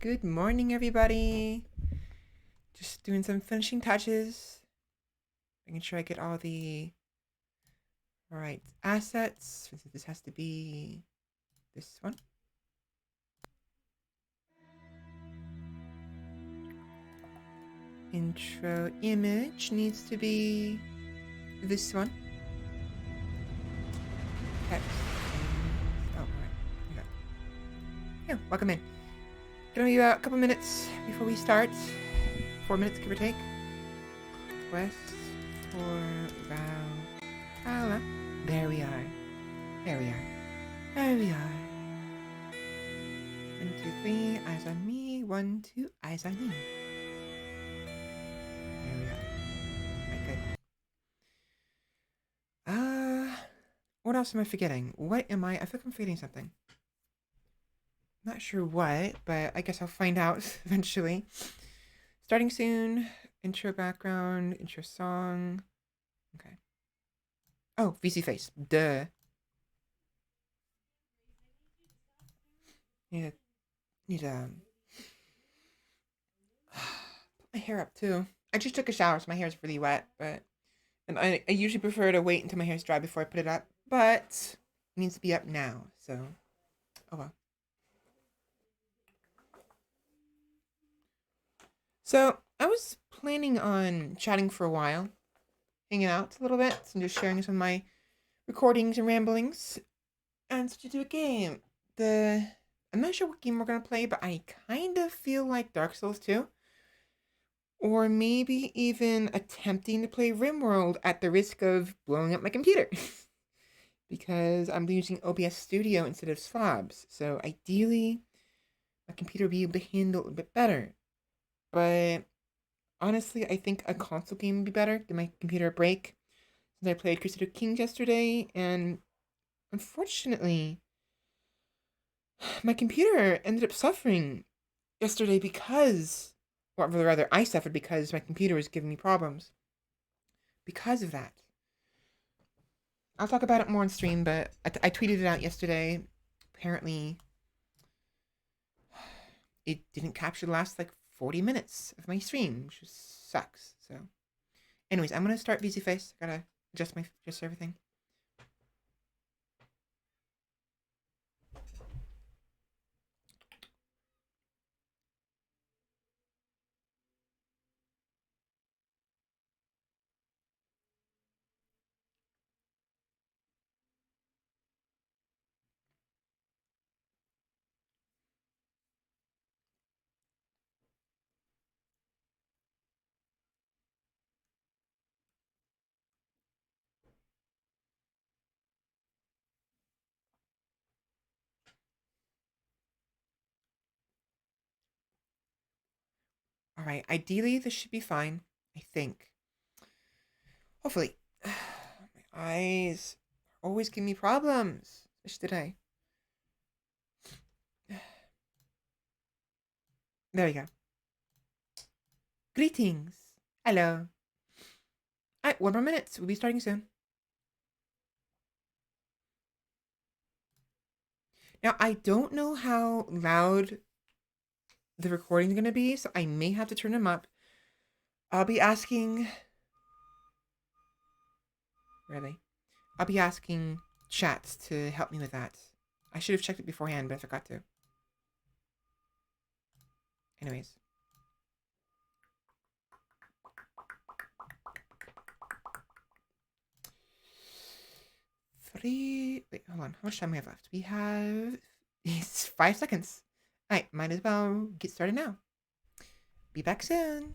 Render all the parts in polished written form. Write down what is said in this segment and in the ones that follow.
Good morning, everybody. Just doing some finishing touches. Making sure I get all the right assets. This has to be this one. Intro image needs to be this one. Text. Oh, right. Okay. Yeah, welcome in. Gonna be about a couple minutes before we start. 4 minutes, give or take. Quest for Valhalla. There we are. There we are. There we are. 1, 2, 3, eyes on me. 1, 2, eyes on you. There we are. Right, good. What else am I forgetting? What am I feel like I'm forgetting something. Not sure what, but I guess I'll find out eventually. Starting soon. Intro background, intro song. Okay. Oh, VC face. Duh. Need to put my hair up too. I just took a shower, so my hair's really wet, and I usually prefer to wait until my hair's dry before I put it up, but it needs to be up now, so oh well. So I was planning on chatting for a while, hanging out a little bit, and just sharing some of my recordings and ramblings, and to do a game. I'm not sure what game we're gonna play, but I kind of feel like Dark Souls 2. Or maybe even attempting to play RimWorld at the risk of blowing up my computer. Because I'm using OBS Studio instead of Slabs. So ideally, my computer will be able to handle it a bit better. But honestly, I think a console game would be better. Give my computer a break. Since I played Crusader Kings yesterday, and unfortunately, my computer ended up suffering yesterday because, or rather, I suffered because my computer was giving me problems. Because of that. I'll talk about it more on stream, but I tweeted it out yesterday. Apparently, it didn't capture the last, 40 minutes of my stream, which just sucks. So, anyways, I'm gonna start VZ Face. I gotta adjust everything. All right. Ideally, this should be fine. I think. Hopefully. My eyes always give me problems. Especially today. There we go. Greetings. Hello. Alright, 1 more minute. We'll be starting soon. Now, I don't know how loud the recording is going to be, so I may have to turn them up. I'll be asking... Really? I'll be asking chats to help me with that. I should have checked it beforehand, but I forgot to. Anyways. Wait, hold on. How much time we have left? We have... It's 5 seconds. Alright, might as well get started now. Be back soon.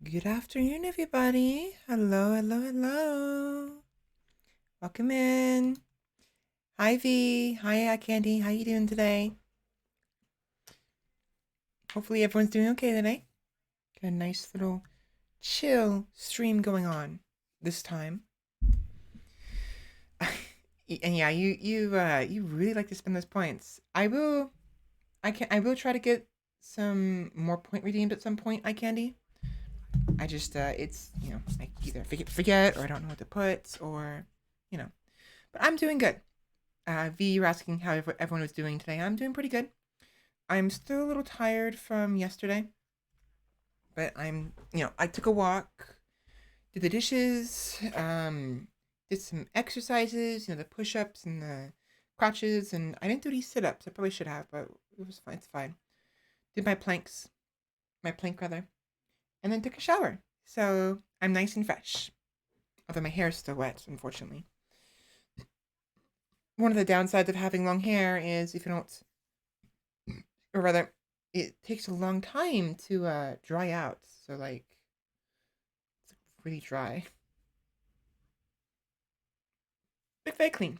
Good afternoon, everybody. Hello, hello, hello. Welcome in. Hi, V. Hi, Candy. How you doing today? Hopefully everyone's doing okay today. Got a nice little chill stream going on this time. And yeah, you really like to spend those points. I will try to get some more point redeemed at some point, Candy. I just it's I either forget or I don't know what to put or you know. But I'm doing good. V, you were asking how everyone was doing today. I'm doing pretty good. I'm still a little tired from yesterday, but I took a walk, did the dishes, did some exercises, the push-ups and the crotches, and I didn't do any sit-ups. I probably should have, but it was fine. It's fine. Did my plank rather, and then took a shower. So I'm nice and fresh. Although my hair is still wet, unfortunately. One of the downsides of having long hair is if you don't, or rather, it takes a long time to dry out. So like, it's really dry, but very clean.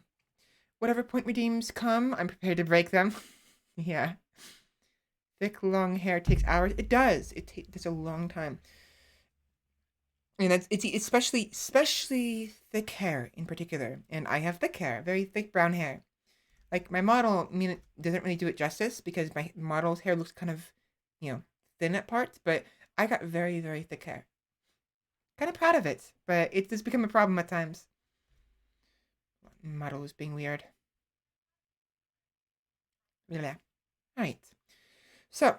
Whatever point redeems come, I'm prepared to break them. Yeah, thick long hair takes hours. It does. Takes a long time. And it's especially thick hair in particular. And I have thick hair, very thick brown hair. Like my model, doesn't really do it justice because my model's hair looks kind of, thin at parts. But I got very, very thick hair. Kind of proud of it, but it does become a problem at times. Model is being weird. Really. All right. So,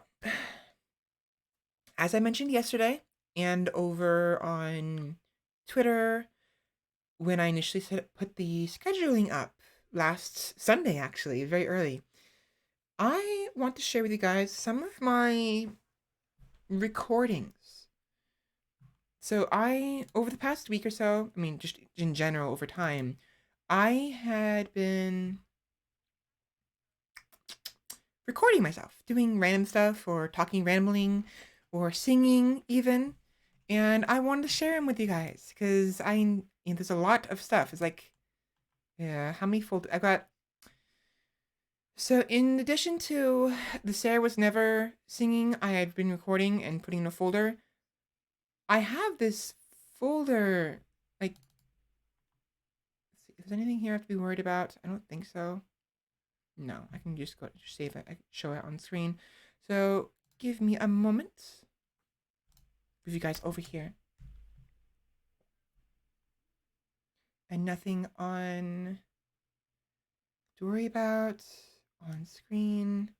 as I mentioned yesterday, and over on Twitter, when I initially put the scheduling up last Sunday, actually, very early, I want to share with you guys some of my recordings. So over the past week or so, just in general over time, I had been recording myself, doing random stuff or talking, rambling, or singing even. And I wanted to share them with you guys because there's a lot of stuff. It's like, yeah, how many folders? I got. So in addition to the Sarah Was Never singing, I had been recording and putting in a folder. I have this folder. Like, let's see, is there anything here I have to be worried about? I don't think so. No, I can just save it. I can show it on screen. So give me a moment. With you guys over here. And nothing on to worry about on screen.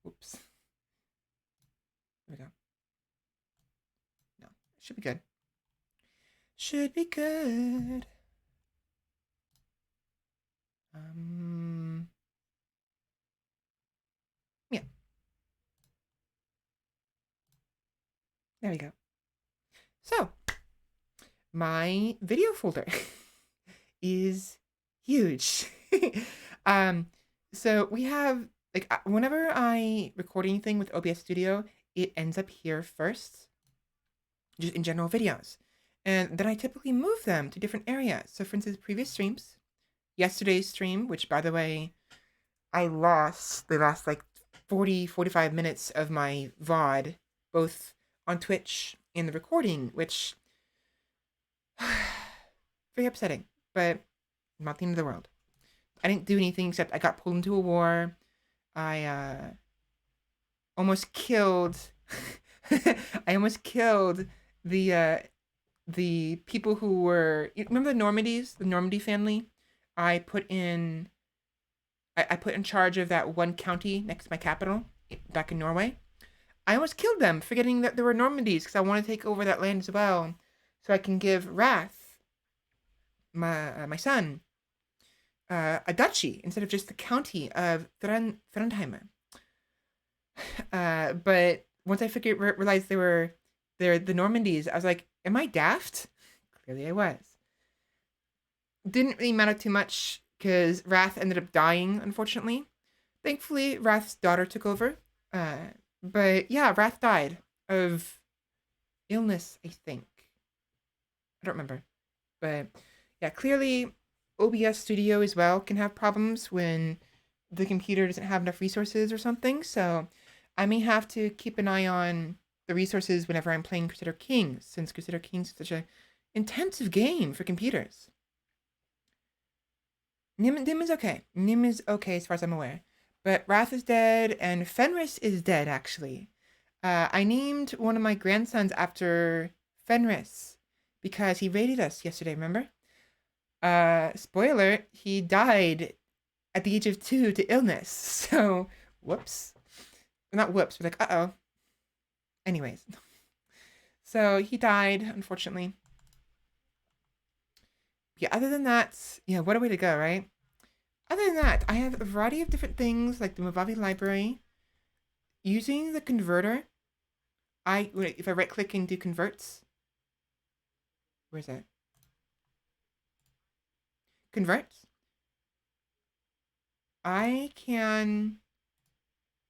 Oops. There we go. No, it should be good. Should be good. Yeah. There we go. So, my video folder is huge. So we have whenever I record anything with OBS Studio, it ends up here first, just in general videos. And then I typically move them to different areas. So for instance, previous streams, yesterday's stream, which by the way, I lost the last 45 minutes of my VOD, both on Twitch and the recording, which very upsetting, but not the end of the world. I didn't do anything except I got pulled into a war. I almost killed I almost killed the people who were, remember the Normandy family? I put in charge of that one county next to my capital back in Norway. I almost killed them, forgetting that there were Normandys because I want to take over that land as well, so I can give Wrath, my son, a duchy instead of just the county of Trondheim. But once I realized they're the Normandys, I was like, am I daft? Clearly I was. Didn't really matter too much because Wrath ended up dying, unfortunately. Thankfully, Wrath's daughter took over. But yeah, Wrath died of illness, I think. I don't remember. But yeah, clearly OBS Studio as well can have problems when the computer doesn't have enough resources or something. So I may have to keep an eye on the resources whenever I'm playing Crusader Kings, since Crusader Kings is such a intensive game for computers. Nim is okay. Nim is okay as far as I'm aware. But Wrath is dead and Fenris is dead actually. I named one of my grandsons after Fenris because he raided us yesterday, remember? Spoiler, he died at the age of 2 to illness. So, whoops. Not whoops, but like, uh-oh. Anyways. So, he died, unfortunately. Yeah, other than that, yeah, what a way to go, right? Other than that, I have a variety of different things, like the Movavi library. Using the converter, if I right-click and do converts, where's that? Converts. I can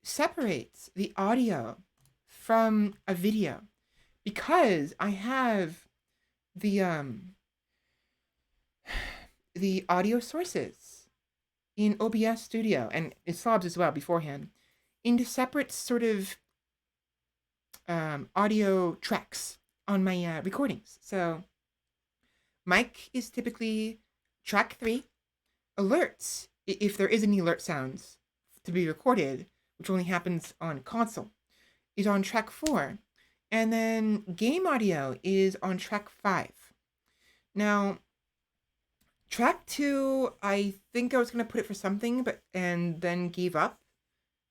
separate the audio from a video because I have the audio sources in OBS Studio and in Slobs as well beforehand into separate sort of audio tracks on my recordings. So mic is typically track 3. Alerts, if there is any alert sounds to be recorded, which only happens on console, is on track 4. And then game audio is on track 5. Now, track 2, I think I was going to put it for something, and then gave up.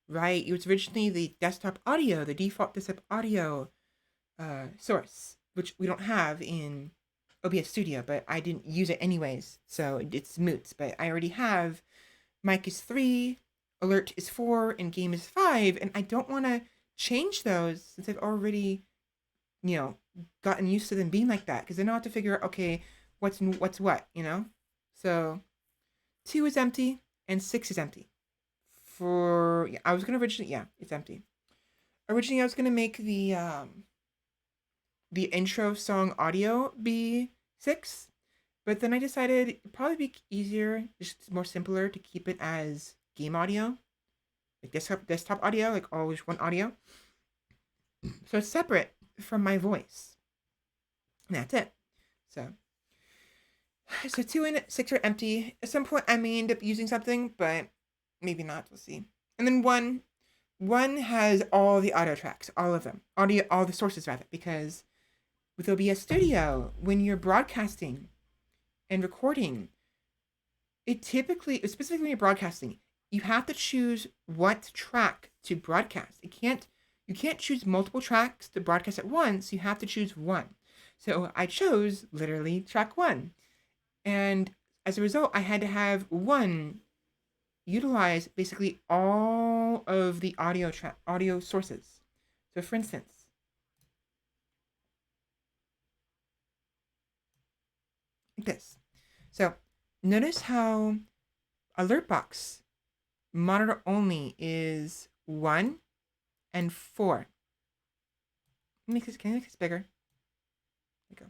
Right? It was originally the desktop audio, the default desktop audio source, which we don't have in OBS Studio, but I didn't use it anyways, so it's moot. But I already have mic is 3, alert is 4, and game is 5, and I don't want to change those since I've already, gotten used to them being like that, because then I'll have to figure out, okay, what's what, So 2 is empty, and 6 is empty. I was gonna originally, it's empty. Originally, I was gonna make the intro song audio be 6, but then I decided it'd probably be easier, just more simpler to keep it as game audio, like desktop audio, like always one audio. So it's separate from my voice. And that's it. So 2 and 6 are empty. At some point, I may end up using something, but maybe not. We'll see. And then one has all the audio tracks, all of them, all the sources rather, because with OBS Studio, when you're broadcasting and recording, specifically when you're broadcasting, you have to choose what track to broadcast. You can't choose multiple tracks to broadcast at once. You have to choose one. So I chose literally track 1. And as a result, I had to have one utilize basically all of the audio sources. So for instance, like this. So notice how alert box monitor only is 1 and 4. Can I make this bigger? There you go.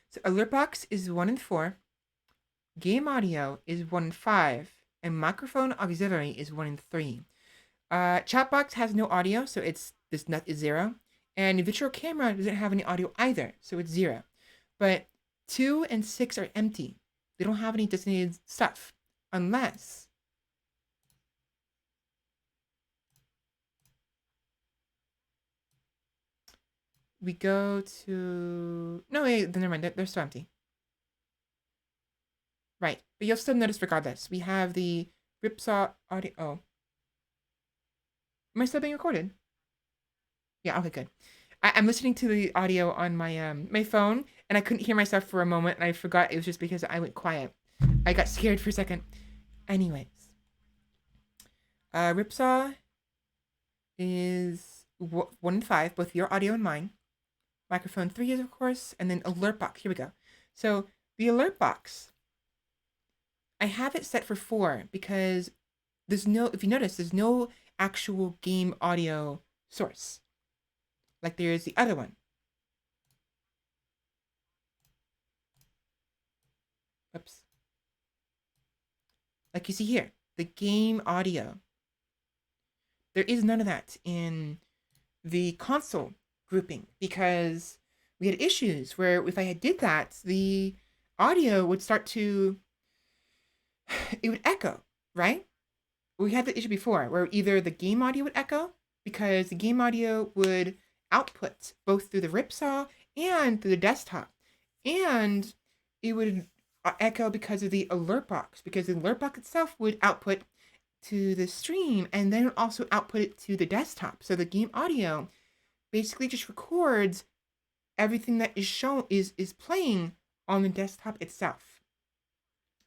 So alert box is 1 and 4. Game audio is 1 and 5. And microphone auxiliary is 1 and 3. Chat box has no audio, so this nut is 0. And virtual camera doesn't have any audio either, so it's 0. But 2 and 6 are empty. They don't have any designated stuff. Unless we go to... No, wait, never mind. They're still empty. Right. But you'll still notice regardless. We have the Ripsaw audio... Oh. Am I still being recorded? Yeah, okay, good. I'm listening to the audio on my my phone, and I couldn't hear myself for a moment, and I forgot it was just because I went quiet. I got scared for a second. Anyways. Ripsaw is 1 and 5, both your audio and mine. Microphone 3 is, of course, and then alert box. Here we go. So the alert box, I have it set for 4 because if you notice, there's no actual game audio source, like there is the other one. Oops. Like you see here, the game audio. There is none of that in the console grouping because we had issues where if I had did that, the audio would start to it would echo, right? We had the issue before where either the game audio would echo because the game audio would output both through the ripsaw and through the desktop, and it would echo because of the alert box because the alert box itself would output to the stream and then also output it to the desktop. So the game audio basically just records everything that is shown is playing on the desktop itself.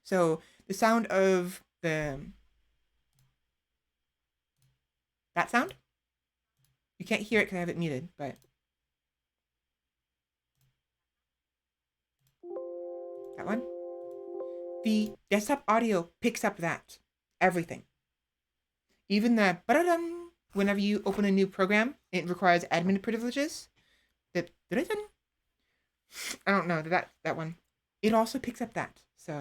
So the sound of the that sound, you can't hear it because I have it muted, but that one, the desktop audio picks up that everything, even the whenever you open a new program, it requires admin privileges. The I don't know that one. It also picks up that. So,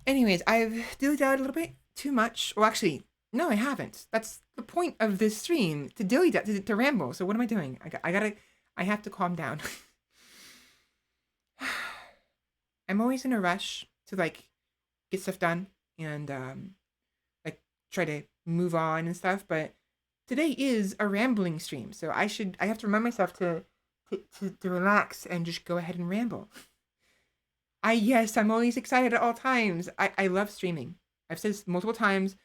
anyways, I've dilly dallied a little bit too much. Well, actually, no, I haven't. That's the point of this stream to dilly to ramble. So what am I doing? I have to calm down. I'm always in a rush to like get stuff done and like try to move on and stuff. But today is a rambling stream, so I have to remind myself to relax and just go ahead and ramble. Yes, I'm always excited at all times. I love streaming. I've said this multiple times.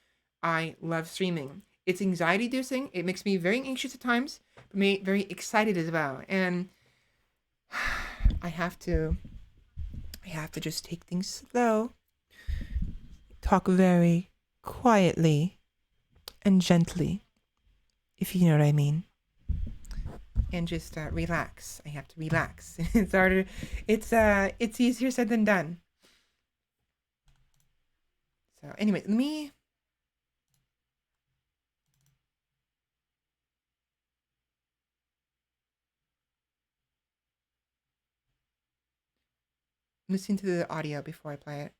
I love streaming. It's anxiety inducing. It makes me very anxious at times, but me very excited as well. And I have to just take things slow. Talk very quietly and gently, if you know what I mean. And just relax. I have to relax. It's harder. It's easier said than done. So anyway, let me. Listen to the audio before I play it.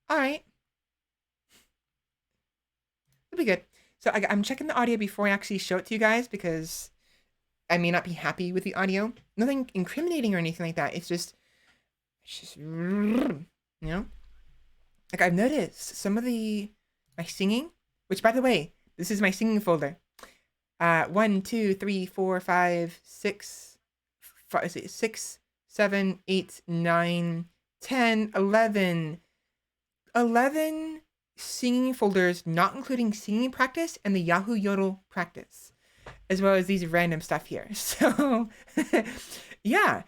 All right. It'll be good. So I'm checking the audio before I actually show it to you guys because I may not be happy with the audio. Nothing incriminating or anything like that. It's just you know. Like I've noticed some of my singing, which by the way, this is my singing folder. 1, 2, 3, 4, 5, 6, 6, 7, 8, 9, 10, 11. 11 singing folders, not including singing practice and the Yahoo Yodel practice, as well as these random stuff here. So, yeah,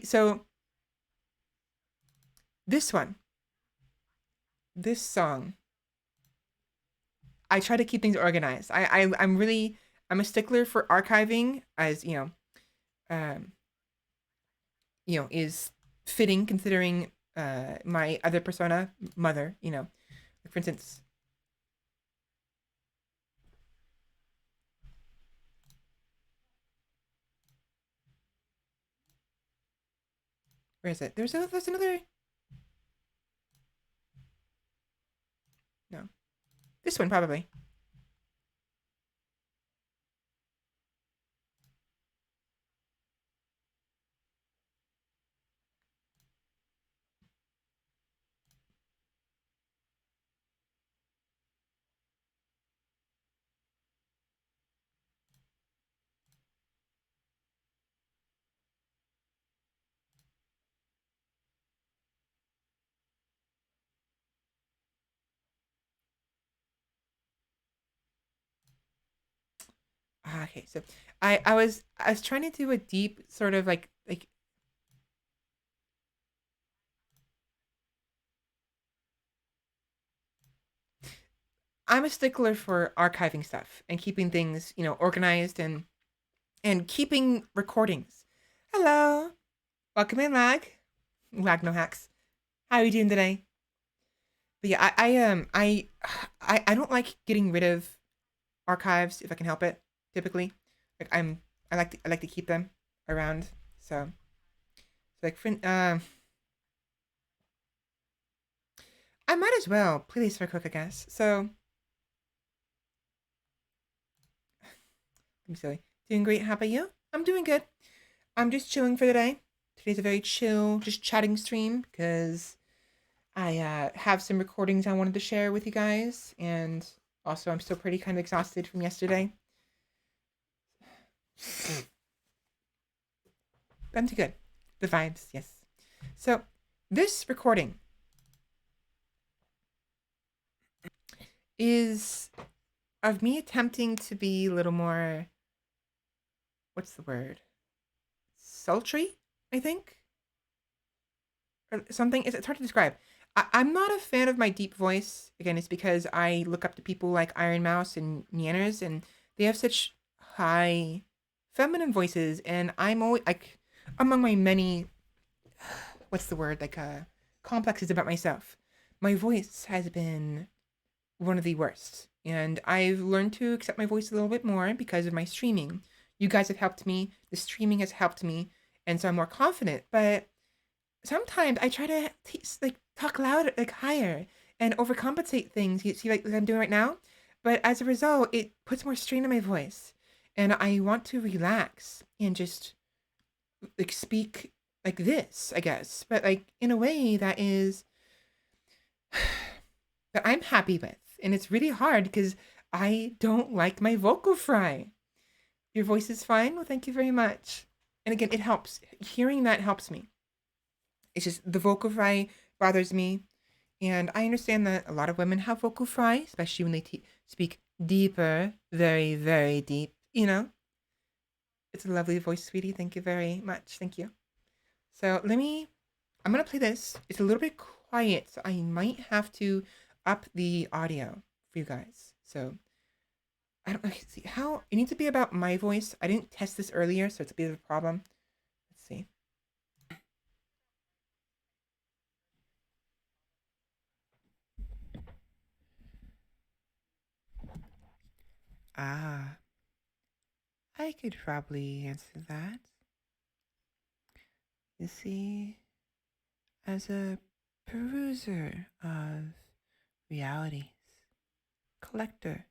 so this one, this song, I try to keep things organized. I'm a stickler for archiving, as um, is fitting considering my other persona, mother. Like for instance, where is it? There's another. No, this one probably. Okay, so I was trying to do a deep sort of like I'm a stickler for archiving stuff and keeping things organized and and keeping recordings. Hello. Welcome in, Lag no hacks. How are you doing today? But yeah, I don't like getting rid of archives if I can help it. Typically, like I like to keep them around. So like I might as well play this for quick, I guess. So I'm silly. Doing great. How about you? I'm doing good. I'm just chilling for the day. Today's a very chill, just chatting stream because I have some recordings I wanted to share with you guys, and also I'm still pretty kind of exhausted from yesterday. But good. The vibes, yes. So this recording is of me attempting to be a little more, what's the word? Sultry, I think? Or something. It's hard to describe. I'm not a fan of my deep voice. Again, it's because I look up to people like Iron Mouse and Neanners, and they have such high feminine voices, and I'm always like, among my many, what's the word, like complexes about myself, my voice has been one of the worst, and I've learned to accept my voice a little bit more because of my streaming. You guys have helped me. The streaming has helped me, and so I'm more confident. But sometimes I try to like talk louder, like higher, and overcompensate things. You see, like I'm doing right now. But as a result, it puts more strain on my voice, and I want to relax and just like speak like this, I guess, but like in a way that is that I'm happy with. And it's really hard because I don't like my vocal fry. Your voice is fine. Well, thank you very much. And again, it helps. Hearing that helps me. It's just the vocal fry bothers me. And I understand that a lot of women have vocal fry, especially when they speak deeper, very, very deep. You know, it's a lovely voice, sweetie. Thank you very much. Thank you. So I'm going to play this. It's a little bit quiet, so I might have to up the audio for you guys. So I don't see how it needs to be about my voice. I didn't test this earlier, so it's a bit of a problem. Let's see. Ah, I could probably answer that. You see, as a peruser of realities, collector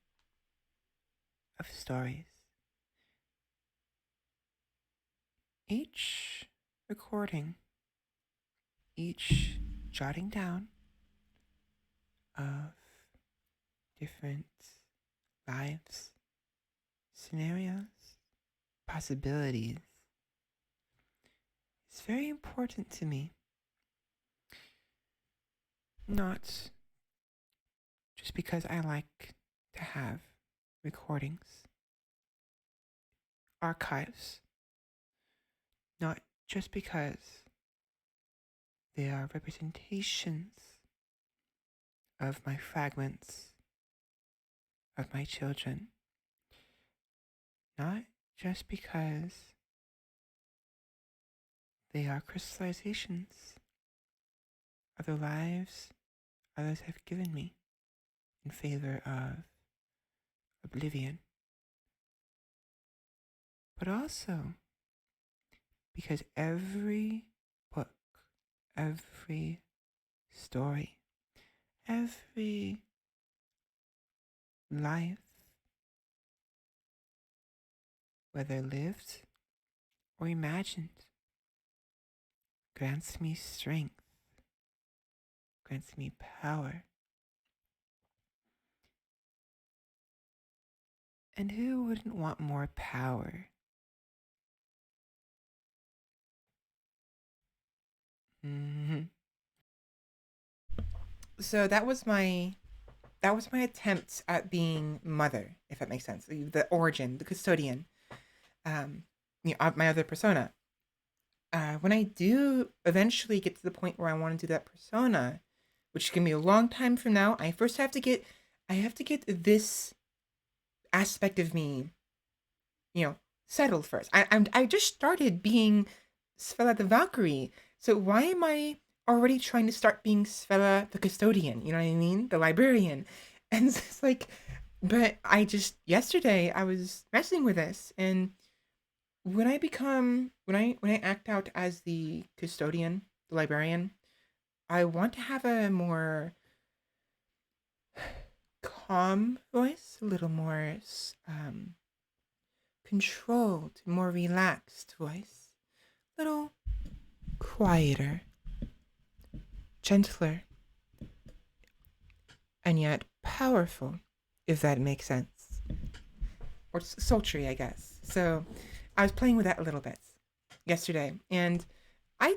of stories, each recording, each jotting down of different lives, scenarios, possibilities is very important to me. Not just because I like to have recordings, archives, not just because they are representations of my fragments of my children, not just because they are crystallizations of the lives others have given me in favor of oblivion, but also because every book, every story, every life, whether lived or imagined, grants me strength, grants me power. And who wouldn't want more power? Mm-hmm. So that was my attempt at being mother, if that makes sense. The origin, the custodian, my other persona. When I do eventually get to the point where I want to do that persona, which can be a long time from now, I have to get this aspect of me, settled first. I just started being Svela the Valkyrie. So why am I already trying to start being Svela the custodian? You know what I mean? The librarian. And it's like, but I just yesterday I was messing with this, and when I act out as the custodian, the librarian, I want to have a more calm voice, a little more controlled, more relaxed voice, a little quieter, gentler, and yet powerful, if that makes sense. Or sultry, I guess. So I was playing with that a little bit yesterday, and I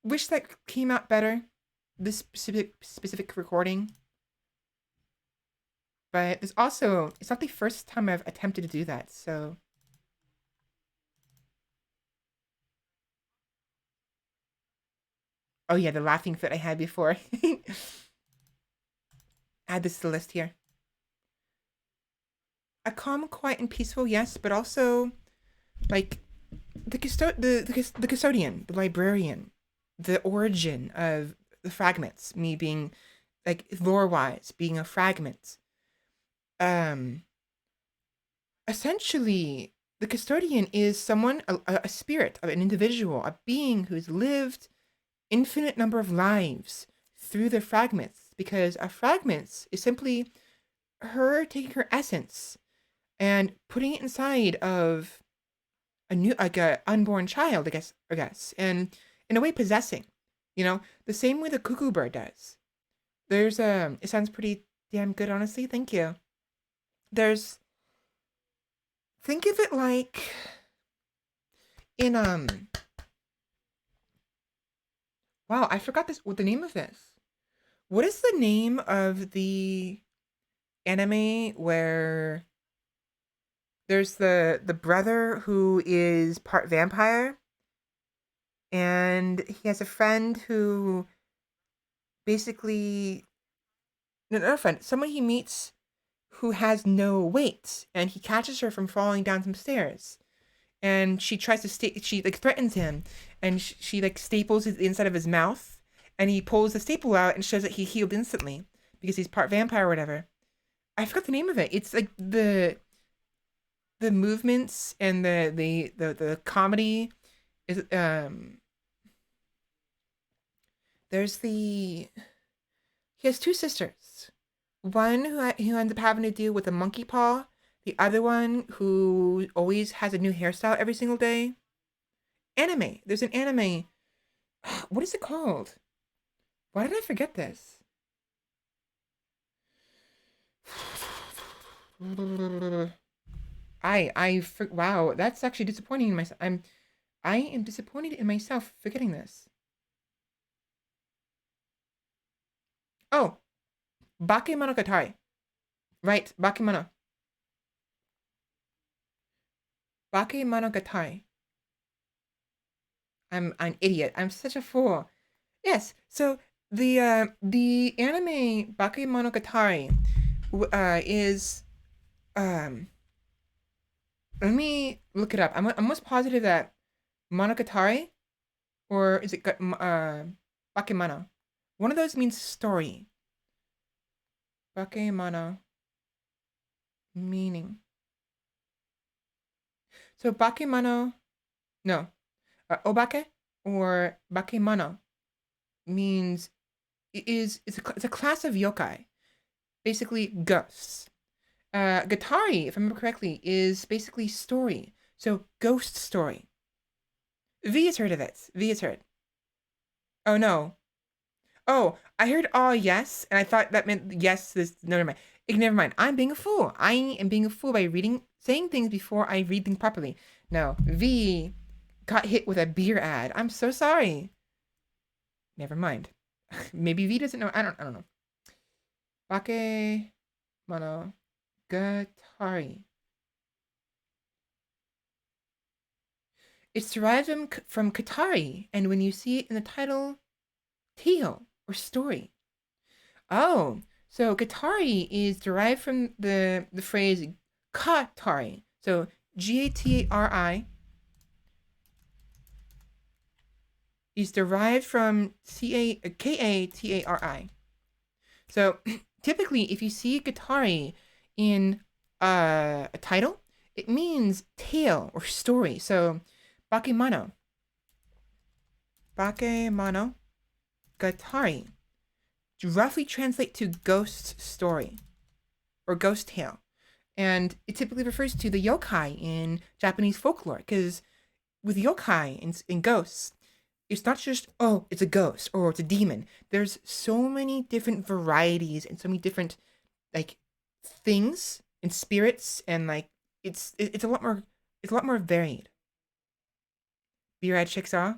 wish that came out better, this specific recording. But it's not the first time I've attempted to do that, so oh yeah, the laughing fit I had before. Add this to the list here. A calm, quiet, and peaceful, yes, but also like the custodian, the librarian, the origin of the fragments, me being like lore wise, being a fragment. Um, Essentially, the custodian is someone, a spirit of an individual, a being who's lived infinite number of lives through the fragments, because a fragments is simply her taking her essence and putting it inside of a new, like a unborn child, I guess, and in a way possessing, the same way the cuckoo bird does. It sounds pretty damn good, honestly. Thank you. There's, think of it like in, wow, I forgot what the name of this. What is the name of the anime where there's the brother who is part vampire, and he has a friend who basically, no, not a friend, someone he meets who has no weight, and he catches her from falling down some stairs, and she tries to she like threatens him, and she like staples the inside of his mouth, and he pulls the staple out and shows that he healed instantly because he's part vampire or whatever. I forgot the name of it. It's like the movements and the comedy is there's the he has two sisters. One who ends up having to deal with a monkey paw. The other one who always has a new hairstyle every single day. Anime. There's an anime. What is it called? Why did I forget this? Wow, that's actually disappointing in myself. I am disappointed in myself for getting this. Oh, Bakemonogatari. Right, Bakemono. Bakemonogatari. I'm an idiot. I'm such a fool. Yes. So the anime Bakemonogatari is um let me look it up. I'm almost positive that Monogatari, or is it Bakemono? One of those means story. Bakemono meaning. So Bakemono, no, Obake or Bakemono means it's a class of yokai, basically ghosts. Gatari, if I remember correctly, is basically story. So ghost story. V has heard of it. V has heard. Oh no. Oh, I heard all yes, and I thought that meant yes. No, never mind. Never mind. I'm being a fool. I am being a fool by saying things before I read things properly. No, V got hit with a beer ad. I'm so sorry. Never mind. Maybe V doesn't know. I don't know. Bake Monogatari. It's derived from Katari, and when you see it in the title, tale or story. Oh, so Gatari is derived from the phrase Katari. So Gatari is derived from Katari. So typically, if you see Gatari in a title, it means tale or story. So Bakemano, Gatari, roughly translate to ghost story or ghost tale. And it typically refers to the yokai in Japanese folklore, because with yokai and ghosts, it's not just, oh, it's a ghost or it's a demon. There's so many different varieties and so many different like things and spirits, and like it's a lot more varied. Beer-eyed Chickasaw,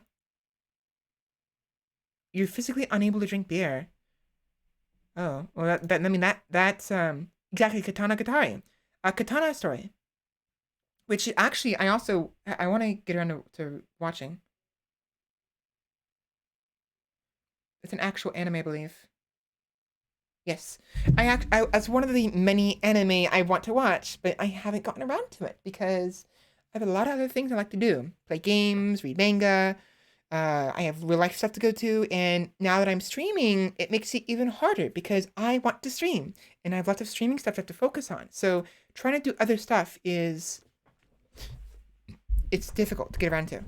you're physically unable to drink beer. Oh, well, that I mean that's exactly Katana Gatari, a Katana story, which actually I want to get around to watching. It's an actual anime, I believe. Yes, it's one of the many anime I want to watch, but I haven't gotten around to it because I have a lot of other things I like to do: play games, read manga. I have real life stuff to go to, and now that I'm streaming, it makes it even harder because I want to stream, and I have lots of streaming stuff I have to focus on. So trying to do other stuff it's difficult to get around to.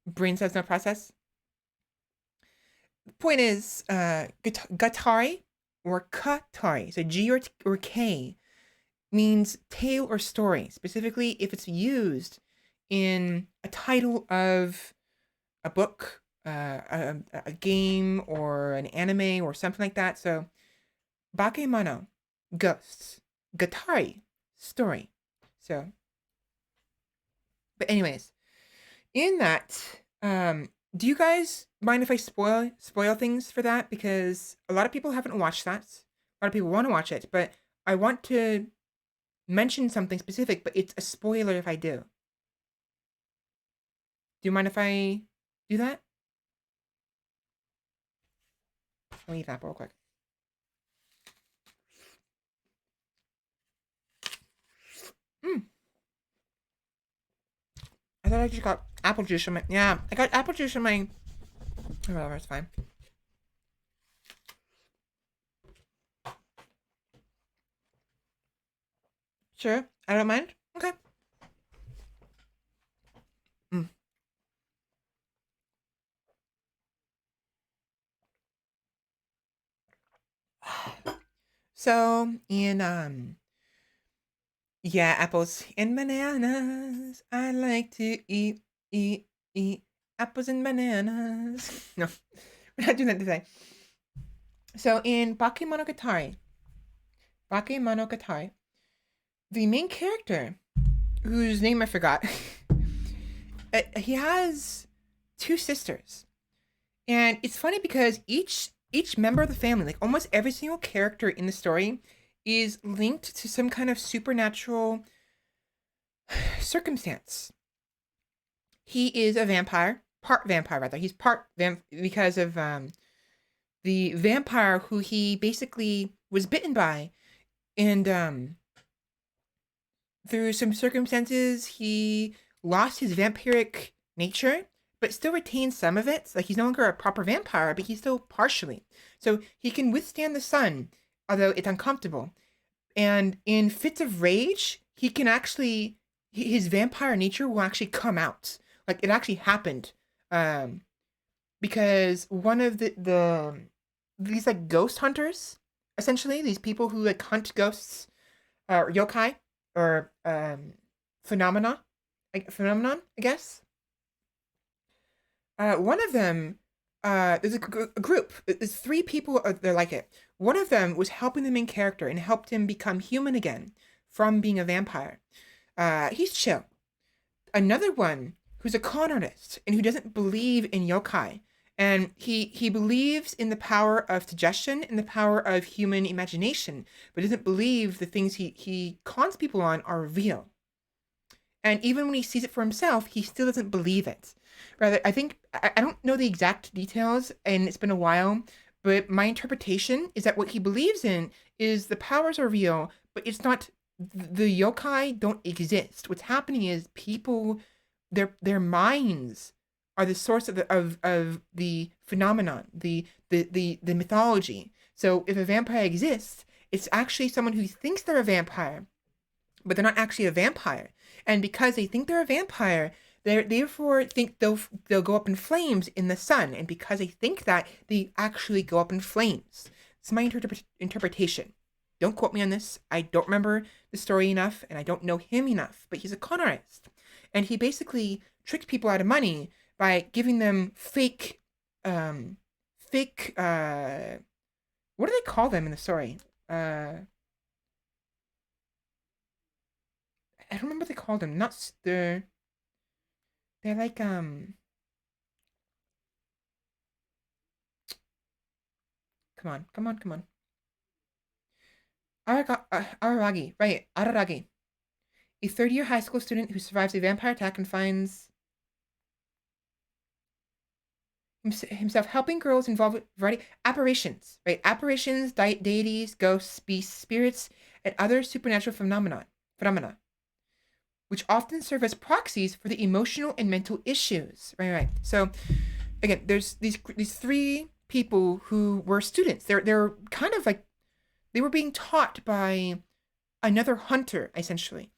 Brain cells no process. The point is, Gatari or Katari, so G or K, means tale or story, specifically if it's used in a title of a book, a game, or an anime, or something like that. So, Bakemano, ghosts. Gatari, story. So, but anyways, in that, do you guys mind if I spoil things for that? Because a lot of people haven't watched that. A lot of people want to watch it, but I want to mention something specific, but it's a spoiler if I do. Do you mind if I do that? I'll eat that real quick. I thought I just got apple juice in my... Yeah, I got apple juice in my... Whatever, it's fine. Sure, I don't mind. Okay. So, yeah, apples and bananas. I like to eat apples and bananas. No, we're not doing that today. So, in Bakemonogatari, the main character, whose name I forgot, he has two sisters. And it's funny because each member of the family, like almost every single character in the story, is linked to some kind of supernatural circumstance. He is a part vampire rather. He's part because of the vampire who he basically was bitten by, and through some circumstances he lost his vampiric nature, but still retains some of it. Like he's no longer a proper vampire, but he's still partially. So he can withstand the sun, although it's uncomfortable. And in fits of rage, he can actually his vampire nature will actually come out. Like it actually happened, because one of these like ghost hunters, essentially these people who like hunt ghosts, or yokai, or phenomenon, I guess. One of them, there's a group. There's three people that like it. One of them was helping the main character and helped him become human again from being a vampire. He's chill. Another one who's a con artist and who doesn't believe in yokai, and he believes in the power of suggestion and the power of human imagination, but doesn't believe the things he cons people on are real. And even when he sees it for himself, he still doesn't believe it. Rather, I think I don't know the exact details, and it's been a while, but my interpretation is that what he believes in is the powers are real, but it's not the yokai don't exist. What's happening is people, their minds are the source of the phenomenon, the mythology. So if a vampire exists, it's actually someone who thinks they're a vampire, but they're not actually a vampire. And because they think they're a vampire, they therefore think they'll go up in flames in the sun. And because they think that, they actually go up in flames. It's my interpretation. Don't quote me on this. I don't remember the story enough, and I don't know him enough. But he's a con artist, and he basically tricks people out of money by giving them fake. What do they call them in the story? I don't remember what they called them. Not they're like come on. Araragi, right? Araragi, a third-year high school student who survives a vampire attack and finds himself helping girls involved with variety apparitions, right? Apparitions, deities, ghosts, beasts, spirits, and other supernatural phenomena, which often serve as proxies for the emotional and mental issues. Right. So again, there's these three people who were students. They're kind of like they were being taught by another hunter, essentially.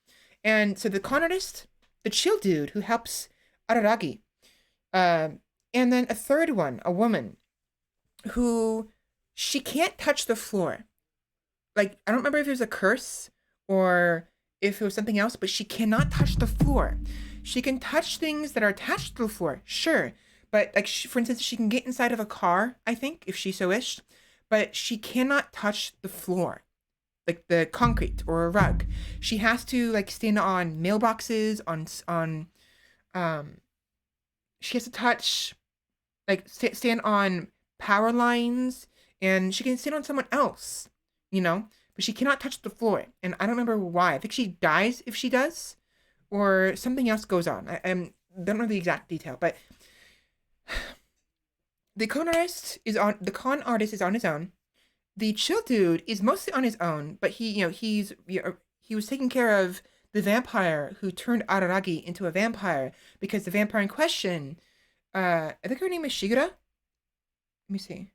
And so the con artist, the chill dude who helps Araragi, uh, and then a third one, a woman, who she can't touch the floor. Like, I don't remember if it was a curse or if it was something else, but she cannot touch the floor. She can touch things that are attached to the floor, sure. But, like, for instance, she can get inside of a car, I think, if she so wished. But she cannot touch the floor, like the concrete or a rug. She has to, like, stand on mailboxes, she has to touch, like, stand on power lines, and she can stand on someone else, you know? But she cannot touch the floor, and I don't remember why. I think she dies if she does, or something else goes on. I don't know the exact detail, but the con artist is on his own. The chill dude is mostly on his own, but he was taking care of the vampire who turned Araragi into a vampire because the vampire in question, I think her name is Shigura. Let me see.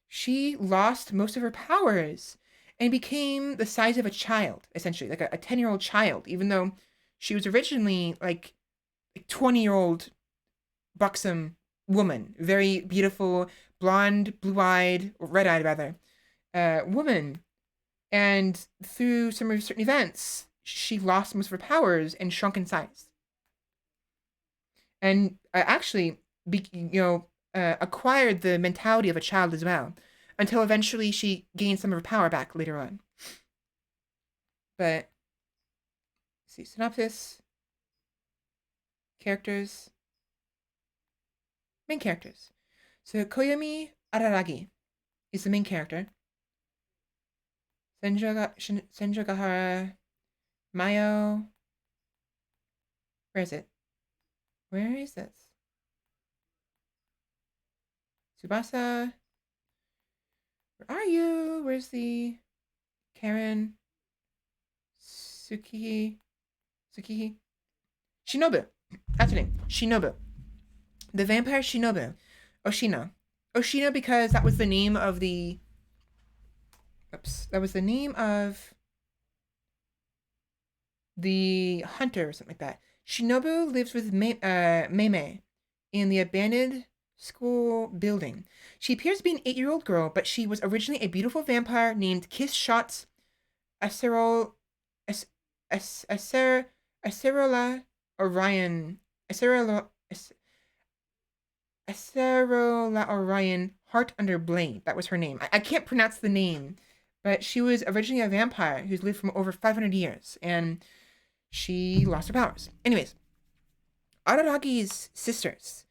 She lost most of her powers and became the size of a child, essentially, like a 10-year-old child, even though she was originally like a 20-year-old buxom woman, very beautiful, blonde, blue-eyed, or red-eyed rather, woman. And through some of certain events, she lost most of her powers and shrunk in size. And actually, acquired the mentality of a child as well, until eventually she gained some of her power back later on. But, let's see, synopsis, characters, main characters. So Koyomi Araragi is the main character. Senjogahara Mayo. Where is it? Where is this? Tsubasa. Where are you? Where's the Karen? Tsukihi. Shinobu. That's her name. Shinobu. The vampire Shinobu. Oshino. Oshino because that was the name of the... That was the name of the hunter or something like that. Shinobu lives with Meimei in the abandoned school building. She appears to be an 8-year-old girl, but she was originally a beautiful vampire named Kiss Shots Acerola Orion. Acerola Orion Heart Under Blade. That was her name. I can't pronounce the name, but she was originally a vampire who's lived for over 500 years, and she lost her powers. Anyways, Araragi's sisters.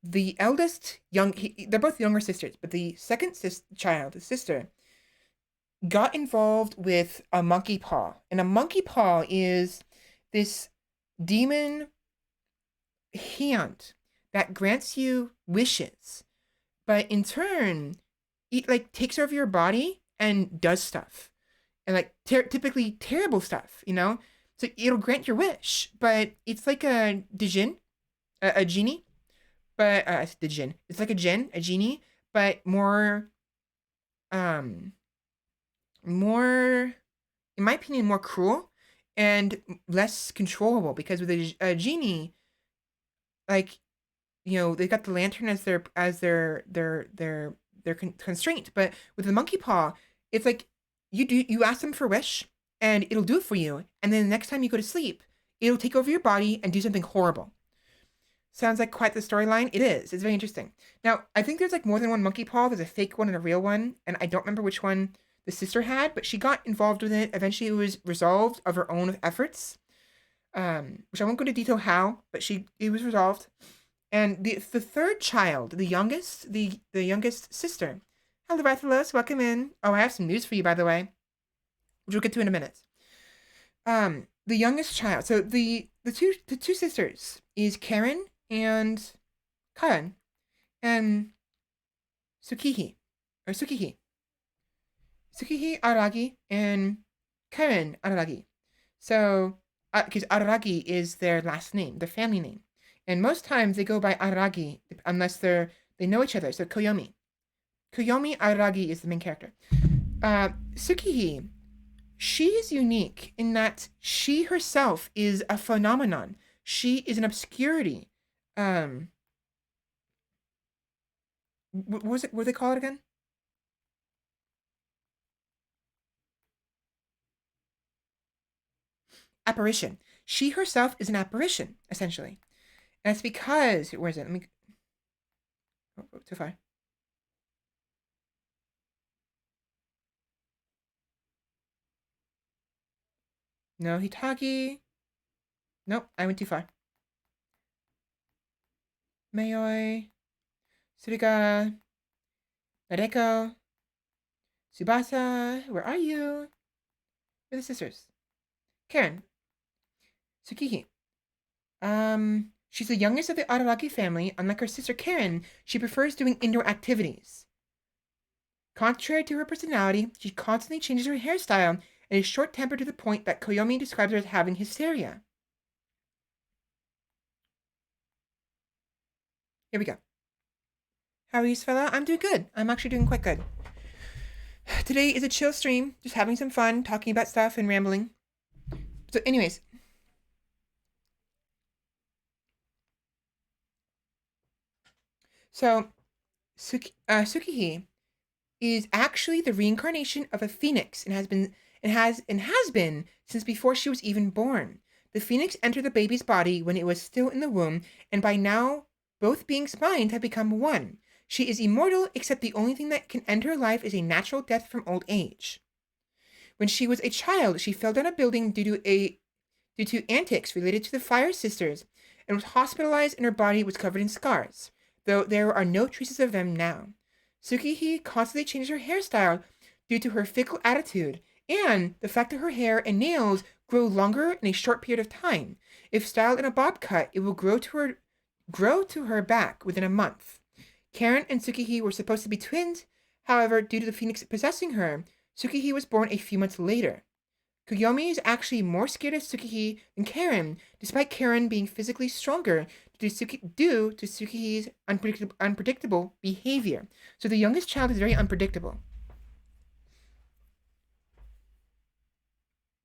The eldest, they're both younger sisters, but the second child, the sister, got involved with a monkey paw. And a monkey paw is this demon hand that grants you wishes, but in turn, it like takes over your body and does stuff. and like typically terrible stuff, you know. So it'll grant your wish, but it's like a djinn, a genie, but the djinn. It's like a djinn, a genie, but um, more, in my opinion, more cruel and less controllable because with a genie, like they got the lantern as their constraint, but with the monkey paw, it's like you ask them for a wish and it'll do it for you, and then the next time you go to sleep, it'll take over your body and do something horrible. Sounds like quite the storyline. It is. It's very interesting. Now, I think there's like more than one monkey paw. There's a fake one and a real one, and I don't remember which one the sister had, but she got involved with it. Eventually, it was resolved of her own efforts, which I won't go into detail how, but it was resolved. And the third child, the youngest sister. Hello, Rathalos. Welcome in. Oh, I have some news for you, by the way, which we'll get to in a minute. The youngest child. So the two sisters is Karen and Karen and Sukihi Aragi and Karen Aragi. So because Aragi is their last name, their family name, and most times they go by Aragi unless they know each other. So Koyomi Aragi is the main character. Sukihi, she is unique in that she herself is a phenomenon. She is an obscurity. What was it? What do they call it again? Apparition. She herself is an apparition, essentially. And it's because, where is it? Let me. Oh, too far. No, Hitagi. Nope, I went too far. Mayoi, Surigara, Nareko, Tsubasa, where are you? We're the sisters. Karen, Tsukihi. She's the youngest of the Araragi family. Unlike her sister Karen, she prefers doing indoor activities. Contrary to her personality, she constantly changes her hairstyle and is short-tempered to the point that Koyomi describes her as having hysteria. Here we go. How are you, Svela? I'm doing good. I'm actually doing quite good. Today is a chill stream, just having some fun, talking about stuff and rambling. So anyways. So, Sukihi is actually the reincarnation of a phoenix and has been since before she was even born. The phoenix entered the baby's body when it was still in the womb, and by now, both beings' minds have become one. She is immortal, except the only thing that can end her life is a natural death from old age. When she was a child, she fell down a building due to antics related to the Fire Sisters, and was hospitalized, and her body was covered in scars, though there are no traces of them now. Sukihi constantly changes her hairstyle due to her fickle attitude and the fact that her hair and nails grow longer in a short period of time. If styled in a bob cut, it will grow to her back within a month. Karen and Sukihi were supposed to be twins. However, due to the phoenix possessing her, Sukihi was born a few months later. Koyomi is actually more scared of Sukihi than Karen, despite Karen being physically stronger due to Sukihi's unpredictable behavior. So the youngest child is very unpredictable.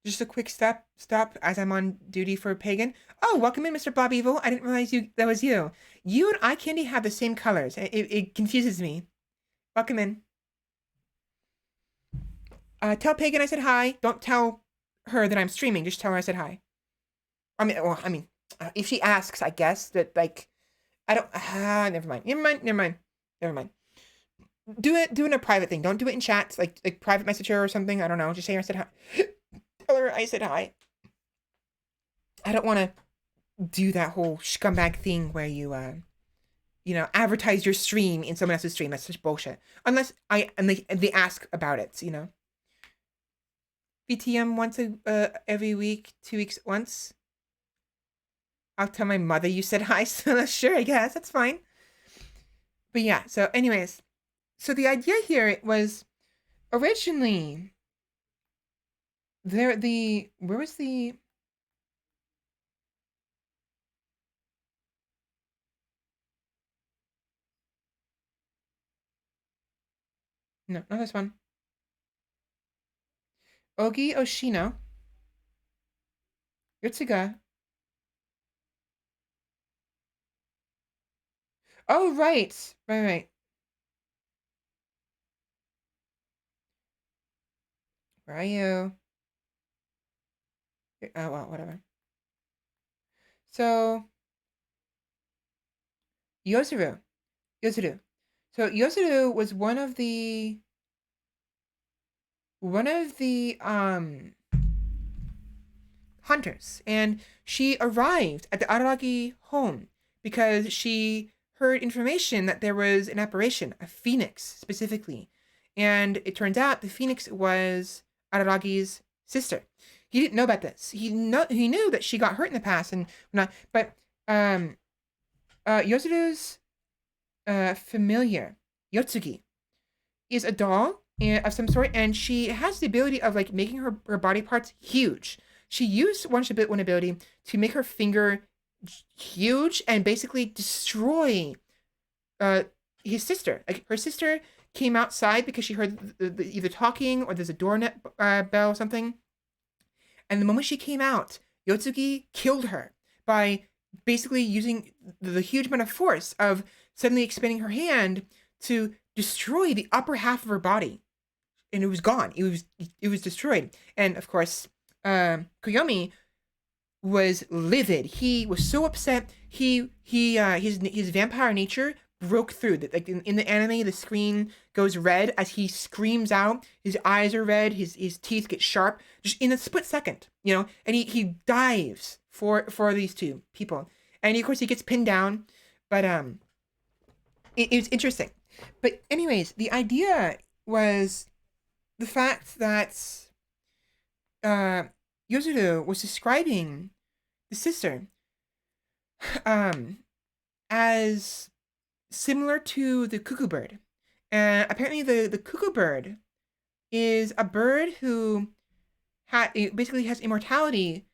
Just a quick stop as I'm on duty for Pagan. Oh, welcome in, Mr. Bob Evil. I didn't realize that was you. You and Eye Candy have the same colors. It confuses me. Welcome in. Tell Pagan I said hi. Don't tell her that I'm streaming. Just tell her I said hi. If she asks, I guess that like, I don't. Never mind. Do it in a private thing. Don't do it in chats, like private message her or something. I don't know. Just say I said hi. Tell her I said hi. I don't want to do that whole scumbag thing where you advertise your stream in someone else's stream. That's such bullshit. Unless they ask about it, BTM once every week, 2 weeks once. I'll tell my mother you said hi, so sure, I guess, that's fine. But yeah, so anyways. So the idea here was originally where was the no, not this one. Ogi Oshino, Yotsuga. Oh, right. Where are you? Oh, well, whatever. So, Yozuru. Yozuru. So, Yozuru was one of the hunters, and she arrived at the Araragi home because she heard information that there was an apparition, a phoenix specifically, and it turns out the phoenix was Araragi's sister. He didn't know about this. He knew that she got hurt in the past and not, but um, Yozuru's familiar Yotsugi is a doll of some sort, and she has the ability of like making her body parts huge. She used one ability to make her finger huge and basically destroy uh his sister. Like her sister came outside because she heard either talking or there's a door bell or something. And the moment she came out, Yotsugi killed her by basically using the huge amount of force of suddenly expanding her hand to destroy the upper half of her body, and it was gone. It was destroyed. And of course, Koyomi was livid. He was so upset. His vampire nature broke through. Like in the anime, the screen goes red as he screams out. His eyes are red. His teeth get sharp just in a split second. And he dives for these two people, and of course he gets pinned down. But it was interesting. But anyways, the idea was the fact that uh, Yozuru was describing the sister um, as similar to the cuckoo bird. And apparently, the cuckoo bird is a bird who basically has immortality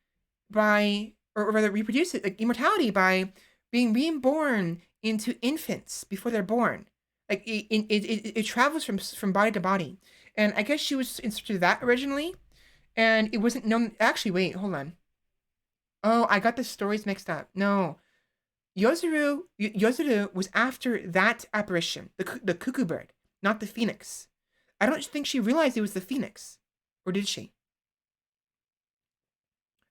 by, or rather, reproduces like immortality by being reborn into infants before they're born. Like it travels from body to body. And I guess she was instructed that originally, and it wasn't known. Actually, wait, hold on. Oh, I got the stories mixed up. No, Yozuru was after that apparition, the cuckoo bird, not the phoenix. I don't think she realized it was the phoenix, or did she?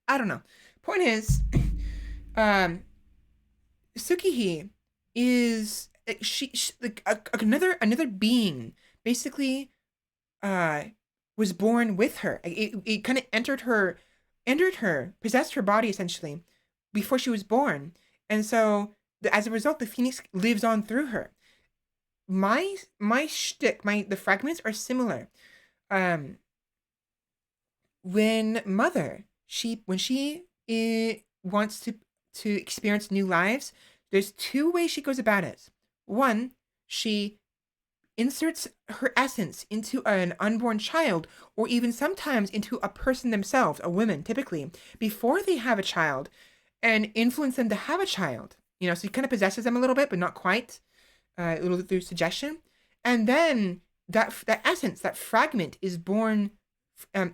I don't know. Point is, um, Sukihi is she like another being, basically uh was born with her. It kind of entered her, possessed her body essentially before she was born, and so as a result, the phoenix lives on through her. My shtick, the fragments are similar. Um, when mother when she wants to experience new lives, there's two ways she goes about it. One, she inserts her essence into an unborn child, or even sometimes into a person themselves, a woman typically, before they have a child, and influence them to have a child. So he kind of possesses them a little bit, but not quite, a little through suggestion. And then that essence, that fragment, is born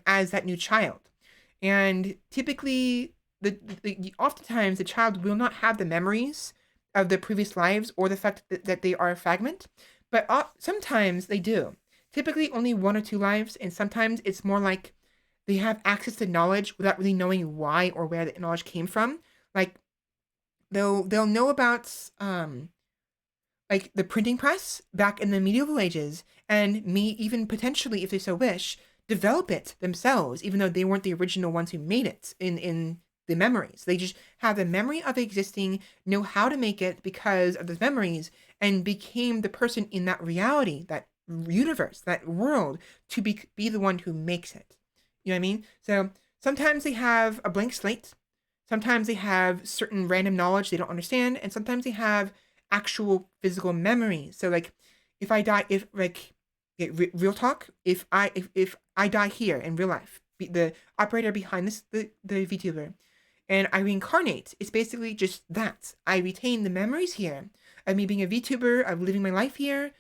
as that new child. And typically, oftentimes the child will not have the memories of the previous lives or the fact that they are a fragment, but sometimes they do. Typically, only one or two lives, and sometimes it's more like they have access to knowledge without really knowing why or where the knowledge came from. Like they'll know about like the printing press back in the medieval ages, and me even potentially, if they so wish, develop it themselves, even though they weren't the original ones who made it in the memories. They just have the memory of existing, know how to make it because of those memories, and became the person in that reality, that universe, that world, to be the one who makes it. You know what I mean? So sometimes they have a blank slate. Sometimes they have certain random knowledge they don't understand, and sometimes they have actual physical memories. So like, if I die, if like, real talk, if I die here in real life, the operator behind the VTuber, and I reincarnate. It's basically just that. I retain the memories here of me being a VTuber, of living my life here,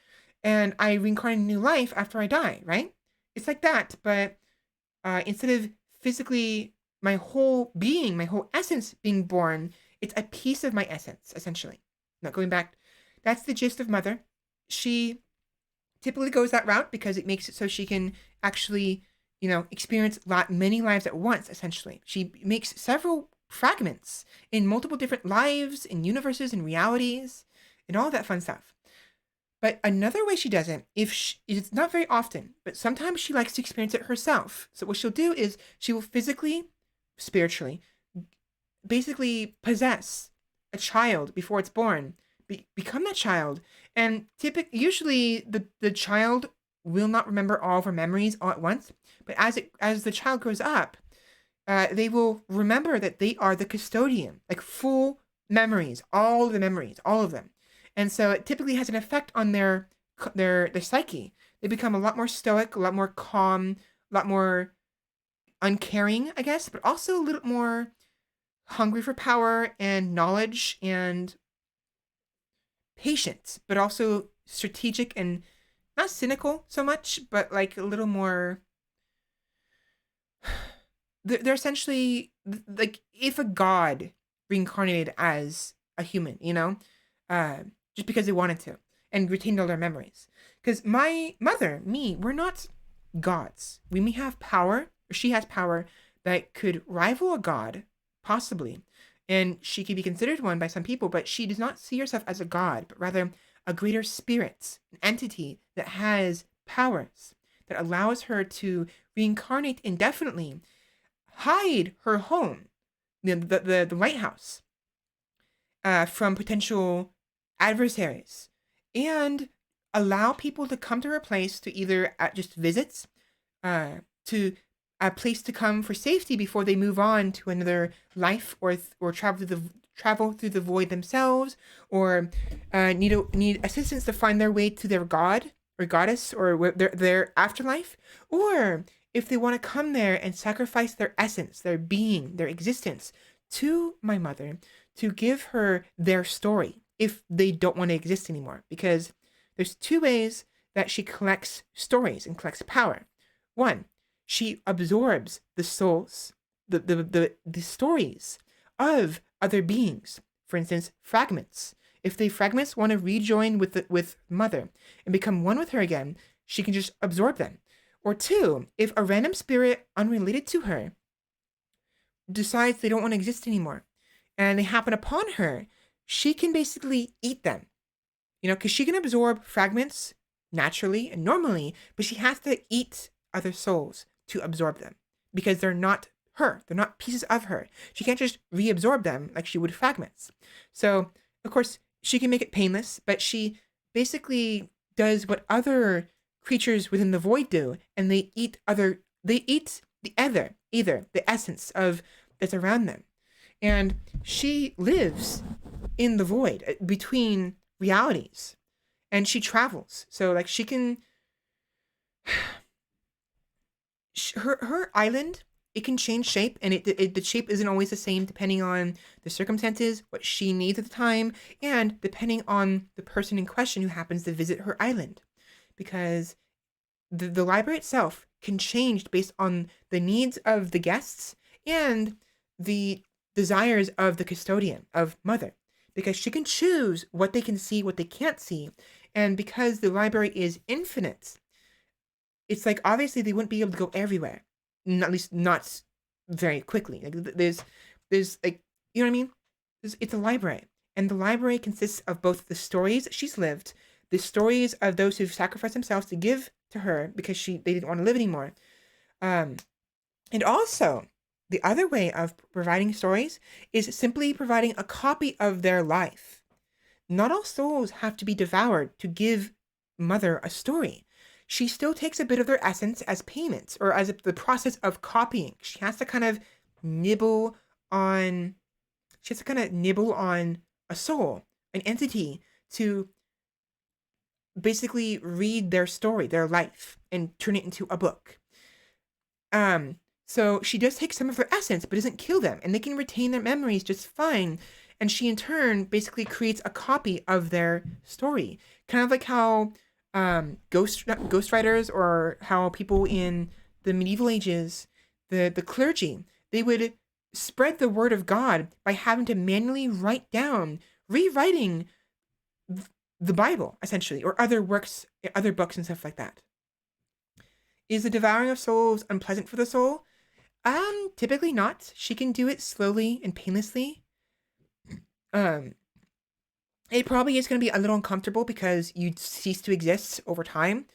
and I reincarnate a new life after I die, right? It's like that, but instead of physically my whole being, my whole essence being born, it's a piece of my essence, essentially. Now, going back, that's the gist of Mother. She typically goes that route because it makes it so she can actually, experience many lives at once, essentially. She makes several fragments in multiple different lives, in universes, and realities, and all that fun stuff. But another way she does it, it's not very often, but sometimes she likes to experience it herself. So what she'll do is she will physically, spiritually, basically possess a child before it's born, become that child, and usually the child will not remember all of her memories all at once, but as the child grows up, they will remember that they are the custodian, like full memories, all of the memories, all of them. And so it typically has an effect on their psyche. They become a lot more stoic, a lot more calm, a lot more uncaring, I guess, but also a little more hungry for power and knowledge and patient, but also strategic and not cynical so much, but like a little more. They're essentially like if a god reincarnated as a human, uh, just because they wanted to and retained all their memories. Because my mother, me, we're not gods. We may have power, or she has power that could rival a god, possibly, and she could be considered one by some people, but she does not see herself as a god, but rather a greater spirit, an entity that has powers that allows her to reincarnate indefinitely, hide her home, the White House, from potential adversaries, and allow people to come to her place to either just visits, to a place to come for safety before they move on to another life, or travel through the void themselves, or need assistance to find their way to their god or goddess or their afterlife, or if they want to come there and sacrifice their essence, their being, their existence to my mother to give her their story if they don't want to exist anymore. Because there's two ways that she collects stories and collects power. One, she absorbs the souls, the stories of other beings. For instance, fragments. If the fragments want to rejoin with mother and become one with her again, she can just absorb them. Or two, if a random spirit unrelated to her decides they don't want to exist anymore and they happen upon her, she can basically eat them. Because she can absorb fragments naturally and normally, but she has to eat other souls to absorb them because they're not her. They're not pieces of her. She can't just reabsorb them like she would fragments. So, of course, she can make it painless, but she basically does what other creatures within the void do, and they eat the essence of that's around them. And she lives in the void between realities, and she travels. So like she can her island, it can change shape, and the shape isn't always the same depending on the circumstances, what she needs at the time, and depending on the person in question who happens to visit her island, because the library itself can change based on the needs of the guests and the desires of the custodian, of mother, because she can choose what they can see, what they can't see. And because the library is infinite, it's like obviously they wouldn't be able to go everywhere, at least not very quickly. Like there's like, you know what I mean? It's a library, and the library consists of both the stories that she's lived, the stories of those who've sacrificed themselves to give to her because they didn't want to live anymore, and also the other way of providing stories is simply providing a copy of their life. Not all souls have to be devoured to give mother a story. She still takes a bit of their essence as payment, or as the process of copying. She has to kind of nibble on a soul, an entity, to basically read their story, their life, and turn it into a book. So she does take some of their essence, but doesn't kill them, and they can retain their memories just fine. And she, in turn, basically creates a copy of their story, kind of like how ghostwriters, or how people in the medieval ages, the clergy, they would spread the word of God by having to manually write down, rewriting the Bible, essentially, or other works, other books, and stuff like that. Is the devouring of souls unpleasant for the soul? Typically not. She can do it slowly and painlessly. Um, it probably is going to be a little uncomfortable because you cease to exist over time.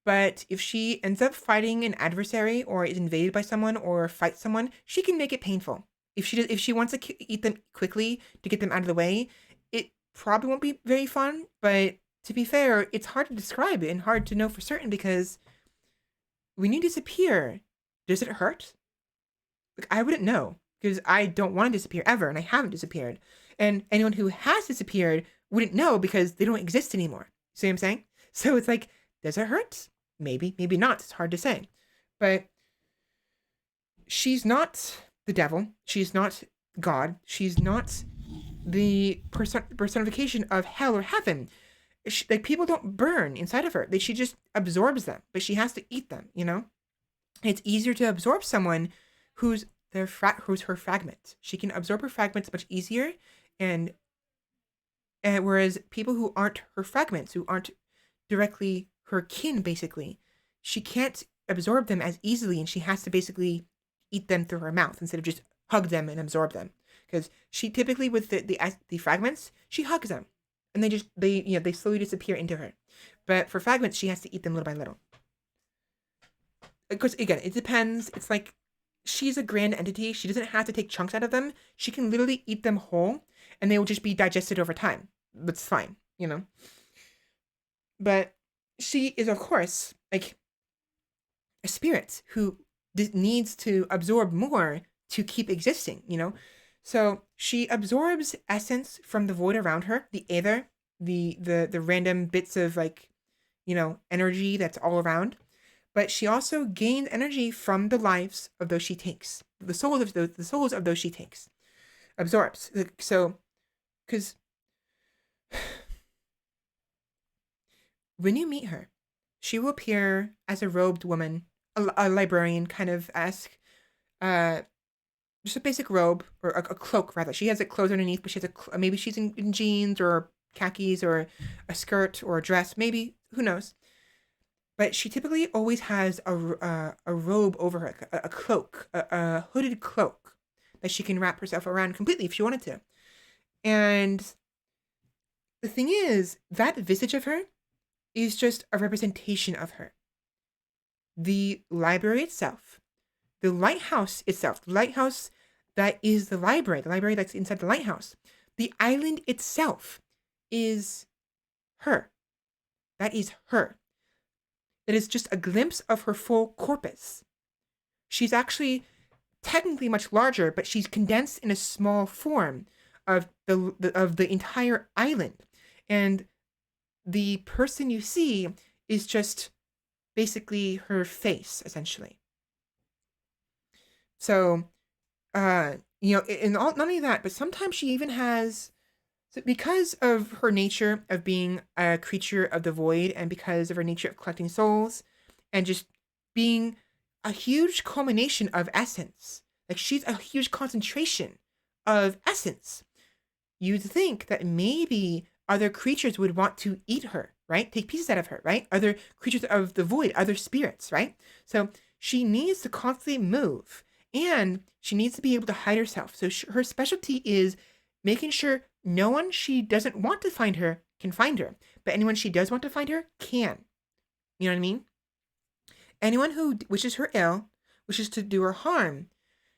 But if she ends up fighting an adversary, or is invaded by someone, or fights someone, she can make it painful. If she wants to eat them quickly to get them out of the way, it probably won't be very fun. But to be fair, it's hard to describe it and hard to know for certain, because when you disappear, does it hurt? Like, I wouldn't know, because I don't want to disappear ever, and I haven't disappeared. And anyone who has disappeared wouldn't know because they don't exist anymore. See what I'm saying? So it's like, does it hurt? Maybe, maybe not. It's hard to say. But she's not the devil. She's not God. She's not the personification of hell or heaven. Like, people don't burn inside of her. She just absorbs them, but she has to eat them, you know? It's easier to absorb someone who's her fragment. She can absorb her fragments much easier, and whereas people who aren't her fragments, who aren't directly her kin, basically, she can't absorb them as easily, and she has to basically eat them through her mouth instead of just hug them and absorb them. Because she typically, with the fragments, she hugs them, and they slowly disappear into her. But for fragments, she has to eat them little by little. Of course, again, it depends. It's like, she's a grand entity. She doesn't have to take chunks out of them. She can literally eat them whole, and they will just be digested over time. That's fine, you know? But she is, of course, like a spirit who needs to absorb more to keep existing, you know? So she absorbs essence from the void around her, the aether, the random bits of, like, you know, energy that's all around. But she also gains energy from the lives of those she takes, the souls of those she takes, absorbs. So, because when you meet her, she will appear as a robed woman, a librarian kind of esque, just a basic robe, or a cloak rather. She has a clothes underneath, but she has maybe she's in jeans or khakis, or a skirt or a dress, maybe, who knows. But she typically always has a robe over her, a cloak, a hooded cloak that she can wrap herself around completely if she wanted to. And the thing is, that visage of her is just a representation of her. The library itself, the lighthouse itself, the lighthouse that is the library that's inside the lighthouse, the island itself is her. That is her. That is just a glimpse of her full corpus. She's actually technically much larger, but she's condensed in a small form of the entire island. And the person you see is just basically her face, essentially. So, you know, and not only that, but sometimes she even has, so because of her nature of being a creature of the void, and because of her nature of collecting souls, and just being a huge culmination of essence, like, she's a huge concentration of essence, you'd think that maybe other creatures would want to eat her, right? Take pieces out of her, right? Other creatures of the void, other spirits, right? So she needs to constantly move, and she needs to be able to hide herself. So her specialty is making sure no one she doesn't want to find her can find her, but anyone she does want to find her can. You know what I mean? Anyone who wishes her ill, wishes to do her harm,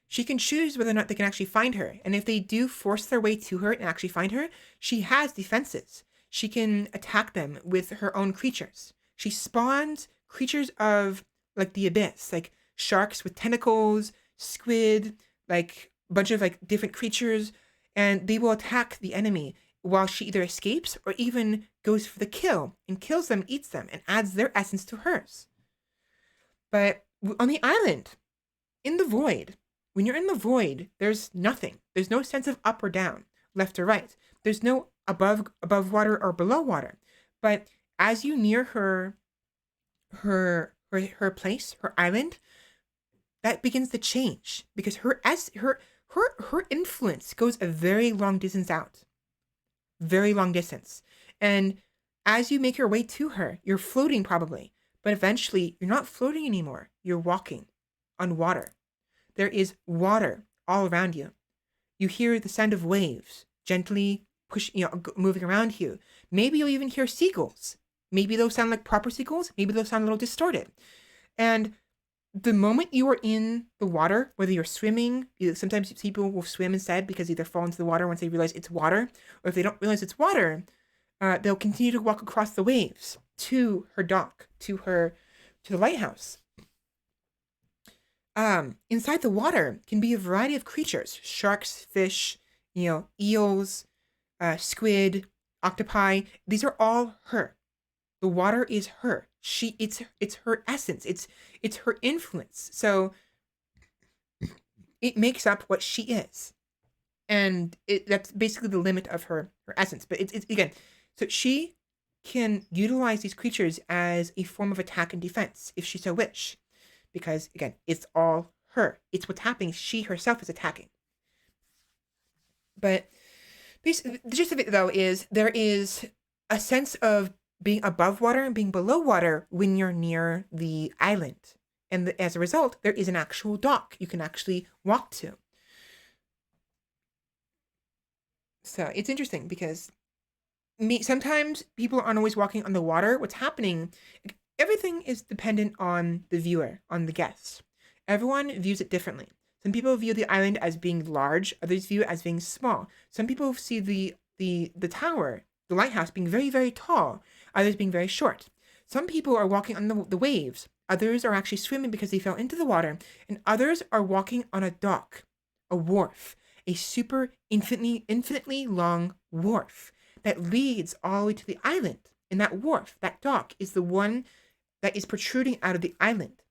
she can choose whether or not they can actually find her. And if they do force their way to her and actually find her, she has defenses. She can attack them with her own creatures. She spawns creatures of, like, the abyss, like sharks with tentacles, squid, like a bunch of, like, different creatures, and they will attack the enemy while she either escapes or even goes for the kill and kills them, eats them, and adds their essence to hers. But on the island, in the void, when you're in the void, there's nothing. There's no sense of up or down, left or right. There's no above water or below water. But as you near her place, her island, that begins to change because her influence goes a very long distance out. Very long distance. And as you make your way to her, you're floating probably, but eventually you're not floating anymore. You're walking on water. There is water all around you. You hear the sound of waves gently moving around you. Maybe you'll even hear seagulls. Maybe those sound like proper seagulls. Maybe they'll sound a little distorted. And the moment you are in the water, whether you're swimming, sometimes people will swim instead because either fall into the water once they realize it's water, or if they don't realize it's water, they'll continue to walk across the waves to her dock, to the lighthouse. Inside the water can be a variety of creatures: sharks, fish, eels, squid, octopi. These are all her. The water is her. It's her essence. It's her influence. So it makes up what she is, and that's basically the limit of her essence. But it's again, so she can utilize these creatures as a form of attack and defense if she so wish, because again, it's all her. It's what's happening. She herself is attacking. But basically, the gist of it though is there is a sense of being above water and being below water when you're near the island. And as a result, there is an actual dock you can actually walk to. So it's interesting because sometimes people aren't always walking on the water. What's happening, everything is dependent on the viewer, on the guest. Everyone views it differently. Some people view the island as being large, others view it as being small. Some people see the tower, the lighthouse, being very, very tall, others being very short. Some people are walking on the waves, others are actually swimming because they fell into the water, and others are walking on a dock, a wharf, a super infinitely long wharf that leads all the way to the island. And that wharf, that dock, is the one that is protruding out of the island.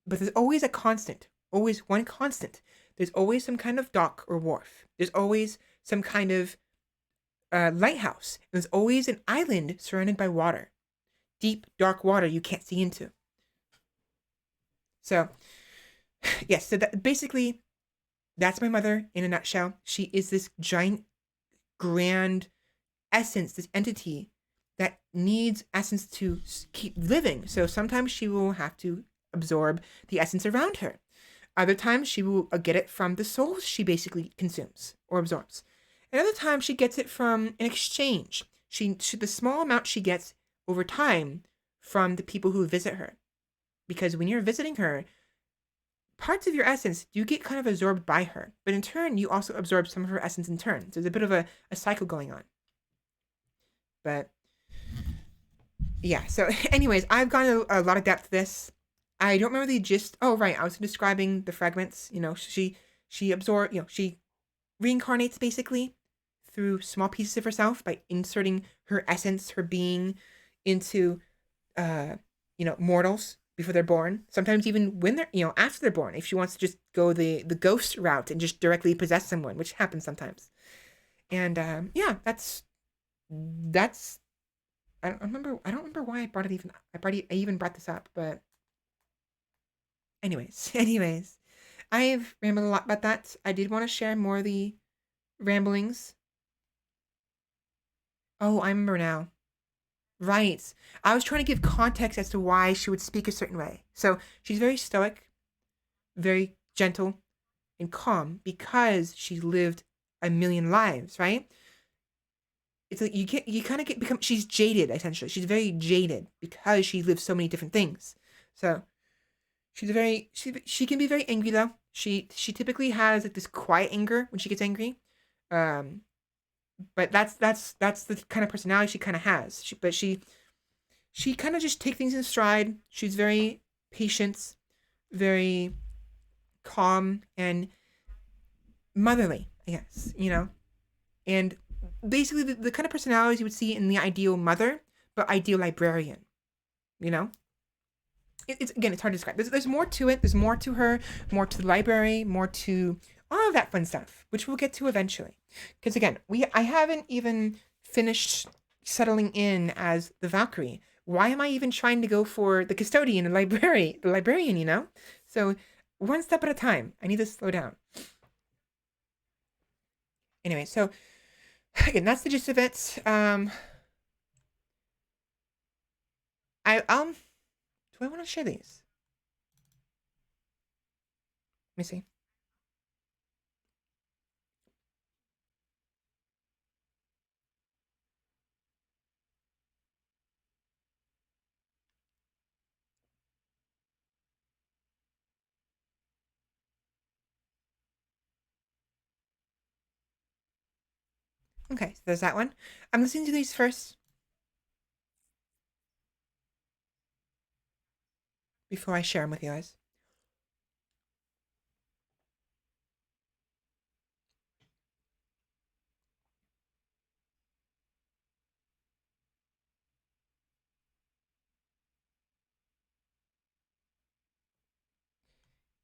But there's always a constant, always one constant. There's always some kind of dock or wharf. There's always some kind of lighthouse. And there's always an island surrounded by water. Deep, dark water you can't see into. So, yes, so basically, that's my mother in a nutshell. She is this giant, grand essence, this entity that needs essence to keep living. So sometimes she will have to absorb the essence around her. Other times she will get it from the souls she basically consumes or absorbs. And other times she gets it from an exchange. She the small amount she gets over time from the people who visit her. Because when you're visiting her, parts of your essence do get kind of absorbed by her. But in turn, you also absorb some of her essence in turn. So there's a bit of a cycle going on. But yeah, so anyways, I've gone a lot of depth to this. I don't remember the gist. Oh, right. I was describing the fragments. She absorbs, she reincarnates basically through small pieces of herself by inserting her essence, her being into, mortals before they're born. Sometimes even when they're, after they're born, if she wants to just go the ghost route and just directly possess someone, which happens sometimes. And, that's, I don't remember why I brought it even, I even brought this up, but anyways, I've rambled a lot about that. I did want to share more of the ramblings. Oh, I remember now. Right. I was trying to give context as to why she would speak a certain way. So she's very stoic, very gentle, and calm because she lived a million lives, right? It's like she's jaded, essentially. She's very jaded because she lived so many different things. So she can be very angry though. She typically has like this quiet anger when she gets angry. But that's the kind of personality she kind of has. She kind of just takes things in stride. She's very patient, very calm and motherly, I guess, and basically the kind of personalities you would see in the ideal mother, but ideal librarian, it's again, it's hard to describe. There's more to it. There's more to her, more to the library, more to all of that fun stuff, which we'll get to eventually. Because again, I haven't even finished settling in as the Valkyrie. Why am I even trying to go for the custodian, the librarian? So one step at a time. I need to slow down. Anyway, so again, that's the gist of it. Do I want to share these? Let me see. Okay, so there's that one. I'm listening to these first before I share them with you guys.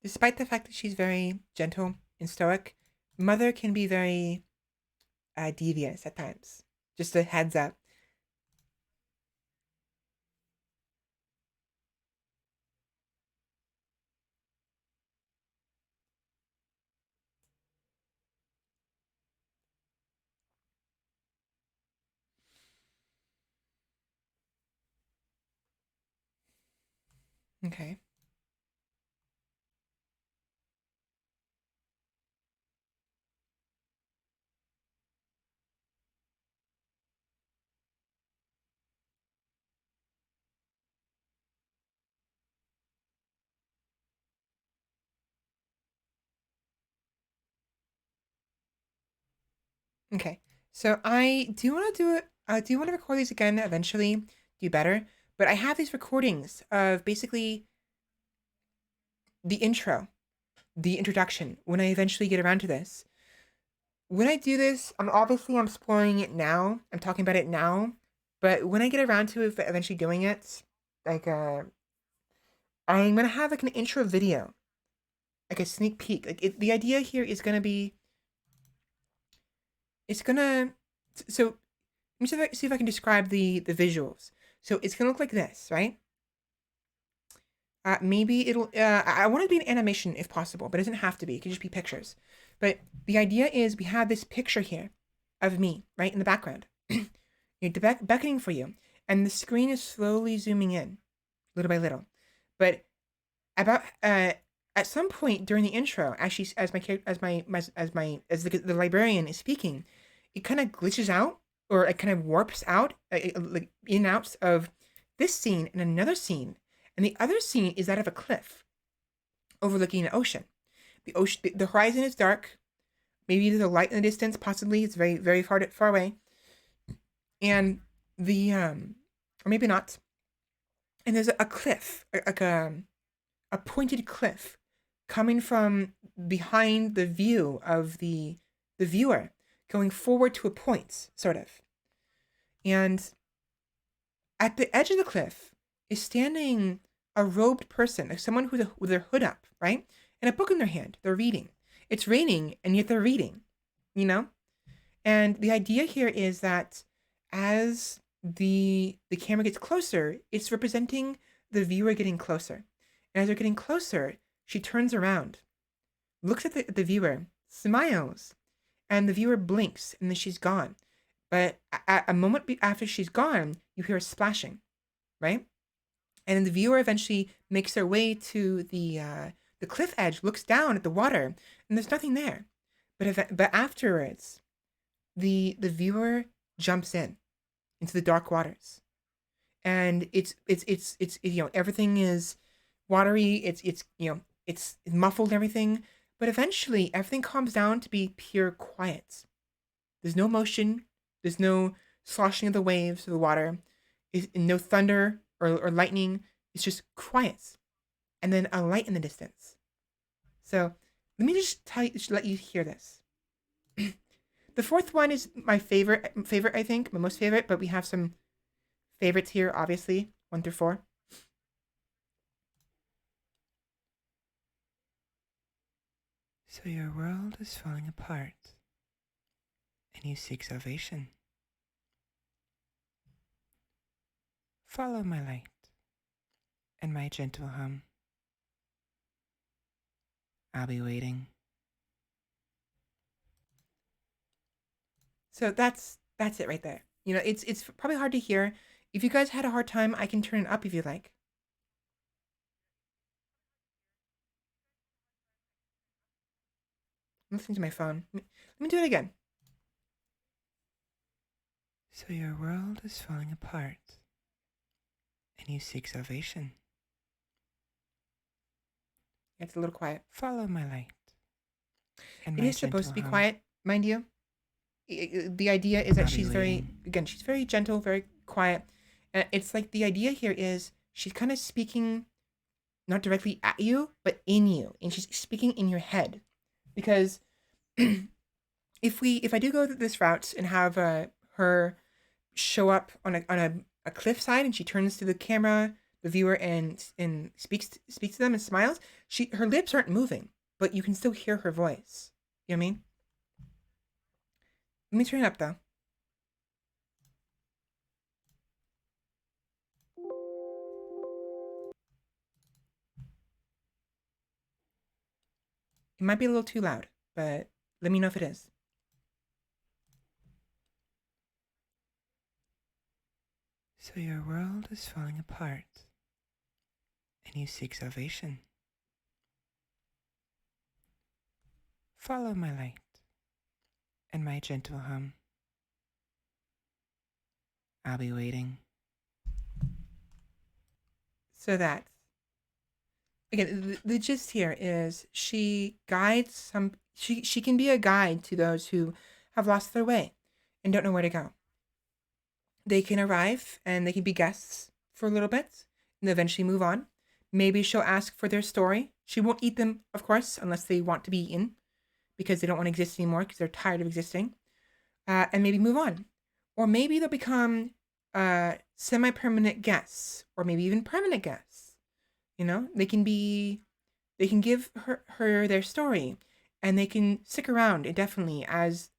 Despite the fact that she's very gentle and stoic, Mother can be very devious at times. Just a heads up. Okay. Okay. So I do want to do it. I do want to record these again eventually, do better. But I have these recordings of basically the intro, the introduction, when I eventually get around to this. When I do this, I'm exploring it now. I'm talking about it now. But when I get around to eventually doing it, like I'm gonna have like an intro video, like a sneak peek. The idea here is gonna be, it's gonna, so let me see if I can describe the visuals. So it's gonna look like this, right? Maybe it'll. I want it to be an animation if possible, but it doesn't have to be. It can just be pictures. But the idea is we have this picture here of me, right, in the background, beckoning for you, and the screen is slowly zooming in, little by little. But about at some point during the intro, as my the librarian is speaking, it kind of glitches out, or it kind of warps out, like in and out of this scene and another scene, and the other scene is that of a cliff overlooking an ocean. The horizon is dark. Maybe there's a light in the distance. Possibly it's very very far away, and or maybe not. And there's a cliff, like a pointed cliff coming from behind the view of the viewer, going forward to a point, sort of. And at the edge of the cliff is standing a robed person, like someone with their hood up, right? And a book in their hand. They're reading. It's raining, and yet they're reading, you know? And the idea here is that as the camera gets closer, it's representing the viewer getting closer. And as they're getting closer, she turns around, looks at the viewer, smiles, and the viewer blinks, and then she's gone. But at a moment after she's gone, you hear a splashing, right? And then the viewer eventually makes their way to the cliff edge, looks down at the water, and there's nothing there. But afterwards, the viewer jumps into the dark waters, and it's everything is watery. It's muffled, everything, but eventually everything calms down to be pure quiet. There's no motion. There's no sloshing of the waves of the water. No thunder or lightning. It's just quiet, and then a light in the distance. So let me just let you hear this. The fourth one is my favorite. I think my most favorite, but we have some favorites here, obviously 1 through 4. So your world is falling apart, and you seek salvation. Follow my light and my gentle hum. I'll be waiting. So that's it right there. You know, it's probably hard to hear. If you guys had a hard time, I can turn it up if you like. I'm listening to my phone. Let me do it again. So your world is falling apart, and you seek salvation. It's a little quiet. Follow my light. And it is supposed to be quiet, mind you. The idea is that she's she's very gentle, very quiet. And it's like the idea here is she's kind of speaking not directly at you, but in you. And she's speaking in your head. Because if I do go this route and have her show up on a cliffside and she turns to the camera, the viewer, and speaks to them and smiles, her lips aren't moving, but you can still hear her voice. You know what I mean? Let me turn it up though. It might be a little too loud, but let me know if it is. So your world is falling apart, and you seek salvation. Follow my light and my gentle hum. I'll be waiting. So that's again the gist here is she guides some. She can be a guide to those who have lost their way and don't know where to go. They can arrive and they can be guests for a little bit and eventually move on. Maybe she'll ask for their story. She won't eat them, of course, unless they want to be eaten because they don't want to exist anymore because they're tired of existing. And maybe move on. Or maybe they'll become semi-permanent guests or maybe even permanent guests. You know, they can give her their story and they can stick around indefinitely as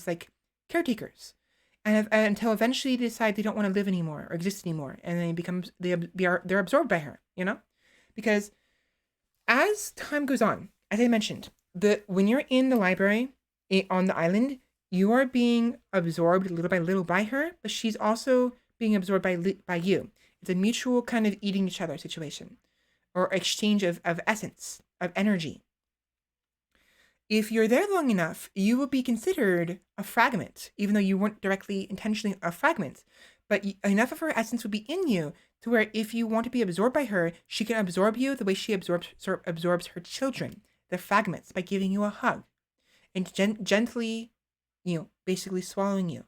like caretakers and until eventually they decide they don't want to live anymore or exist anymore, and then they're absorbed by her, you know? Because as time goes on, as I mentioned, when you're in the library on the island, you are being absorbed little by little by her, but she's also being absorbed by you. It's a mutual kind of eating each other situation or exchange of essence, of energy. If you're there long enough, you will be considered a fragment, even though you weren't directly intentionally a fragment. But enough of her essence will be in you to where if you want to be absorbed by her, she can absorb you the way she absorbs her children, the fragments, by giving you a hug and gently, basically swallowing you,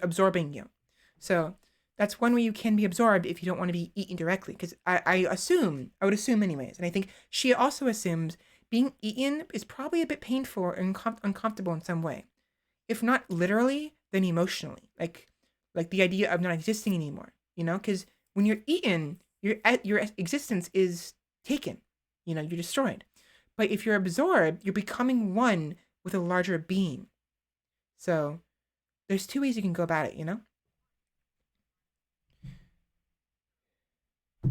absorbing you. So that's one way you can be absorbed if you don't want to be eaten directly. Because I would assume anyways, and I think she also assumes being eaten is probably a bit painful or uncomfortable in some way. If not literally, then emotionally. Like the idea of not existing anymore, because when you're eaten, your existence is taken, you're destroyed. But if you're absorbed, you're becoming one with a larger being. So there's two ways you can go about it.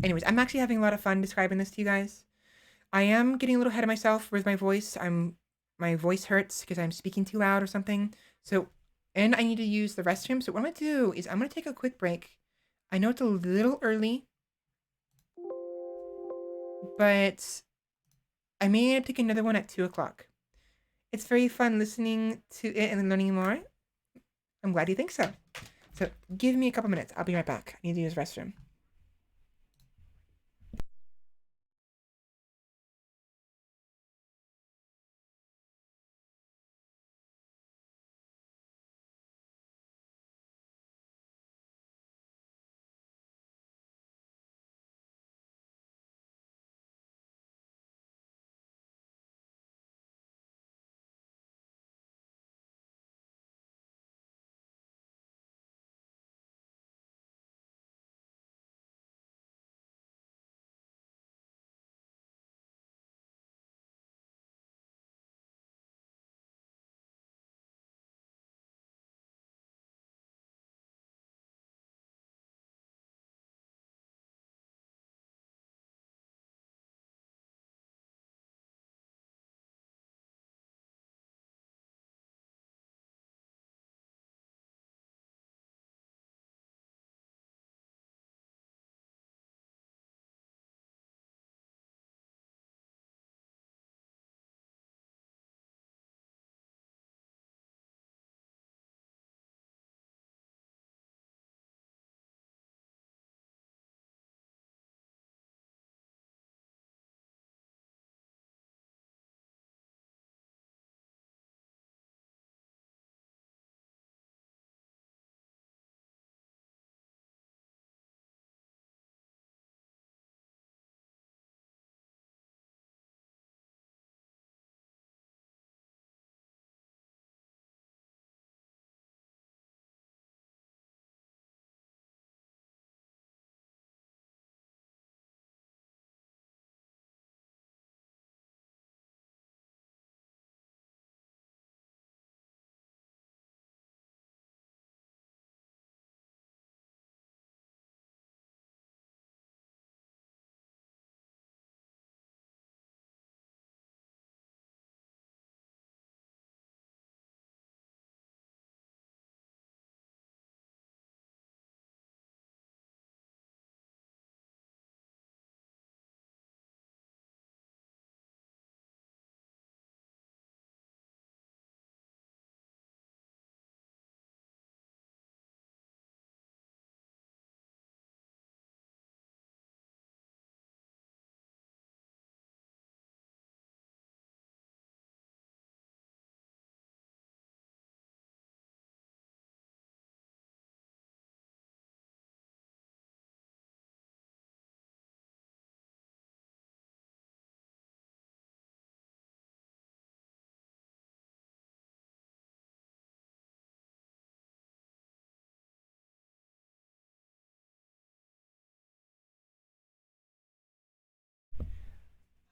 Anyways, I'm actually having a lot of fun describing this to you guys. I am getting a little ahead of myself with my voice. My voice hurts because I'm speaking too loud or something. So, and I need to use the restroom. So what I'm gonna do is I'm gonna take a quick break. I know it's a little early, but I may take another one at 2 o'clock. It's very fun listening to it and learning more. I'm glad you think so. So give me a couple minutes. I'll be right back. I need to use the restroom.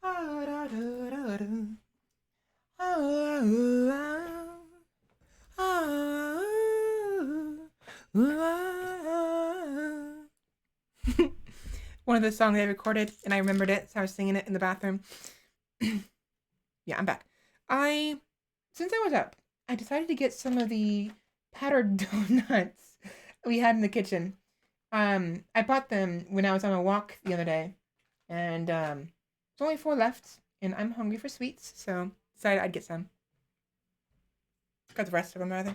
One of the songs I recorded, and I remembered it, so I was singing it in the bathroom. Yeah, I'm back. Since I was up, I decided to get some of the powdered donuts we had in the kitchen. I bought them when I was on a walk the other day, and there's only 4 left, and I'm hungry for sweets, so decided I'd get some. Got the rest of them rather.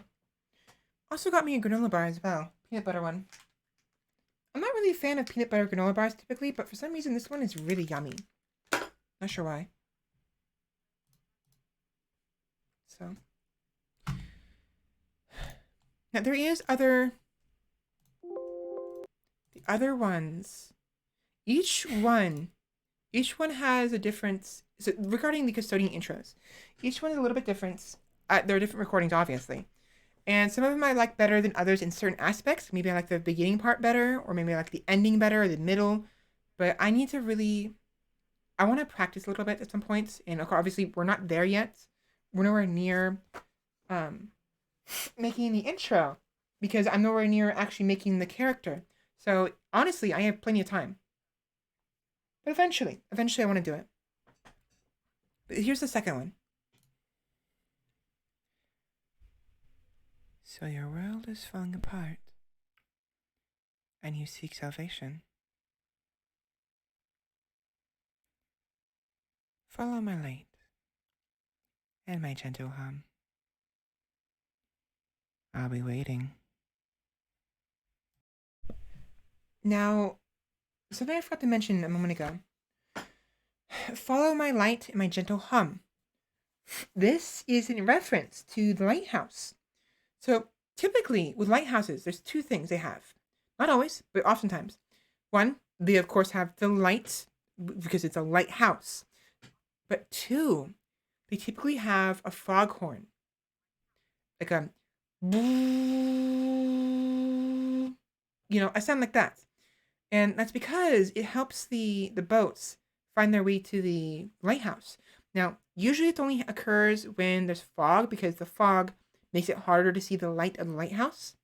Also got me a granola bar as well, peanut butter one. I'm not really a fan of peanut butter granola bars typically, but for some reason this one is really yummy. Not sure why. So now there is the other ones. Each one has a difference. So regarding the custodian intros, each one is a little bit different. There are different recordings, obviously, and some of them I like better than others in certain aspects. Maybe I like the beginning part better, or maybe I like the ending better, or the middle. But I need to really, I want to practice a little bit at some points, and obviously we're not there yet. We're nowhere near um, making the intro because I'm nowhere near actually making the character. So honestly, I have plenty of time. But eventually I want to do it. But here's the second one. So your world is falling apart, and you seek salvation. Follow my light and my gentle hum. I'll be waiting. Now, something I forgot to mention a moment ago. Follow my light and my gentle hum. This is in reference to the lighthouse. So typically with lighthouses, there's 2 things they have. Not always, but oftentimes. One, they of course have the light because it's a lighthouse. But 2, they typically have a foghorn. Like a a sound like that. And that's because it helps the boats find their way to the lighthouse. Now, usually it only occurs when there's fog because the fog makes it harder to see the light of the lighthouse.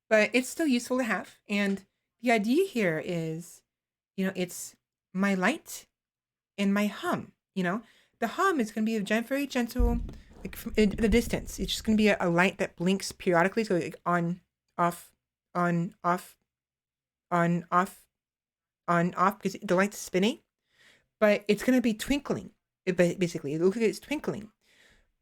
But it's still useful to have. And the idea here is, it's my light and my hum. The hum is going to be a very gentle, like in the distance. It's just going to be a light that blinks periodically. So like on, off, on, off, on, off, on, off, because the light's spinning. But it's going to be twinkling. Basically, it looks like it's twinkling.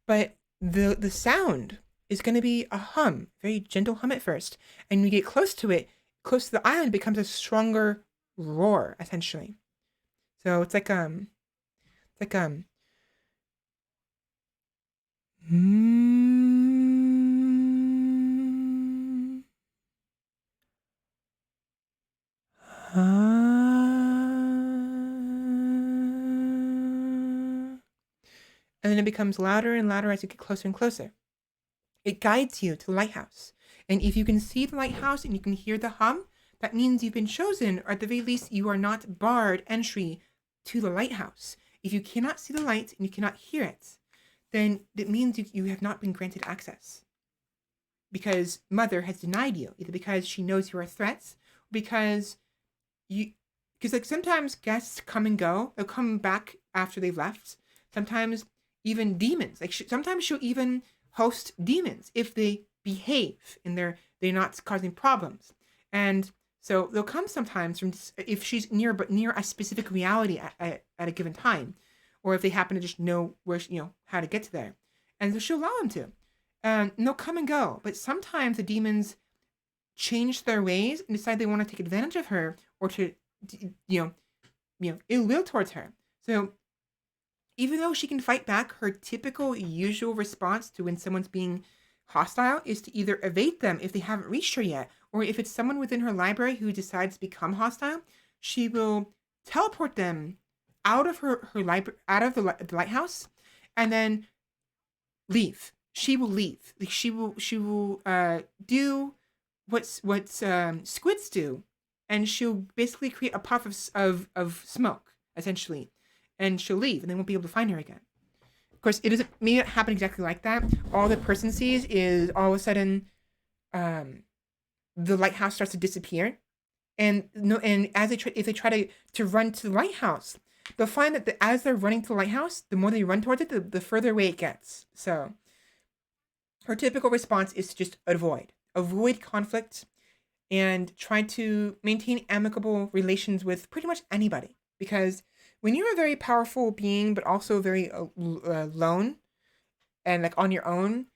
But the sound is going to be a hum, very gentle hum at first. And when you get close to it, close to the island, it becomes a stronger roar, essentially. So it's like and then it becomes louder and louder as you get closer and closer. It guides you to the lighthouse. And if you can see the lighthouse and you can hear the hum, that means you've been chosen, or at the very least, you are not barred entry to the lighthouse. If you cannot see the light and you cannot hear it, then it means you have not been granted access. Because Mother has denied you, either because she knows you are threats, or because like sometimes guests come and go, they'll come back after they've left. Sometimes even demons, like sometimes she'll even host demons if they behave and they're not causing problems. And so they'll come sometimes from if she's near a specific reality at a given time, or if they happen to just know where how to get to there, and so she'll allow them to, and they'll come and go. But sometimes the demons change their ways and decide they want to take advantage of her or to ill will towards her. So even though she can fight back, her typical usual response to when someone's being hostile is to either evade them if they haven't reached her yet, or if it's someone within her library who decides to become hostile, she will teleport them out of her library, out of the lighthouse, and then leave. She will leave. Like she will do what squids do, and she'll basically create a puff of smoke, essentially. and she'll leave, and they won't be able to find her again. Of course, it doesn't maybe not happen exactly like that. All the person sees is all of a sudden, the lighthouse starts to disappear, and no, and as if they try to run to the lighthouse, they'll find that as they're running to the lighthouse, the more they run towards it, the further away it gets. So her typical response is to just avoid conflict, and try to maintain amicable relations with pretty much anybody. Because when you're a very powerful being, but also very lone and like on your own,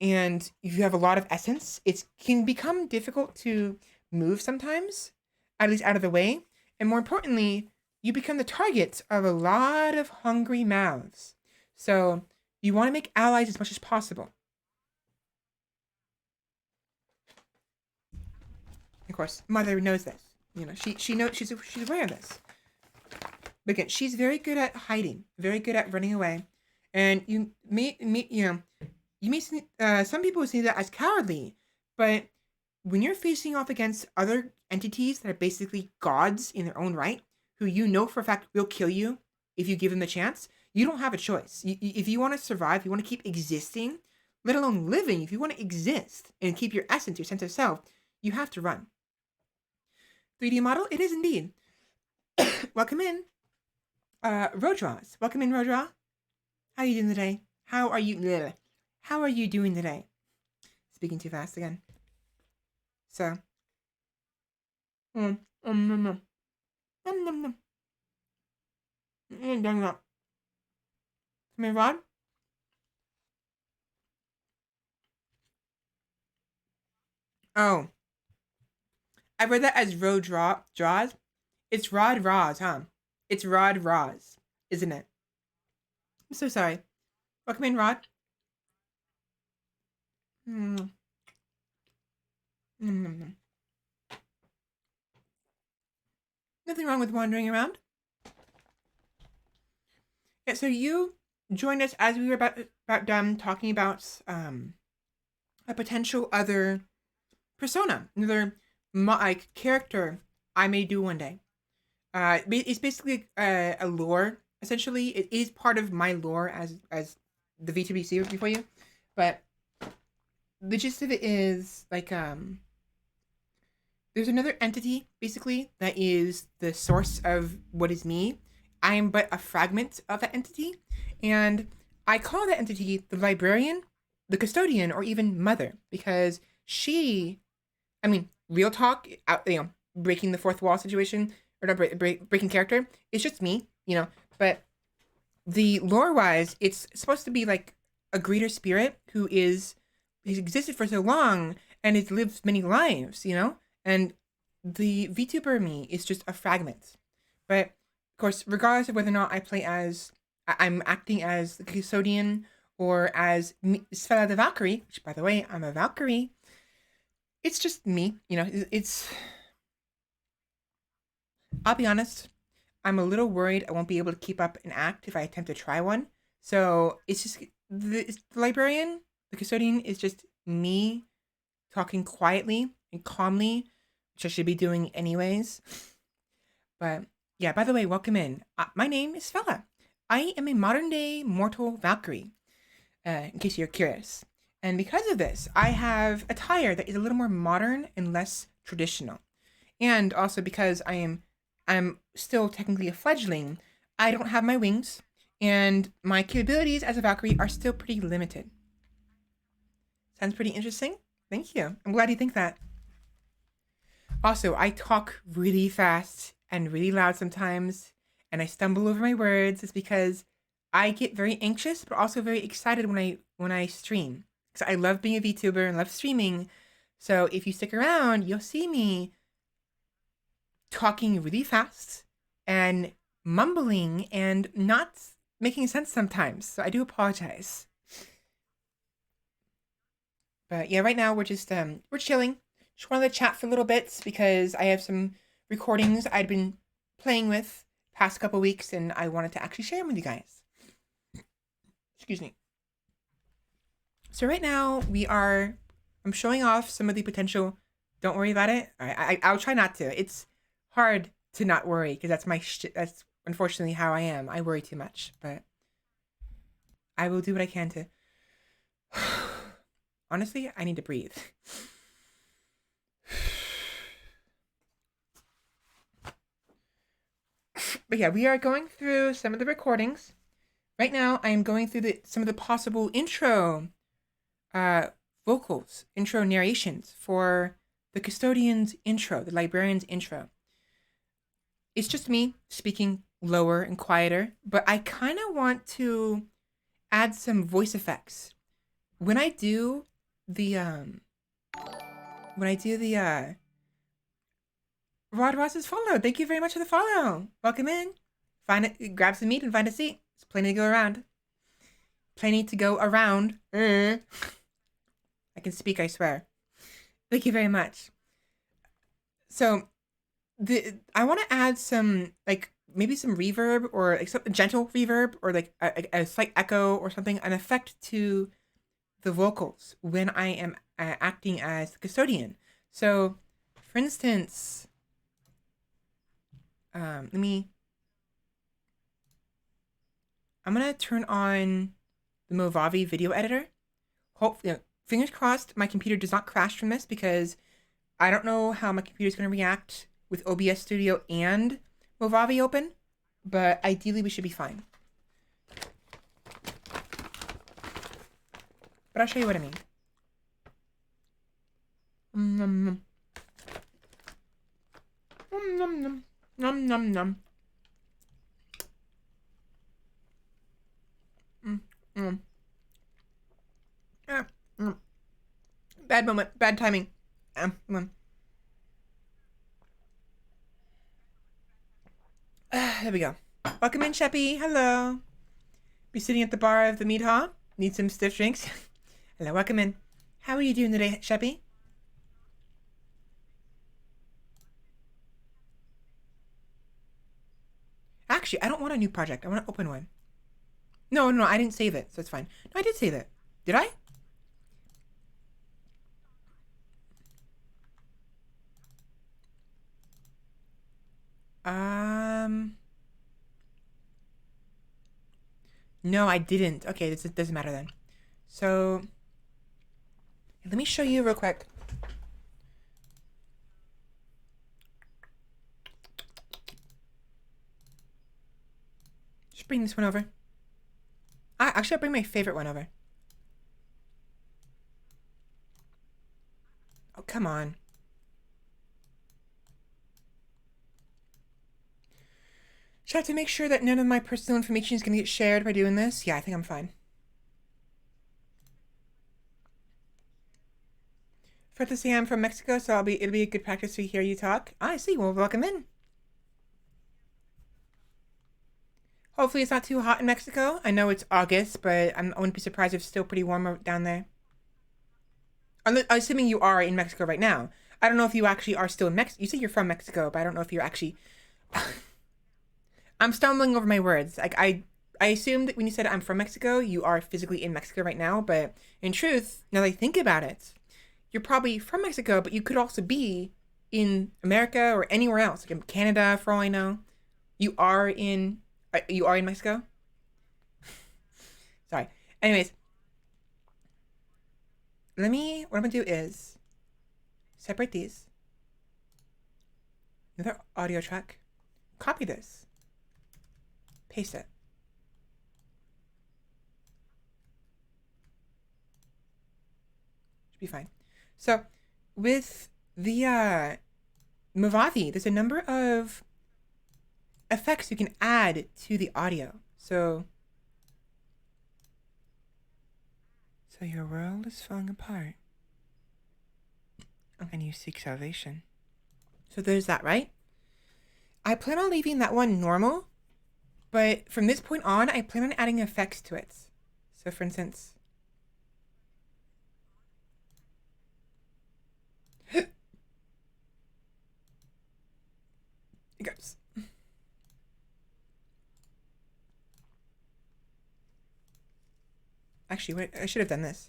and you have a lot of essence, it can become difficult to move sometimes, at least out of the way. And more importantly, you become the target of a lot of hungry mouths. So you want to make allies as much as possible. Of course, Mother knows this. You know, she knows she's aware of this. But again, she's very good at hiding, very good at running away, and you may see, some people see that as cowardly, but when you're facing off against other entities that are basically gods in their own right, who you know for a fact will kill you if you give them the chance, you don't have a choice. If you want to survive, you want to keep existing, let alone living, if you want to exist and keep your essence, your sense of self, you have to run. 3D model? It is indeed. Welcome in. Rodraws. Welcome in, Rodraw. How are you doing today? How are you doing today? Speaking too fast again. So. Come here, Rod. Oh. I read that as draws. It's Rod Raws, huh? It's Rod Raws, isn't it? I'm so sorry. Welcome in, Rod. Mm. Mm. Nothing wrong with wandering around. Yeah, so you joined us as we were about done talking about a potential other persona, another like character I may do one day. It's basically a lore. Essentially, it is part of my lore as the VTBC before you, but the gist of it is like there's another entity basically that is the source of what is me. I am but a fragment of that entity, and I call that entity the librarian, the custodian, or even mother, because she, I mean, real talk, breaking the fourth wall situation, or not breaking character, it's just me, but the lore-wise, it's supposed to be like a greater spirit who has existed for so long and has lived many lives, and the VTuber me is just a fragment. But of course, regardless of whether or not I'm acting as the custodian or as Svela the Valkyrie, which by the way, I'm a Valkyrie, it's just me, I'll be honest, I'm a little worried I won't be able to keep up an act if I attempt to try one. So it's just the librarian, the custodian is just me talking quietly and calmly, which I should be doing anyways. But yeah, by the way, welcome in. My name is Svela. I am a modern day mortal Valkyrie, in case you're curious. And because of this, I have attire that is a little more modern and less traditional. And also because I'm still technically a fledgling, I don't have my wings, and my capabilities as a Valkyrie are still pretty limited. Sounds pretty interesting? Thank you. I'm glad you think that. Also, I talk really fast and really loud sometimes, and I stumble over my words. It's because I get very anxious, but also very excited when I stream. Because I love being a VTuber and love streaming. So if you stick around, you'll see me talking really fast and mumbling and not making sense sometimes. So I do apologize. But yeah, right now we're just we're chilling. Just wanted to chat for a little bit because I have some recordings I'd been playing with past couple weeks, and I wanted to actually share them with you guys. Excuse me. So right now I'm showing off some of the potential. Don't worry about it. I'll try not to. It's hard to not worry because that's unfortunately how I am. I worry too much, but I will do what I can to. Honestly, I need to breathe. But yeah, we are going through some of the recordings. Right now, I am going through some of the possible intro uh, vocals, intro narrations for the custodian's intro, the librarian's intro. It's just me speaking lower and quieter, but I kind of want to add some voice effects. When I do the Rod Ross is followed. Thank you very much for the follow. Welcome in. Find it, grab some meat and find a seat. There's plenty to go around. Plenty to go around. I can speak, I swear. Thank you very much. So, I want to add some, like, maybe some reverb or like some gentle reverb or like a slight echo or something, an effect to the vocals when I am acting as the custodian. So, for instance, I'm gonna turn on the Movavi video editor. Hopefully, fingers crossed, my computer does not crash from this because I don't know how my computer is gonna react with OBS Studio and Movavi open, but ideally we should be fine. But I'll show you what I mean. Nom nom nom nom nom nom. Ah, bad moment, bad timing. There we go. Welcome in, Sheppy. Hello. Be sitting at the bar of the mead hall. Need some stiff drinks. Hello, welcome in. How are you doing today, Sheppy? Actually, I don't want a new project. I want to open one. No, I didn't save it, so it's fine. No, I did save it. Did I? No, I didn't. Okay, this doesn't matter then. So, let me show you real quick. Just bring this one over. Actually, I'll bring my favorite one over. Oh, come on. Should I have to make sure that none of my personal information is going to get shared by doing this? Yeah, I think I'm fine. For to say I'm from Mexico, so it'll be a good practice to hear you talk. I see. Well, welcome in. Hopefully it's not too hot in Mexico. I know it's August, but I wouldn't be surprised if it's still pretty warm down there. I'm assuming you are in Mexico right now. I don't know if you actually are still in Mexico. You say you're from Mexico, but I don't know if you're actually... I'm stumbling over my words. Like I assumed that when you said I'm from Mexico, you are physically in Mexico right now. But in truth, now that I think about it, you're probably from Mexico, but you could also be in America or anywhere else, like in Canada, for all I know. You are in Mexico. Sorry. Anyways, what I'm gonna do is separate these. Another audio track. Copy this. Paste it. Should be fine. So with the Movavi, there's a number of effects you can add to the audio. So your world is falling apart. And you seek salvation. So there's that, right? I plan on leaving that one normal, but from this point on, I plan on adding effects to it. So for instance, it goes. Actually, wait, I should have done this.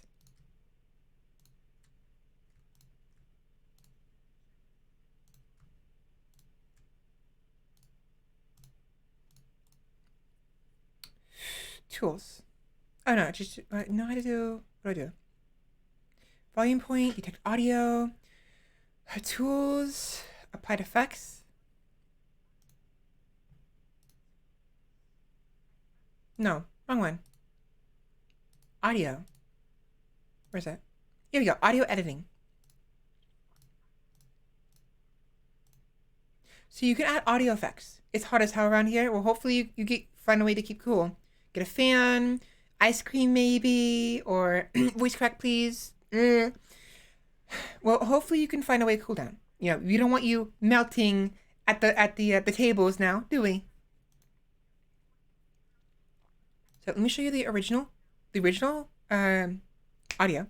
tools. Oh no, just know how to do. What do I do? Volume point, detect audio, tools, applied effects. No, wrong one. Audio. Where's that? Here we go. Audio editing. So you can add audio effects. It's hot as hell around here. Well, hopefully you find a way to keep cool. Get a fan, ice cream maybe, or voice crack please. Well, hopefully you can find a way to cool down. You know, we don't want you melting at the tables now, do we? So let me show you the original audio.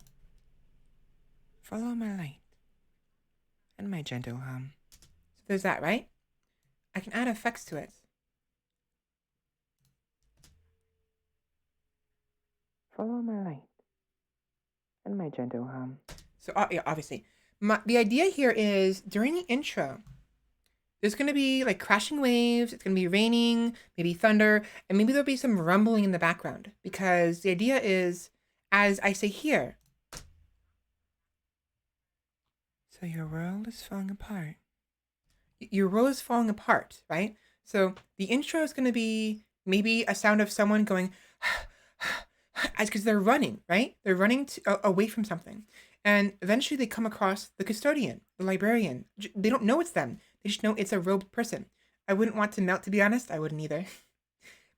Follow my light and my gentle hum. So there's that, right? I can add effects to it. Follow my light and my gentle hum. So yeah, obviously, the idea here is during the intro, there's gonna be like crashing waves. It's gonna be raining, maybe thunder, and maybe there'll be some rumbling in the background because the idea is, as I say here. So your world is falling apart. Your world is falling apart, right? So the intro is gonna be maybe a sound of someone going. As because they're running, right? They're running away from something. And eventually they come across the custodian, the librarian. They don't know it's them. They just know it's a robed person. I wouldn't want to melt, to be honest. I wouldn't either.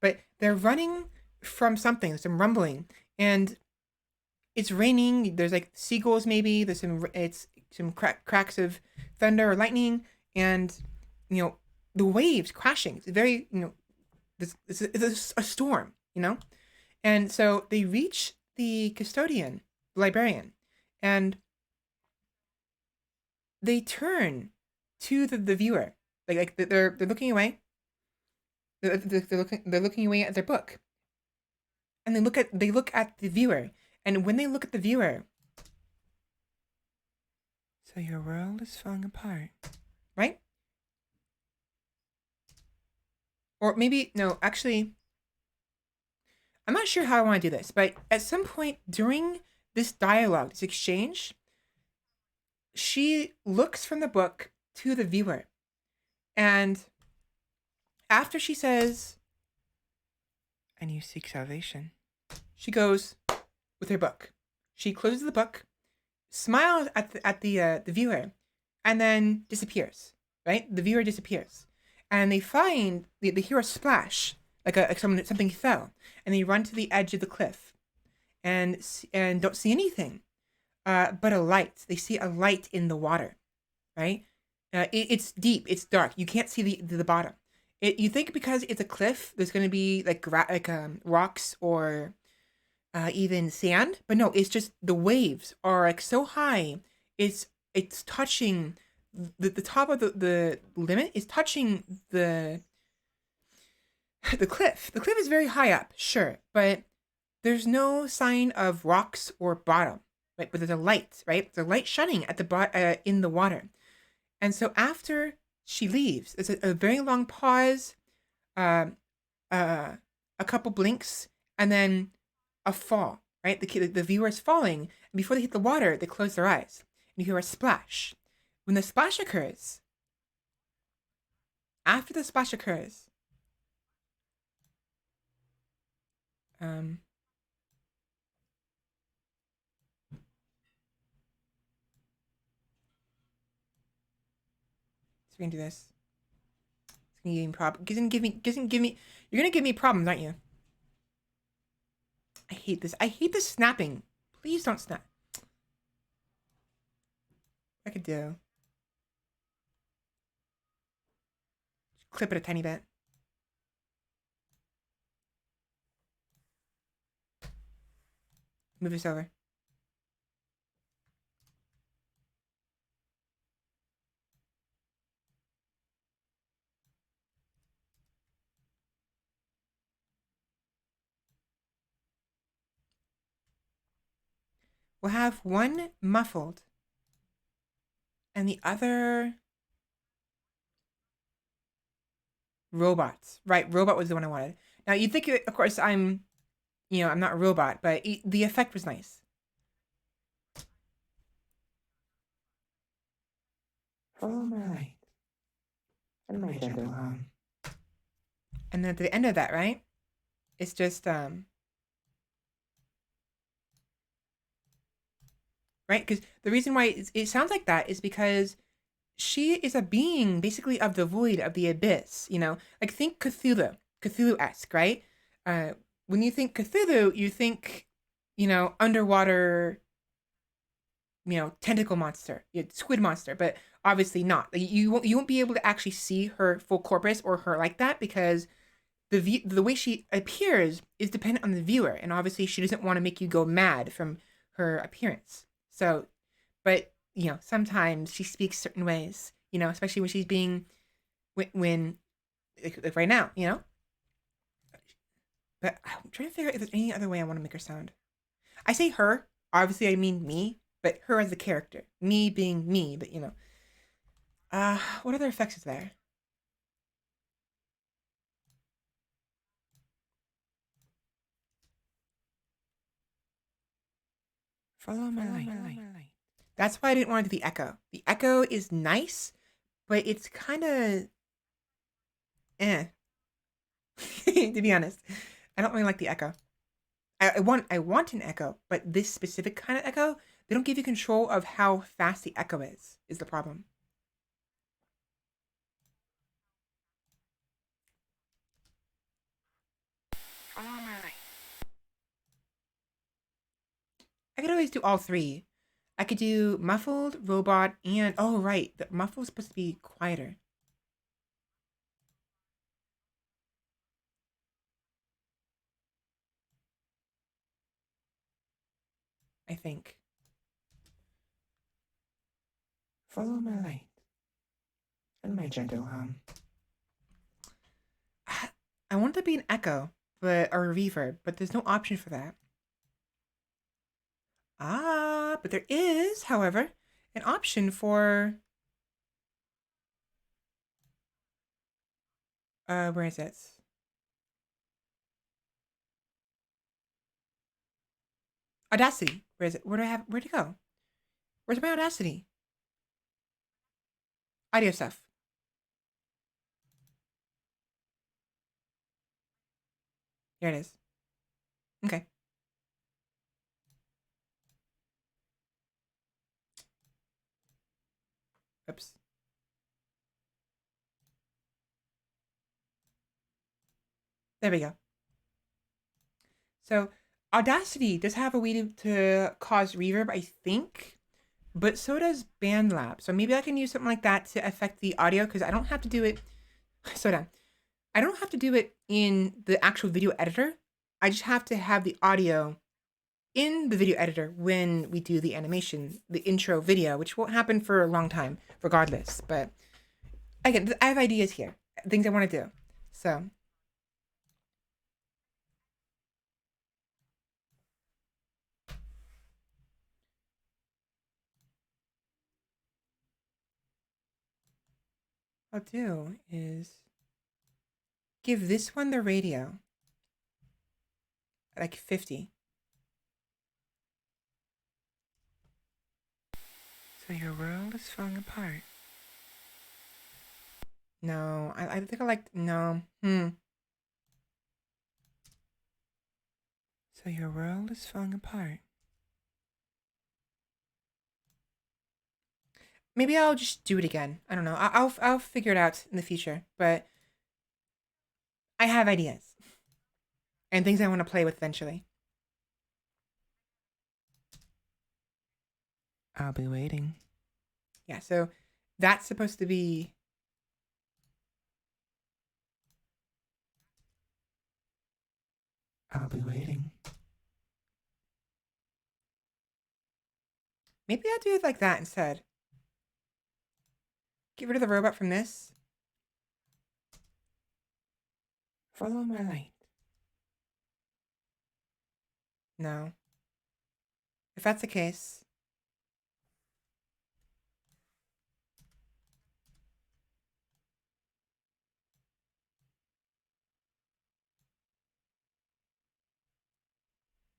But they're running from something. There's some rumbling. And it's raining. There's like seagulls maybe. There's some cracks of thunder or lightning. And, you know, the waves crashing. It's very, you know, it's a storm, you know? And so they reach the custodian, the librarian, and they turn to the viewer, like they're looking away. They're looking away at their book, and they look at the viewer, and when they look at the viewer, so your world is falling apart, right? Or maybe no, actually. I'm not sure how I want to do this, but at some point during this dialogue, this exchange, she looks from the book to the viewer. And after she says, and you seek salvation, she goes with her book. She closes the book, smiles at the viewer, and then disappears, right? The viewer disappears. And they hear a splash, like something fell, and they run to the edge of the cliff, and don't see anything, but a light. They see a light in the water, right? It's deep, it's dark. You can't see the bottom. You think because it's a cliff, there's going to be like rocks or even sand, but no, it's just the waves are like so high. It's touching the top of the limit is touching the cliff. The cliff is very high up, sure, but there's no sign of rocks or bottom, right? But there's a light, right? There's a light shining at the in the water, and so after she leaves, it's a very long pause, uh, a couple blinks, and then a fall, right? The viewer is falling, and before they hit the water, they close their eyes, and you hear a splash. When the splash occurs, after the splash occurs, so we can do this. It's gonna give me problems. Doesn't give me. You're gonna give me problems, aren't you? I hate this. I hate this snapping. Please don't snap. I could do. Just clip it a tiny bit. Move this over. We'll have one muffled and the other robots. Right, robot was the one I wanted. Now you think, of course, I'm I'm not a robot, but the effect was nice. Follow my light and my gentle hum. And then at the end of that, right? It's just right, because the reason why it sounds like that is because she is a being basically of the void, of the abyss. Like think Cthulhu-esque, right? Uh, when you think Cthulhu, you think underwater, tentacle monster, squid monster, but obviously not. Like, you won't be able to actually see her full corpus or her like that because the way she appears is dependent on the viewer, and obviously she doesn't want to make you go mad from her appearance. So, but sometimes she speaks certain ways, especially when she's being when like right now, But I'm trying to figure out if there's any other way I want to make her sound. I say her, obviously I mean me, but her as a character, me being me, but what other effects is there? Follow my light. That's why I didn't want it to be echo. The echo is nice, but it's kind of eh. To be honest, I don't really like the echo. I want an echo, but this specific kind of echo, they don't give you control of how fast the echo is. Is the problem? Follow my light. I could always do all three. I could do muffled, robot, and oh right, the muffled's supposed to be quieter. I think. Follow my light and my gentle hum. I want it to be an echo, or a reverb, but there's no option for that. But there is, however, an option for where is it? Audacity. Where is it? Where do I have? Where'd it go? Where's my Audacity? Audio stuff. Here it is. Okay. Oops. There we go. So Audacity does have a way to cause reverb, I think, but so does BandLab. So maybe I can use something like that to affect the audio because I don't have to do it. Slow down. I don't have to do it in the actual video editor. I just have to have the audio in the video editor when we do the animation, the intro video, which won't happen for a long time, regardless. But again, I have ideas here, things I want to do. So what I'll do is give this one the radio, like 50. So your world is falling apart. No, I think I like, no. So your world is falling apart. Maybe I'll just do it again. I don't know. I'll figure it out in the future. But I have ideas and things I want to play with eventually. I'll be waiting. Yeah, so that's supposed to be. I'll be waiting. Maybe I'll do it like that instead. Get rid of the robot from this. Follow my light. No. If that's the case,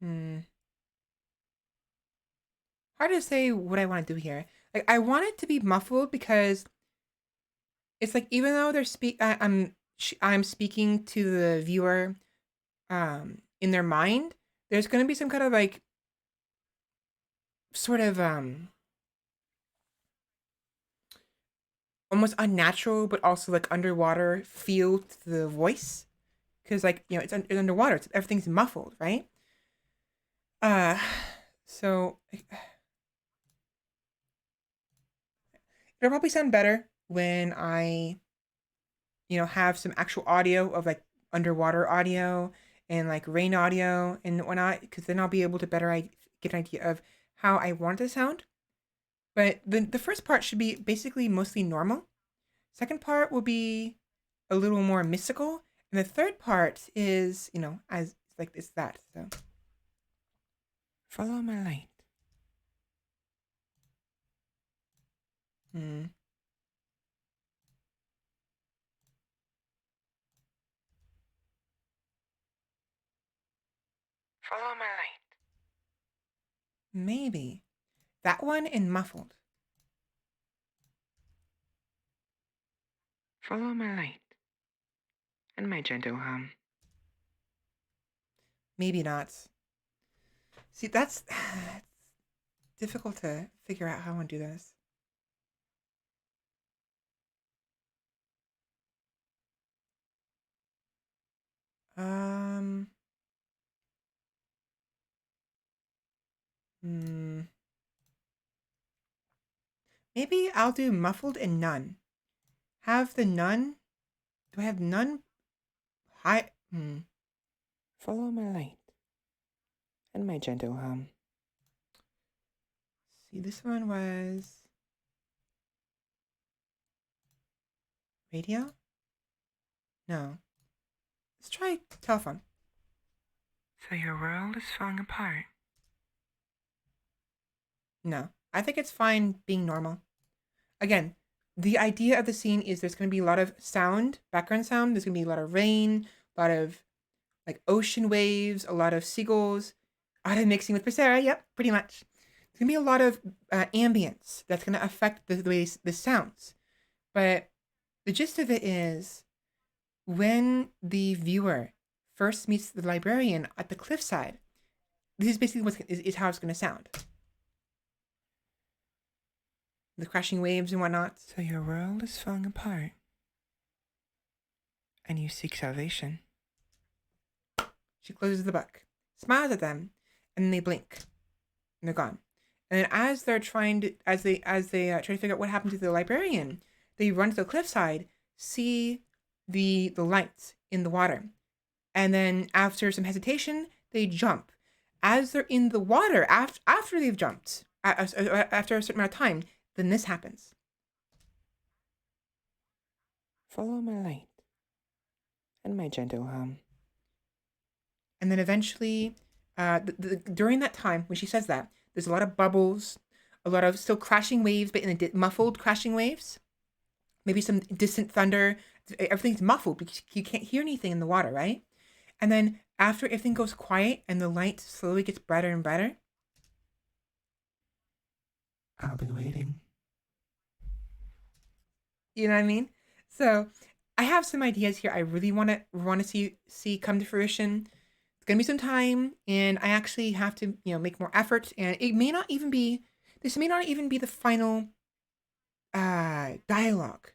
Hmm. Hard to say what I want to do here. Like I want it to be muffled because it's like even though I'm speaking to the viewer in their mind, there's gonna be some kind of like sort of almost unnatural but also like underwater feel to the voice because like it's underwater, everything's muffled, right? Uh, so it'll probably sound better when I have some actual audio of like underwater audio and like rain audio and whatnot, because then I'll be able to get an idea of how I want it to sound. But the first part should be basically mostly normal. Second part will be a little more mystical, and the third part is as like it's that. So Follow my light. hmm, Follow my light. maybe that one and muffled. Follow my light. And my gentle hum. Maybe not. See, that's difficult to figure out how I want to do this. Um. Hmm. Maybe I'll do muffled and none. Have the none. Do I have none high? Hmm. Follow my light. And my gentle hum. See, this one was radio. No. Let's try telephone. So your world is falling apart. No. I think it's fine being normal. Again, the idea of the scene is there's going to be a lot of sound, background sound. There's going to be a lot of rain, a lot of like ocean waves, a lot of seagulls, auto mixing with Persera. Yep, pretty much. There's going to be a lot of ambience that's going to affect the way this sounds. But the gist of it is when the viewer first meets the librarian at the cliffside, this is basically is how it's going to sound. The crashing waves and whatnot. So your world is falling apart. And you seek salvation. She closes the book, smiles at them, and then they blink, and they're gone. And then as they're trying to, as they try to figure out what happened to the librarian, they run to the cliffside, see the lights in the water, and then after some hesitation, they jump. As they're in the water, after they've jumped, after a certain amount of time, then this happens. Follow my light. And my gentle hum. And then eventually, during that time when she says that, there's a lot of bubbles, a lot of still crashing waves, but in muffled crashing waves. Maybe some distant thunder. Everything's muffled because you can't hear anything in the water, right? And then after everything goes quiet and the light slowly gets brighter and brighter, I'll be waiting. you know what I mean? So I have some ideas here. I really want to see come to fruition. It's gonna be some time, and I actually have to make more effort. And it may not even be this may not even be the final dialogue.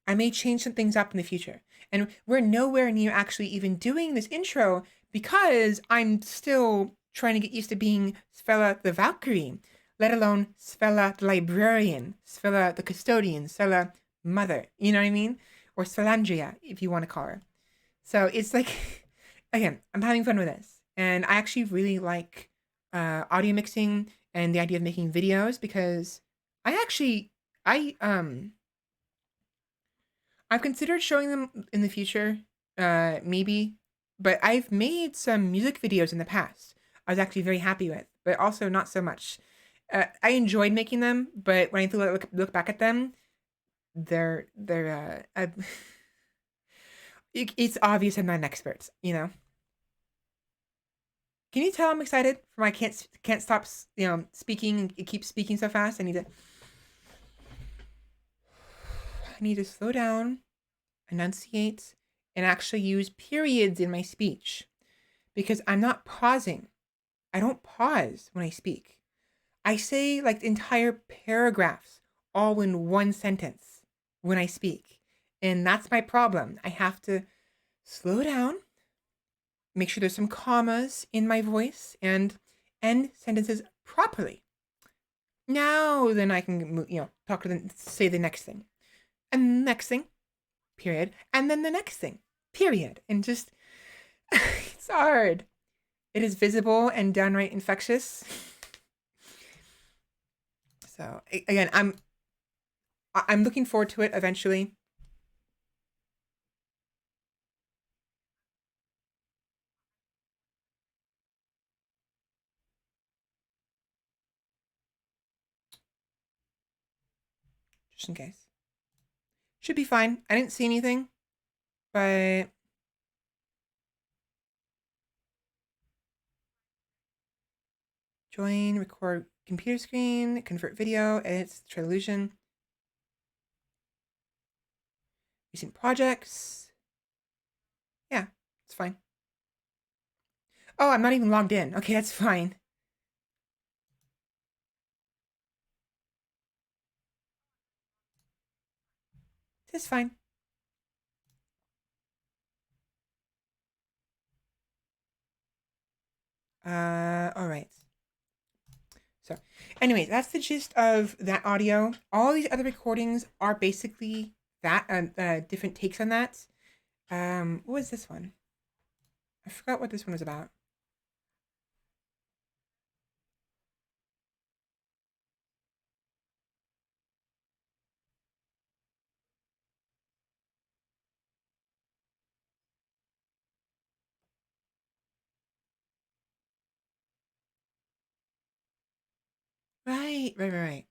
I may change some things up in the future. And we're nowhere near actually even doing this intro because I'm still trying to get used to being Svela the Valkyrie, let alone Svela the librarian, Svela the custodian, Svela mother. You know what I mean? Or Svelandria, if you want to call her. So it's like, again, I'm having fun with this. And I actually really like audio mixing and the idea of making videos because I I've considered showing them in the future, maybe, but I've made some music videos in the past. I was actually very happy with, but also not so much. I enjoyed making them, but when I look back at them, they're it's obvious I'm not an expert, you know. Can you tell I'm excited for my can't stop speaking? It keeps speaking so fast. I need to slow down, enunciate, and actually use periods in my speech because I'm not pausing. I don't pause when I speak. I say like entire paragraphs all in one sentence when I speak. And that's my problem. I have to slow down, make sure there's some commas in my voice, and end sentences properly. Now then I can talk to say the next thing. And the next thing, period. And then the next thing, period. And just it's hard. It is visible and downright infectious. So again, I'm looking forward to it eventually. Just in case. Should be fine. I didn't see anything, but join, record computer screen, convert video, edits, Trilusion, recent projects. Yeah, it's fine. Oh, I'm not even logged in. Okay, that's fine. It's fine. All right. So, anyways, that's the gist of that audio. All these other recordings are basically that, different takes on that. What was this one? I forgot what this one was about. Right.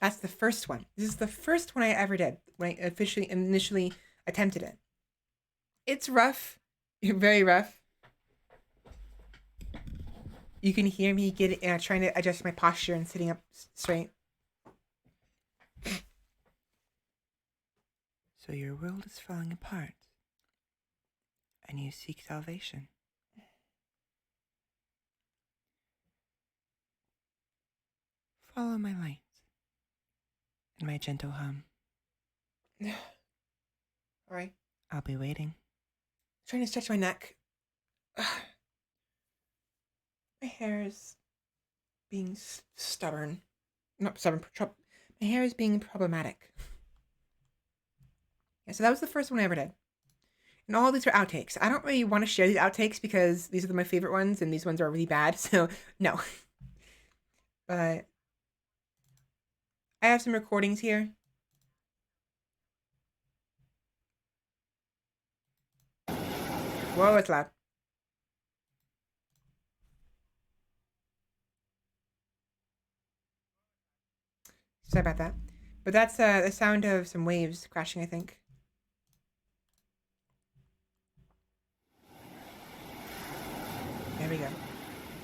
That's the first one. This is the first one I ever did when I initially attempted it. It's rough, very rough. You can hear me trying to adjust my posture and sitting up straight. So your world is falling apart, and you seek salvation. Follow my light and my gentle hum. All right. I'll be waiting. Trying to stretch my neck. My hair is being stubborn. Not stubborn. My hair is being problematic. Yeah, so that was the first one I ever did. And all these are outtakes. I don't really want to share these outtakes because these are my favorite ones and these ones are really bad. So, no. But I have some recordings here. Whoa, it's loud. Sorry about that. But that's the sound of some waves crashing, I think. There we go.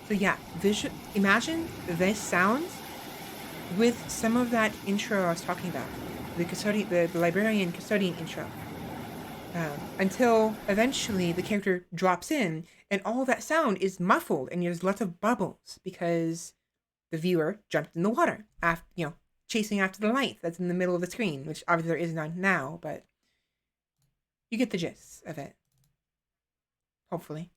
So yeah, imagine this sounds with some of that intro I was talking about. The librarian custodian intro. Until eventually the character drops in and all that sound is muffled and there's lots of bubbles because the viewer jumped in the water after, chasing after the light that's in the middle of the screen, which obviously there is none now, but you get the gist of it. Hopefully.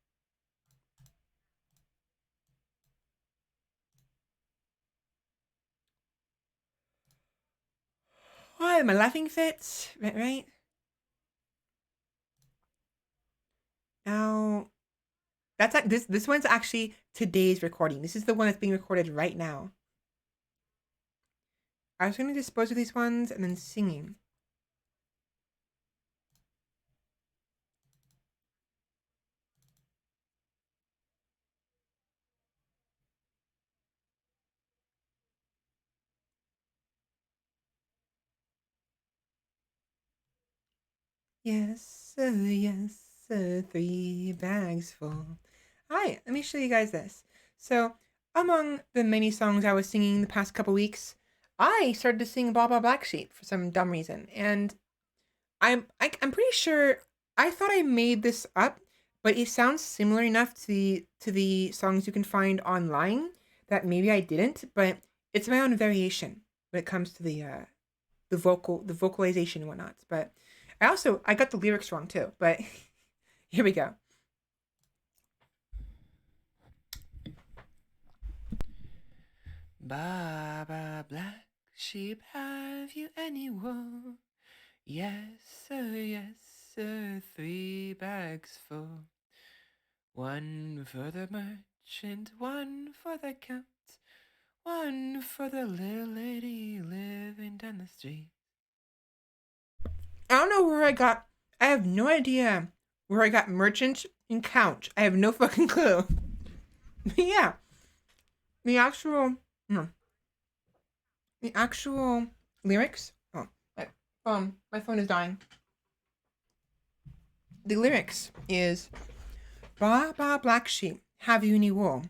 Oh, my laughing fits, right? Now, this one's actually today's recording. This is the one that's being recorded right now. I was going to dispose of these ones and then singing. Yes, yes, 3 bags full. Hi, let me show you guys this. So, among the many songs I was singing the past couple weeks, I started to sing Baba Black Sheep for some dumb reason, and I'm pretty sure I thought I made this up, but it sounds similar enough to the songs you can find online that maybe I didn't, but it's my own variation when it comes to the vocalization and whatnot. But I got the lyrics wrong too. But here we go. Baba Black Sheep, have you any wool? Yes, sir, 3 bags full. One for the merchant, one for the count, one for the little lady living down the street. I don't know where I got. I have no idea where I got merchant and count. I have no fucking clue. Yeah, the actual no, the actual lyrics. Oh, my phone is dying. The lyrics is "Ba ba black sheep, have you any wool?"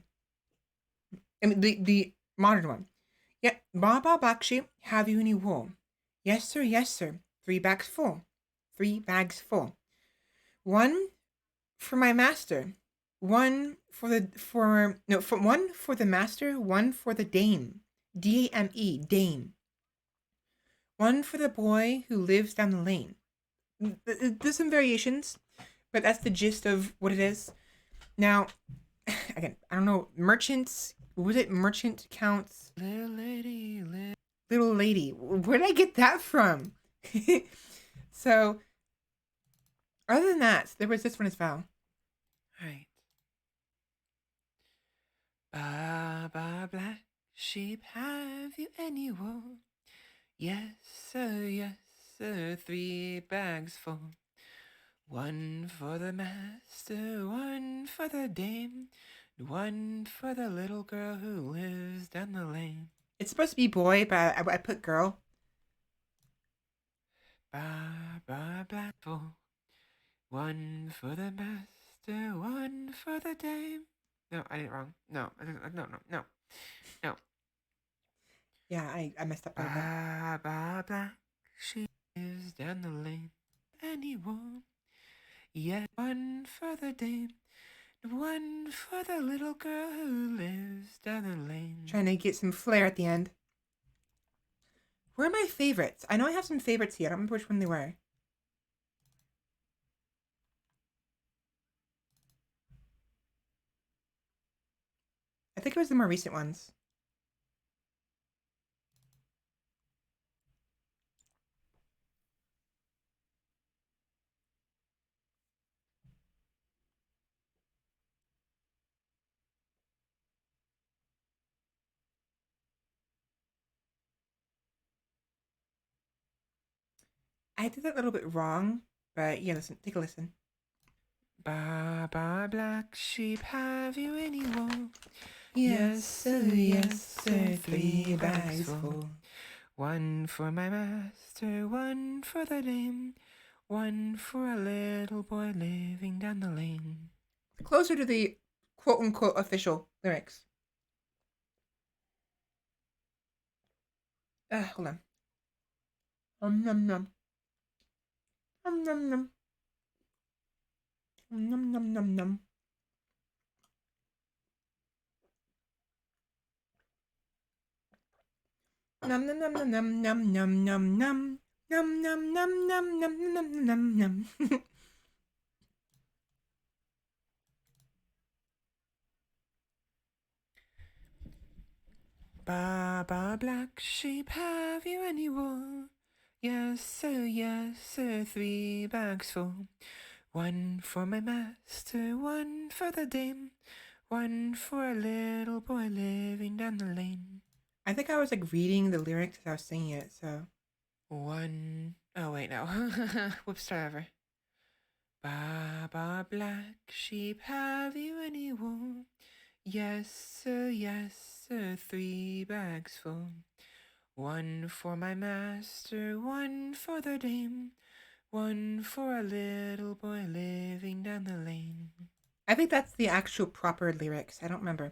I mean the modern one. Yeah, "Ba ba black sheep, have you any wool?" Yes sir, yes sir. 3 bags full. 3 bags full. One for my master. One for the for no for one for the master. One for the dame. Dame, dame. One for the boy who lives down the lane. There's some variations, but that's the gist of what it is. Now, again, I don't know. Merchants. What was it? Merchant counts. Little lady, Little lady. Where did I get that from? So, other than that, there was this one as well. right. Baba Black Sheep, have you any wool? Yes, sir, 3 bags full. One for the master, one for the dame, one for the little girl who lives down the lane. It's supposed to be boy, but I put girl. Baba Black full. One for the master, one for the dame. No, I did it wrong. No, no. Yeah, I messed up a little bit. Baba Black, she lives down the lane. Anyone? Yet one for the dame, one for the little girl who lives down the lane. Trying to get some flair at the end. Where are my favorites? I know I have some favorites here. I don't remember which one they were. I think it was the more recent ones. I did that a little bit wrong, but yeah, listen, take a listen. Baba Black Sheep, have you any wool? Yes, sir, 3 bags full. One for my master, one for the dame, one for a little boy living down the lane. Closer to the quote unquote official lyrics. Hold on. Num num. Num num. Num num num num. Num num num num num num num num. Num num num num num num num num. Baba Black Sheep, have you any wool? Yes, sir, 3 bags full. One for my master, one for the dame, one for a little boy living down the lane. I think I was like reading the lyrics as I was singing it, so. Oh wait, no. Whoops, start over. Baba Black Sheep, have you any wool? Yes, sir, 3 bags full. One for my master, one for the dame, one for a little boy living down the lane. I think that's the actual proper lyrics. I don't remember.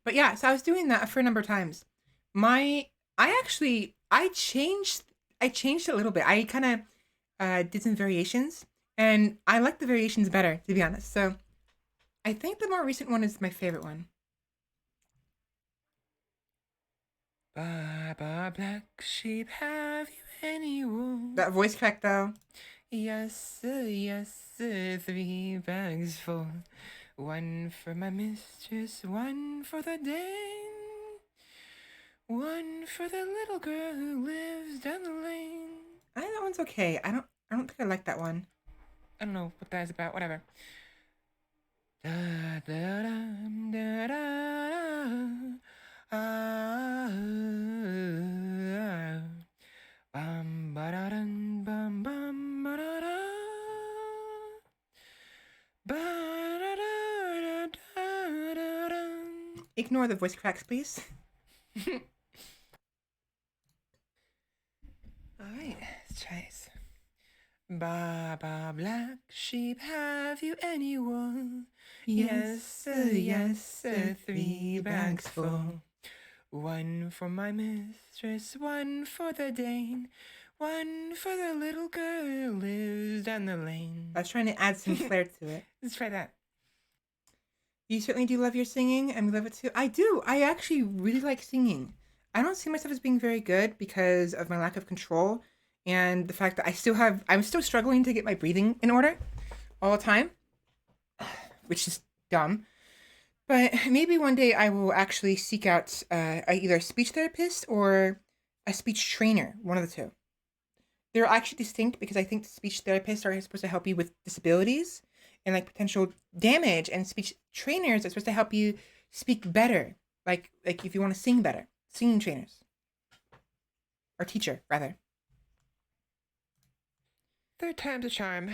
But yeah, so I was doing that for a number of times. My I actually I changed it a little bit. I kind of did some variations and I like the variations better, to be honest. So I think the more recent one is my favorite one. Ba ba black sheep, have you any wool? That voice crack though. Yes, yes, 3 bags full. One for my mistress, one for the dame, one for the little girl who lives down the lane. I think that one's okay. I don't think I like that one. I don't know what that's about. Whatever. Da da da da da. Bum ba da dum bum bum ba da da. Ignore the voice cracks, please. Alright, let's try this. Ba ba black sheep, have you any wool? Yes, sir, yes, sir, 3 bags full. One for my mistress, one for the Dane, one for the little girl who lives down the lane. I was trying to add some flair to it. Let's try that. You certainly do love your singing, and we love it too. I do. I actually really like singing. I don't see myself as being very good because of my lack of control and the fact that I'm still struggling to get my breathing in order all the time, which is dumb. But maybe one day I will actually seek out either a speech therapist or a speech trainer, one of the two. They're actually distinct because I think speech therapists are supposed to help you with disabilities and like potential damage, and speech trainers are supposed to help you speak better, like if you want to sing better. Singing trainers or teacher rather. Third time's a charm.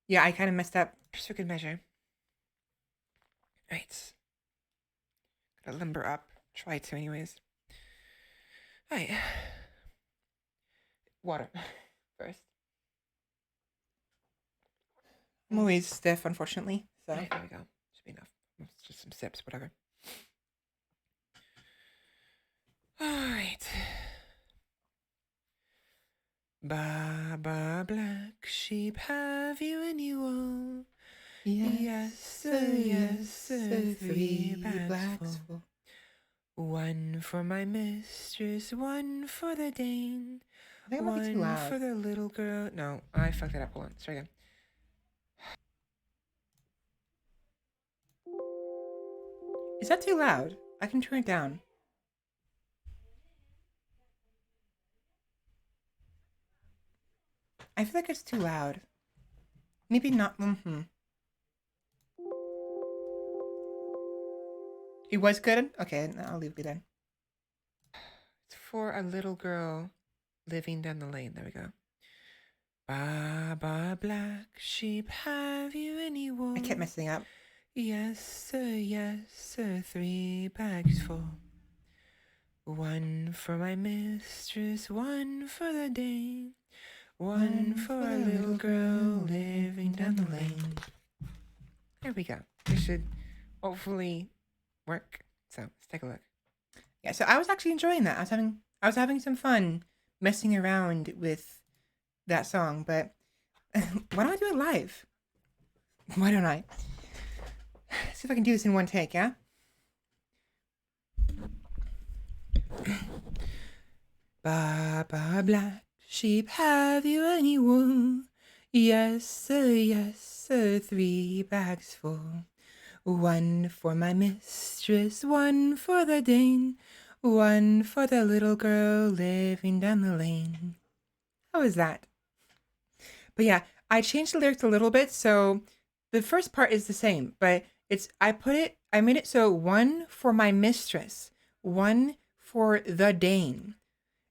Yeah, I kind of messed up. Just for good measure. Right. Gotta limber up. Try to, anyways. Alright. Water. First. I'm always stiff, unfortunately. So There we go. Should be enough. It's just some sips, whatever. Alright. Ba ba black sheep, have you any wool? Yes, sir, yes, sir, 3 bags full. One for my mistress, one for the Dane, I think I might be too one loud. for the little girl. No, I fucked it up. Hold on. Let's try again. Is that too loud? I can turn it down. I feel like it's too loud. Maybe not. It was good? Okay, I'll leave it then. It's for a little girl living down the lane. There we go. Ba ba black sheep, have you any wool? I kept messing up. Yes, sir, 3 bags full. One for my mistress, one for the Dane, one for a little girl living down the lane. There we go. This should hopefully work. So let's take a look. Yeah, so I was actually enjoying that. I was having some fun messing around with that song, but why don't I do it live? Why don't I? See if I can do this in one take, yeah? Ba ba black sheep, have you any wool? Yes, sir, 3 bags full. One for my mistress, one for the Dane, one for the little girl living down the lane. How was that? But yeah, I changed the lyrics a little bit, so the first part is the same, but I made it so one for my mistress, one for the Dane,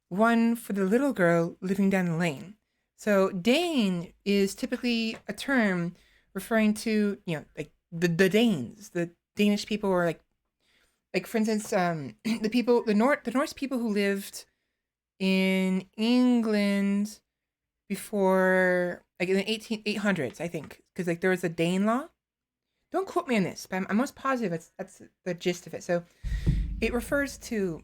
one for the little girl living down the lane. So Dane is typically a term referring to, like the Danes, the Danish people, or like for instance, the Norse people who lived in England before like in the 800s, I think, because like there was a Danelaw. Don't quote me on this, but I'm almost positive that's the gist of it. So it refers to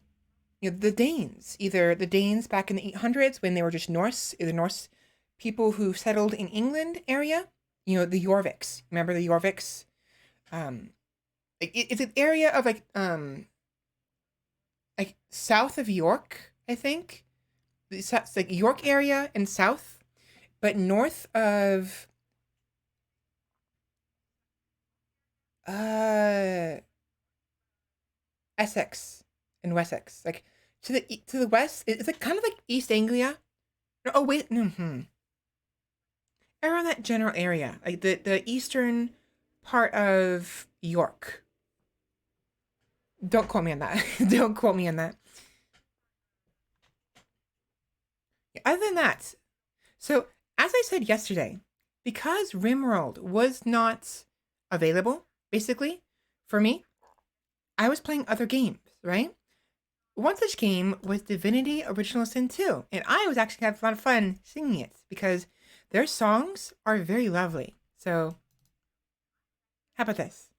the Danes, either the Danes back in the 800s when they were just Norse, the Norse people who settled in England area. The Jorviks. Remember the Jorviks? It's an area of like south of York, I think. It's like York area and south, but north of uh Essex and Wessex, like to the west. It's like kind of like East Anglia. No, oh wait, no, around that general area, like the eastern part of York. Don't quote me on that. Don't quote me on that. Other than that, so as I said yesterday, because RimWorld was not available, basically, for me, I was playing other games, right? One such game was Divinity Original Sin 2, and I was actually having a lot of fun singing it because their songs are very lovely. So, how about this?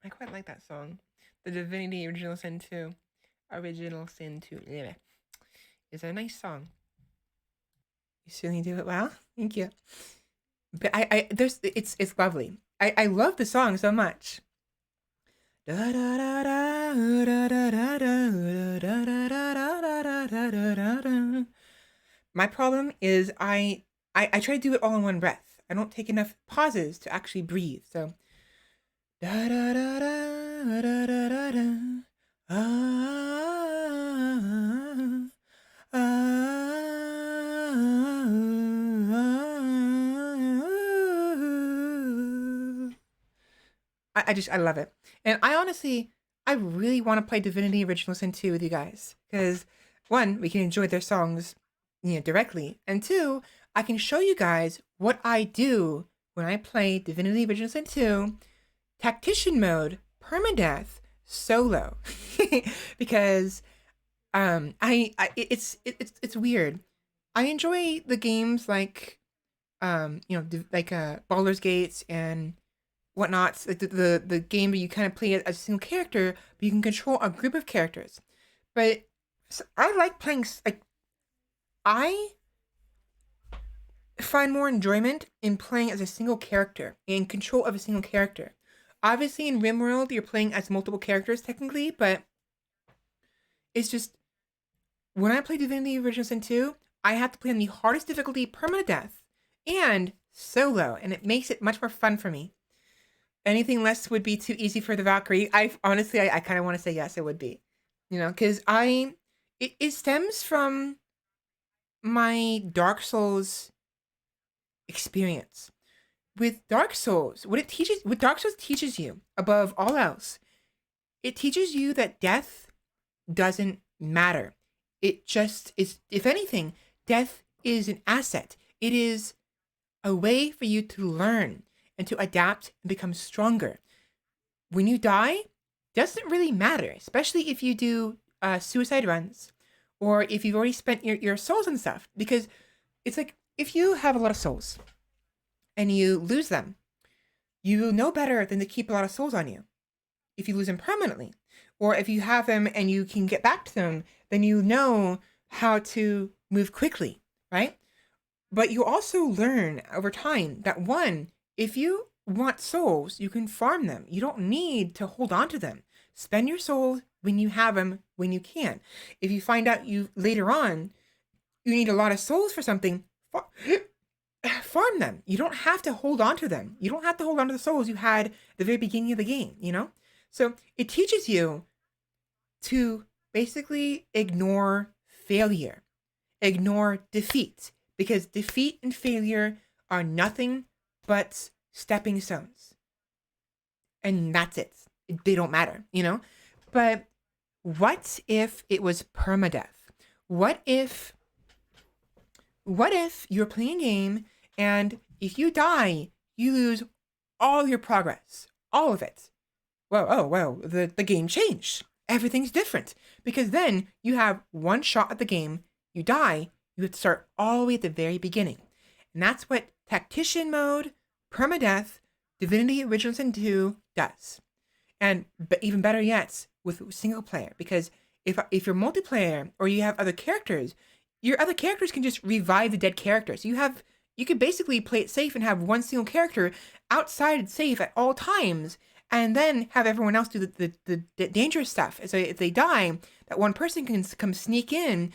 I quite like that song. The Divinity Original Sin 2. Original Sin 2. Yeah. It's a nice song. You certainly do it well. Thank you. But it's lovely. I love the song so much. My problem is I try to do it all in one breath. I don't take enough pauses to actually breathe. So da da da da da da da da. I love it. And I really want to play Divinity Original Sin 2 with you guys. Because one, we can enjoy their songs, directly. And two, I can show you guys what I do when I play Divinity Original Sin 2, Tactician mode, permadeath, solo. Because it's weird. I enjoy the games like Baldur's Gates and whatnot, like the game where you kind of play as a single character, but you can control a group of characters. But I like playing, like, I find more enjoyment in playing as a single character, in control of a single character. Obviously, in RimWorld, you're playing as multiple characters technically, but it's just when I play Divinity Original Sin 2, I have to play on the hardest difficulty, permanent death, and solo, and it makes it much more fun for me. Anything less would be too easy for the Valkyrie. I honestly, I kind of want to say yes, it would be, because it stems from my Dark Souls experience. With Dark Souls, what Dark Souls teaches you above all else, it teaches you that death doesn't matter. It just is, if anything, death is an asset. It is a way for you to learn and to adapt and become stronger. When you die, doesn't really matter, especially if you do suicide runs or if you've already spent your souls and stuff, because it's like if you have a lot of souls and you lose them, you know better than to keep a lot of souls on you if you lose them permanently. Or if you have them and you can get back to them, then you know how to move quickly, right? But you also learn over time that one, if you want souls, you can farm them. You don't need to hold on to them. Spend your souls when you have them, when you can. If you find out later on you need a lot of souls for something, farm them. You don't have to hold on to them. You don't have to hold on to the souls you had at the very beginning of the game, you know? So it teaches you to basically ignore failure, ignore defeat, because defeat and failure are nothing but stepping stones. And that's it. They don't matter, you know? But what if it was permadeath? What if you're playing a game and if you die, you lose all your progress, all of it? Well, oh, well, the game changed. Everything's different because then you have one shot at the game, you die, you have to start all the way at the very beginning. And that's what Tactician Mode, Permadeath, Divinity Original Sin 2 does. And even better yet, with single player, because if you're multiplayer or you have other characters, your other characters can just revive the dead characters. You can basically play it safe and have one single character outside safe at all times, and then have everyone else do the dangerous stuff. So if they die, that one person can come sneak in,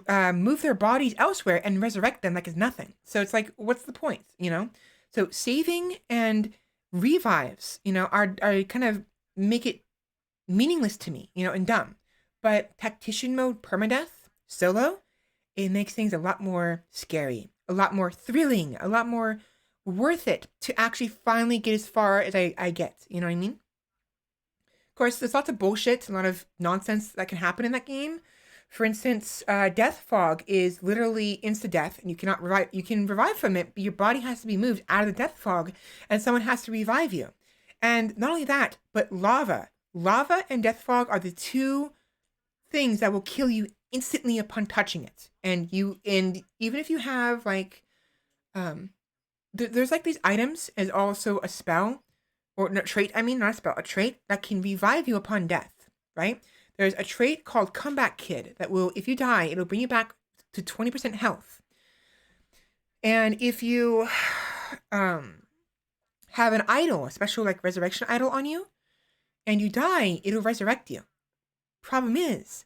move their bodies elsewhere, and resurrect them like it's nothing. So it's like, what's the point, you know? So saving and revives, you know, are kind of make it meaningless to me, you know, and dumb. But Tactician Mode Permadeath solo, it makes things a lot more scary, a lot more thrilling, a lot more worth it to actually finally get as far as I get. You know what I mean? Of course, there's lots of bullshit, a lot of nonsense that can happen in that game. For instance, Death Fog is literally insta-death, and you cannot revive. You can revive from it, but your body has to be moved out of the Death Fog, and someone has to revive you. And not only that, but lava. Lava and Death Fog are the two things that will kill you instantly upon touching it. And even if you have like, there's like these items as also a spell, or no, trait. I mean, not a spell, a trait that can revive you upon death. Right? There's a trait called Comeback Kid that will, if you die, it'll bring you back to 20% health. And if you have an idol, a special like resurrection idol on you, and you die, it'll resurrect you. Problem is,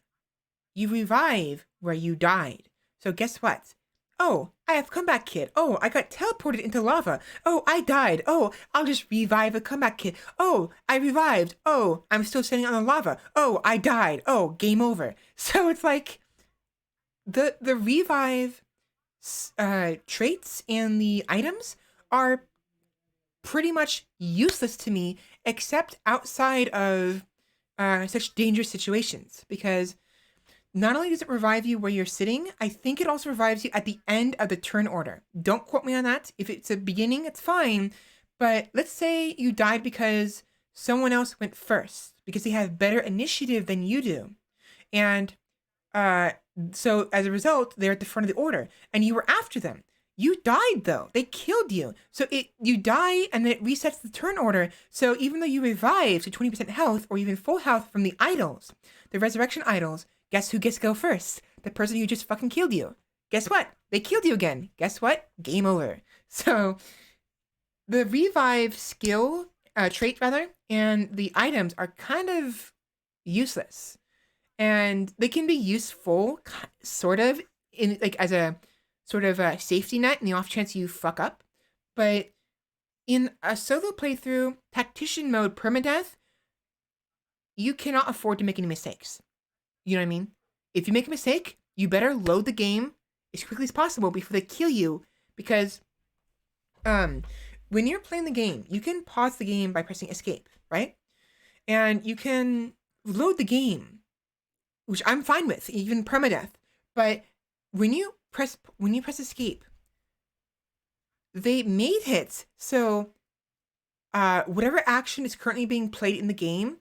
you revive where you died. So guess what? Oh, I have Comeback Kid. Oh, I got teleported into lava. Oh, I died. Oh, I'll just revive the Comeback Kid. Oh, I revived. Oh, I'm still sitting on the lava. Oh, I died. Oh, game over. So it's like the revive traits and the items are pretty much useless to me, except outside of such dangerous situations, because not only does it revive you where you're sitting, I think it also revives you at the end of the turn order. Don't quote me on that. If it's a beginning, it's fine. But let's say you died because someone else went first, because they have better initiative than you do. And so as a result, they're at the front of the order, and you were after them. You died though. They killed you. So you die and then it resets the turn order. So even though you revive to 20% health or even full health from the idols, the resurrection idols, guess who gets to go first? The person who just fucking killed you. Guess what? They killed you again. Guess what? Game over. So the revive skill, trait rather, and the items are kind of useless. And they can be useful, sort of, in like as a sort of a safety net in the off chance you fuck up. But in a solo playthrough, Tactician Mode Permadeath, you cannot afford to make any mistakes. You know what I mean? If you make a mistake, you better load the game as quickly as possible before they kill you, because when you're playing the game, you can pause the game by pressing escape, right? And you can load the game, which I'm fine with, even permadeath. But when you press escape, they made it so whatever action is currently being played in the game,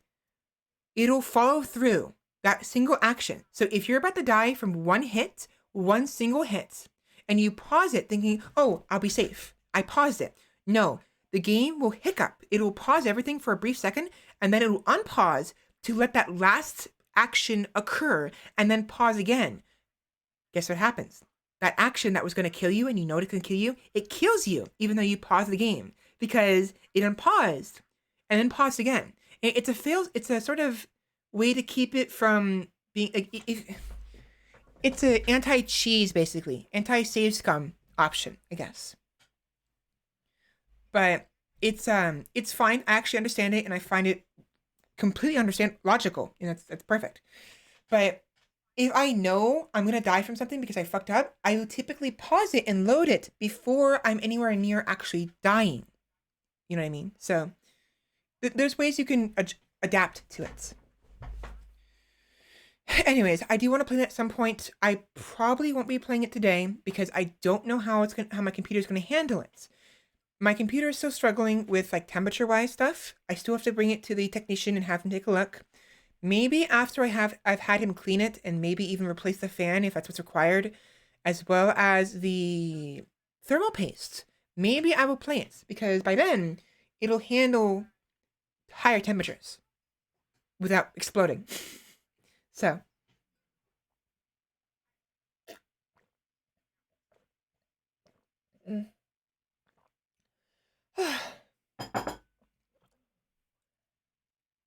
it'll follow through that single action. So if you're about to die from one single hit, and you pause it thinking, oh, I'll be safe, I paused it. No, the game will hiccup. It'll pause everything for a brief second, and then it'll unpause to let that last action occur, and then pause again. Guess what happens? That action that was going to kill you, and you know it can kill you, it kills you, even though you paused the game, because it unpaused and then paused again. It's a sort of way to keep it from being, it's an anti-cheese, basically, anti-save scum option, I guess. but it's fine. I actually understand it, and I find it completely logical, and that's perfect. But if I know I'm gonna die from something because I fucked up, I will typically pause it and load it before I'm anywhere near actually dying. You know what I mean? So there's ways you can adapt to it. Anyways, I do want to play it at some point. I probably won't be playing it today because I don't know how my computer's gonna handle it. My computer is still struggling with like temperature wise stuff. I still have to bring it to the technician and have him take a look. Maybe after I've had him clean it and maybe even replace the fan if that's what's required, as well as the thermal paste. Maybe I will play it because by then it'll handle higher temperatures without exploding. So, mm.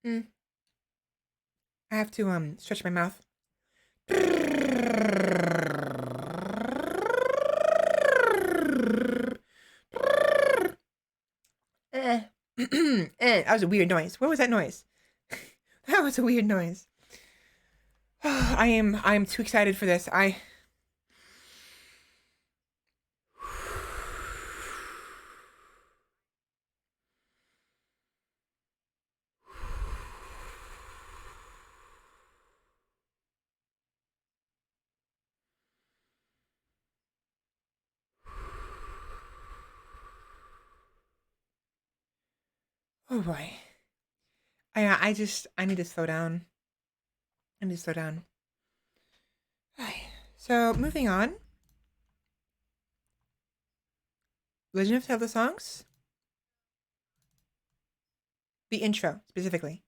Mm. I have to stretch my mouth. That was a weird noise. What was that noise? That was a weird noise. I am too excited for this. Oh boy. I need to slow down. I need to slow down. So moving on. Legend of Zelda songs. The intro specifically.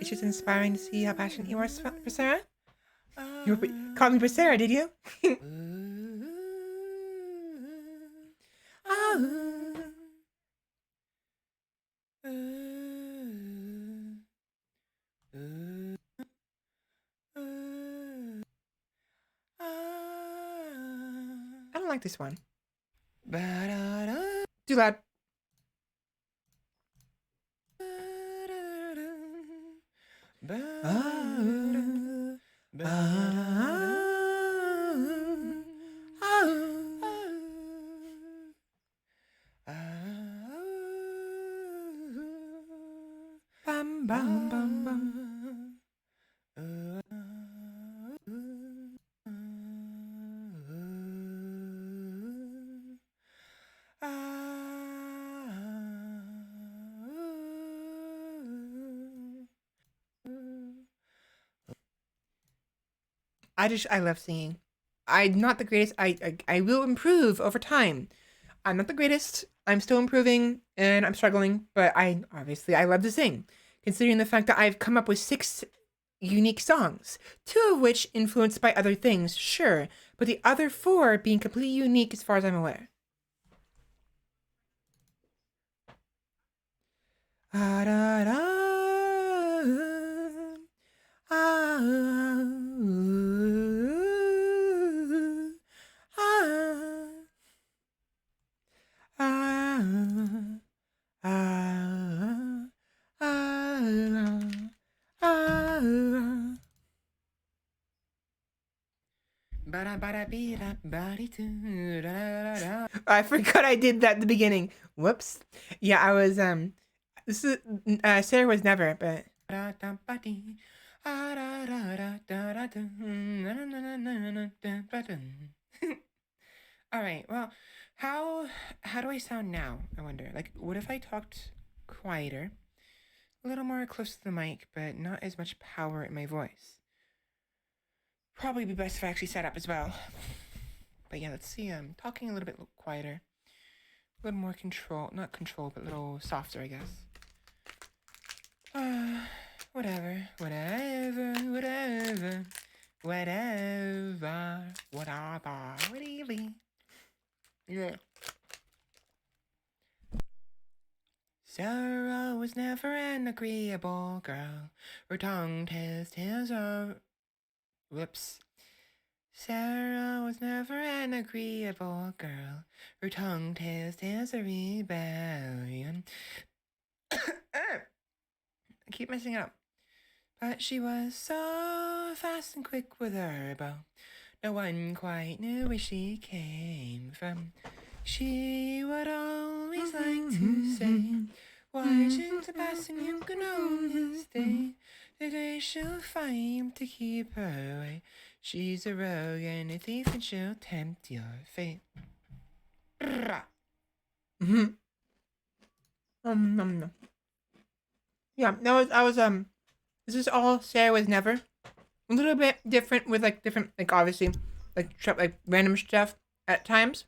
It's just inspiring to see how passionate you are for Sarah. You called me for Sarah, did you? I don't like this one. Too loud. Bum, bum, bum, bum. I love singing. I'm not the greatest. I will improve over time. I'm not the greatest. I'm still improving and I'm struggling, but I love to sing. Considering the fact that I've come up with 6 unique songs, 2 of which influenced by other things, sure, but the other 4 being completely unique as far as I'm aware. Ah, da, da, ah, ah, ah, I forgot I did that at the beginning. Whoops. Yeah, I was this is Sarah was never, but all right. Well, how do I sound now? I wonder. Like, what if I talked quieter, a little more close to the mic, but not as much power in my voice? Probably be best if I actually sat up as well. But yeah, let's see. I'm talking a little bit quieter, a little more not control, but a little softer, I guess. Whatever, whatever. Yeah. Sarah was never an agreeable girl. Her tongue tells tales of... Whoops. Sarah was never an agreeable girl. Her tongue tells tales of rebellion. I keep messing it up. But she was so fast and quick with her bow. No one quite knew where she came from. She would always like to say, watching the passing you can only stay. Today she'll fight to keep her away. She's a rogue and a thief and she'll tempt your fate. Mm-hmm. Yeah, this is all Sarah Was Never. A little bit different with different obviously random stuff at times.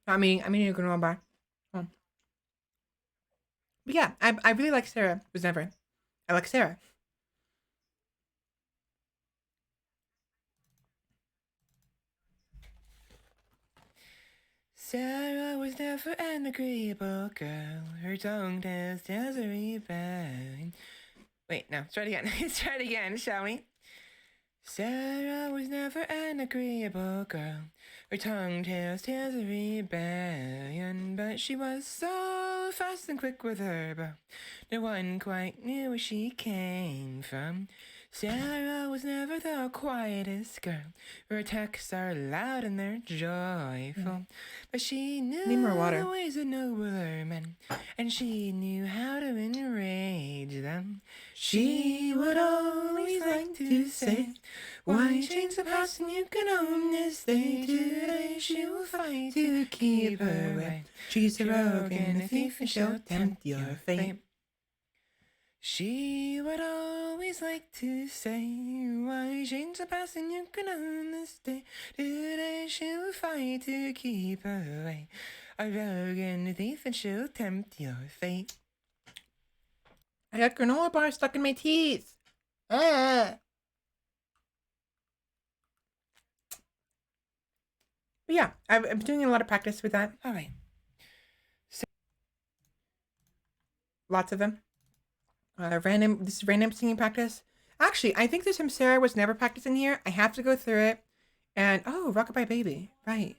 I mean you can know by. But yeah, I really like Sarah Was Never. I like Sarah. Sarah was never an agreeable girl. Her tongue tells tales of rebellion. Wait, no, start again. Start again, shall we? Sarah was never an agreeable girl. Her tongue tells tales of rebellion, but she was so fast and quick with her bow. No one quite knew where she came from. Sarah was never the quietest girl. Her attacks are loud and they're joyful. But she knew the ways of nobler men, and she knew how to enrage them. She would always like to say, why change the past and you can own this day? Today she will fight to keep her way. She's a rogue and a thief and she'll tempt your fate. She would always like to say, why change the past and you can own this day? Today she'll fight to keep her way. A rogue and a thief and she'll tempt your fate. I got granola bars stuck in my teeth. But yeah, I'm doing a lot of practice with that. All right. Lots of them. This is random singing practice. Actually, I think there's some Sarah Was Never practice in here. I have to go through it. And, oh, Rockabye Baby. Right.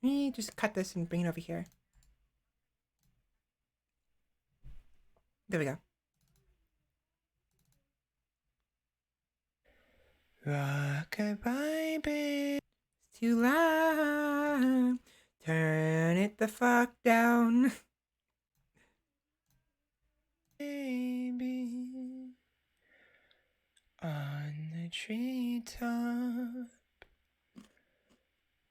Let me just cut this and bring it over here. There we go. Rockabye Baby. It's too loud. Turn it the fuck down. Baby, on the treetop,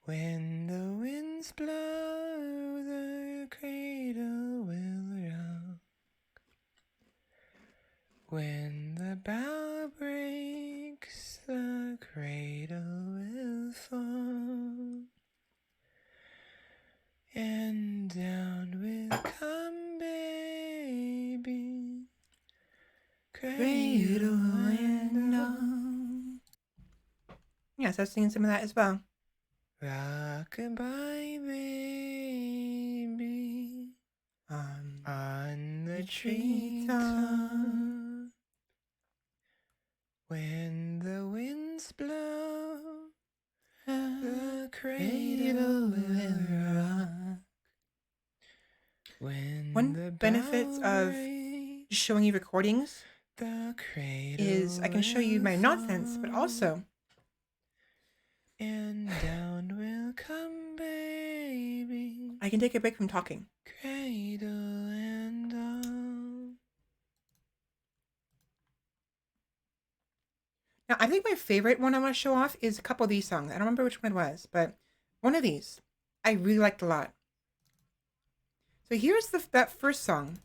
when the winds blow, the cradle will rock. When the bough breaks, the cradle will fall, and down will come baby, cradle and all. Yes, I was singing some of that as well. Rockabye baby, on the treetop, when the winds blow, the cradle will rock. One benefit of showing you recordings is I can show you my nonsense, but also and down will come baby, I can take a break from talking. Cradle and all. Now, I think my favorite one I want to show off is a couple of these songs. I don't remember which one it was, but one of these I really liked a lot. So here's that first song.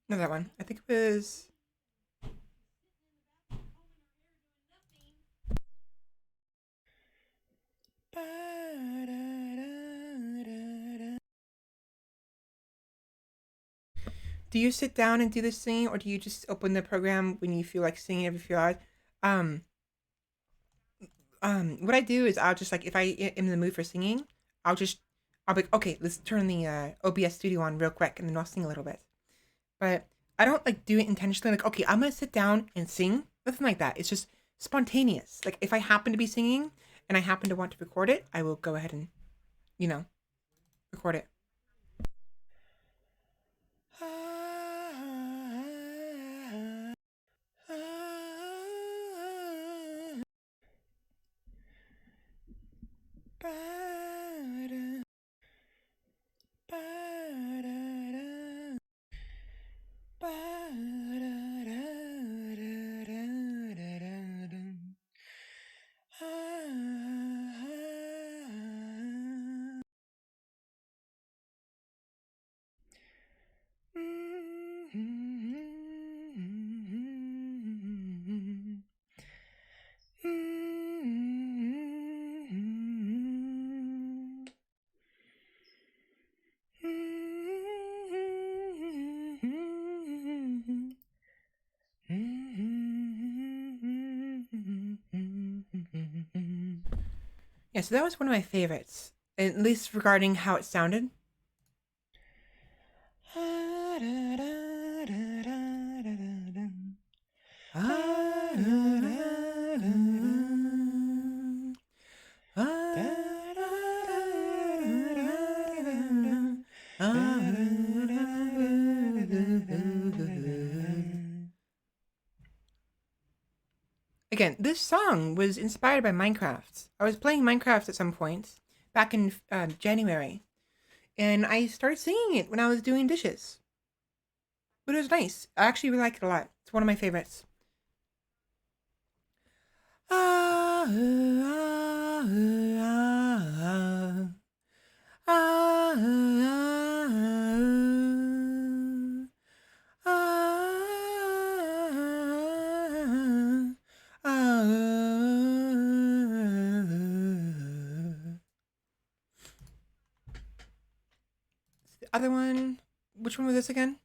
No, that one. I think it was... Do you sit down and do this singing, or do you just open the program when you feel like singing every few hours? what I do is I'll just like if I am in the mood for singing, I'll be like, okay, let's turn the OBS studio on real quick, and then I'll sing a little bit. But I don't like do it intentionally. Like, okay, I'm gonna sit down and sing. Nothing like that. It's just spontaneous. Like if I happen to be singing and I happen to want to record it, I will go ahead and you know record it. Yeah, so that was one of my favorites, at least regarding how it sounded. Again, this song was inspired by Minecraft. I was playing Minecraft at some point back in January, and I started singing it when I was doing dishes. But it was nice. I actually really like it a lot. It's one of my favorites. The other one, which one was this again?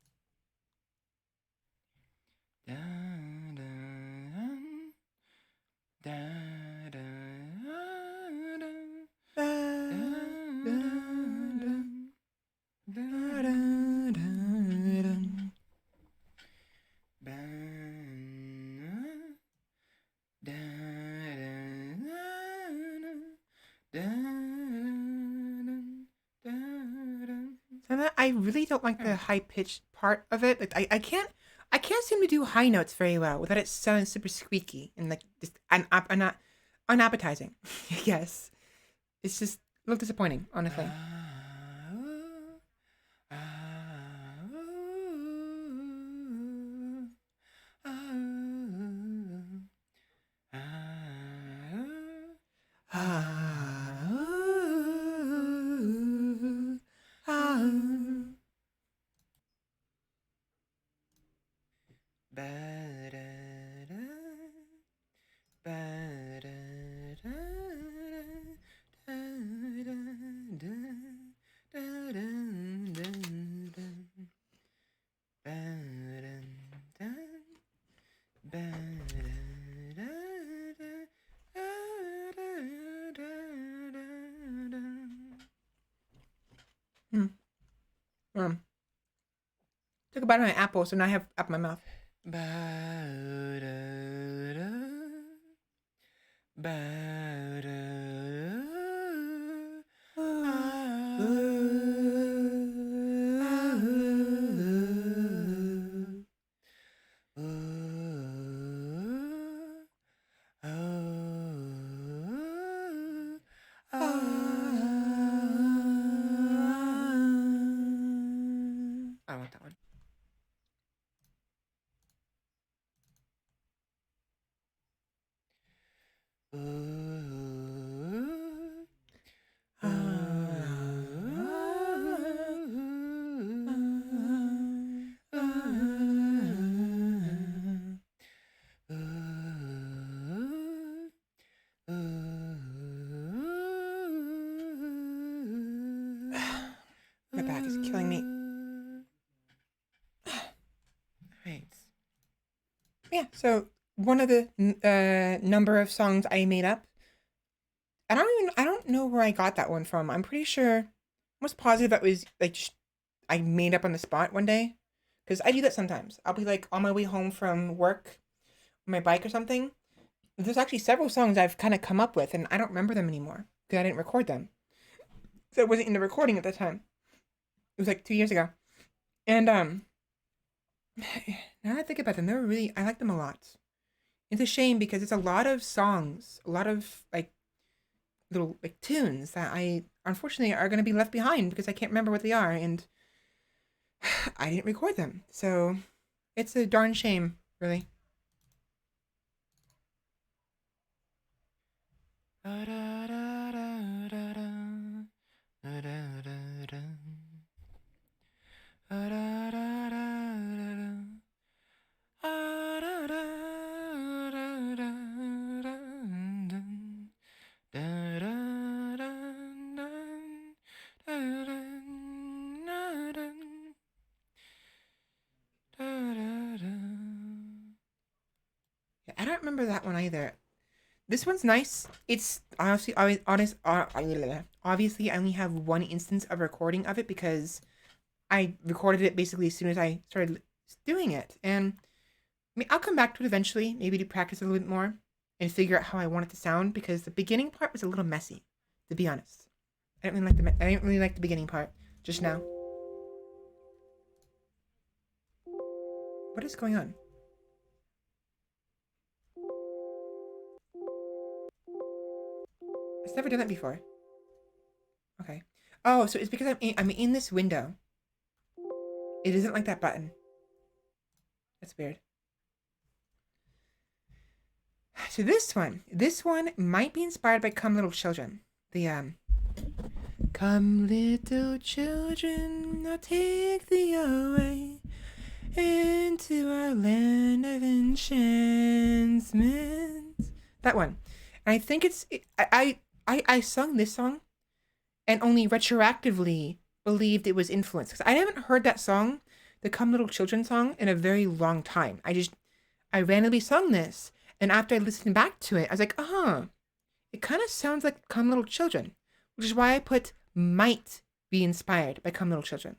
I really don't like the high pitched part of it. Like I can't seem to do high notes very well without it sounding super squeaky and like just not unappetizing. Yes, it's just a little disappointing, honestly. Hmm. Took a bite of my apple, so now I have apple in my mouth. I don't like that one. My back is killing me. Right. Yeah, so one of the number of songs I made up know where I got that one from. I'm pretty sure, almost positive that was like just, I made up on the spot one day. Because I do that sometimes. I'll be like on my way home from work on my bike or something. There's actually several songs I've kind of come up with, and I don't remember them anymore because I didn't record them. So it wasn't in the recording at the time. It was like 2 years ago. And now that I think about them, they're really I like them a lot. It's a shame because it's a lot of songs, a lot of like little like tunes that I unfortunately are gonna be left behind because I can't remember what they are and I didn't record them. So it's a darn shame, really. Yeah, I don't remember that one either. This one's nice. It's honestly, obviously, I only have one instance of recording of it because I recorded it basically as soon as I started doing it. And I mean, I'll come back to it eventually, maybe to practice a little bit more and figure out how I want it to sound because the beginning part was a little messy, to be honest. I didn't really like the beginning part just now. What is going on? I've never done that before. Okay. Oh, so it's because I'm in this window. It isn't like that button. That's weird. So this one might be inspired by Come Little Children. The Come little children, I'll take thee away into our land of enchantment. That one. And I think I sung this song and only retroactively believed it was influenced because I haven't heard that song, the Come Little Children song, in a very long time. I randomly sung this, and after I listened back to it, I was like, it kind of sounds like Come Little Children, which is why I put might be inspired by Come Little Children.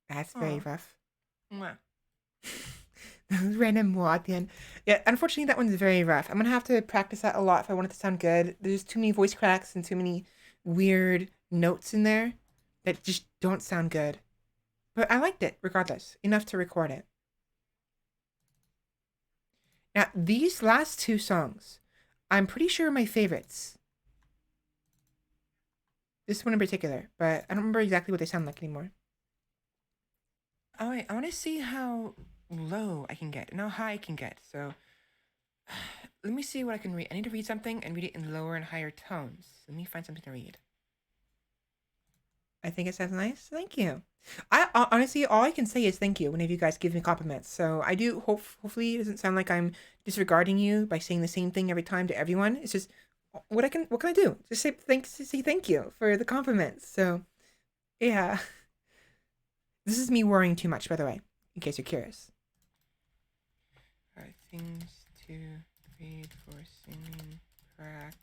That's very rough. Random more at the end. Yeah, unfortunately, that one's very rough. I'm gonna have to practice that a lot if I want it to sound good. There's too many voice cracks and too many weird notes in there that just don't sound good. But I liked it regardless, enough to record it. Now, these last two songs, I'm pretty sure are my favorites. This one in particular, but I don't remember exactly what they sound like anymore. Oh wait, I want to see how low I can get and how high I can get. So let me see what I can read. I need to read something and read it in lower and higher tones. Let me find something to read. I think it sounds nice. Thank you. Honestly, all I can say is thank you whenever you guys give me compliments. So I do hopefully it doesn't sound like I'm disregarding you by saying the same thing every time to everyone. It's just what can I do? Just say thank you for the compliments. So yeah. This is me worrying too much, by the way, in case you're curious. Alright, things to read for singing practice.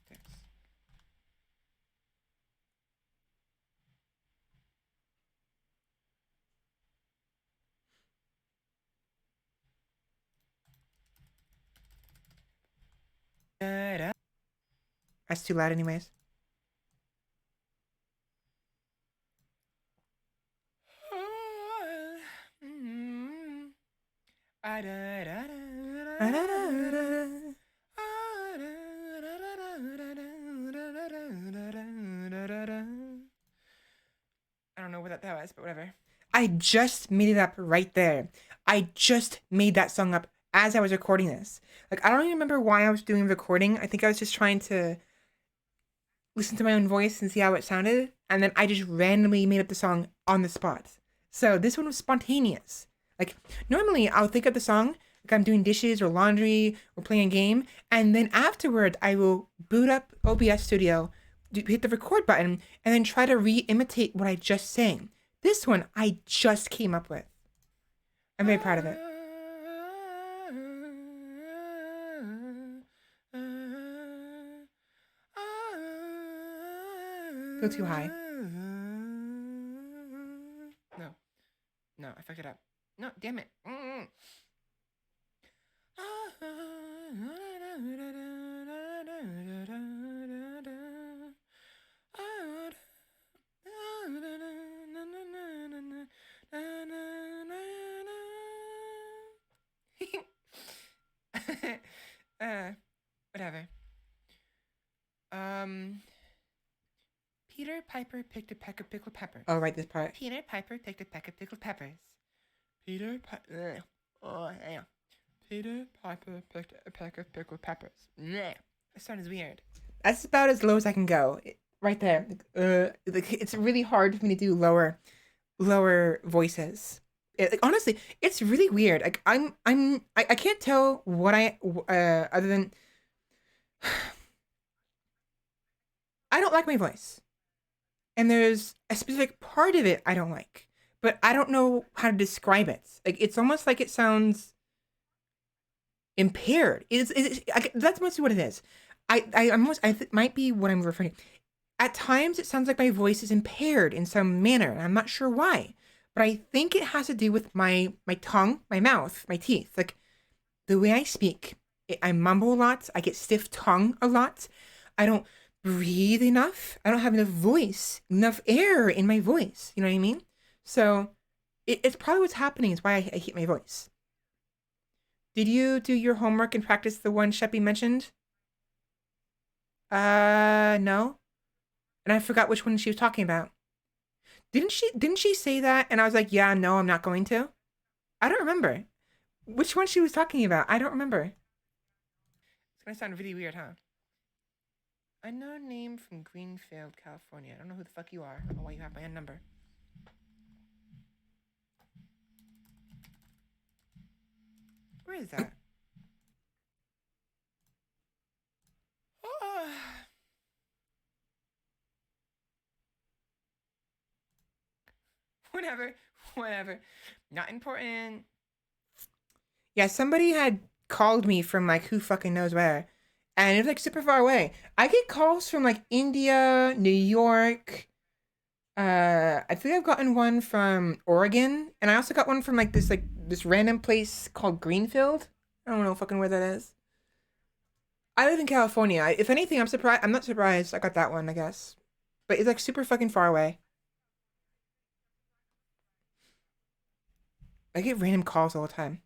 That's too loud, anyways. I don't know what that was, but whatever. I just made it up right there. I just made that song up as I was recording this. Like, I don't even remember why I was doing recording. I think I was just trying to listen to my own voice and see how it sounded, and then I just randomly made up the song on the spot. So this one was spontaneous. Like normally I'll think of the song like I'm doing dishes or laundry or playing a game, and then afterward I will boot up OBS Studio, hit the record button, and then try to re-imitate what I just sang. This one I just came up with. I'm very proud of it. Go too high. No. No, I fucked it up. No, damn it. Whatever. Peter Piper picked a peck of pickled peppers. Oh, right, this part. Peter Piper picked a peck of pickled peppers. Peter Piper. Oh, yeah. Peter Piper picked a peck of pickled peppers. That sound is weird. That's about as low as I can go. Right there. It's really hard for me to do lower voices. Honestly, it's really weird. Like I can't tell what I other than I don't like my voice. And there's a specific part of it I don't like, but I don't know how to describe it. Like it's almost like it sounds impaired. That's mostly what it is. Might be what I'm referring to. At times, it sounds like my voice is impaired in some manner, and I'm not sure why. But I think it has to do with my tongue, my mouth, my teeth. Like the way I speak, I mumble a lot. I get stiff tongue a lot. I don't breathe enough. I don't have enough voice, enough air in my voice. You know what I mean? So it's probably what's happening. Is why I hate my voice. Did you do your homework and practice the one Sheppy mentioned? No. And I forgot which one she was talking about. Didn't she say that? And I was like, yeah, no, I'm not going to. I don't remember. Which one she was talking about? I don't remember. It's gonna sound really weird, huh? Unknown name from Greenfield, California. I don't know who the fuck you are. I don't know why you have my number. Where is that? Whatever. Not important. Yeah, somebody had called me from like who fucking knows where. And it was like super far away. I get calls from like India, New York. I think I've gotten one from Oregon. And I also got one from like this random place called Greenfield. I don't know fucking where that is. I live in California. If anything, I'm not surprised I got that one, I guess. But it's like super fucking far away. I get random calls all the time.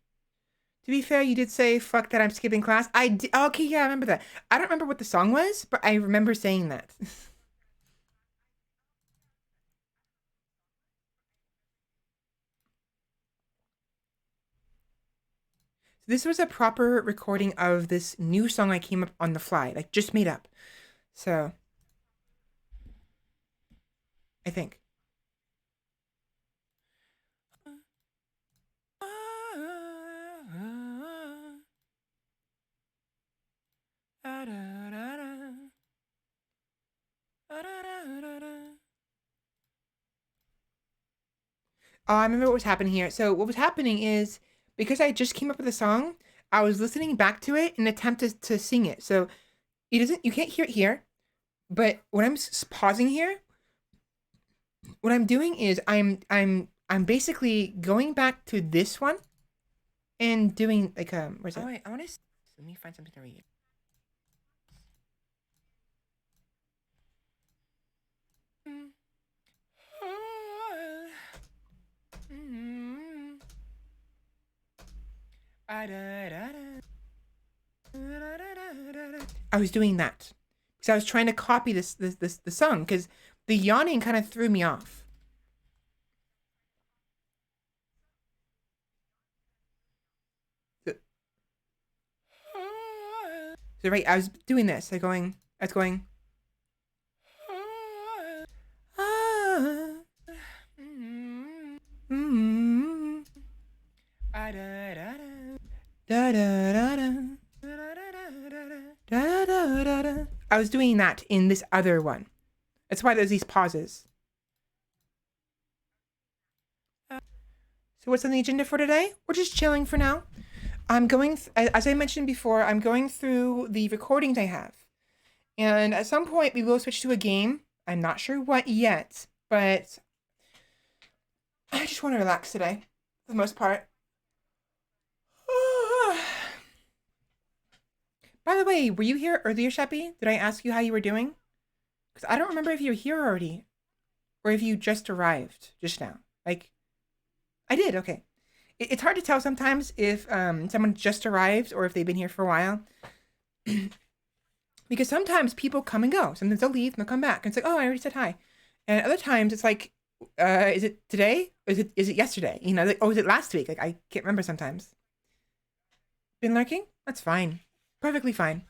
To be fair, you did say "fuck that" I'm skipping class. I did. Okay, yeah, I remember that. I don't remember what the song was, but I remember saying that. So this was a proper recording of this new song I came up on the fly, like just made up. So I think. Oh, I remember what was happening here. So what was happening is because I just came up with a song, I was listening back to it in an attempt to sing it. So you can't hear it here, but when I'm pausing here, what I'm doing is I'm basically going back to this one and doing like where's it? Oh wait, let me find something to read. I was doing that because I was trying to copy the song because the yawning kind of threw me off. So right, I was doing this. I was going. Da da da da. Da da da da. I was doing that in this other one. That's why there's these pauses. So what's on the agenda for today? We're just chilling for now. I'm going, as I mentioned before, I'm going through the recordings I have. And at some point, we will switch to a game. I'm not sure what yet, but I just want to relax today, for the most part. By the way, were you here earlier, Sheppy? Did I ask you how you were doing? Because I don't remember if you were here already, or if you just arrived just now. Like, I did, okay. It's hard to tell sometimes if someone just arrived or if they've been here for a while. Because sometimes people come and go. Sometimes they'll leave and they'll come back. And it's like, oh, I already said hi. And other times it's like, is it today? Or is it yesterday? You know, like, oh, is it last week? Like, I can't remember sometimes. Been lurking? That's fine. Perfectly fine.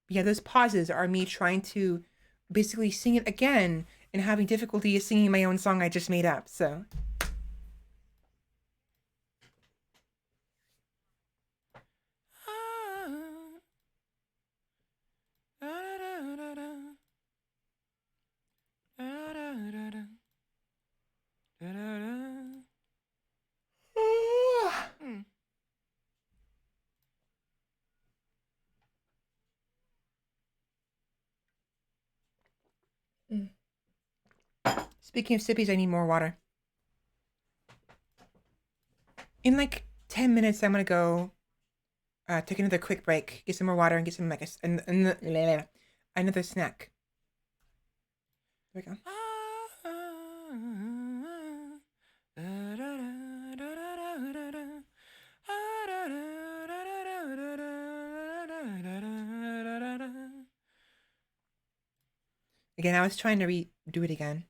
Yeah, those pauses are me trying to basically sing it again and having difficulty singing my own song I just made up, so. Speaking of sippies, I need more water. In like 10 minutes, I'm gonna go take another quick break, get some more water, and get some like another snack. There we go. Again, I was trying to do it again.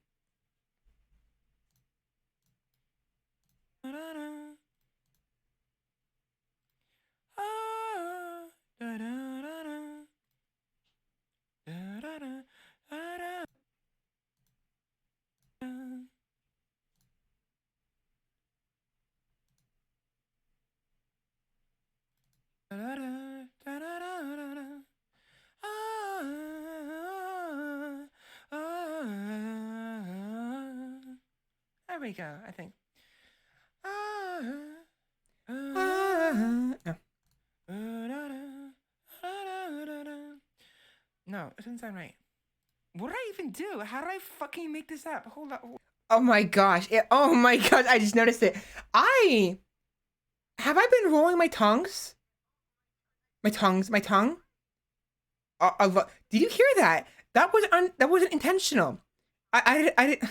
There we go, I think. No, it doesn't sound right. What did I even do? How did I fucking make this up? Hold up. Oh my gosh. Oh my gosh. I just noticed it. Have I been rolling my tongues? My tongue? Did you hear that? That wasn't intentional. I didn't.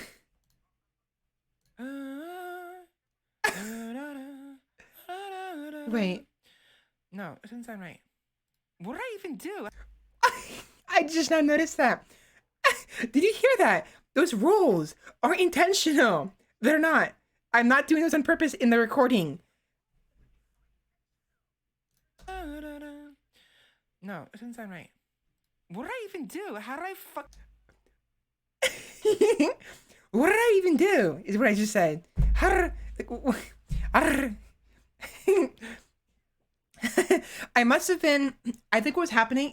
Wait. No, it doesn't sound right. What did I even do? I just now noticed that. Did you hear that? Those rolls are intentional. They're not. I'm not doing those on purpose in the recording. No, it doesn't sound right. What did I even do? How did I fuck? What did I even do? Is what I just said. I must have been. I think what was happening.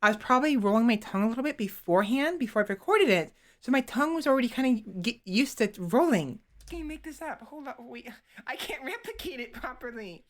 I was probably rolling my tongue a little bit beforehand before I recorded it, so my tongue was already kind of get used to rolling. Can you make this up? Hold up, wait. I can't replicate it properly.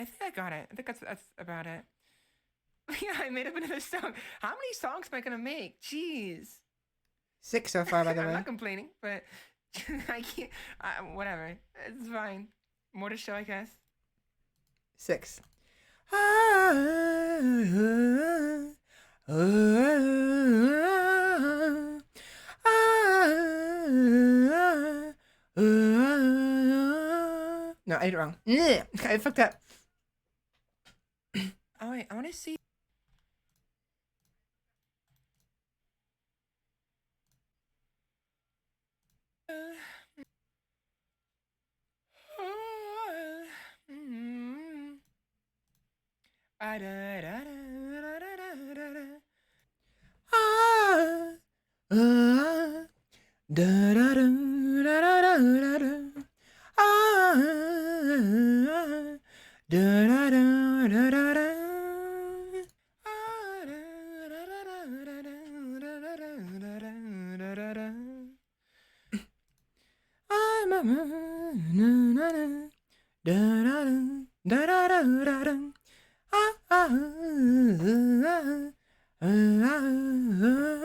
I think I got it. I think that's about it. Yeah, I made up another song. How many songs am I gonna make? Jeez. 6 so far, by the way. I'm not complaining, but I can't. Whatever. It's fine. More to show, I guess. 6. I did it wrong. Ugh, I fucked up. Oh wait, I want to see. Ah, ah, da da da da da da da da. Ah, da da da da da da. I'm a na na na da da da da da da da. Ah, ah, ah, ah, ah.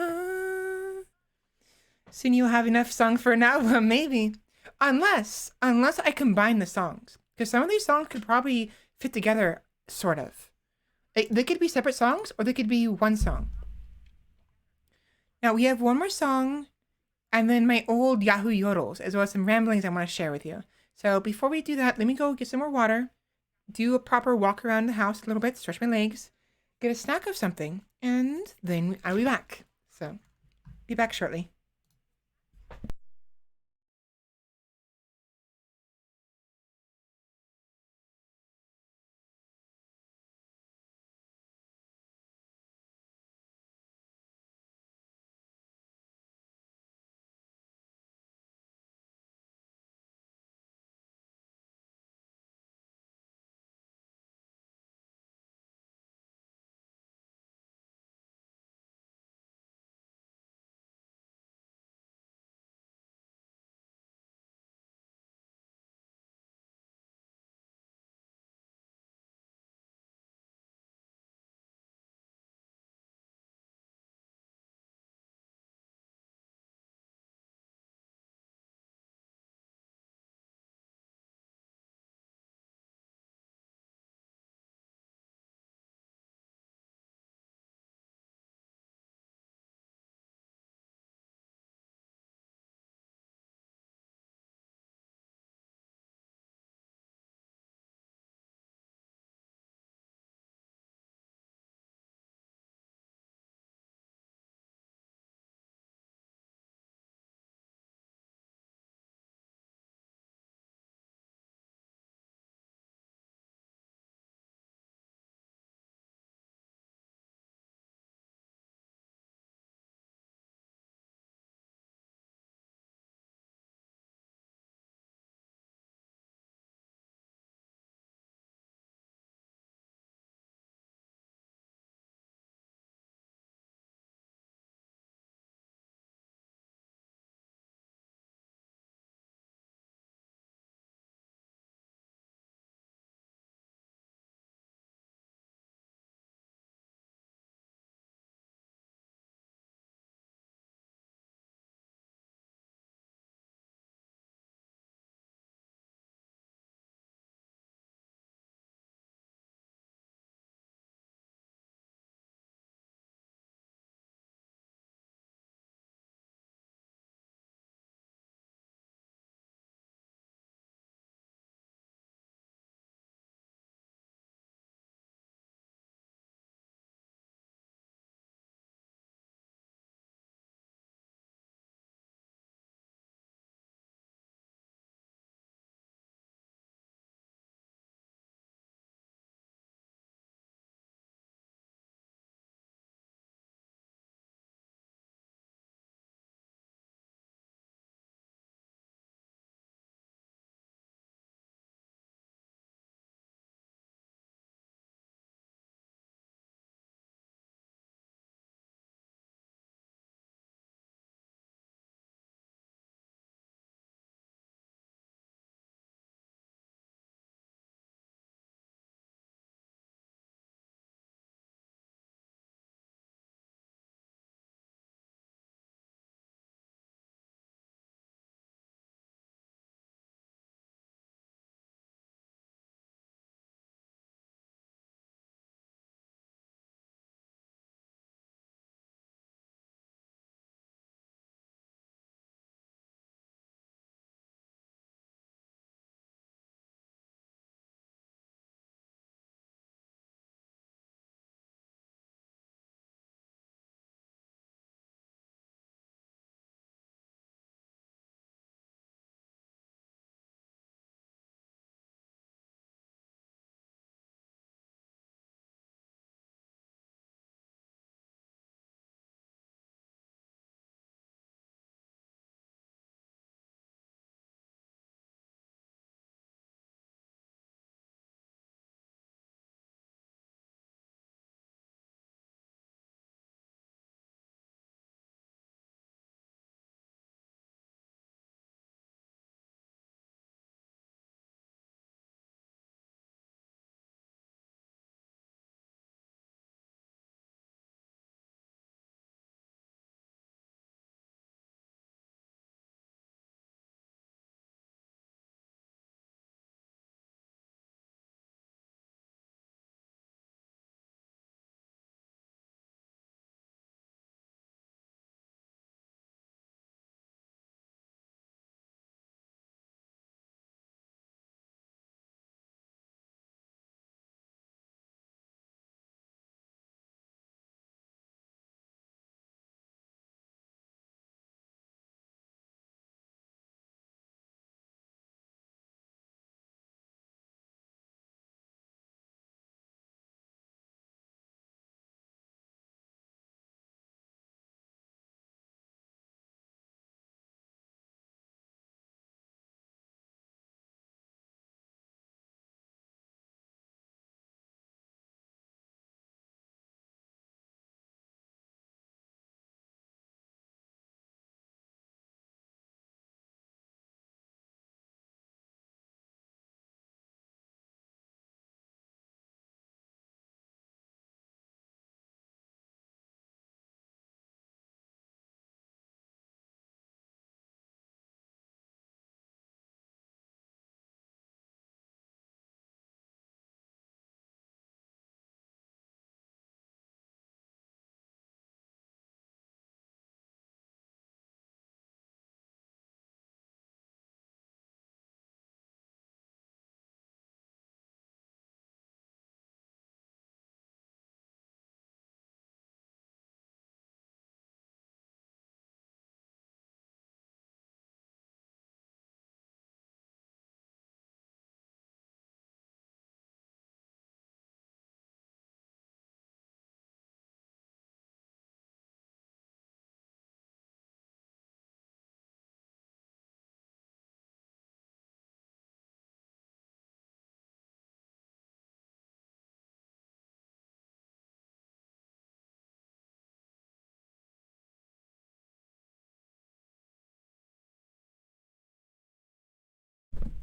Soon you'll have enough song for an album, maybe. Unless I combine the songs. Because some of these songs could probably fit together, sort of. They could be separate songs, or they could be one song. Now, we have one more song, and then my old Yahoo Yodels, as well as some ramblings I want to share with you. So before we do that, let me go get some more water, do a proper walk around the house a little bit, stretch my legs, get a snack of something, and then I'll be back. So, be back shortly.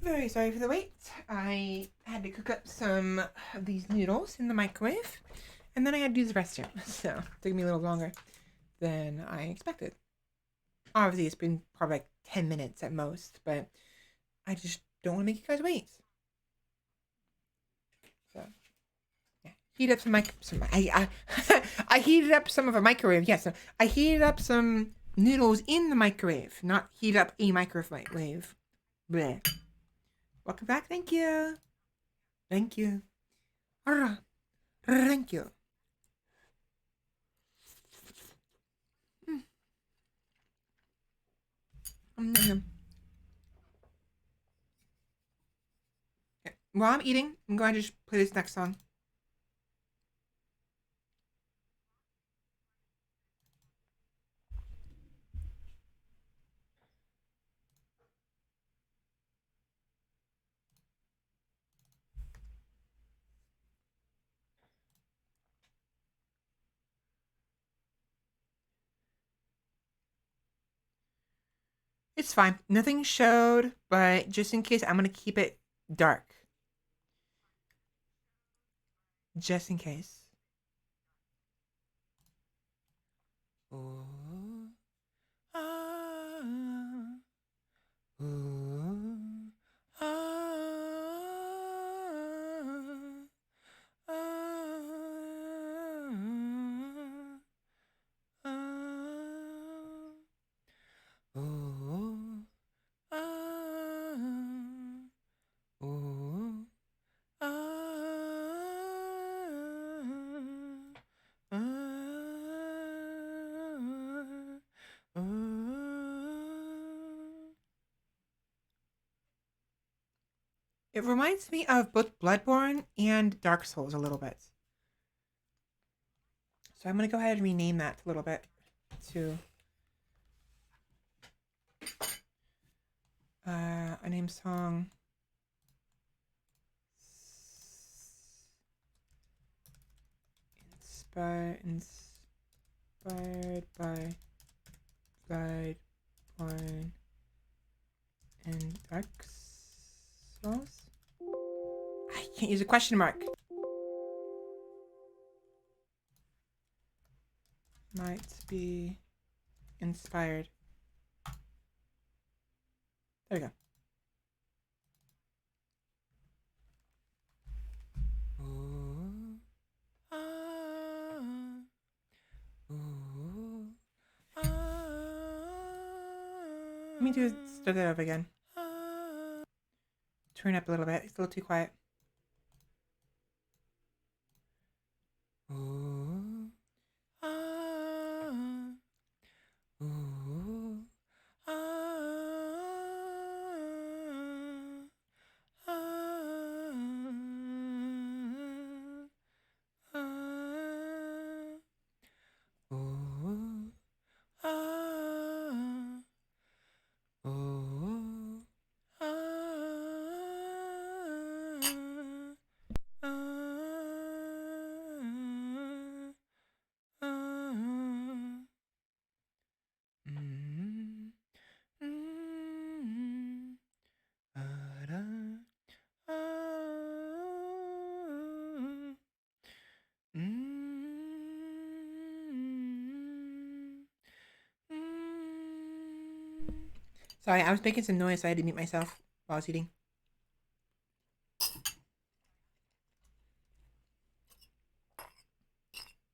Very sorry for the wait. I had to cook up some of these noodles in the microwave, and then I had to use the restroom, so it took me a little longer than I expected. Obviously, it's been probably like 10 minutes at most, but I just don't want to make you guys wait. So, yeah. Heat up I heated up some of a microwave. Yes, I heated up some noodles in the microwave, not heat up a microwave. Bleh. Welcome back. Thank you. Thank you. Thank you. Okay. While I'm eating, I'm going to just play this next song. It's fine. Nothing showed, but just in case, I'm going to keep it dark. Just in case. Ooh, ah, ooh, ah, ah, ah, ooh, ah, ooh, ah, ah. It reminds me of both Bloodborne and Dark Souls a little bit. So I'm going to go ahead and rename that a little bit to a name song. Inspired by Bloodborne and Dark Souls. I can't use a question mark. Might be inspired. There we go. Ooh, ah, ooh, ah, Let me start that over again. Turn up a little bit. It's a little too quiet. Ooh, ah, ooh, ah, ah, ah, ooh, ah, ooh, ah, ah, mm, mm, ah, ah, mm, mm. Sorry, I was making some noise, so I had to mute myself while I was eating.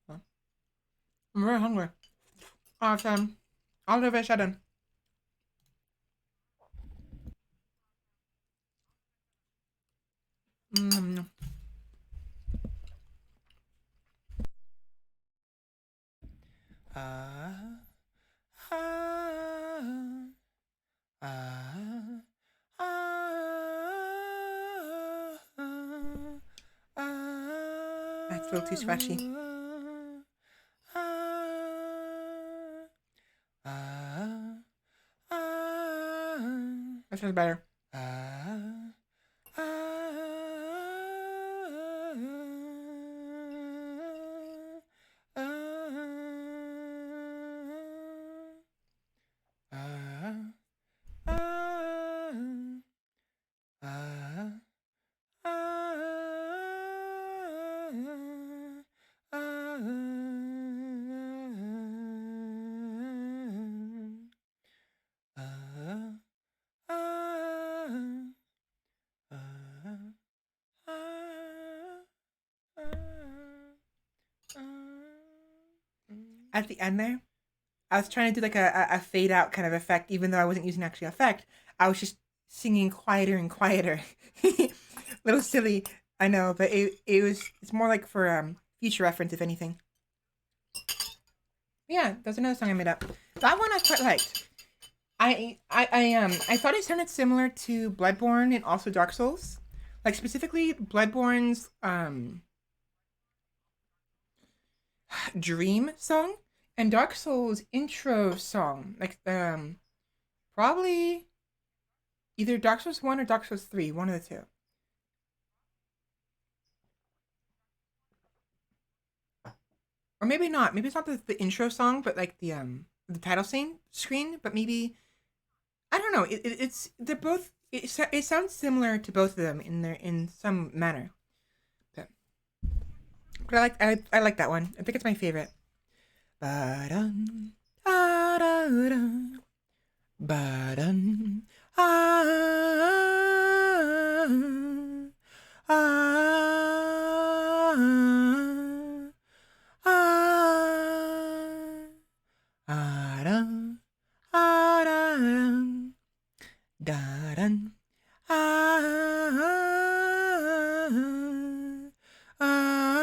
I'm very hungry. I'll leave it shut in. Mm. Ah, ah, ah, ah, ah. That's a little too scratchy. That sounds better. at the end there, I was trying to do like a fade out kind of effect, even though I wasn't using actually effect. I was just singing quieter and quieter. Little silly, I know, but it's more like for future reference, if anything. Yeah, that's another song I made up. That one I quite liked. I thought it sounded similar to Bloodborne and also Dark Souls. Like specifically Bloodborne's Dream song and Dark Souls intro song. Like probably either Dark Souls 1 or Dark Souls 3, one of the two. Or maybe not. Maybe it's not the intro song, but like the title screen, but maybe I don't know. It's they're both it sounds similar to both of them in some manner. But, I like that one. I think it's my favorite. Ba-dum, ba-da-dum, ba-dum, ah, ah, ah, ah, ah, da-dum, ah, ah, ah.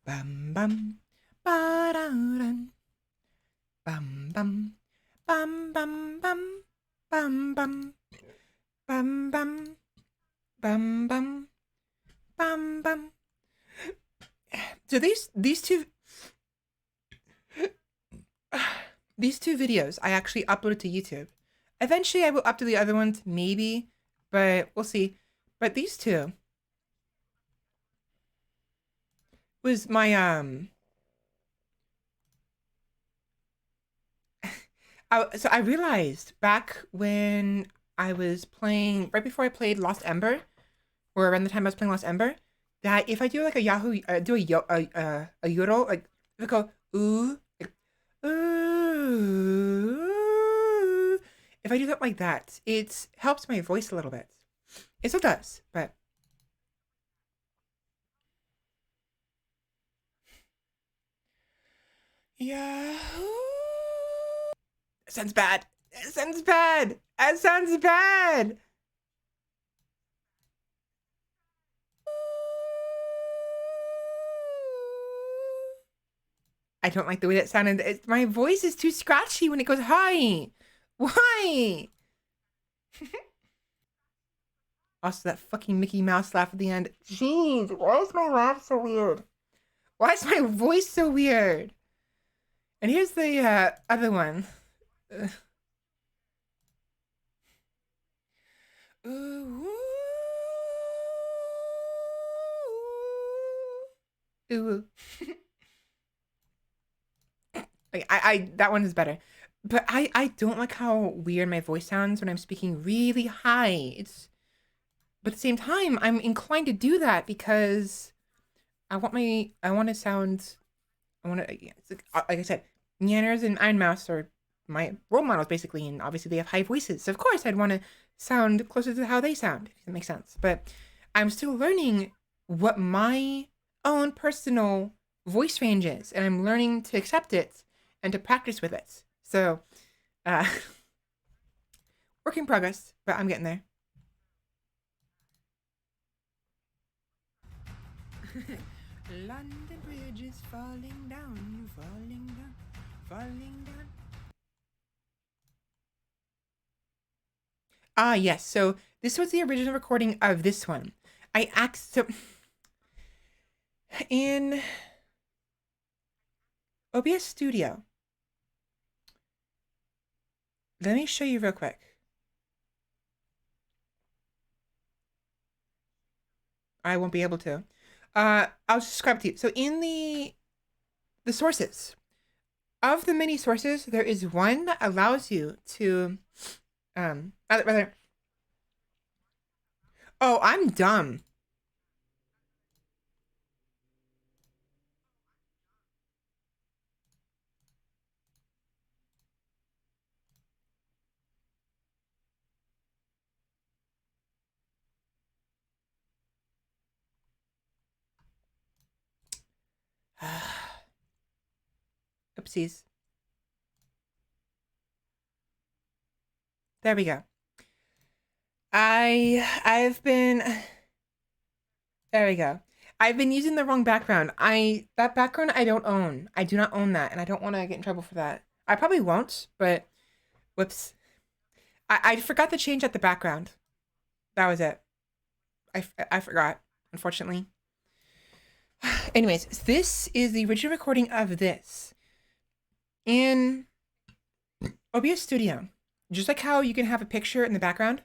Bam bam ba-da-dum, bam bam bam bam bam bam bam bam bam bam bam bam bam. So these two videos I actually uploaded to YouTube. Eventually I will upload the other ones maybe, but we'll see. But these two was my so I realized back when I was playing right before I played Lost Ember, or around the time I was playing Lost Ember, that if I do like a Yahoo, do a yodel, like if I go ooh, like, ooh, if I do that like that, it helps my voice a little bit. It still does, but Yahoo. It sounds bad. It sounds bad. It sounds bad. I don't like the way that sounded. My voice is too scratchy when it goes high. Why? Also, that fucking Mickey Mouse laugh at the end. Jeez, why is my laugh so weird? Why is my voice so weird? And here's the other one. Uh, ooh, ooh, ooh. Like, I that one is better. But I don't like how weird my voice sounds when I'm speaking really high. But at the same time, I'm inclined to do that because I want to sound I want to yeah, like I said, Nyanners and Iron Mouse are my role models basically, and obviously they have high voices. So of course I'd want to sound closer to how they sound, if that makes sense. But I'm still learning what my own personal voice range is, and I'm learning to accept it and to practice with it. So, uh, work in progress, but I'm getting there. London Bridge is falling down, falling down, falling down. Ah, yes. So this was the original recording of this one. I asked so in OBS Studio. Let me show you real quick. I won't be able to. I'll describe to you. So in the sources of the many sources, there is one that allows you to rather. Oh, I'm dumb. Oopsies. There we go. I've been there we go. I've been using the wrong background. That background I don't own. I do not own that, and I don't want to get in trouble for that. I probably won't, but whoops. I forgot to change out the background. That was it. I forgot, unfortunately. Anyways, this is the original recording of this in OBS Studio. Just like how you can have a picture in the background,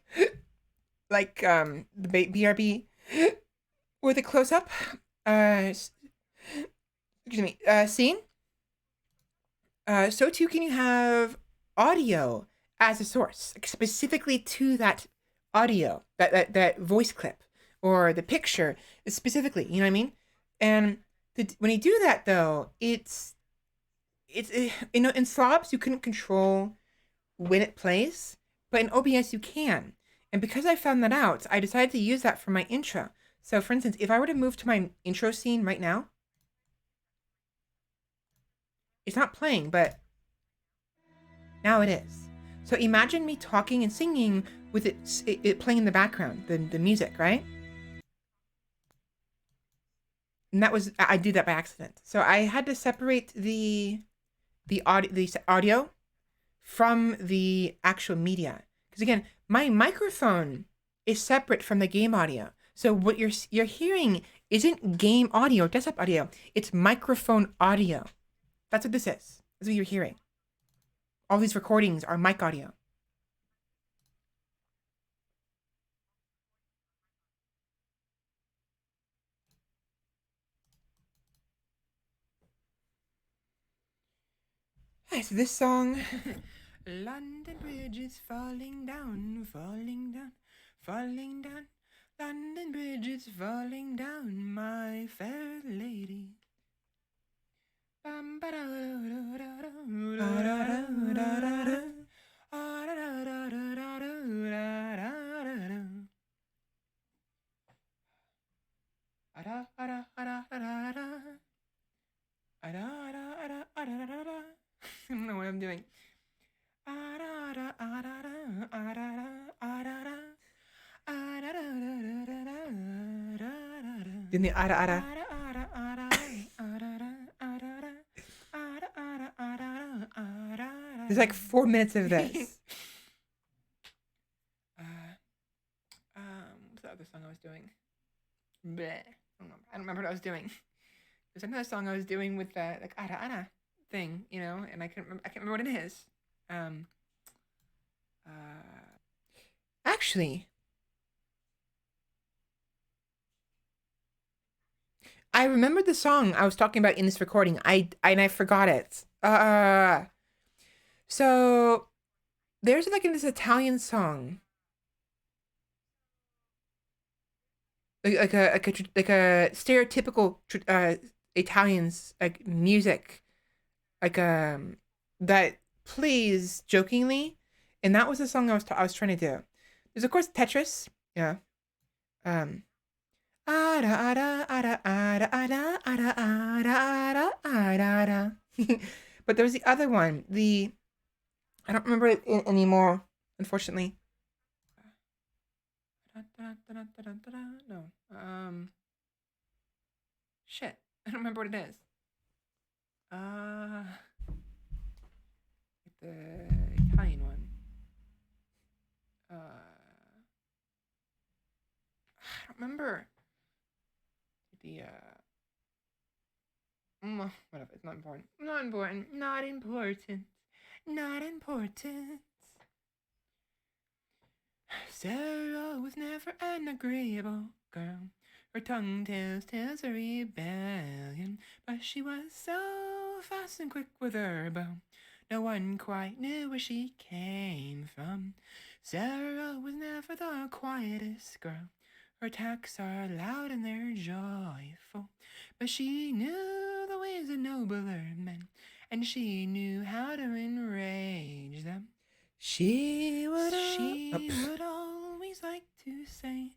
like the BRB with a close up, excuse me, scene. So too can you have audio as a source, like specifically to that audio, that voice clip, or the picture specifically. You know what I mean? And when you do that, though, it's in slobs you couldn't control when it plays, but in OBS you can. And because I found that out, I decided to use that for my intro. So, for instance, if I were to move to my intro scene right now, it's not playing, but now it is. So imagine me talking and singing with it playing in the background, the music, right? And I did that by accident. So I had to separate the audio from the actual media. Because again, my microphone is separate from the game audio. So what you're hearing isn't game audio or desktop audio. It's microphone audio. That's what this is. That's what you're hearing. All these recordings are mic audio. Alright, so this song. London Bridge is falling down, falling down, falling down. London Bridge is falling down, my fair lady. I don't know what I'm doing. Then the ara. There's like 4 minutes of this. What's the other song I was doing? Bleh. I don't remember what I was doing. There's another song I was doing with the like ara thing, you know, and I can't remember what it is. Actually, I remembered the song I was talking about in this recording. I forgot it. So there's like in this Italian song, like a stereotypical Italian's like music, like that plays jokingly, and that was the song I was trying to do. There's of course Tetris, yeah. Ada ada ada ada ada ada ada ada ada. But there was the other one. I don't remember it anymore, unfortunately. No. Shit. I don't remember what it is. The Italian one. I don't remember. Whatever. It's not important. Not important. Not important. Not important. Sarah was never an agreeable girl. Her tongue tells a rebellion, but she was so fast and quick with her bow. No one quite knew where she came from. Sarah was never the quietest girl. Her attacks are loud and they're joyful, but she knew the ways of nobler men, and she knew how to enrage them. She would She would always like to say,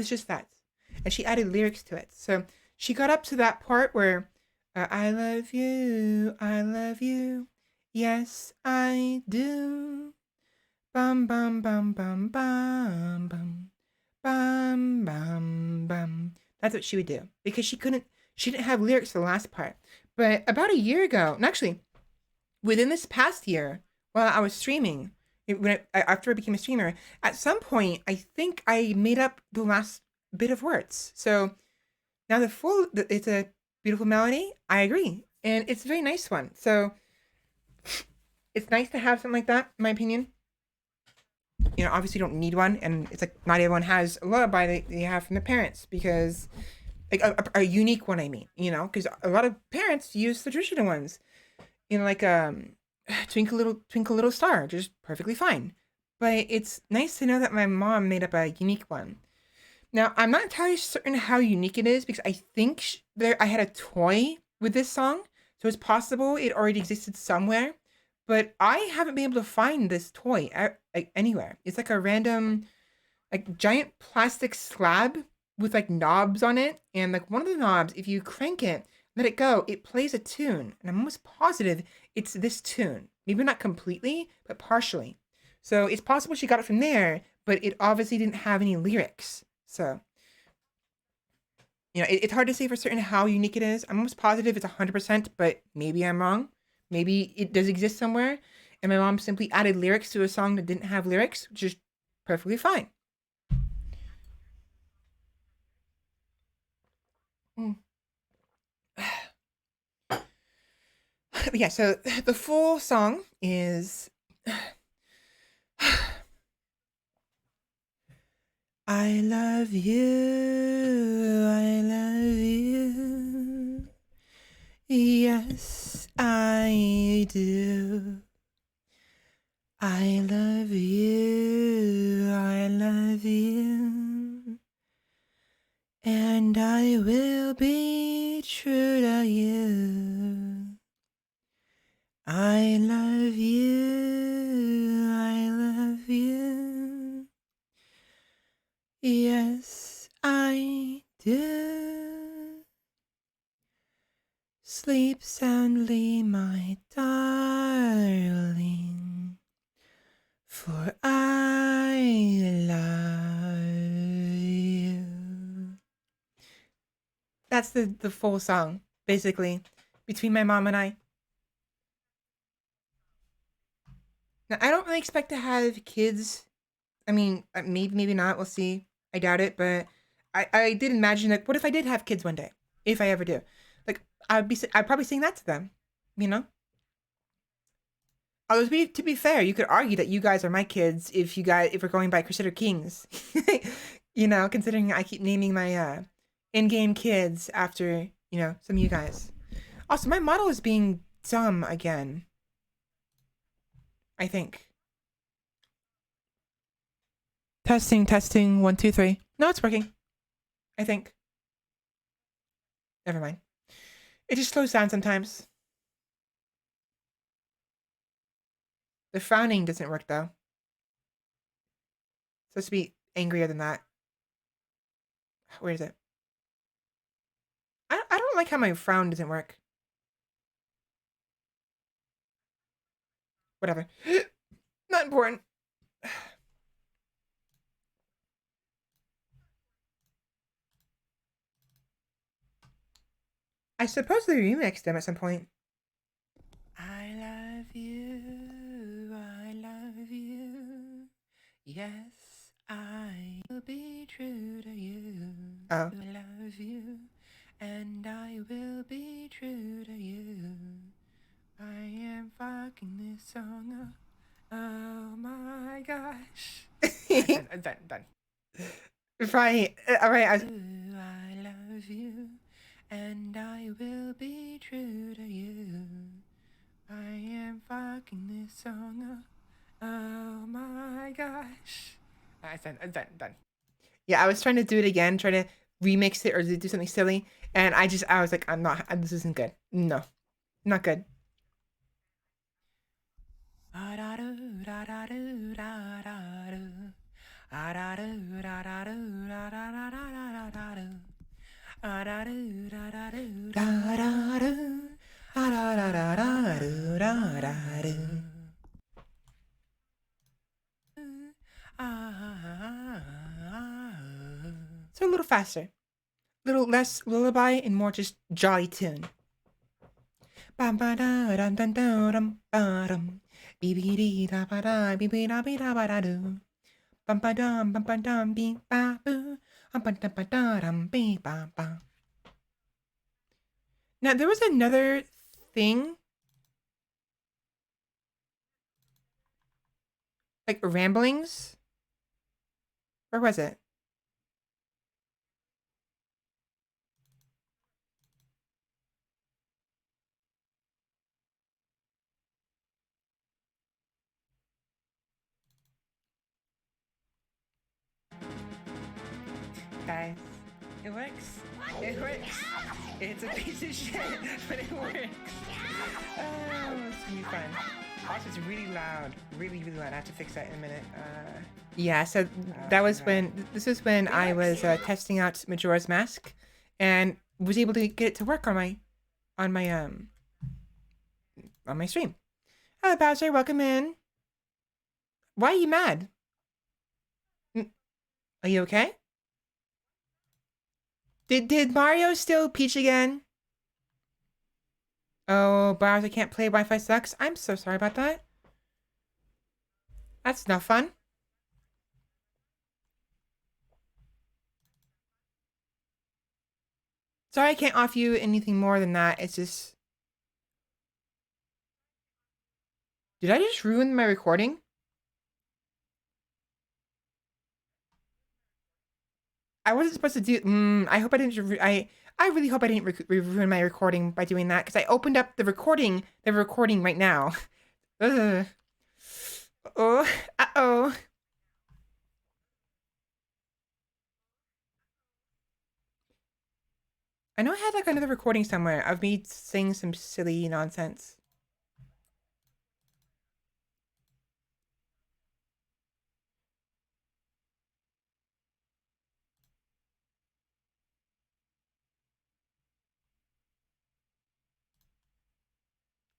was just that. And she added lyrics to it. So she got up to that part where I love you, yes, I do. Bum bum bum bum bum bum bum bum bum. That's what she would do because she didn't have lyrics for the last part. But about a year ago, and actually within this past year, while I was streaming, after I became a streamer, at some point I think I made up the last bit of words. So now it's a beautiful melody. I agree, and it's a very nice one. So it's nice to have something like that, in my opinion. You know, obviously you don't need one, and it's like not everyone has a lullaby that they have from their parents because like a unique one. I mean, you know, because a lot of parents use the traditional ones. You know, like twinkle little star, just perfectly fine. But it's nice to know that my mom made up a unique one. Now, I'm not entirely certain how unique it is because I think I had a toy with this song, so it's possible it already existed somewhere, but I haven't been able to find this toy like anywhere. It's like a random, like giant plastic slab with like knobs on it, and like one of the knobs, if you crank it, let it go, it plays a tune, and I'm almost positive it's this tune. Maybe not completely, but partially. So it's possible she got it from there, but it obviously didn't have any lyrics. So, you know, it's hard to say for certain how unique it is. I'm almost positive it's 100%, but maybe I'm wrong. Maybe it does exist somewhere, and my mom simply added lyrics to a song that didn't have lyrics, which is perfectly fine. Mm. But yeah, so the full song is I love you, I love you. Yes, I do. I love you, I love you. And I will be true to you. I love you, I love you. Yes, I do. Sleep soundly, my darling, for I love you. That's the full song, basically, between my mom and I. Now, I don't really expect to have kids. I mean, maybe not. We'll see. I doubt it, but I did imagine like, what if I did have kids one day, if I ever do? Like, I'd probably sing that to them, you know. Although to be fair, you could argue that you guys are my kids if we're going by Crusader Kings, you know, considering I keep naming my in-game kids after some of you guys. Also, my model is being dumb again. I think. Testing, testing, 1, 2, 3. No, it's working. I think. Never mind. It just slows down sometimes. The frowning doesn't work though. It's supposed to be angrier than that. Where is it? I don't like how my frown doesn't work. Whatever. Not important. I suppose they remixed them at some point. I love you. I love you. Yes, I will be true to you. Oh. I love you, and I will be true to you. I am fucking this song up. Oh my gosh. Done. Right. All right. I love you, and I will be true to you. I am fucking this song up. Oh my gosh. Done. Yeah, I was trying to do it again, try to remix it or do something silly, and I was like, I'm not. This isn't good. No, not good. So a little faster, a little less lullaby and more just jolly tune. Bam ba da dum dum dum ba dum. Bee bee dee da ba da bee bee da bee da ba da do. Bum ba dum bee ba boo. Ba da ba da dum bee ba ba. Now there was another thing, like ramblings. Where was it? Guys, it works. It works. It's a piece of shit, but it works. Oh, it's gonna be fun. Also, it's really loud. Really, really loud. I have to fix that in a minute. Yeah, so that was when this was when I was testing out Majora's Mask, and was able to get it to work on my on my on my stream. Hello, Bowser. Welcome in. Why are you mad? Are you okay? Did Mario steal Peach again? Oh, Bowser can't play. Wi-Fi sucks. I'm so sorry about that. That's not fun. Sorry, I can't offer you anything more than that. It's just. Did I just ruin my recording? I wasn't supposed to do. I hope I didn't. I really hope I didn't ruin my recording by doing that, because I opened up the recording right now. Ugh. Oh, uh-oh. I know I had like another recording somewhere of me saying some silly nonsense.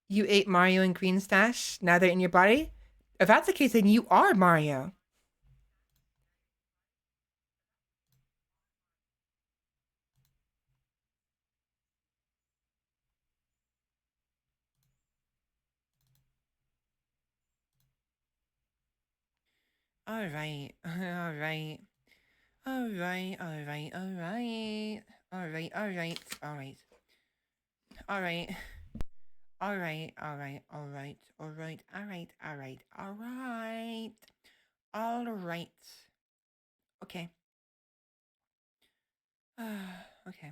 You ate Mario and Green Stash. Now they're in your body. If that's the case, then you are Mario. Alright, alright. Alright, alright, alright. Alright, alright, alright. Alright. Alright, alright, alright, alright, alright, alright, alright. Alright. Okay. Okay.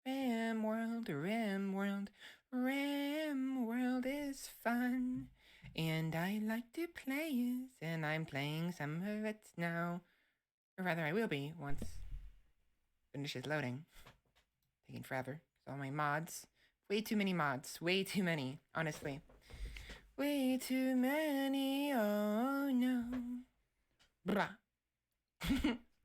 Rim World, Rim World, Rim World is fun. And I like to play it, and I'm playing some of it now. Or rather, I will be once it finishes loading. Taking forever. So all my mods. Way too many mods. Way too many, honestly. Way too many, oh no. Bruh.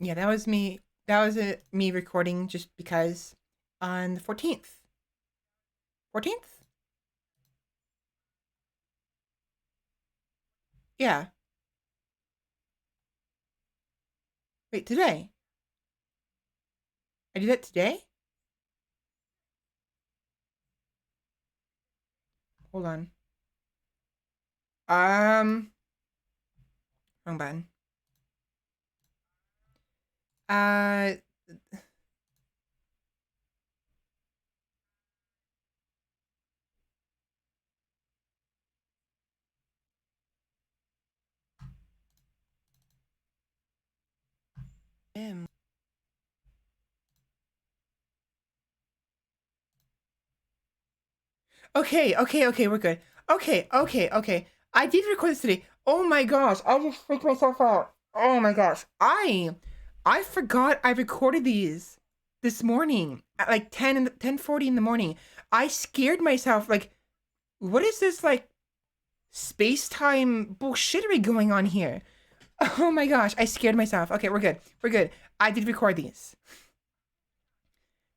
Yeah, that was me. That was me recording just because on the 14th. 14th? Yeah. Wait, today? I did that today? Hold on. Wrong button. Uh, Rim. okay, we're good. Okay. I did record this today. Oh my gosh, I just freaked myself out. Oh my gosh. I forgot I recorded these this morning at like 10:40 in the morning. I scared myself, like, what is this like space-time bullshittery going on here? Oh my gosh, I scared myself. Okay, we're good. We're good. I did record these.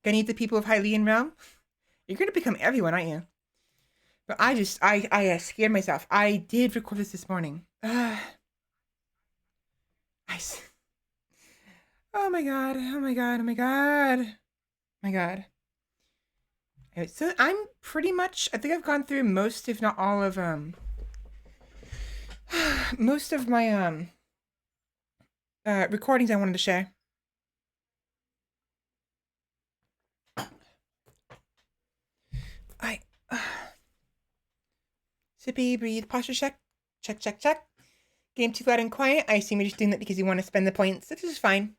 Gonna eat the people of Hylian realm? You're gonna become everyone, aren't you? But I scared myself. I did record this morning. I. Oh my god. Oh my god. Oh my god. Oh my god. Anyway, so I'm pretty much. I think I've gone through most, if not all, of most of my recordings I wanted to share. I. Sippy, breathe, posture check. Check, check, check. Game too loud and quiet. I assume you're just doing that because you want to spend the points. This is fine.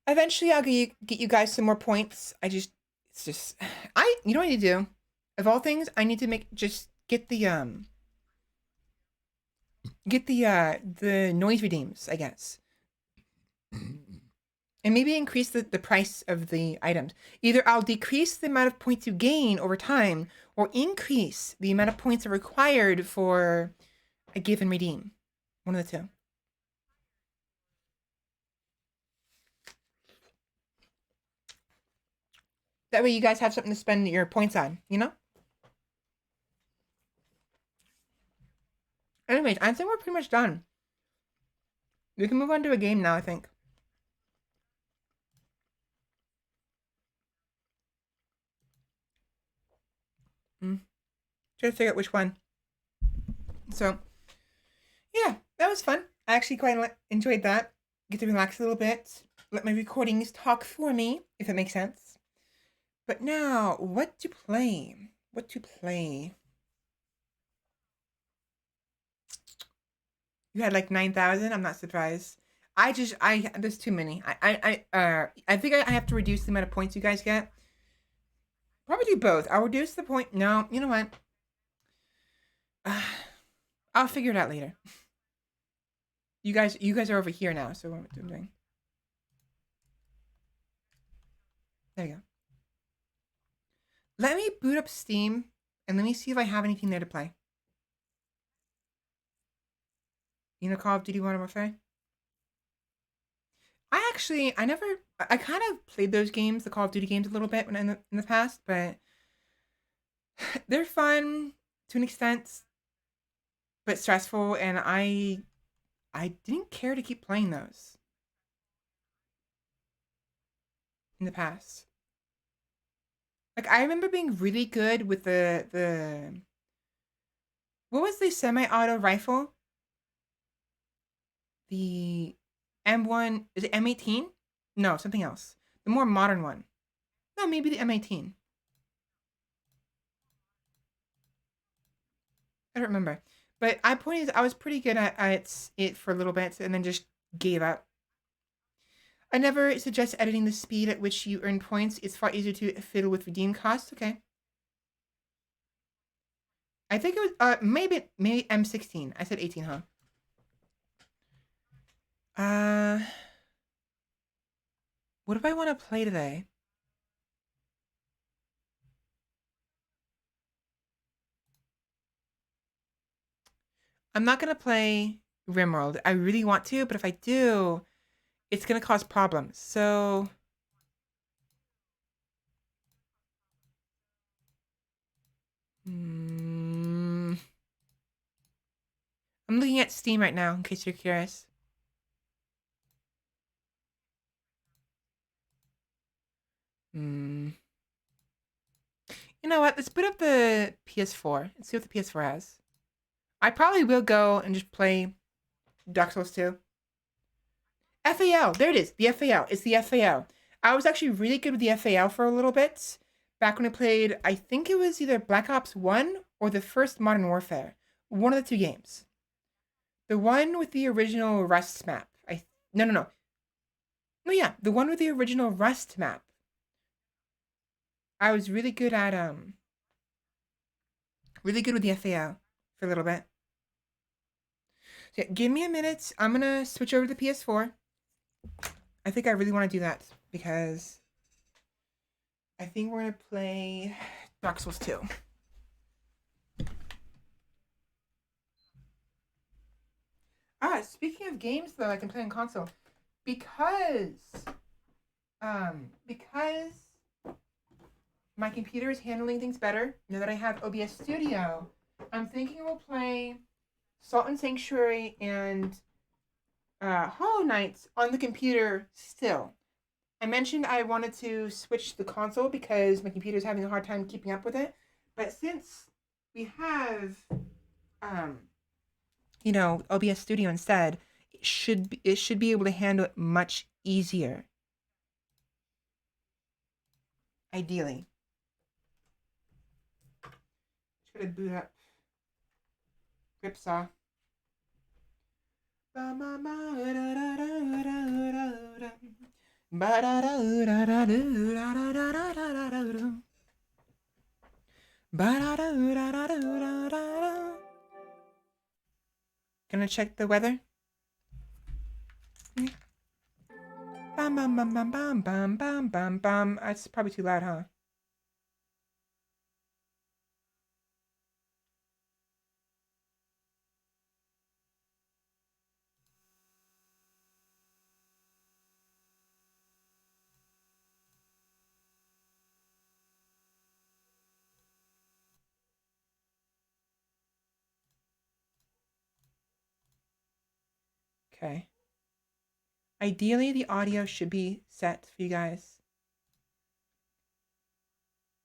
Eventually, I'll get you guys some more points. It's just, you know what I need to do? Of all things, I need to get the noise redeems, I guess. And maybe increase the price of the items. Either I'll decrease the amount of points you gain over time, or increase the amount of points are required for a give and redeem. One of the two. That way you guys have something to spend your points on, you know? Anyways, I think we're pretty much done. We can move on to a game now, I think. Try to figure out which one. So, yeah, that was fun. I actually quite enjoyed that. Get to relax a little bit. Let my recordings talk for me, if it makes sense. But now, what to play? What to play? You had like 9,000. I'm not surprised. There's too many. I think I have to reduce the amount of points you guys get. Probably do both. I'll reduce the point. No, you know what? I'll figure it out later. You guys are over here now, so what am I doing? There you go. Let me boot up Steam and let me see if I have anything there to play. You know, Call of Duty Modern Warfare. I kind of played those games, the Call of Duty games, a little bit in the past, but they're fun to an extent, but stressful, and I didn't care to keep playing those in the past. Like I remember being really good with the what was the semi-auto rifle? The M1, is it M18? No, something else. The more modern one. No, maybe the M18. I don't remember. But I pointed I was pretty good at it for a little bit and then just gave up. I never suggest editing the speed at which you earn points. It's far easier to fiddle with redeem costs. Okay. I think it was maybe M16. I said 18, huh? What do I want to play today? I'm not gonna play Rimworld. I really want to, but if I do, it's gonna cause problems. So I'm looking at Steam right now in case you're curious. You know what? Let's put up the PS4 and see what the PS4 has. I probably will go and just play Dark Souls 2. FAL. There it is. The FAL. It's the FAL. I was actually really good with the FAL for a little bit. Back when I played, I think it was either Black Ops 1 or the first Modern Warfare. One of the two games. The one with the original Rust map. No. No, yeah. The one with the original Rust map. I was really good at really good with the FAL for a little bit. So yeah, give me a minute. I'm gonna switch over to the PS4. I think I really want to do that because I think we're gonna play Dark Souls 2. Yeah, speaking of games though, I can play on console because because my computer is handling things better now that I have OBS Studio. I'm thinking we'll play Salt and Sanctuary and Hollow Knight on the computer still. I mentioned I wanted to switch the console because my computer is having a hard time keeping up with it. But since we have, um, OBS Studio instead, it should be able to handle it much easier. Ideally, just gotta boot up Gripsaw. Gonna check the weather. Bam bam bam bam bam bam bam bam bam. That's probably too loud, huh? Okay. Ideally, the audio should be set for you guys.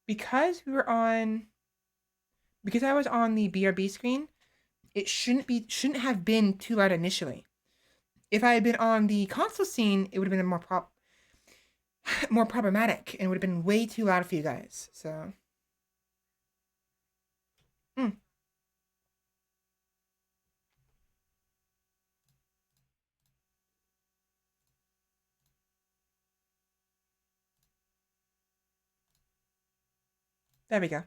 Because I was on the BRB screen, it shouldn't have been too loud initially. If I had been on the console scene, it would have been more problematic and would have been way too loud for you guys. So, mm, there we go.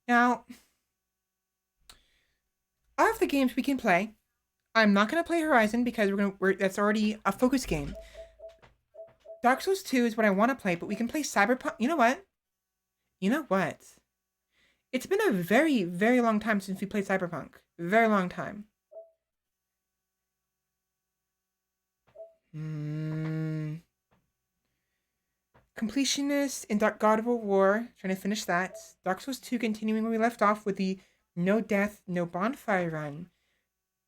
Now, of the games we can play, I'm not gonna play Horizon because that's already a focus game. Dark Souls 2 is what I want to play, but we can play Cyberpunk. You know what? You know what? It's been a very, very long time since we played Cyberpunk. Very long time. Hmm. Completionist in God of War. Trying to finish that. Dark Souls 2 continuing where we left off with the no death, no bonfire run.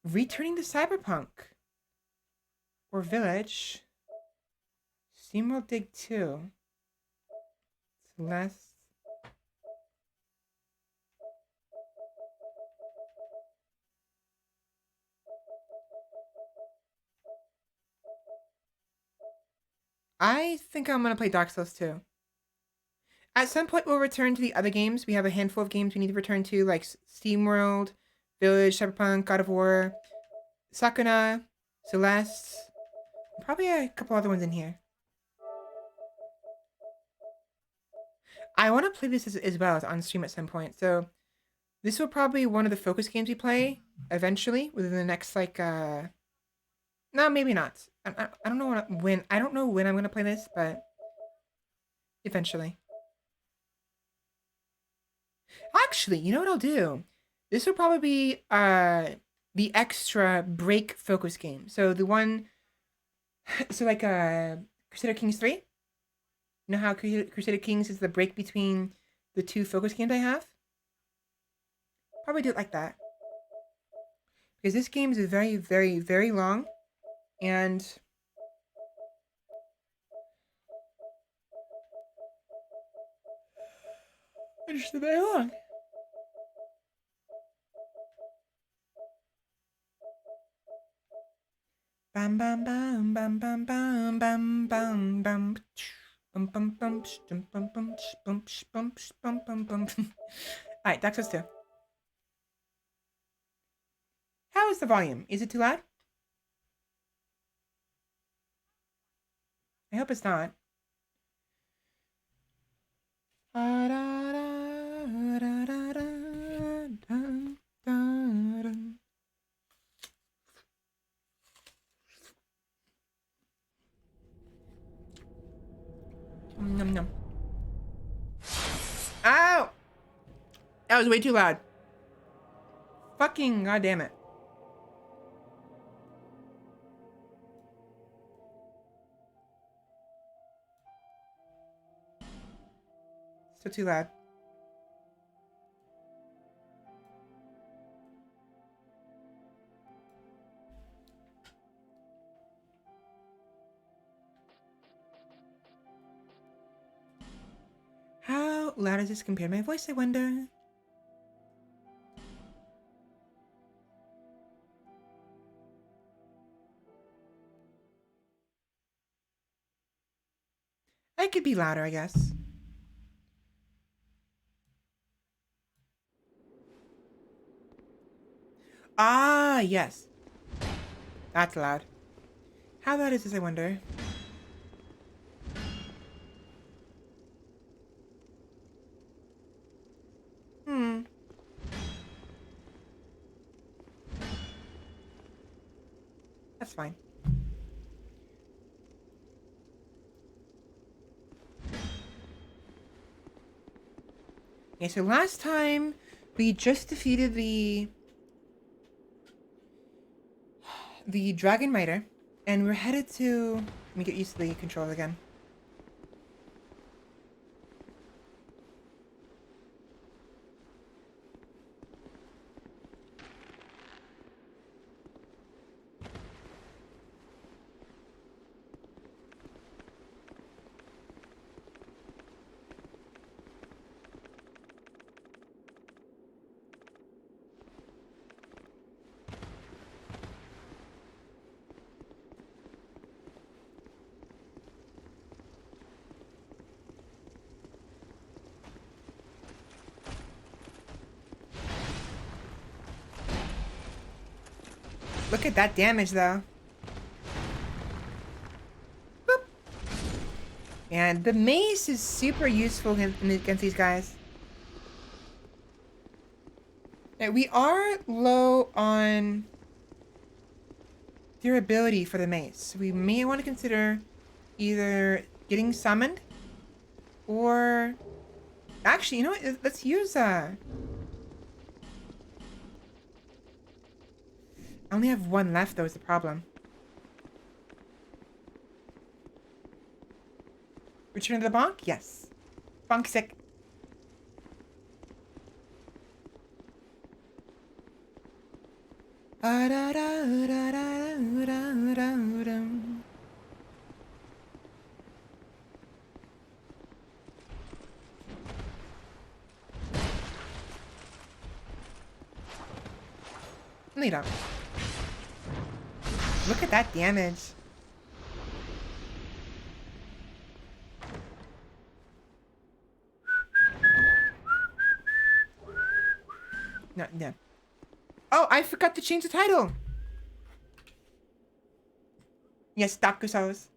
Returning to Cyberpunk. Or Village. SteamWorld Dig 2. Celeste. I think I'm gonna play Dark Souls 2. At some point, we'll return to the other games. We have a handful of games we need to return to, like SteamWorld, Village, Cyberpunk, God of War, Sakuna, Celeste. Probably a couple other ones in here. I want to play this as well as on stream at some point. So this will probably be one of the focus games we play eventually within the next no, maybe not. I don't know when I don't know when I'm gonna play this, but eventually. Actually, you know what I'll do? This will probably be the extra break focus game. So the one so like Crusader Kings 3? You know how Crusader Kings is the break between the two focus games I have? Probably do it like that. Because this game is very, very, very long. And it's very long. Bam bam bam bam bam bam bam bam bam. Bum bum bum bum bum bum bum bum bum bum bum. Alright, Dark Souls 2. How is the volume? Is it too loud? I hope it's not. Num num. Ow! That was way too loud. Fucking goddamn it. Still too loud. How loud is this compared to my voice, I wonder? I could be louder, I guess. Ah, yes. That's loud. How loud is this, I wonder? Hmm. That's fine. Okay, so last time we just defeated the Dragon Rider, and we're headed to... Let me get used to the controls again. Look at that damage, though. Boop. And the mace is super useful against these guys. Now, we are low on durability for the mace. We may want to consider either getting summoned or... Actually, you know what? Let's use... I only have one left, though, is the problem. Return to the bonk? Yes. Bonk sick. Lead up. Look at that damage. No, no. Oh, I forgot to change the title. Yes, Dakusaurus.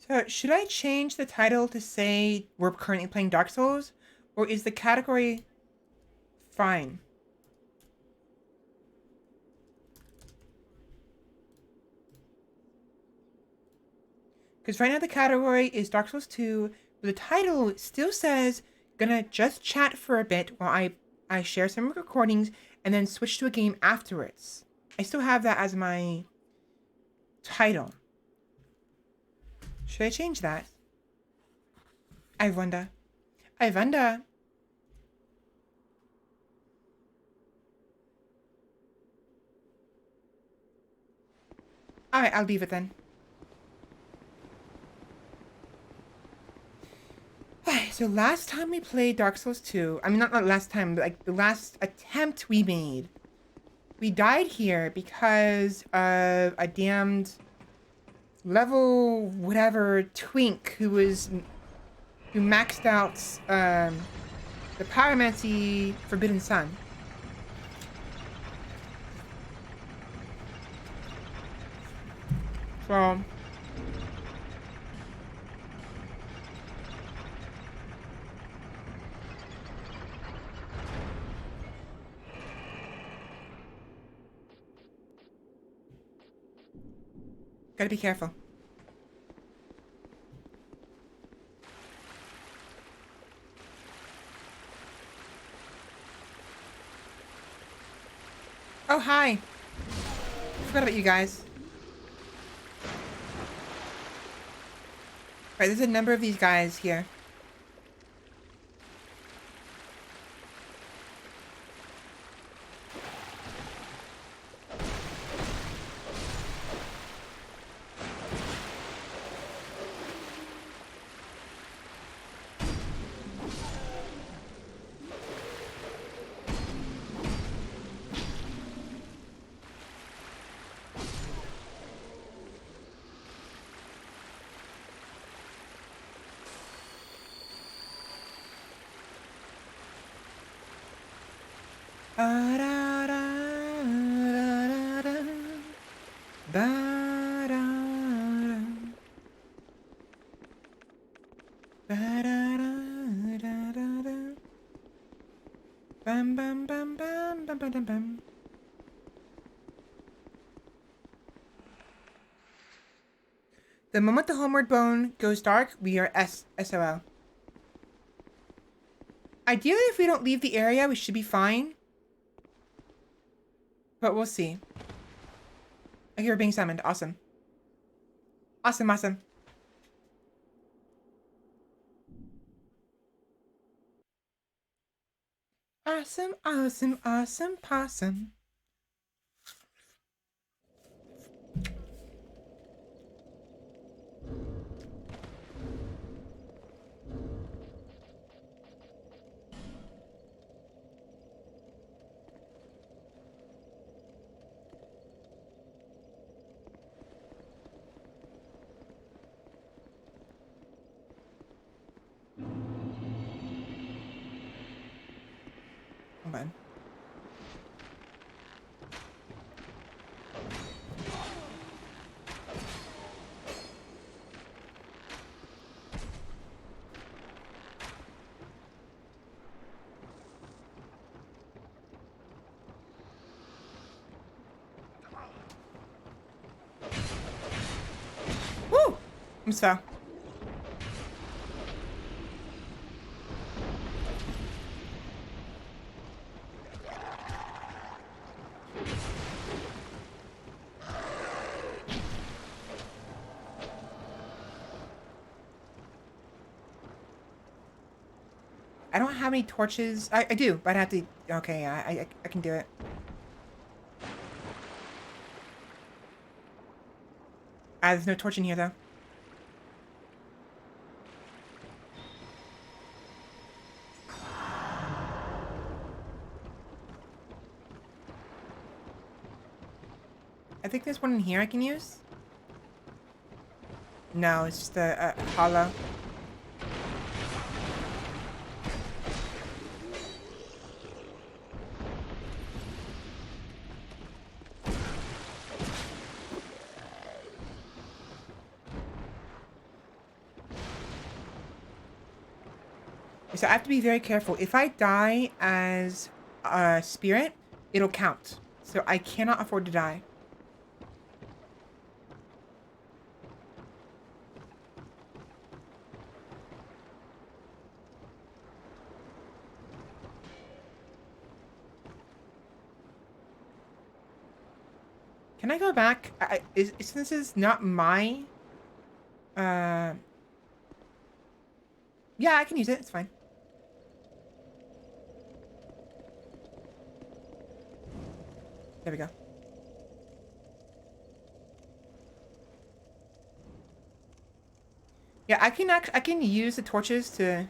So, should I change the title to say we're currently playing Dark Souls? Or is the category fine? Because right now the category is Dark Souls 2, but the title still says, gonna just chat for a bit while I share some recordings and then switch to a game afterwards. I still have that as my title. Should I change that? I wonder. I wonder. Alright, I'll leave it then. So last time we played Dark Souls 2, I mean not last time, but like the last attempt we made, we died here because of a damned level whatever twink who maxed out the Pyromancy Forbidden Sun. So Gotta be careful. Oh, hi. Forgot about you guys. Right, there's a number of these guys here. Bam bam bam bam bam bam bam bam. The moment the homeward bone goes dark, we are SOL. Ideally, if we don't leave the area, we should be fine. But we'll see. Okay, we're being summoned. Awesome. Awesome, awesome. Awesome, awesome, awesome, possum. Hold on. Woo! I'm so. I don't have any torches. I do, but I have to. Okay, I can do it. There's no torch in here, though. I think there's one in here I can use. No, it's just a hollow. So I have to be very careful. If I die as a spirit, it'll count. So I cannot afford to die. Can I go back? Since this is not my... Yeah, I can use it. It's fine. There we go. Yeah, I can use the torches to...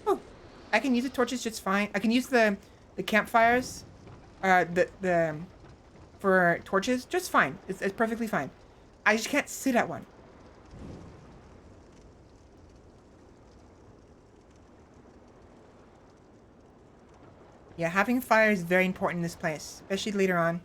Oh, I can use the torches just fine. I can use the campfires, for torches just fine. It's perfectly fine. I just can't sit at one. Yeah, having fire is very important in this place, especially later on.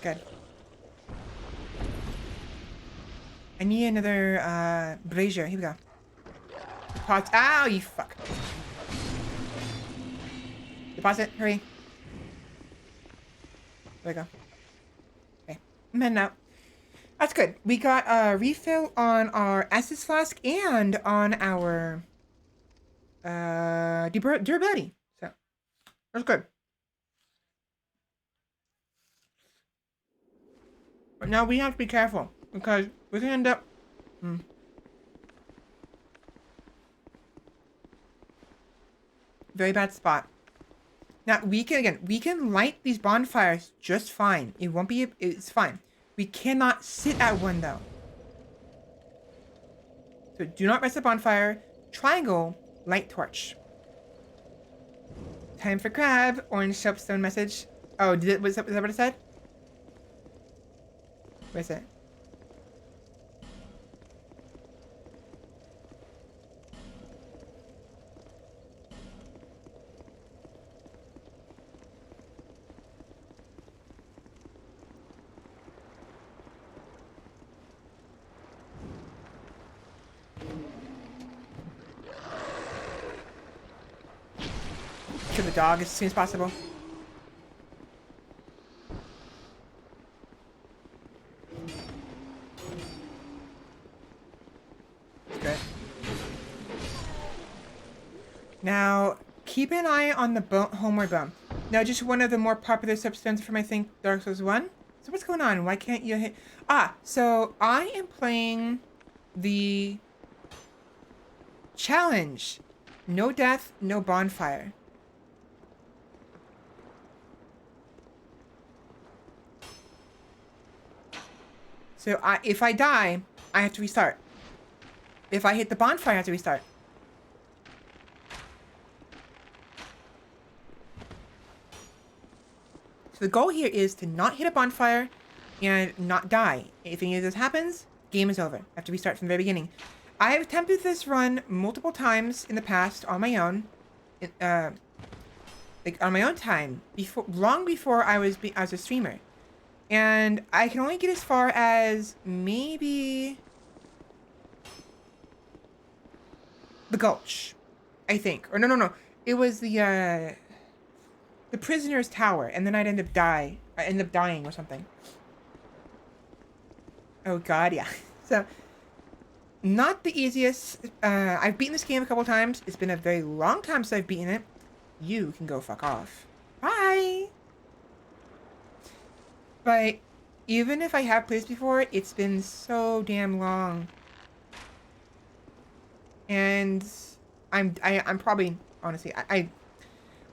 Good. I need another brazier. Here we go. Pots. Ow, you fuck. Deposit. Hurry. There we go. Okay. I'm heading out. That's good. We got a refill on our Estus flask and on our durability. So that's good. But now we have to be careful because we can end up. Very bad spot. Now we can light these bonfires just fine. It won't be. It's fine. We cannot sit at one though. So do not rest the bonfire. Triangle, light torch. Time for crab. Orange soapstone message. Oh, was that what it said? What is it? Kill the dog as soon as possible. Good. Now, keep an eye on the homeward bone. Now, just one of the more popular substones from, I think, Dark Souls 1. So what's going on? Why can't you hit... Ah, so I am playing the challenge. No death, no bonfire. So if I die, I have to restart. If I hit the bonfire, I have to restart. So the goal here is to not hit a bonfire and not die. If any of this happens, game is over. I have to restart from the very beginning. I have attempted this run multiple times in the past on my own. Like on my own time, long before I was a streamer. And I can only get as far as maybe the Gulch, I think. Or no. It was the prisoner's tower, and then I end up dying or something. Oh god, yeah. So not the easiest. I've beaten this game a couple times. It's been a very long time since I've beaten it. You can go fuck off. Bye. But even if I have played before, it's been so damn long. And I'm probably, honestly, I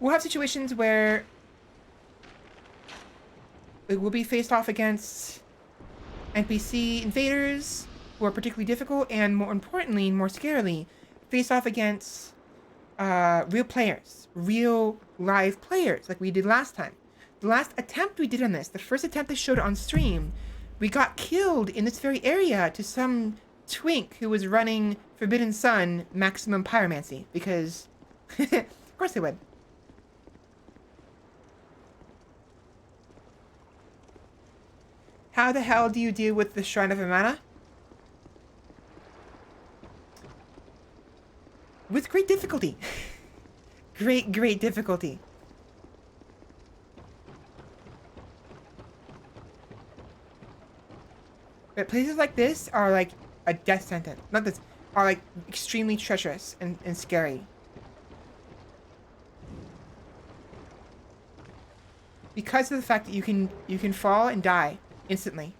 will have situations where it will be faced off against NPC invaders who are particularly difficult, and more importantly, more scarily, face off against real players, real live players, like we did last time. The last attempt we did on this, the first attempt I showed on stream, we got killed in this very area to some twink who was running Forbidden Sun maximum pyromancy, because of course they would. How the hell do you deal with the Shrine of Amana? With great difficulty. Great difficulty. But places like this are like a death sentence. Not this, are like extremely treacherous and scary. Because of the fact that you can fall and die instantly.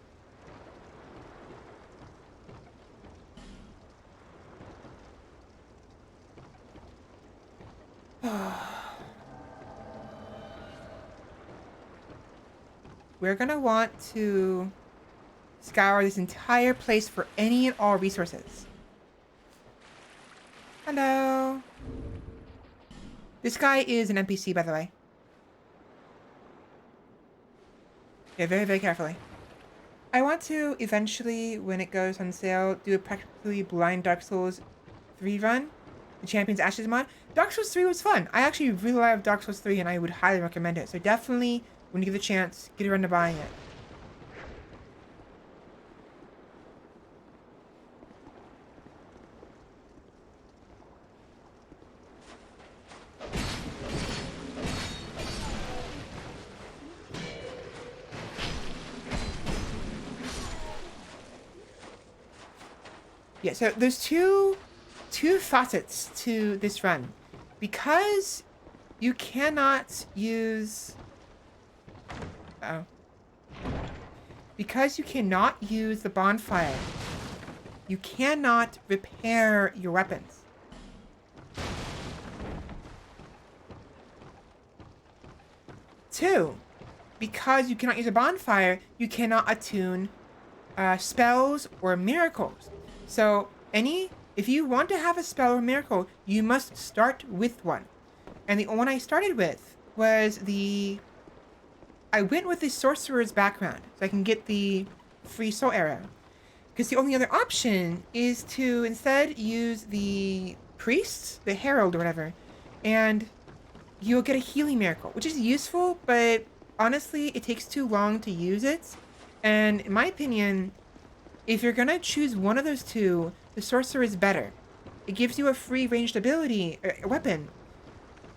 We're gonna want to scour this entire place for any and all resources. Hello. This guy is an NPC, by the way. Yeah, very carefully. I want to eventually, when it goes on sale, do a practically blind Dark Souls 3 run. The Champion's Ashes mod. Dark Souls 3 was fun. I actually really love Dark Souls 3 and I would highly recommend it. So definitely, when you get the chance, get around to buying it. Yeah, so there's two facets to this run. Because you cannot use oh. Because you cannot use the bonfire, you cannot repair your weapons. Two, because you cannot use a bonfire, you cannot attune spells or miracles. So if you want to have a spell or miracle, you must start with one. And the one I started with was I went with the sorcerer's background so I can get the free soul arrow. Because the only other option is to instead use the priest, the herald or whatever, and you'll get a healing miracle, which is useful, but honestly, it takes too long to use it. And in my opinion, if you're gonna choose one of those two, the sorcerer is better. It gives you a free ranged ability, a weapon,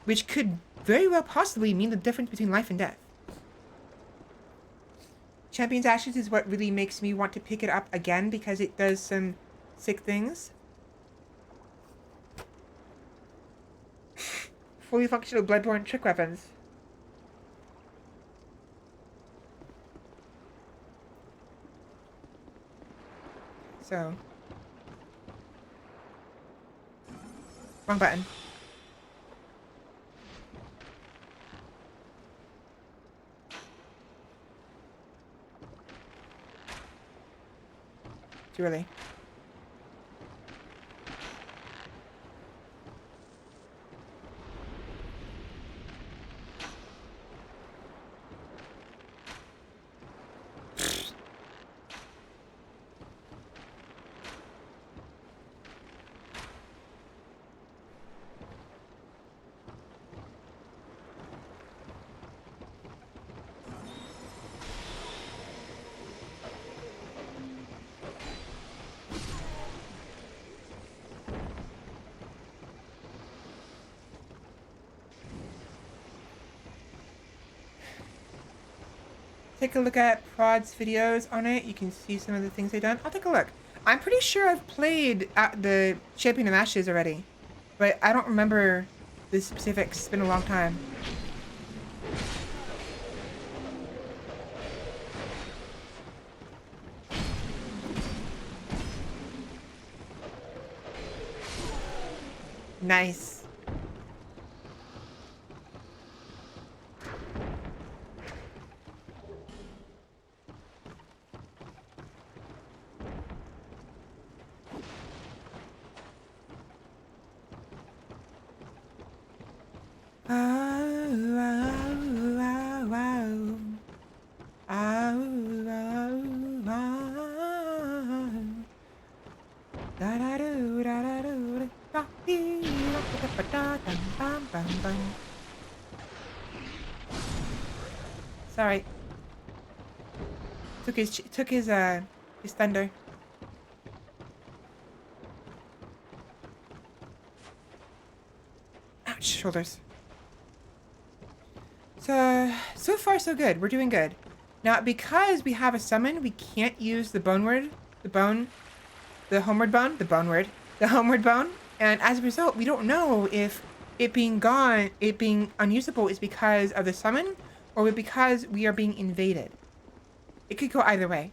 which could very well possibly mean the difference between life and death. Champion's Ashes is what really makes me want to pick it up again because it does some sick things. Fully functional Bloodborne trick weapons. So. Wrong button. Too early. Take a look at Prod's videos on it. You can see some of the things they've done. I'll take a look. I'm pretty sure I've played at the Champion of Ashes already, but I don't remember the specifics. It's been a long time. Nice. Sorry. Took his thunder. Ouch, shoulders. So far so good. We're doing good. Now, because we have a summon, we can't use the homeward bone, and as a result, we don't know if it being unusable is because of the summon or because we are being invaded. It could go either way.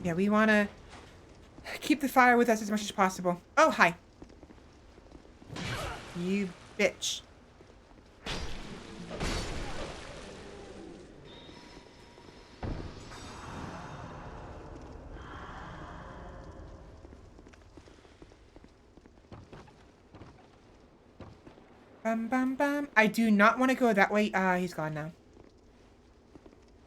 Yeah, we want to keep the fire with us as much as possible. Oh, hi. You bitch. Bum, bum, bum. I do not want to go that way. He's gone now.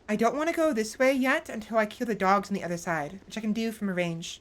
I don't want to go this way yet until I kill the dogs on the other side, which I can do from a range.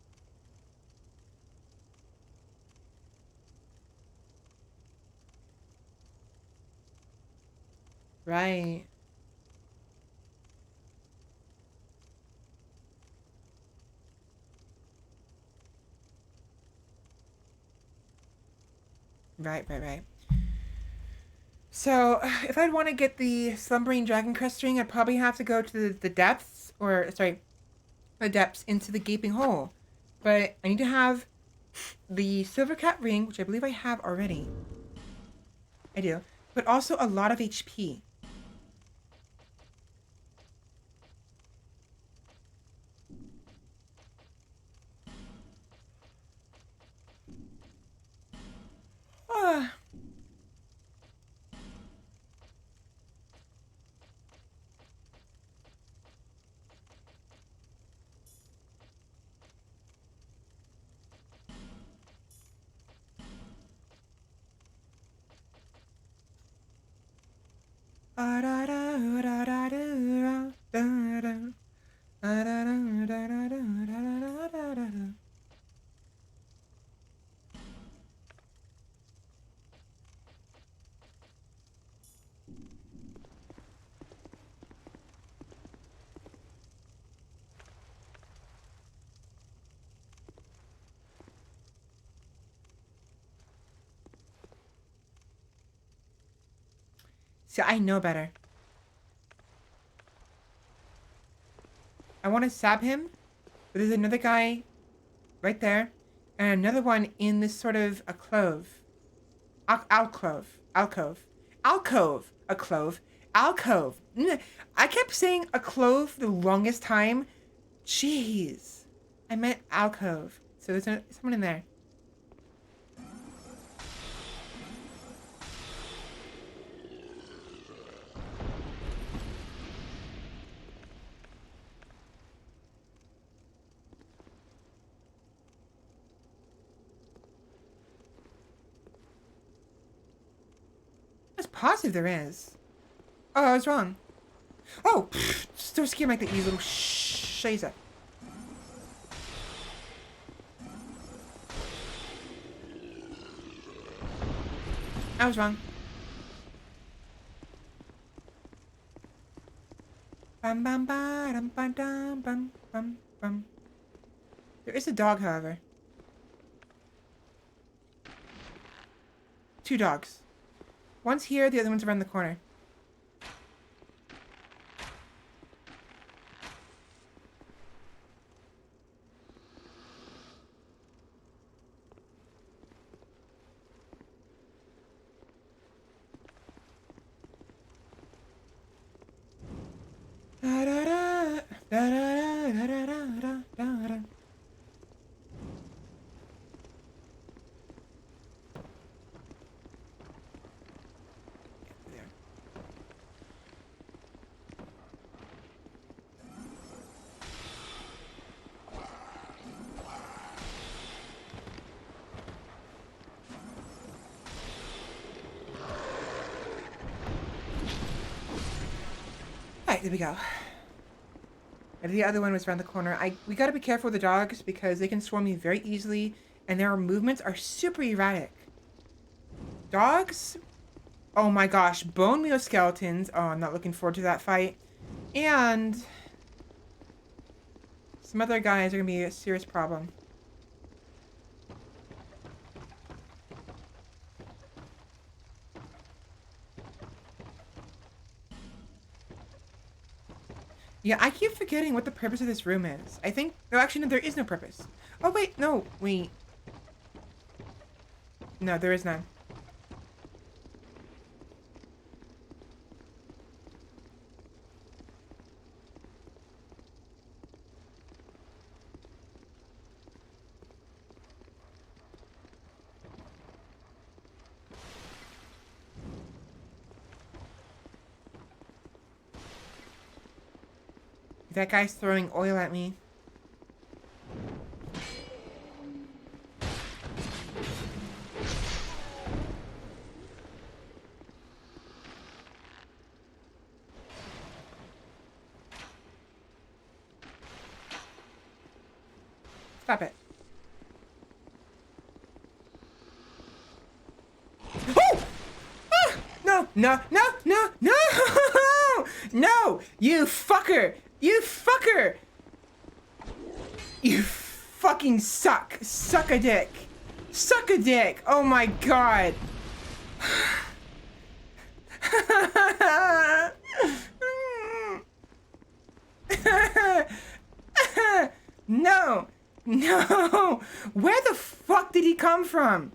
Right. Right. So, if I'd want to get the Slumbering Dragon Crest ring, I'd probably have to go to the depths, or, sorry, the depths into the Gaping Hole. But I need to have the Silver Cat ring, which I believe I have already. I do. But also a lot of HP. Ah. See, I know better. I want to stab him, but there's another guy right there, and another one in this sort of a clove. Alcove. A clove. Alcove. I kept saying a clove the longest time. Jeez. I meant alcove. So there's someone in there. I was positive there is. Oh, I was wrong. Oh, don't scare me like that, you little shazer. I was wrong. Bum bum ba dum bum dum bum bum bum. There is a dog, however. 2 dogs. One's here, the other one's around the corner. Da da da da da da da da da da. There. Alright, there we go. And the other one was around the corner. We gotta be careful with the dogs because they can swarm you very easily and their movements are super erratic. Dogs? Oh my gosh, bone meal skeletons. Oh, I'm not looking forward to that fight. And some other guys are gonna be a serious problem. Yeah, I keep forgetting what the purpose of this room is. I think... No, actually, no, there is no purpose. Oh, wait, no, wait. No, there is none. That guy's throwing oil at me. Stop it. Oh! Ah! No! no, no, no, no! No! You fucker! You fucker! You fucking suck! Suck a dick! Suck a dick! Oh my god! No! No! Where the fuck did he come from?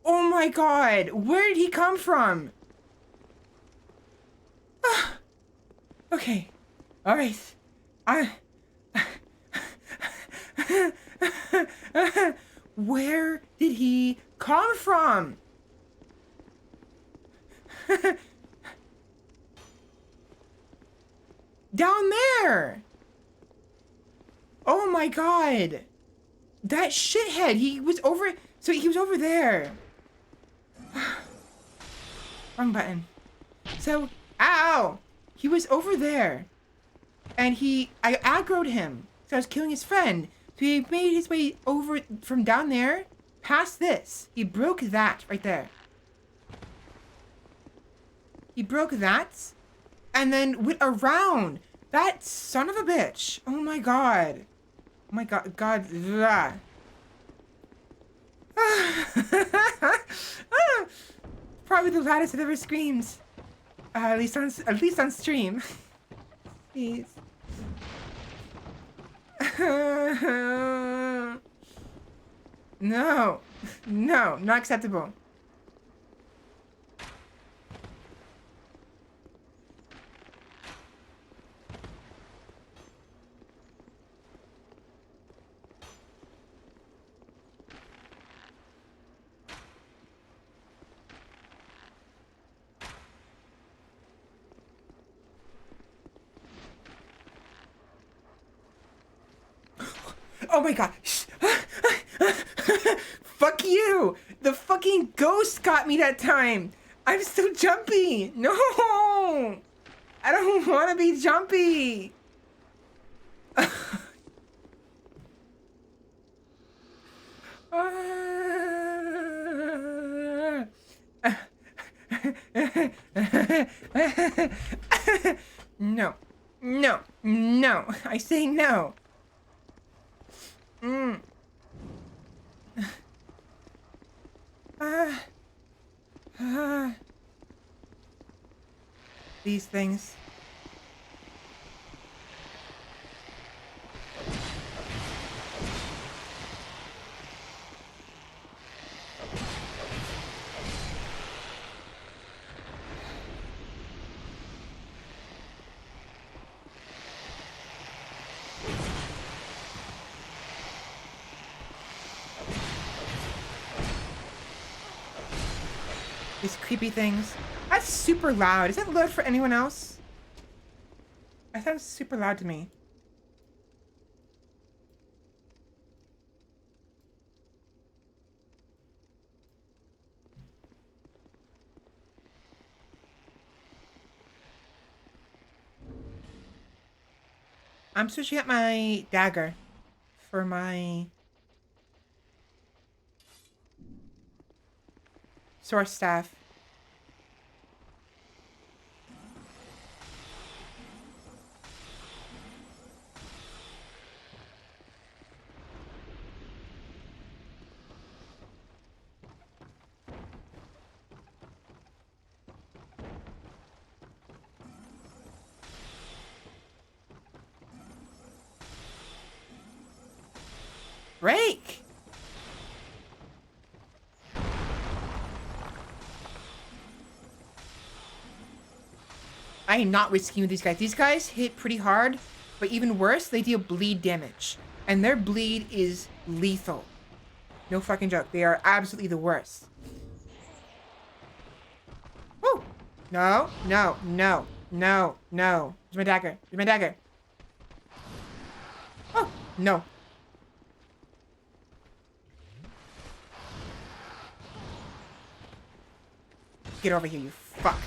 Oh my god! Where did he come from? Okay. Alright. Where did he come from? Down there! Oh my god! That shithead, he was over there. Wrong button. So, ow! He was over there. And I aggroed him. So I was killing his friend. So he made his way over from down there, past this. He broke that right there. He broke that, and then went around. That son of a bitch. Oh my god. Oh my god. God. Probably the loudest I've ever screamed. At least on stream. Please. No. No, not acceptable. Oh my god. Fuck you. The fucking ghost got me that time. I'm so jumpy. No. I don't want to be jumpy. No. No. No. I say no. These things. These creepy things. That's super loud. Is that loud for anyone else? That sounds super loud to me. I'm switching up my dagger for my source staff. Break! I am not risking with these guys. These guys hit pretty hard, but even worse, they deal bleed damage. And their bleed is lethal. No fucking joke. They are absolutely the worst. Woo! No, no, no, no, no. Here's my dagger. Here's my dagger. Oh, no. Get over here, you fuck.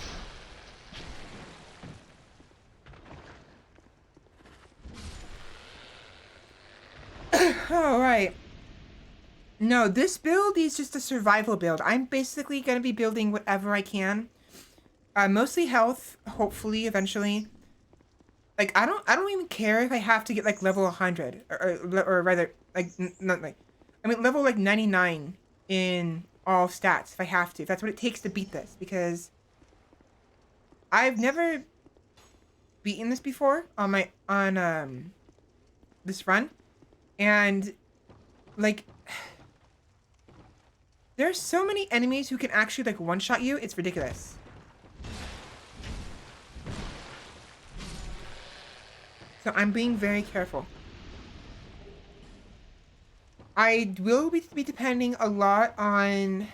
Alright. No, this build is just a survival build. I'm basically going to be building whatever I can Mostly health, hopefully, eventually. Like, I don't even care if I have to get, like, level 100. Or rather, like, not like... I mean, level, like, 99 in all stats, if I have to. If that's what it takes to beat this. Because I've never beaten this before on this run. And, like... There's so many enemies who can actually, like, one-shot you. It's ridiculous. So I'm being very careful. I will be depending a lot on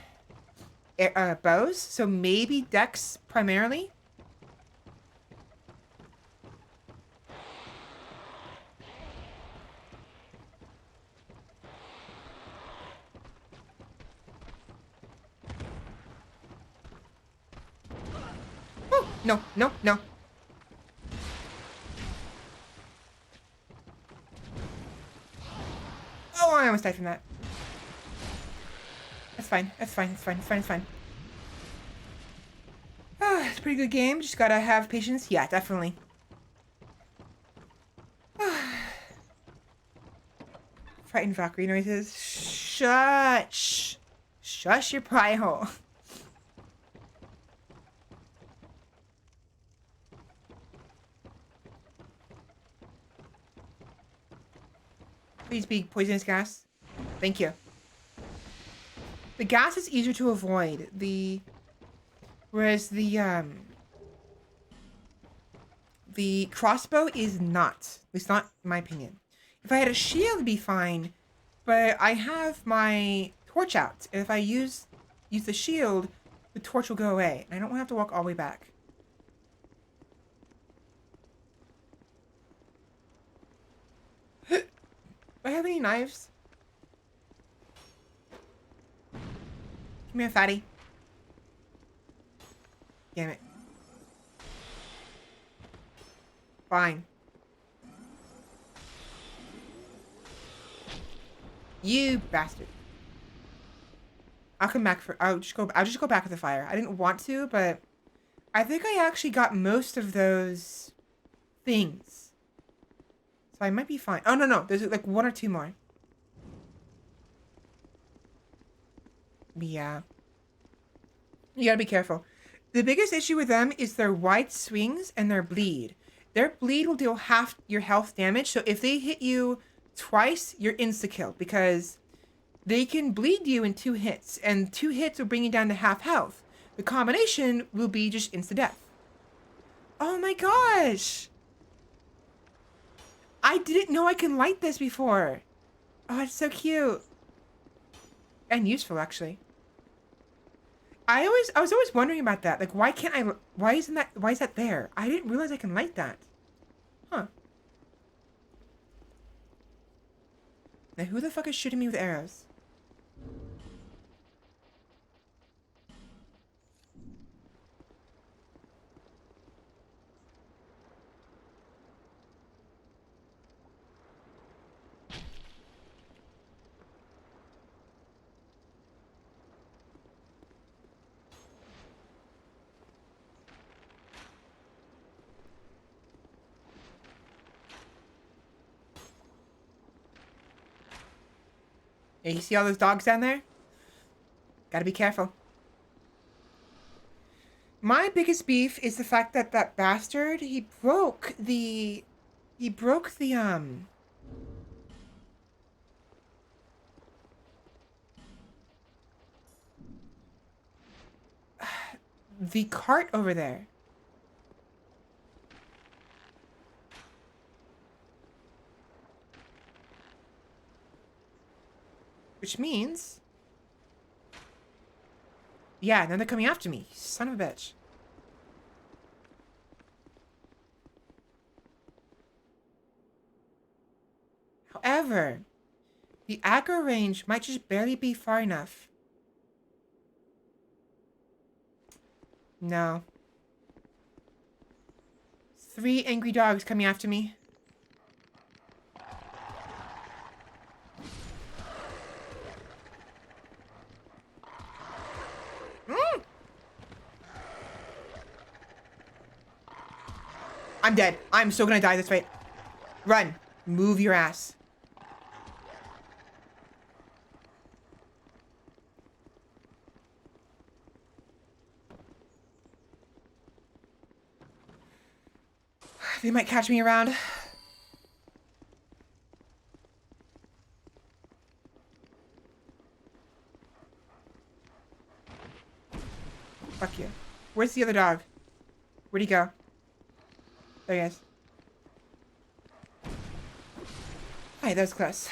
bows, so maybe dex primarily. Oh, no, no, no. Oh, I almost died from that. That's fine. That's fine. It's fine. It's fine. It's fine. Oh, it's a pretty good game. Just gotta have patience. Yeah, definitely. Frightened Valkyrie noises. Shush. Shush your pie hole. Please be poisonous gas. Thank you. The gas is easier to avoid. Whereas the crossbow is not. At least not in my opinion. If I had a shield, it'd be fine. But I have my torch out. And if I use the shield, the torch will go away. And I don't want to have to walk all the way back. Do I have any knives? Come here, fatty. Damn it. Fine. You bastard. I'll come back for... I'll just go back with the fire. I didn't want to, but... I think I actually got most of those... things. So I might be fine. Oh, no, no. There's like one or two more. Yeah. You gotta be careful. The biggest issue with them is their wide swings and their bleed. Their bleed will deal half your health damage. So if they hit you twice, you're insta-killed. Because they can bleed you in 2 hits. And 2 hits will bring you down to half health. The combination will be just insta-death. Oh my gosh! I didn't know I can light this before. Oh, it's so cute. And useful, actually. I was always wondering about that. Like, why is that there? I didn't realize I can light that. Huh. Now, who the fuck is shooting me with arrows? Hey, you see all those dogs down there? Gotta be careful. My biggest beef is the fact that that bastard, he broke the the cart over there. Which means... Yeah, now they're coming after me. Son of a bitch. However, the aggro range might just barely be far enough. No. 3 angry dogs coming after me. dead. I'm so gonna die this fight. Run. Move your ass. They might catch me around. Fuck you. Where's the other dog? Where'd he go? There he is. Alright, that was close.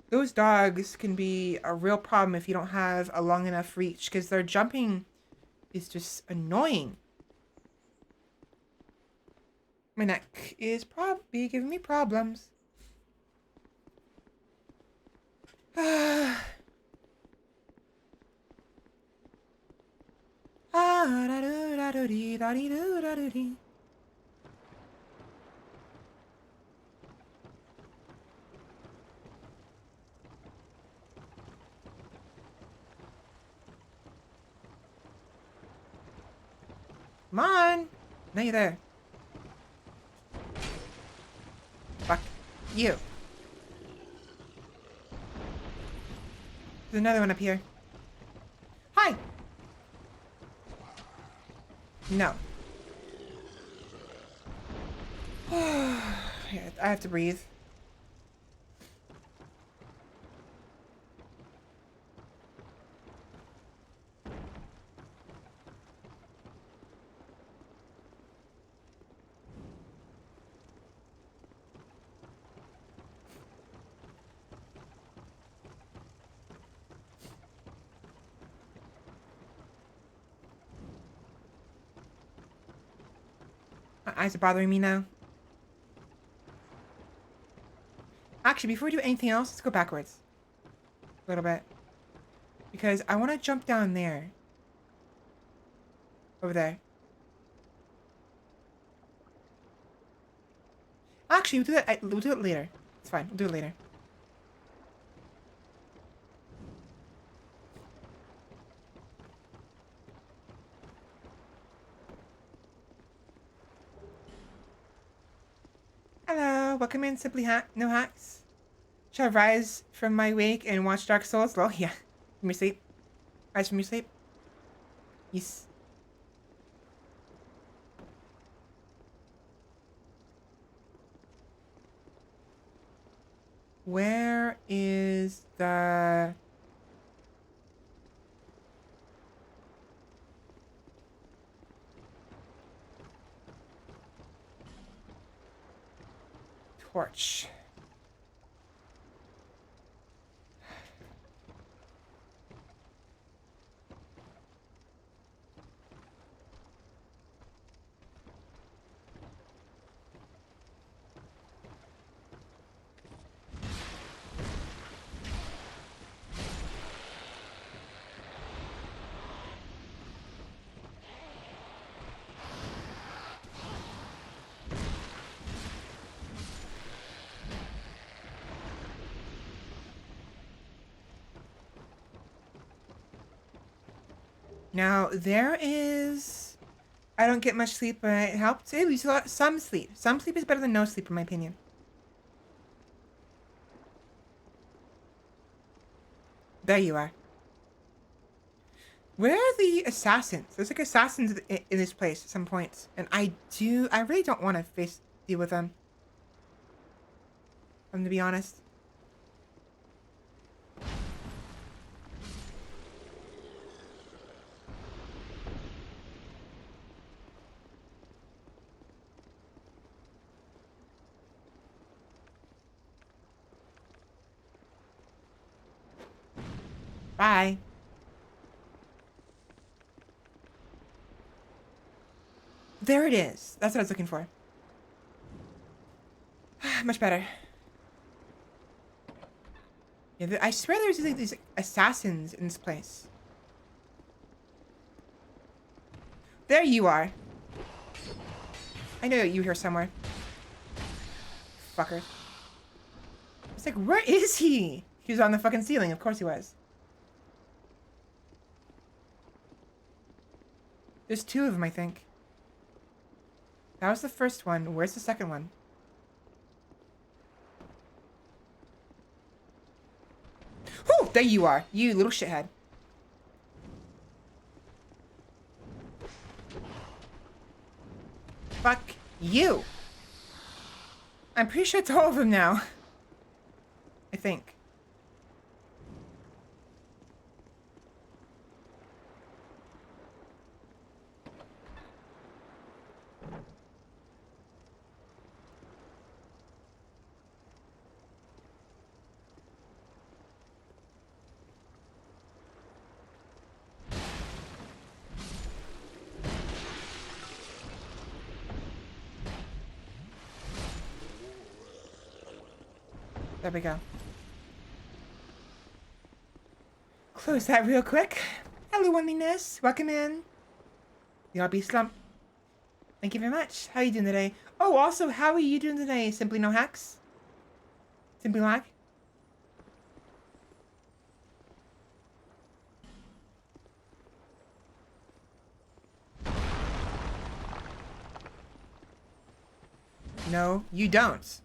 Those dogs can be a real problem if you don't have a long enough reach, because their jumping is just annoying. My neck is probably giving me problems. Come on! Now you're there. Fuck you. There's another one up here. Hi! No. Yeah, I have to breathe. My eyes are bothering me now. Actually, before we do anything else, let's go backwards. A little bit. Because I want to jump down there. Over there. Actually, we'll do that. We'll do it later. It's fine. We'll do it later. Hello, welcome in Simply No Hacks. Shall I rise from my wake and watch Dark Souls? Well, yeah. From your sleep. Rise from your sleep. Yes. Where is the... torch? Now, there is... I don't get much sleep, but it helps. At least some sleep. Some sleep is better than no sleep, in my opinion. There you are. Where are the assassins? There's like assassins in this place at some points. And I really don't want to deal with them. I'm to be honest. Bye. There it is. That's what I was looking for. Much better. Yeah, I swear there's like these assassins in this place. There you are. I know you were here somewhere. Fucker. It's like, where is he? He was on the fucking ceiling. Of course he was. There's two of them, I think. That was the first one. Where's the second one? Whew! There you are. You little shithead. Fuck you. I'm pretty sure it's all of them now. I think. There we go. Close that real quick. Hello, Onelyness. Welcome in. The RB Slump. Thank you very much. How are you doing today? Oh, also, how are you doing today? Simply No Hacks? Simply Lag? No, you don't.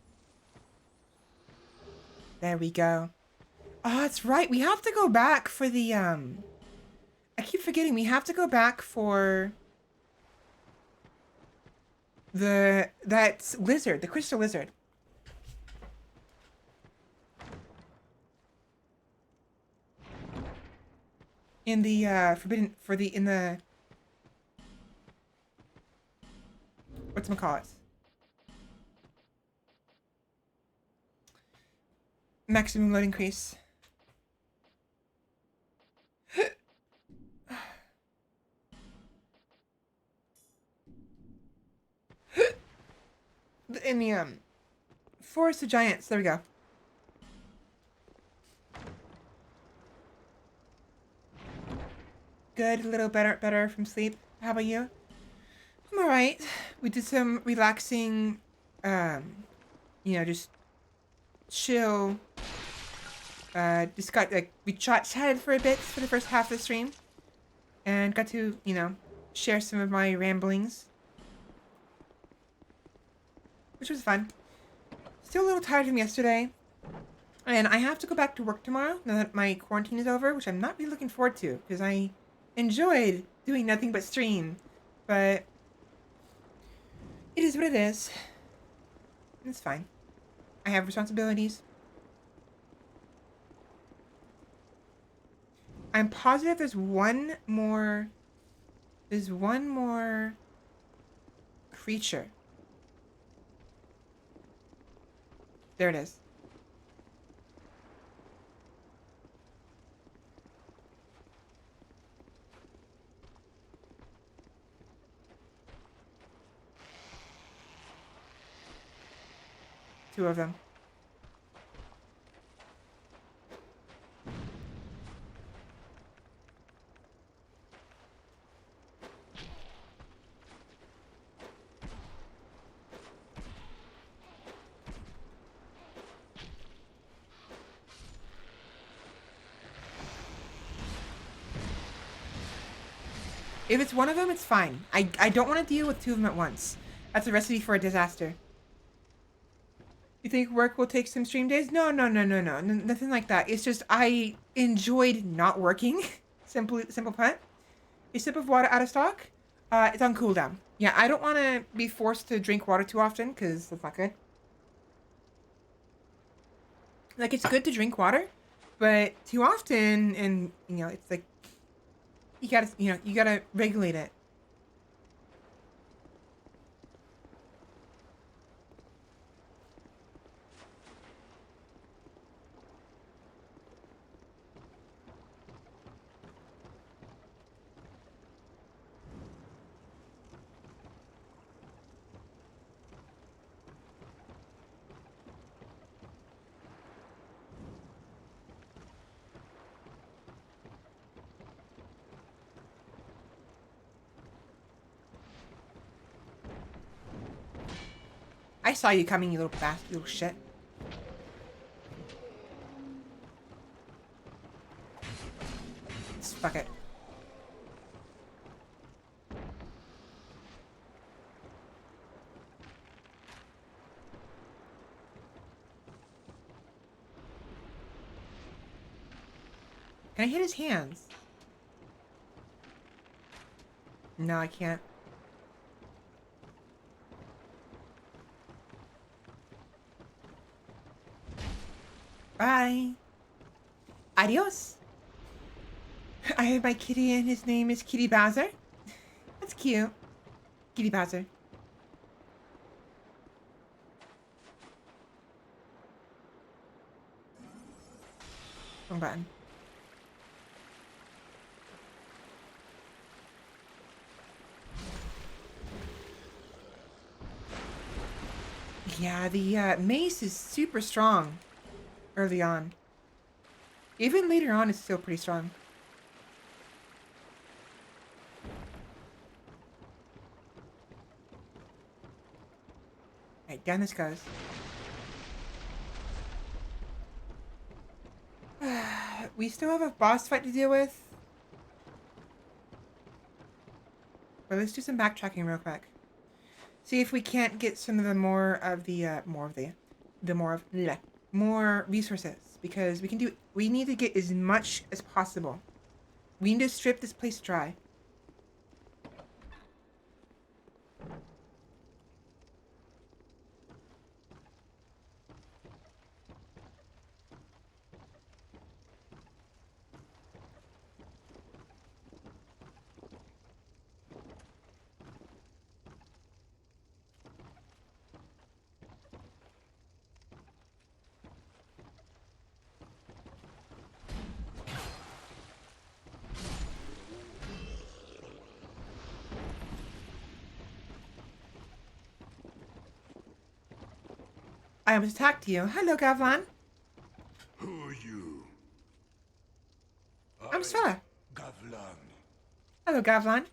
There we go. Oh, that's right. We have to go back for the, I keep forgetting. We have to go back for that lizard, the crystal lizard. In the, in the, whatchamacallit? Maximum load increase. In the, Forest of Giants. There we go. Good, a little better from sleep. How about you? I'm alright. We did some relaxing, you know, just chill. Just got, like, we chatted for a bit for the first half of the stream. And got to, you know, share some of my ramblings. Which was fun. Still a little tired from yesterday. And I have to go back to work tomorrow now that my quarantine is over, which I'm not really looking forward to because I enjoyed doing nothing but stream. But it is what it is. It's fine. I have responsibilities. I'm positive there's one more creature. There it is. Two of them. If it's one of them, it's fine. I don't want to deal with two of them at once. That's a recipe for a disaster. You think work will take some stream days? No. Nothing like that. It's just I enjoyed not working. Simple put. A sip of water out of stock? It's on cooldown. Yeah, I don't want to be forced to drink water too often because that's not good. Like, it's good to drink water, but too often, and, you know, it's like, you gotta regulate it. I saw you coming, you little bastard, little shit. Fuck it. Can I hit his hands? No, I can't. Bye. Adios. I have my kitty and his name is Kitty Bowser. That's cute. Kitty Bowser. Wrong button. Yeah, the mace is super strong early on. Even later on, it's still pretty strong. Alright, down this goes. We still have a boss fight to deal with. But let's do some backtracking real quick. See if we can't get some of the more resources, because we need to get as much as possible. We need to strip this place dry. I almost attacked you. Hello, Gavlan. Who are you? I'm Svela. Gavlan. Hello, Gavlan.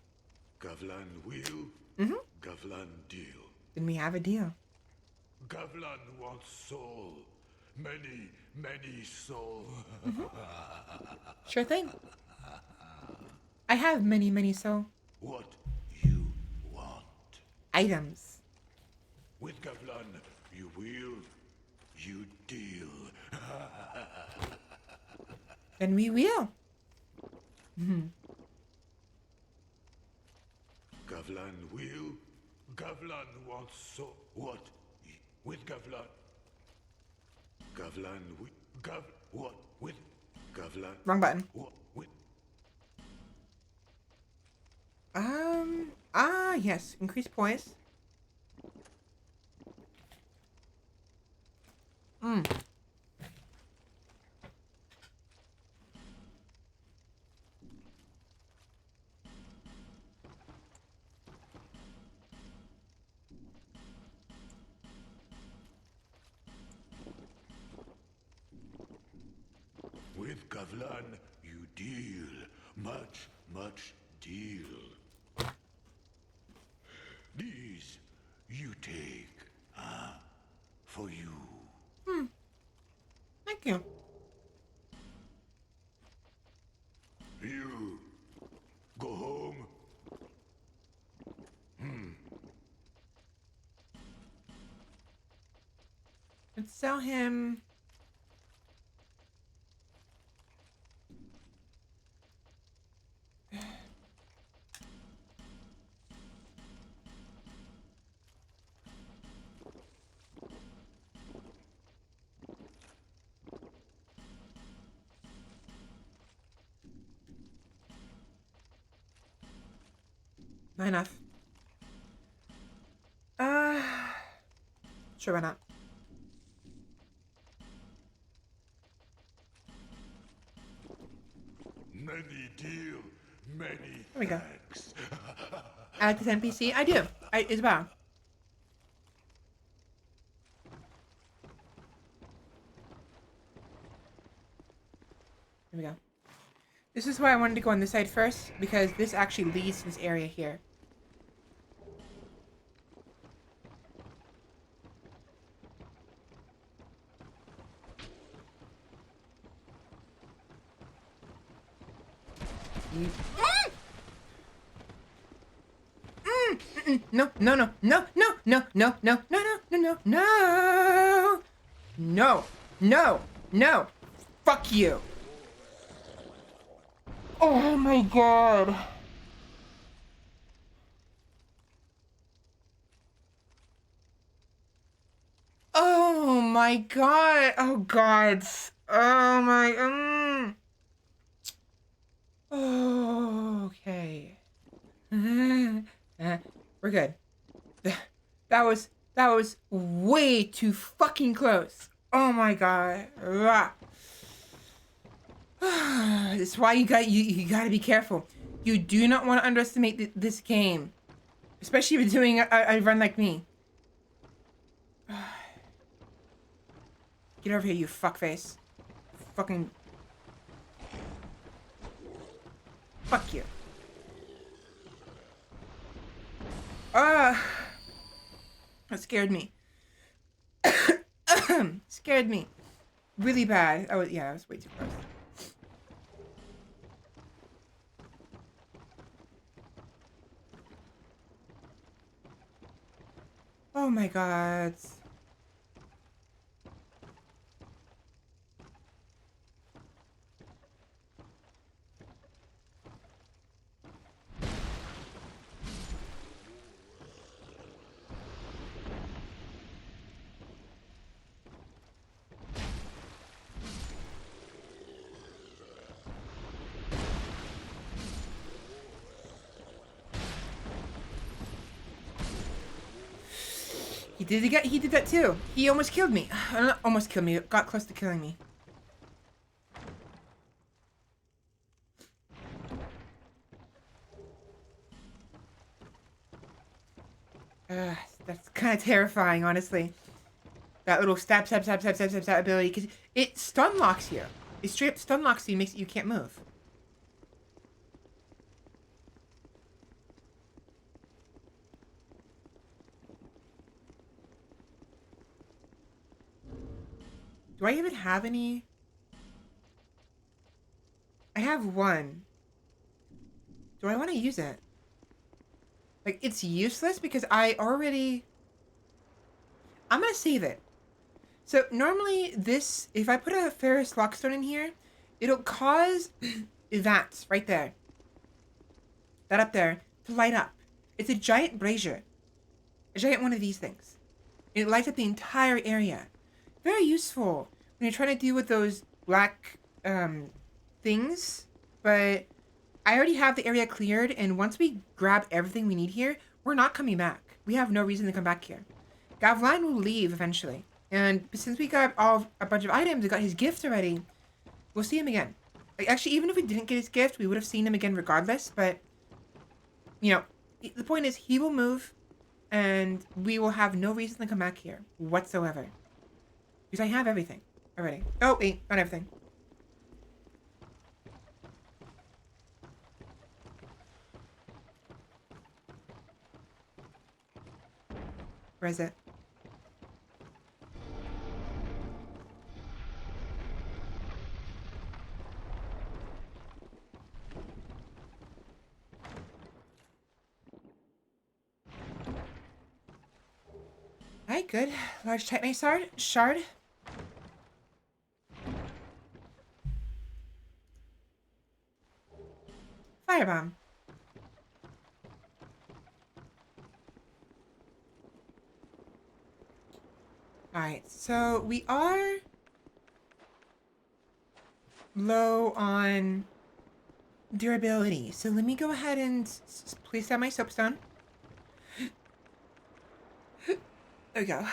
Gavlan will. Mm-hmm. Gavlan deal. Then we have a deal. Gavlan wants soul. Many, many soul. Sure thing. I have many, many soul What you want? items. With Gavlan, you will. You deal. Then we will. Gavlan will. Gavlan wants soul. What? With Gavlan. Gavlan with. What? With Gavlan. Wrong button. What? With. Yes. Increase poise. With Gavlan, you deal. Much, much deal. These you take, huh? For you. Thank you. You go home. Let's sell him. Not enough. Sure, why not? Many deal, many There we go. thanks. I like this NPC. I do. Isabel. There we go. This is why I wanted to go on this side first, because this actually leads to this area here. No, no, no, no, no, no, no, no, no, no, no, no, no, no, no, no. Fuck you. Oh my god. Oh my god. Oh god. Oh my. Oh, okay. We're good. That was way too fucking close. Oh my god. Ah. That's why you gotta be careful. You do not want to underestimate this game, especially if you're doing a run like me. Get over here, you fuckface. Fucking fuck you. Ah, that scared me. Scared me really bad. Oh yeah, I was way too close. Oh my god. He did that too. He almost killed me. Almost killed me. Got close to killing me. That's kind of terrifying, honestly. That little stab ability, because it stun locks you. It straight up stun locks you, makes it you can't move. Do I even have any? I have one. Do I want to use it? Like, it's useless because I already... I'm gonna save it. So, normally this, if I put a Ferrous Lockstone in here, it'll cause that right there. That up there to light up. It's a giant brazier. A giant one of these things. It lights up the entire area. Very useful when you're trying to deal with those black things. But I already have the area cleared, and once we grab everything we need here, we're not coming back. We have no reason to come back here. Gavlan will leave eventually. And since we got a bunch of items, we got his gift already, we'll see him again. Like, actually, even if we didn't get his gift, we would have seen him again regardless. But, you know, the point is he will move, and we will have no reason to come back here whatsoever. Because I have everything already. Oh, wait, not everything. Where is it? Alright, good. Large Titanite shard. Firebomb. Alright, so we are low on durability. So let me go ahead and place down my soapstone. There we go.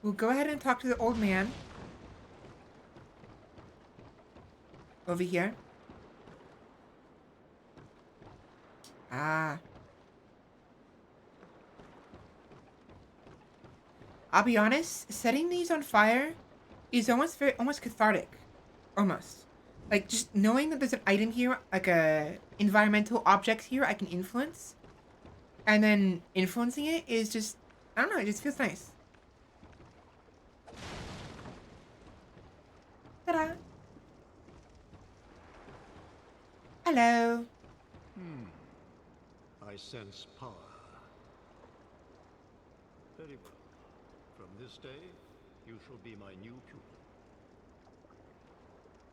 We'll go ahead and talk to the old man. Over here. Ah. I'll be honest, setting these on fire is almost cathartic. Almost. Like, just knowing that there's an item here, like a environmental object here I can influence, and then influencing it is just, I don't know, it just feels nice. Ta-da! Hello. I sense power. Very well. From this day, you shall be my new pupil.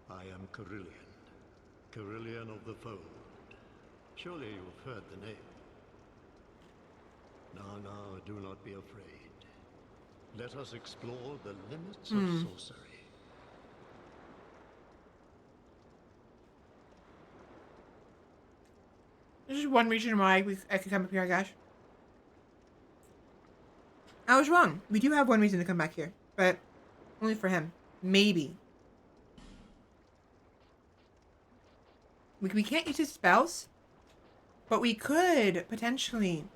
I am Carillion, Carillion of the Fold. Surely you've heard the name. Now, do not be afraid. Let us explore the limits of sorcery. This is one reason why I could come up here, I guess. I was wrong. We do have one reason to come back here, but only for him. Maybe. We can't use his spells, but we could potentially.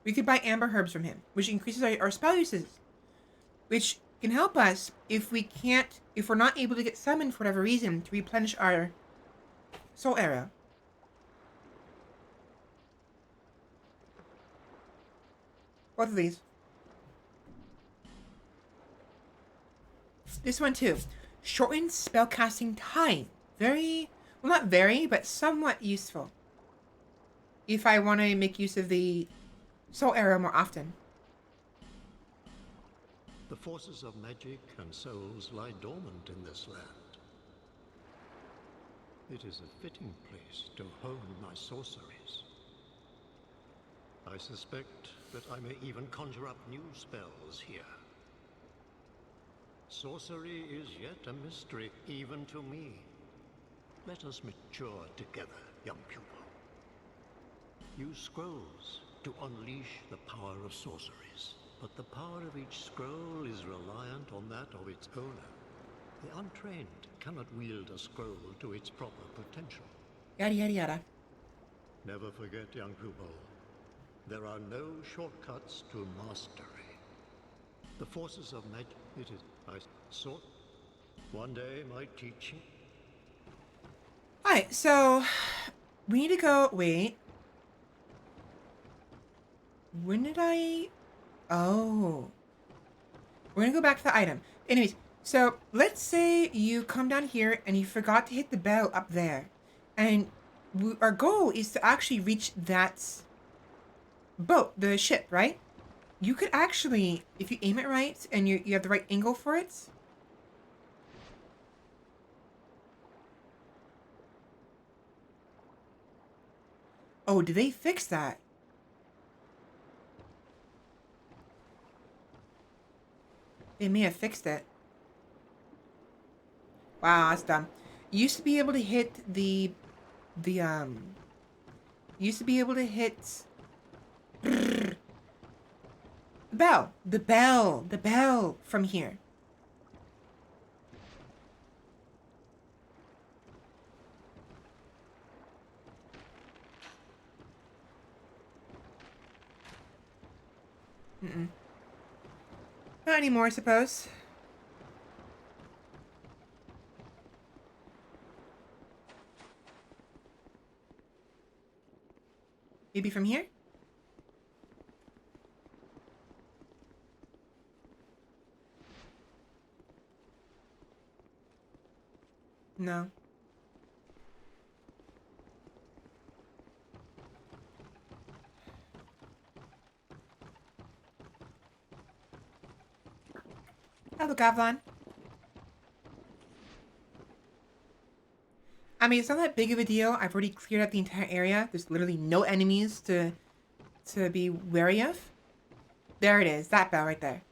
We could buy amber herbs from him, which increases our spell uses, which can help us if we're not able to get summoned for whatever reason to replenish our soul arrow. Both of these. This one too. Shortened spellcasting time. Very, well, not very, but somewhat useful. If I want to make use of the soul arrow more often. The forces of magic and souls lie dormant in this land. It is a fitting place to hone my sorceries. I suspect that I may even conjure up new spells here. Sorcery is yet a mystery, even to me. Let us mature together, young pupil. Use scrolls to unleash the power of sorceries. But the power of each scroll is reliant on that of its owner. The untrained cannot wield a scroll to its proper potential. Yada, yada, yada. Never forget, young pupil, there are no shortcuts to mastery. The forces of magic, it is, I sought. One day might teach you. Alright, so we need to go, wait. When did I, oh. We're gonna go back to the item. Anyways, so let's say you come down here and you forgot to hit the bell up there. And our goal is to actually reach that boat, the ship, right? You could actually, if you aim it right and you have the right angle for it. Oh, did they fix that? They may have fixed it. Wow, that's dumb. You used to be able to hit the the bell from here. Not anymore, I suppose. Maybe from here? No. Hello, Goblin. I mean, it's not that big of a deal. I've already cleared out the entire area. There's literally no enemies to be wary of. There it is. That bell right there.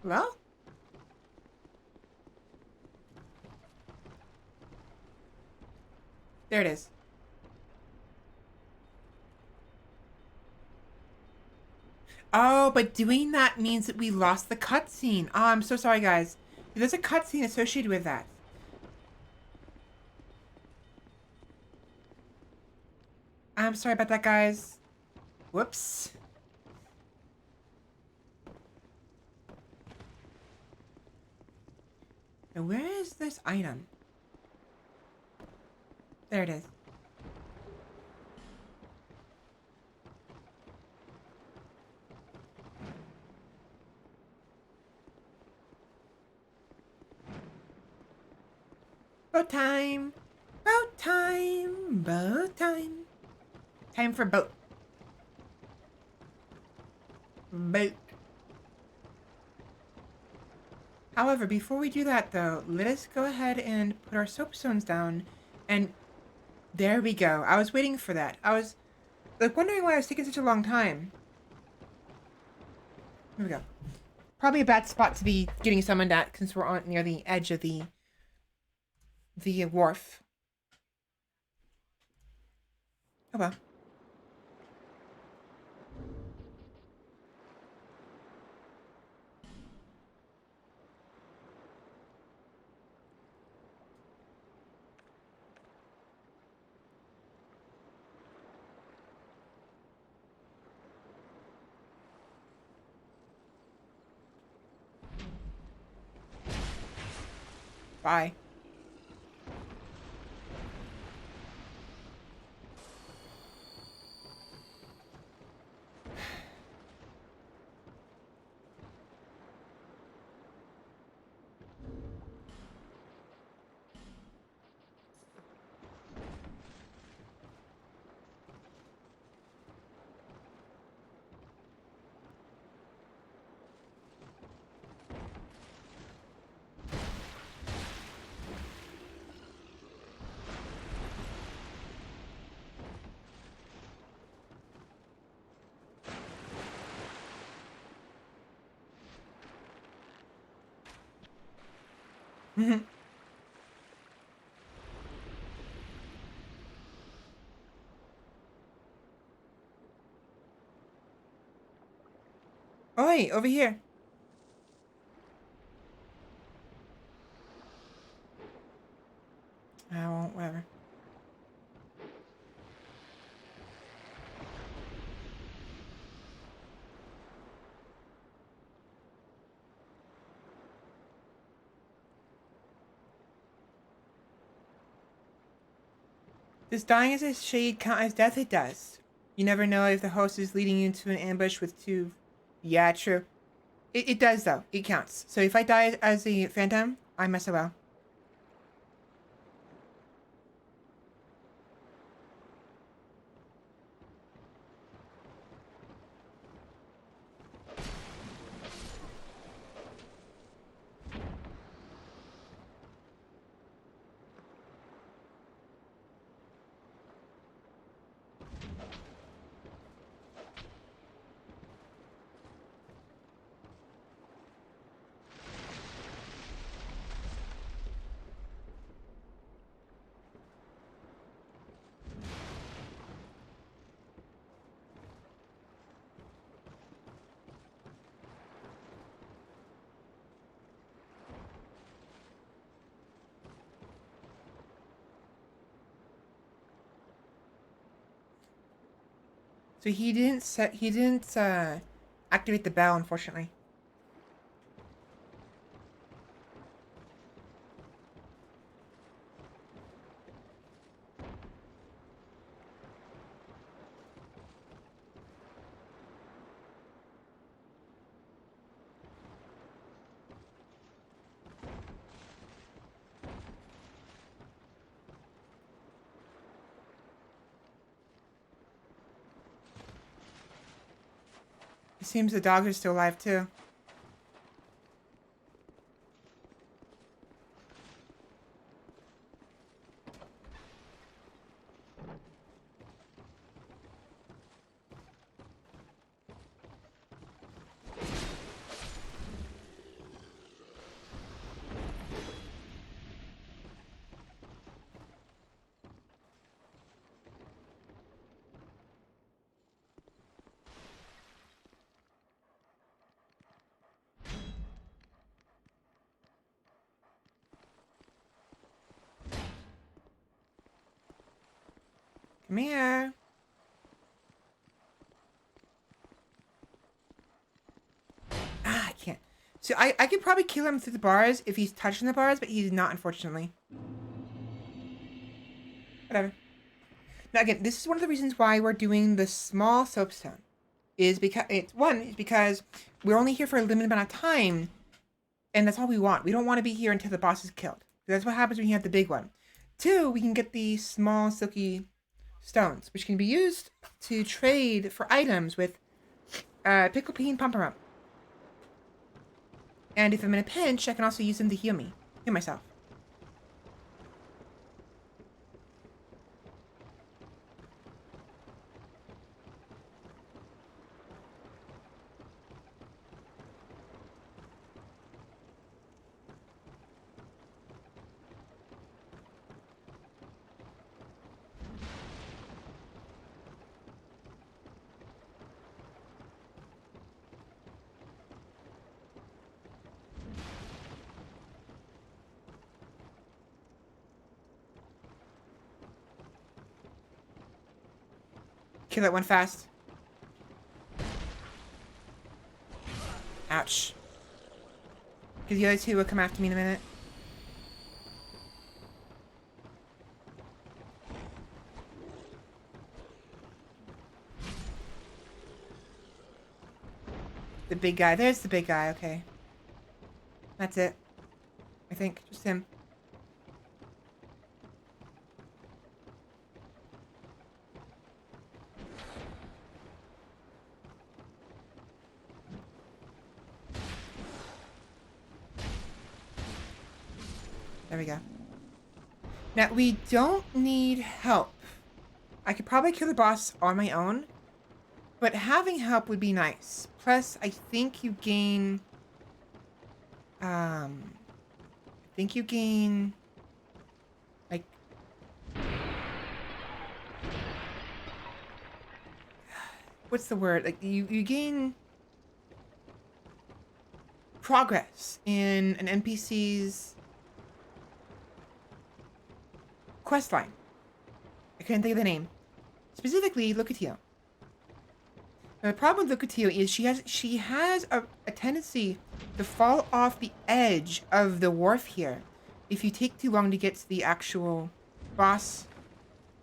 Well? There it is. Oh, but doing that means that we lost the cutscene. Oh, I'm so sorry, guys. There's a cutscene associated with that. I'm sorry about that, guys. Whoops. Now, where is this item? There it is. Boat time. Boat time. Boat time. Time for boat. Boat. However, before we do that, though, let us go ahead and put our soapstones down. And there we go. I was waiting for that. I was, like, wondering why it was taking such a long time. Here we go. Probably a bad spot to be getting summoned at, since we're on near the edge of the wharf. Oh well. Bye. Mhm. Oi, over here. I won't, whatever. Does dying as a shade count as death? It does. You never know if the host is leading you into an ambush with two... Yeah, true. It does, though. It counts. So if I die as a phantom, I mess well. So he didn't activate the bell, unfortunately. It seems the dogs are still alive, too. Come here. Ah, I can't. So I could probably kill him through the bars if he's touching the bars, but he's not, unfortunately. Whatever. Now again, this is one of the reasons why we're doing the small soapstone. Is because we're only here for a limited amount of time, and that's all we want. We don't want to be here until the boss is killed. That's what happens when you have the big one. 2, we can get the small silky stones, which can be used to trade for items with Pickle Pea and Pumper Up. And if I'm in a pinch, I can also use them to heal myself. Kill that one fast. Ouch. Because the other 2 will come after me in a minute. The big guy. There's the big guy. Okay. That's it. I think. Just him. There we go. Now, we don't need help. I could probably kill the boss on my own, but having help would be nice. Plus, I think you gain... like... What's the word? Like, you gain... progress in an NPC's... questline. I couldn't think of the name. Specifically, Lucatio. Now, the problem with Lucatio is she has a tendency to fall off the edge of the wharf here if you take too long to get to the actual boss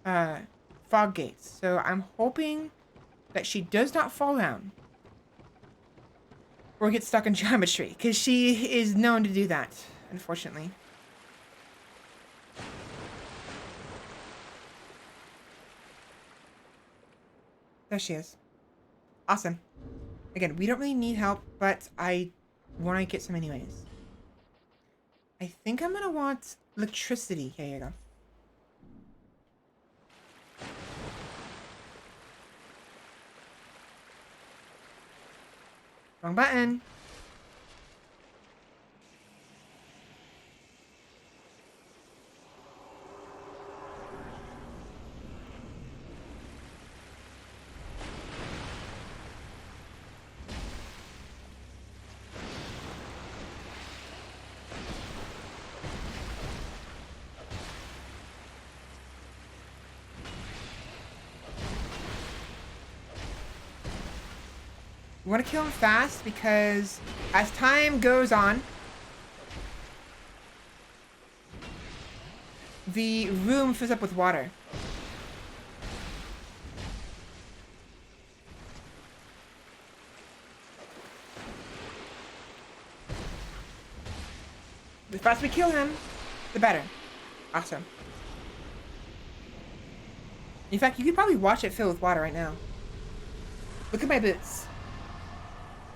fog gates. So I'm hoping that she does not fall down or get stuck in geometry, because she is known to do that, unfortunately. There she is. Awesome. Again, we don't really need help, but I want to get some anyways. I think I'm going to want electricity. Here you go. Wrong button. We want to kill him fast because as time goes on, the room fills up with water. The faster we kill him, the better. Awesome. In fact, you could probably watch it fill with water right now. Look at my boots.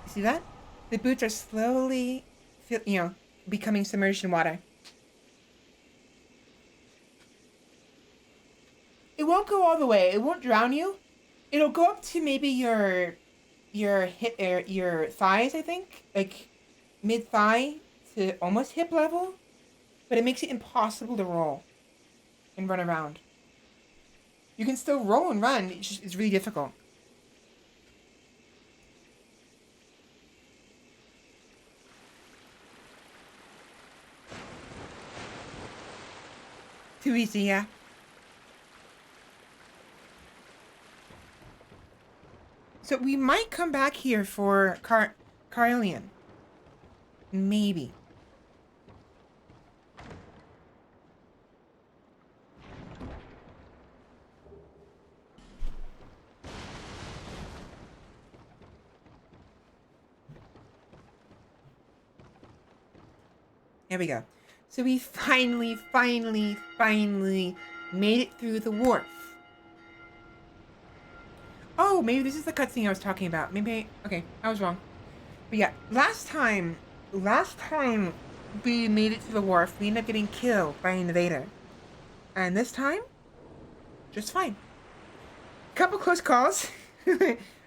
You see that? The boots are slowly, becoming submerged in water. It won't go all the way. It won't drown you. It'll go up to maybe your thighs, I think, like mid thigh to almost hip level, but it makes it impossible to roll and run around. You can still roll and run. It's really difficult. Too easy, yeah. So we might come back here for Carlian. Maybe. Here we go. So we finally made it through the wharf. Oh, maybe this is the cutscene I was talking about. Okay, I was wrong. But yeah, last time we made it to the wharf, we ended up getting killed by an invader. And this time, just fine. Couple close calls.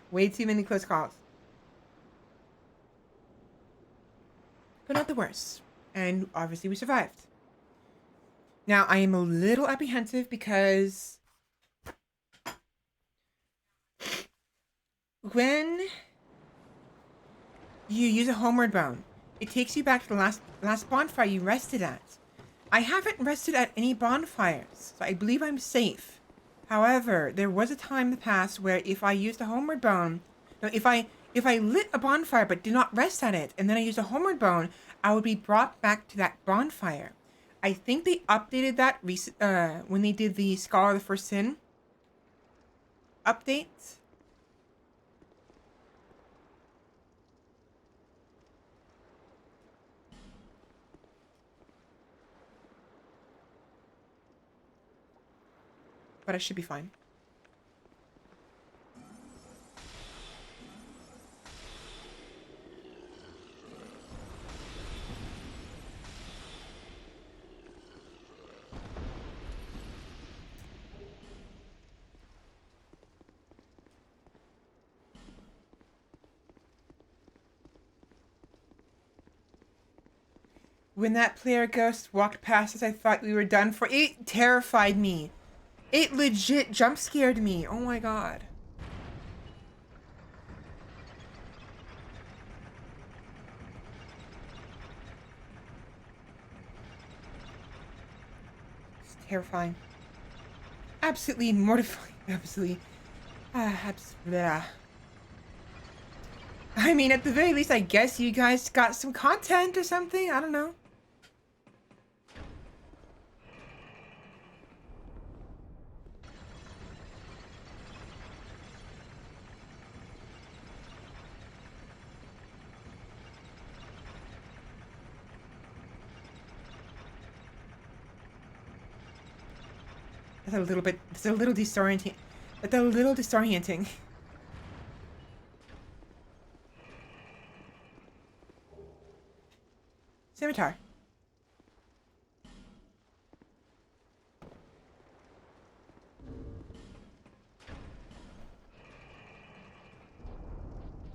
Way too many close calls. But not the worst. And obviously we survived. Now I am a little apprehensive because when you use a homeward bone, it takes you back to the last bonfire you rested at. I haven't rested at any bonfires, so I believe I'm safe. However, there was a time in the past where if I used a homeward bone, no, if I lit a bonfire but did not rest at it, and then I used a homeward bone, I would be brought back to that bonfire. I think they updated that when they did the Scholar of the First Sin update. But I should be fine. When that player ghost walked past us, I thought we were done for. It terrified me. It legit jump scared me. Oh my god. It's terrifying. Absolutely mortifying. Absolutely. Yeah. I mean, at the very least, I guess you guys got some content or something. I don't know. That's a little bit. It's a little disorienting. That's a little disorienting. Scimitar.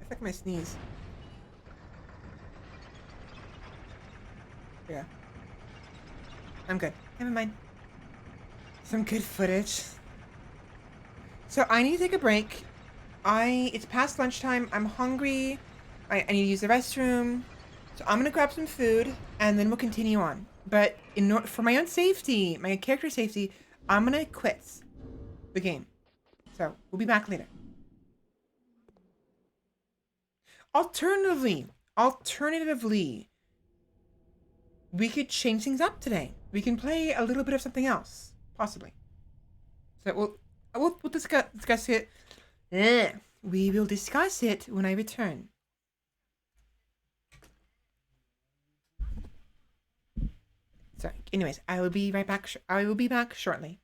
I like my sneeze. Yeah. I'm good. Never mind. Some good footage. So I need to take a break. It's past lunchtime. I'm hungry. I need to use the restroom. So I'm gonna grab some food and then we'll continue on. But for my own safety, my character safety, I'm gonna quit the game. So we'll be back later. Alternatively, we could change things up today. We can play a little bit of something else, possibly. So we'll discuss it. We will discuss it when I return. So, anyways, I will be right back. I will be back shortly.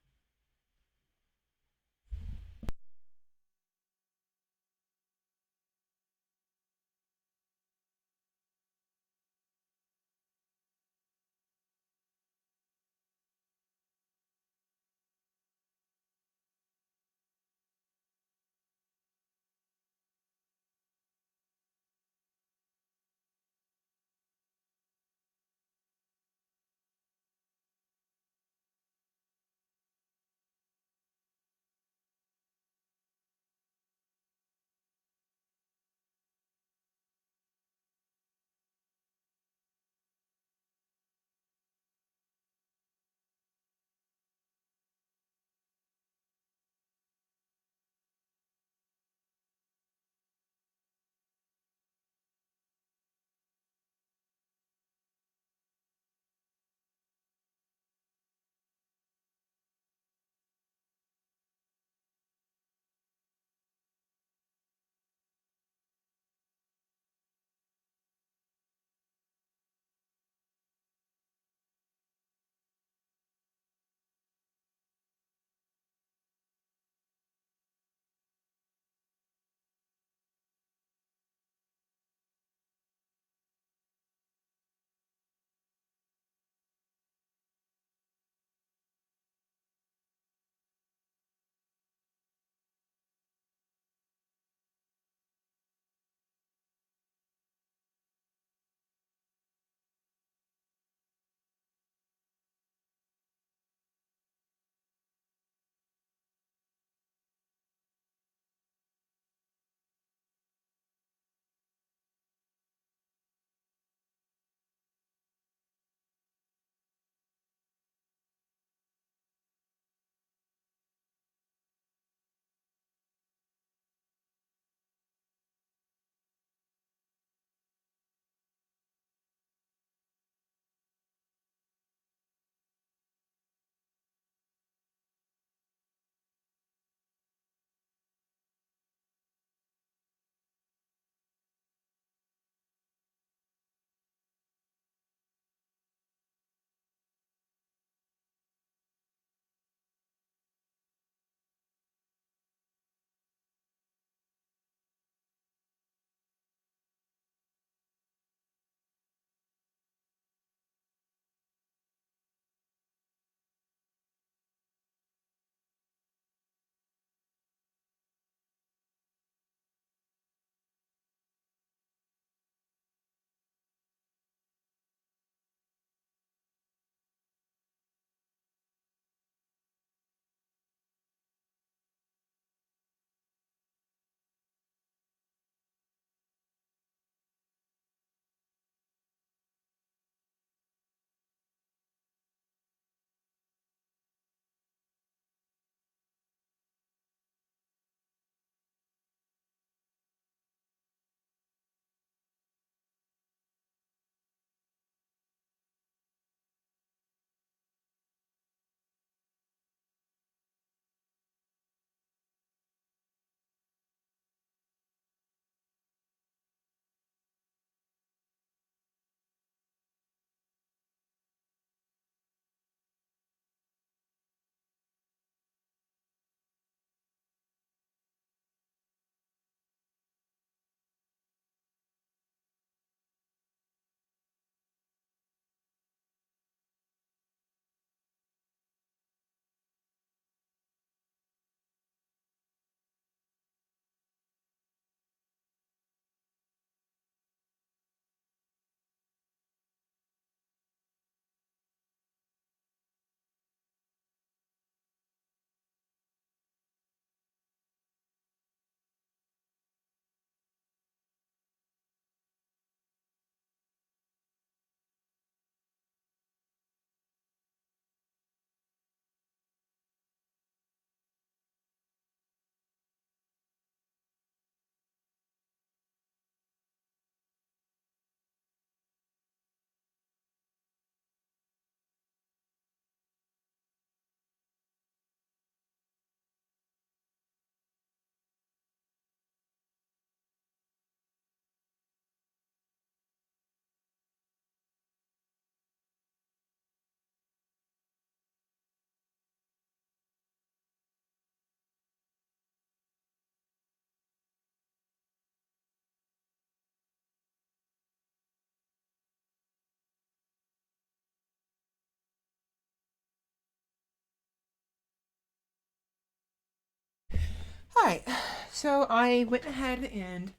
Hi. So I went ahead and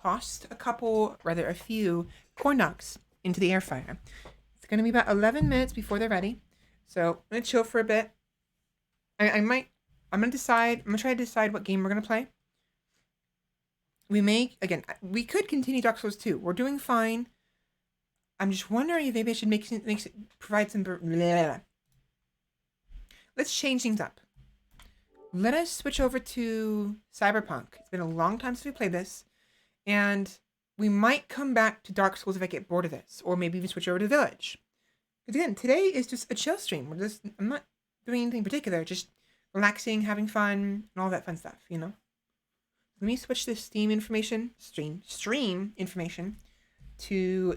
tossed a few corn dogs into the air fryer. It's gonna be about 11 minutes before they're ready. So I'm gonna chill for a bit. I'm gonna try to decide what game we're gonna play. We could continue Dark Souls 2. We're doing fine. I'm just wondering if maybe I should provide some. Bleh. Let's change things up. Let us switch over to Cyberpunk. It's been a long time since we played this, and we might come back to Dark Souls if I get bored of this, or maybe even switch over to Village. Because again, today is just a chill stream. I'm not doing anything particular, just relaxing, having fun, and all that fun stuff, you know? Let me switch this stream information to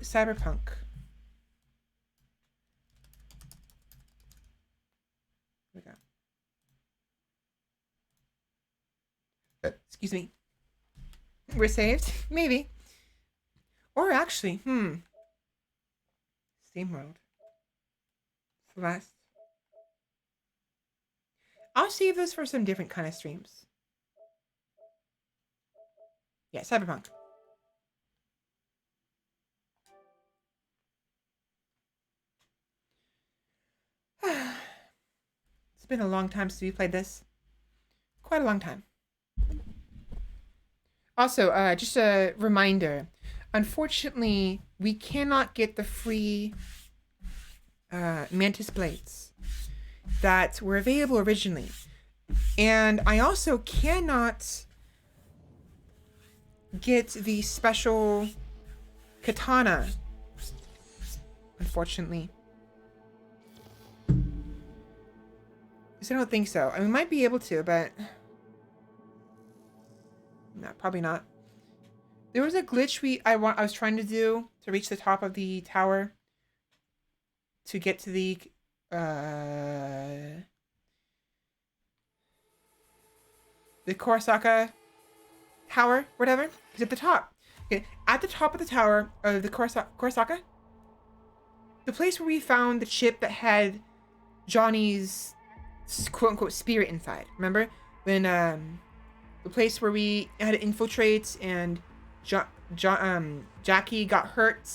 Cyberpunk. Here we go. Excuse me. We're saved? Maybe. Or actually, Steam World. Celeste. I'll save this for some different kind of streams. Yeah, Cyberpunk. It's been a long time since we played this. Quite a long time. Also, just a reminder. Unfortunately, we cannot get the free Mantis Blades that were available originally. And I also cannot get the special katana, unfortunately. I don't think so. I mean, we might be able to, but no, probably not. There was a glitch I was trying to do to reach the top of the tower to get to the Kurosaka tower, whatever. It's at the top. Okay, at the top of the tower of the Kurosaka, the place where we found the chip that had Johnny's quote unquote spirit inside. Remember when the place where we had to infiltrate and Jackie got hurt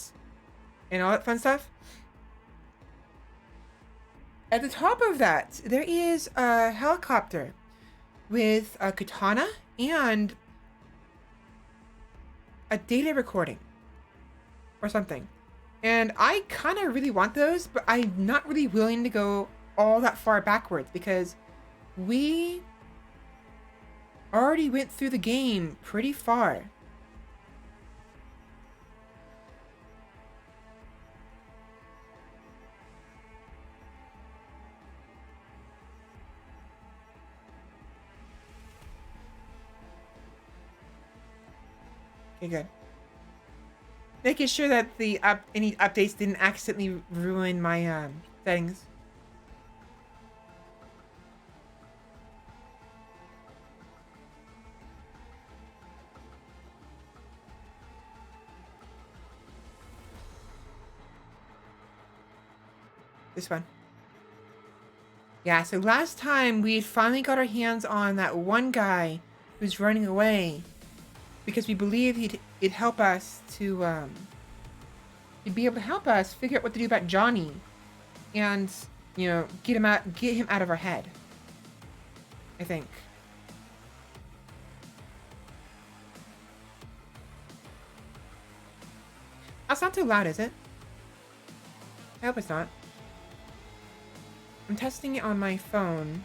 and all that fun stuff? At the top of that, there is a helicopter with a katana and a data recording or something. And I kind of really want those, but I'm not really willing to go all that far backwards because we already went through the game pretty far. Okay, good. Making sure that any updates didn't accidentally ruin my settings. This one. Yeah, so last time we finally got our hands on that one guy who's running away because we believed he'd help us to he'd be able to help us figure out what to do about Johnny and, you know, get him out of our head. I think. That's not too loud, is it? I hope it's not. I'm testing it on my phone.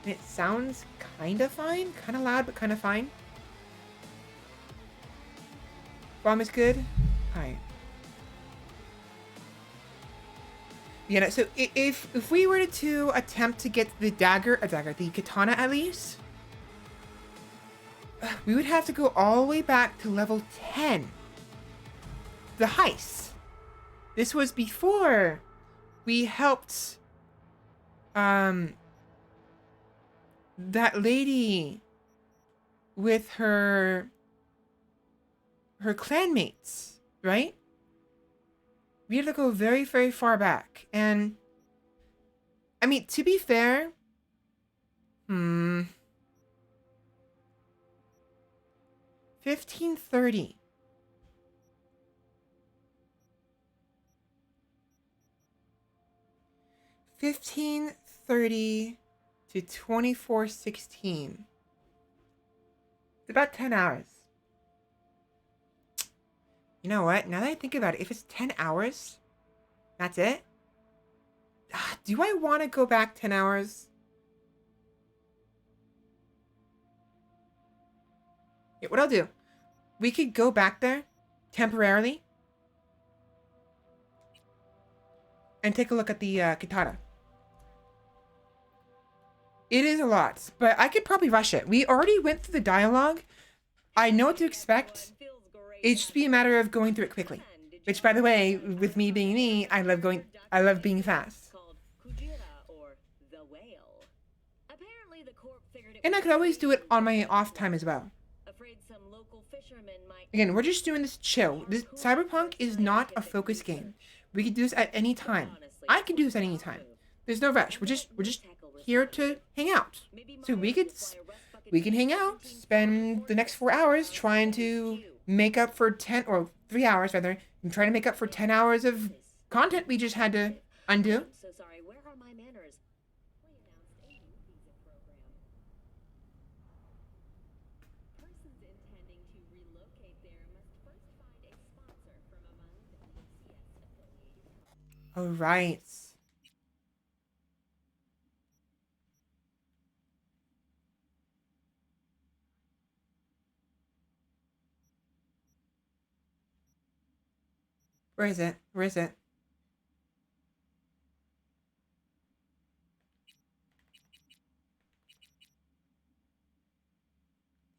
And it sounds kind of fine. Kind of loud, but kind of fine. Volume is good. Alright. Yeah, no, so if we were to attempt to get the the katana at least, we would have to go all the way back to level 10. The heist. This was before we helped that lady with her clanmates, right? We had to go very, very far back. And I mean, to be fair, 1530. 1530 to 2416. It's about 10 hours. You know what? Now that I think about it, if it's 10 hours, that's it. Do I want to go back 10 hours? Yeah, what I'll do, we could go back there temporarily and take a look at the Kitara. It is a lot, but I could probably rush it. We already went through the dialogue. I know what to expect. It'd just be a matter of going through it quickly. Which, by the way, with me being me, I love being fast. And I could always do it on my off time as well. Again, we're just doing this chill. This Cyberpunk is not a focus game. We could do this at any time. I can do this at any time. There's no rush. We're just here to hang out. So we can hang out, spend the next 4 hours trying to make up for 10 or 3 hours rather, and trying to make up for 10 hours of content we just had to undo. So sorry, where are my manners? We announced a new visa program. Persons intending to relocate there must first find a sponsor from among the PCS affiliated. All right. Where is it? Where is it?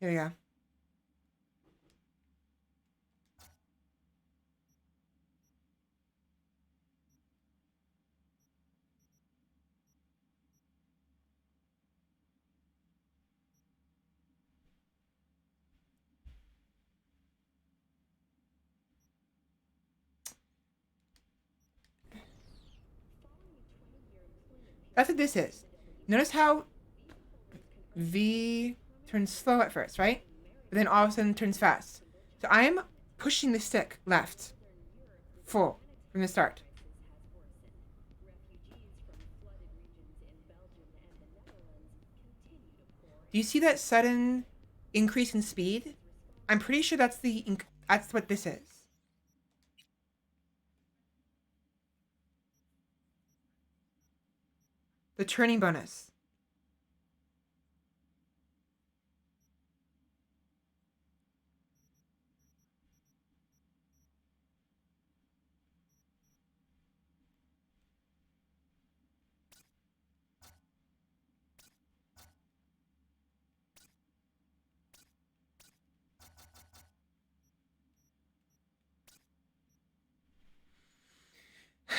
Here we go. That's what this is. Notice how V turns slow at first, right? But then all of a sudden turns fast. So I am pushing the stick left. Full. From the start. Do you see that sudden increase in speed? I'm pretty sure that's that's what this is. The turning bonus.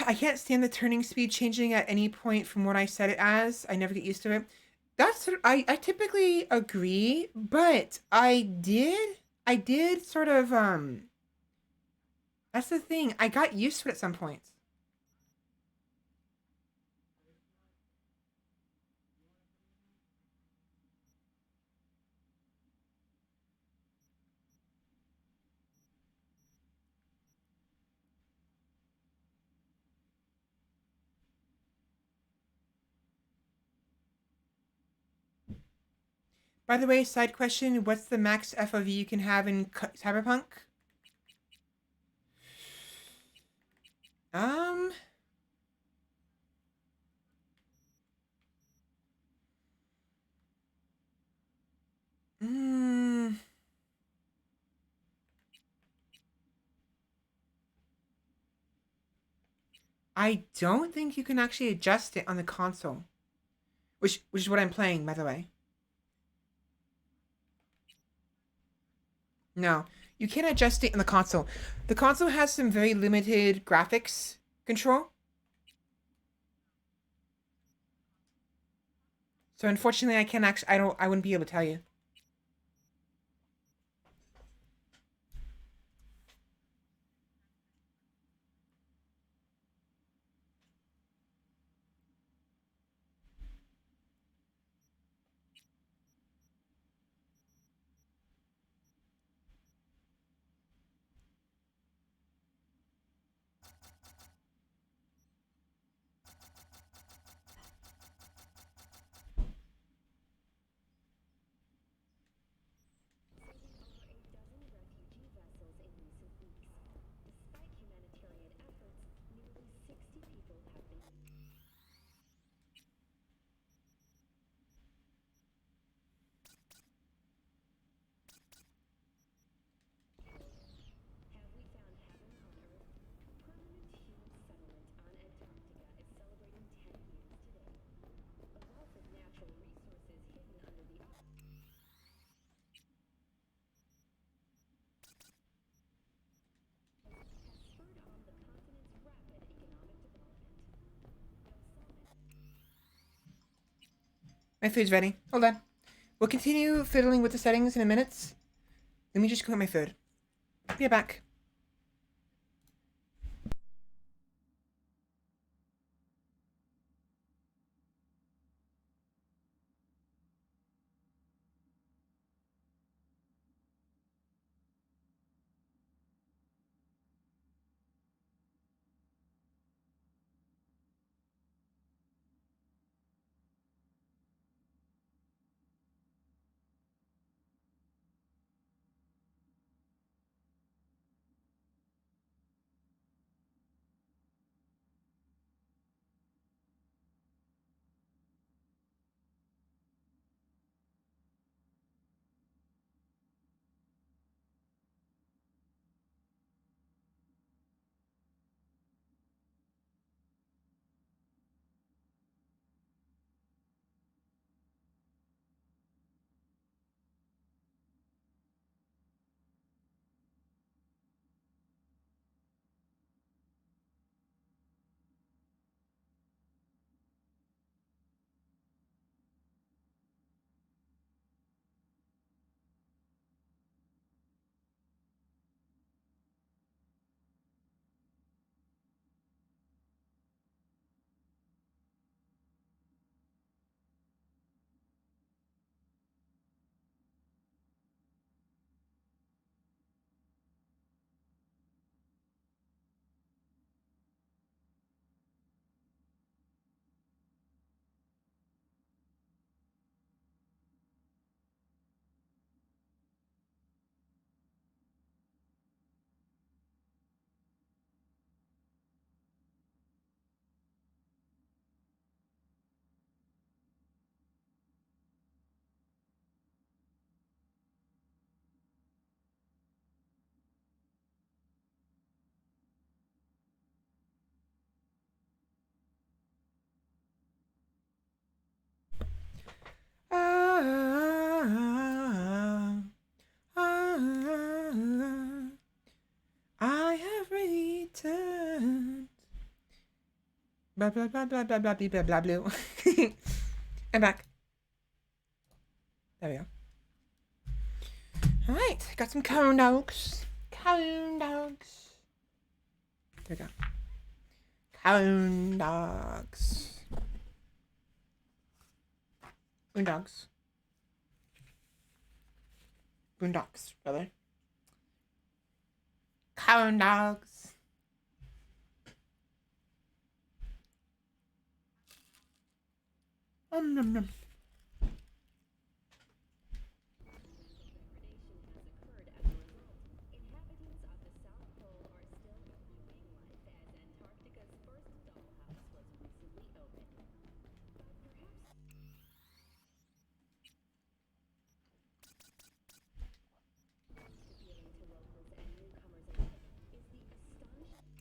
I can't stand the turning speed changing at any point from what I set it as. I never get used to it. I typically agree, but I did sort of that's the thing. I got used to it at some points. By the way, side question, what's the max FOV you can have in Cyberpunk? Um mm, I don't think you can actually adjust it on the console. Which is what I'm playing, by the way. No, you can't adjust it in the console. The console has some very limited graphics control. So unfortunately, I can't actually. I wouldn't be able to tell you. My food's ready. Hold on. We'll continue fiddling with the settings in a minute. Let me just cook my food. Be back. I have returned. Blah blah blah blah blah blah blah blah blah. I'm back. There we go. All right, got some corn dogs. Corn dogs. There we go. Corn dogs. Boondocks. Boondocks, brother. Corn dogs. Nom nom. Degradation has occurred as a result. Inhabitants of the South Pole are still renewing life as Antarctica's first dollhouse was recently opened. Appealing to locals and newcomers alike is the astonishingly low crime level. Antarcticans enjoy a murder rate of only 70 per 100.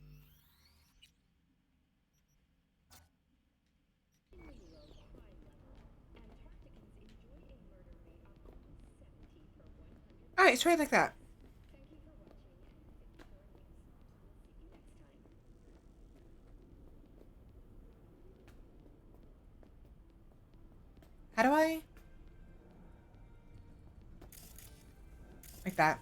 All right, it's right like that. Thank you for watching Vtuber News. We'll see you next time. How do I? Like that.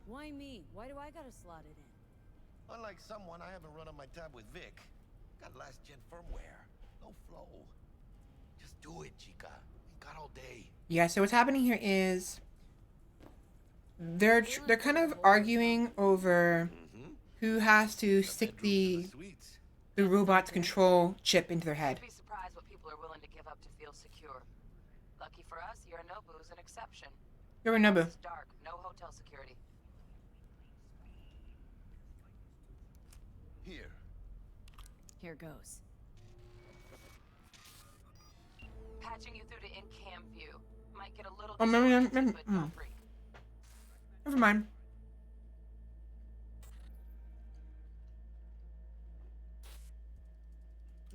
Why me? Why do I gotta slot it in? Unlike someone, I haven't run on my tab with Vic. Got last gen firmware. No flow. Just do it, chica. Ain't got all day. Yeah, so what's happening here is they're kind of arguing over who has to stick the robot's control chip into their head. You'd be surprised what people are willing to give up to feel secure. Lucky for us, Yorinobu's an exception. Yorinobu. It's dark, no hotel security. Here. Here goes. Patching you through to in-cam view. Might get a little Oh, maybe, disoriented, but don't freak. never mind.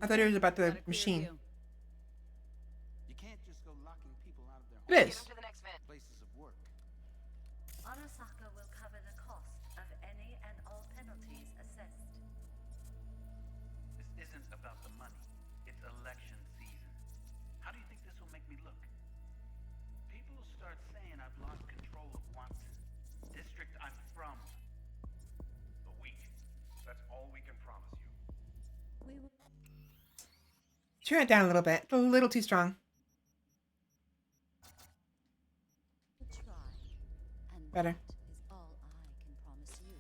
I thought it was about the Got a clear machine. view. You can't just go locking people out of their It Get is. him to the next vent. places of work. Arasaka will cover the cost of any and all penalties assessed. This isn't about the money. It's election season. How do you think this will make me look? People will start saying I've lost control of Watson, district I'm from. A week. That's all we can promise you. We will. Turn it down a little bit. A little too strong. Try, and Better. that is all I can promise you.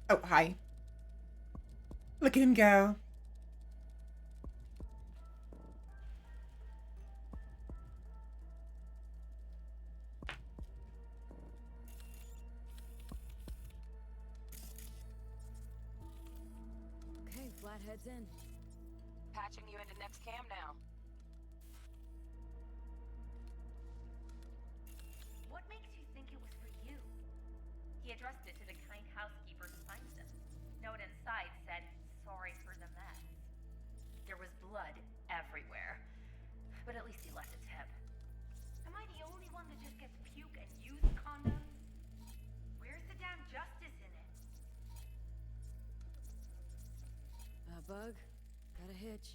Oh, hi. Look at him go. Okay, Flathead's in. Patching you into next cam now. What makes you think it was for you? He addressed it to the kind housekeeper who finds him. Note inside said, sorry for the mess. There was blood everywhere. But at least he left a tip. Am I the only one that just gets puke and used condoms? Where's the damn justice in it? Bug. Got a hitch.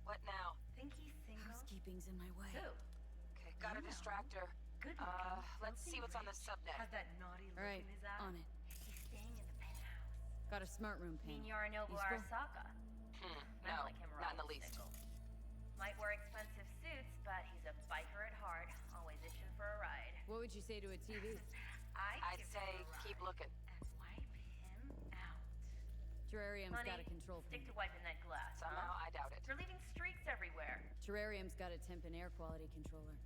What now? Think he's single? Housekeeping's in my way. Who? Okay, gotta You know. distract her. Good looking. Let's see what's on the subnet. Has that naughty look Alright, in his eye? on it. He's staying in the penthouse. Got a smart room Mean pin. Yorinobu Useful? Arasaka. No, Not like him not in the around least. single. Might wear expensive suits, but he's a biker at heart, always itching for a ride. What would you say to a TV? I'd give say him a keep ride looking. and wipe him out. Terrarium's Honey, got a control stick pin. to wiping that glass. Somehow, huh? I doubt it. They're leaving streaks everywhere. Terrarium's got a temp and air quality controller.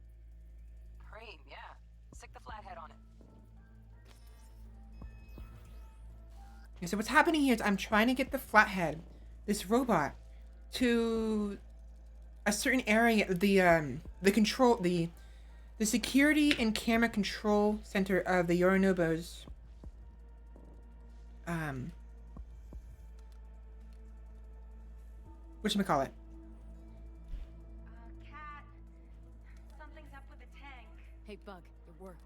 Cream, yeah. Stick the flathead on it. Okay, so what's happening here is I'm trying to get the flathead, this robot, to a certain area, the control, the security and camera control center of the Yorinobu's whatchamacallit. Cat, something's up with the tank. Hey, Bug. It worked.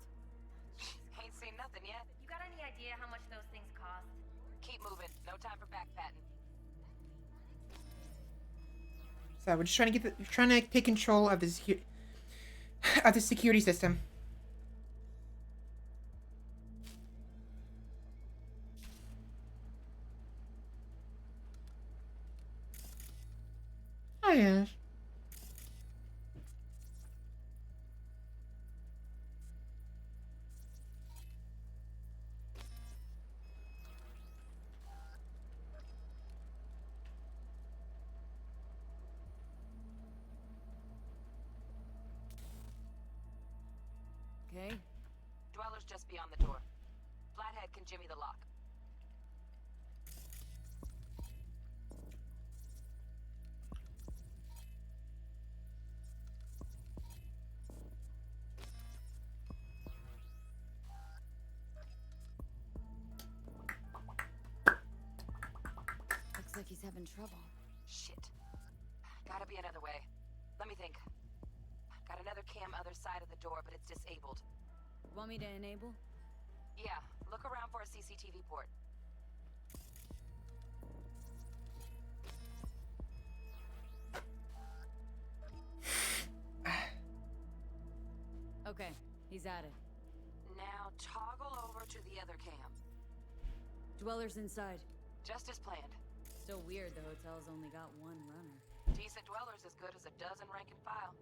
Ain't seen nothing yet. You got any idea how much those things cost? Keep moving. No time for backpatting. So we're just trying to get trying to take control of the security system. Oh yes. Okay. Dweller's just beyond the door. Flathead can jimmy the lock. Looks like he's having trouble. Shit. Gotta be another way. Let me think. Got another cam other side of the door, but it's disabled. Want me to enable? Yeah, look around for a CCTV port. Okay, he's at it. Now toggle over to the other cam. Dweller's inside. Just as planned. Still weird the hotel's only got one runner. Decent Dweller's as good as a dozen rank and file.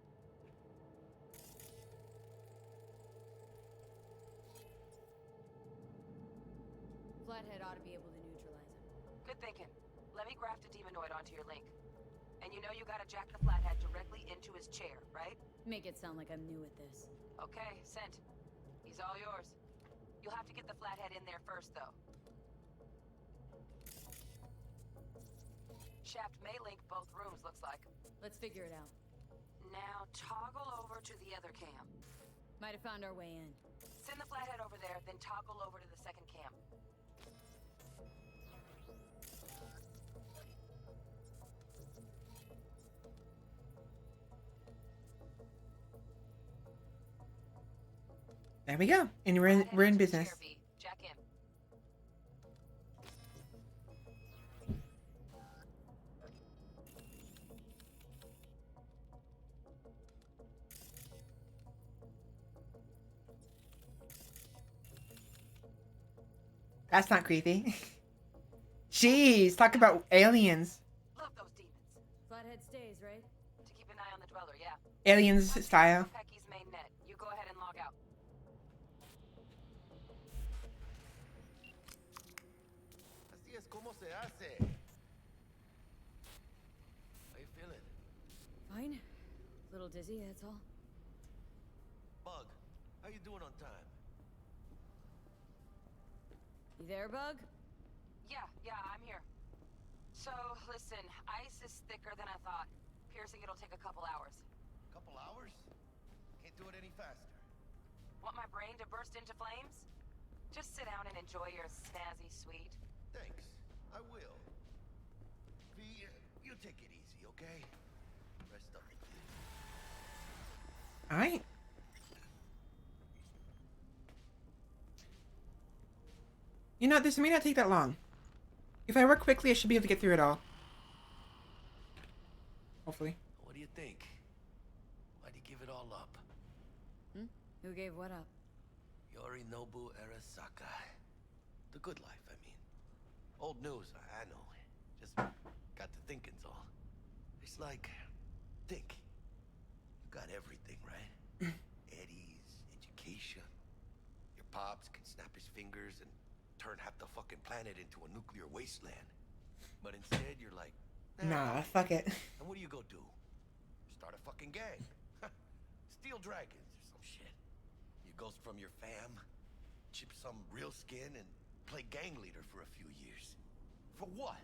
Flathead ought to be able to neutralize him. Good thinking. Let me graft a demonoid onto your link. And you know you gotta jack the flathead directly into his chair, right? Make it sound like I'm new at this. Okay, sent. He's all yours. You'll have to get the flathead in there first, though. Shaft may link both rooms, looks like. Let's figure it out. Now toggle over to the other cam. Might have found our way in. Send the flathead over there, then toggle over to the second cam. There we go. And we're in business. Jack in. That's not creepy. Jeez, talk about aliens. Love those demons. Flathead stays, right? To keep an eye on the dweller, yeah. Aliens style. Pecky's main net. You go ahead and log out. Así es como se hace. How you feeling? Fine. Little dizzy, that's all. Bug, how you doing on time? You there, Bug? Yeah, I'm here. So, listen, ice is thicker than I thought. Piercing it'll take a couple hours. Couple hours? Can't do it any faster. Want my brain to burst into flames? Just sit down and enjoy your snazzy sweet. Thanks, I will. V, you take it easy, okay? Rest up. Alright. You know, this may not take that long. If I work quickly, I should be able to get through it all. Hopefully. What do you think? Why'd you give it all up? Who gave what up? Yorinobu Arasaka. The good life, I mean. Old news, I know. Just got to thinking's all. It's like, think. You got everything, right? Eddie's, education. Your pops can snap his fingers and turn half the fucking planet into a nuclear wasteland. But instead, you're like, Nah, fuck it. and what do you go do? Start a fucking gang. Steal dragons or some shit. You ghost from your fam, chip some real skin, and play gang leader for a few years. For what?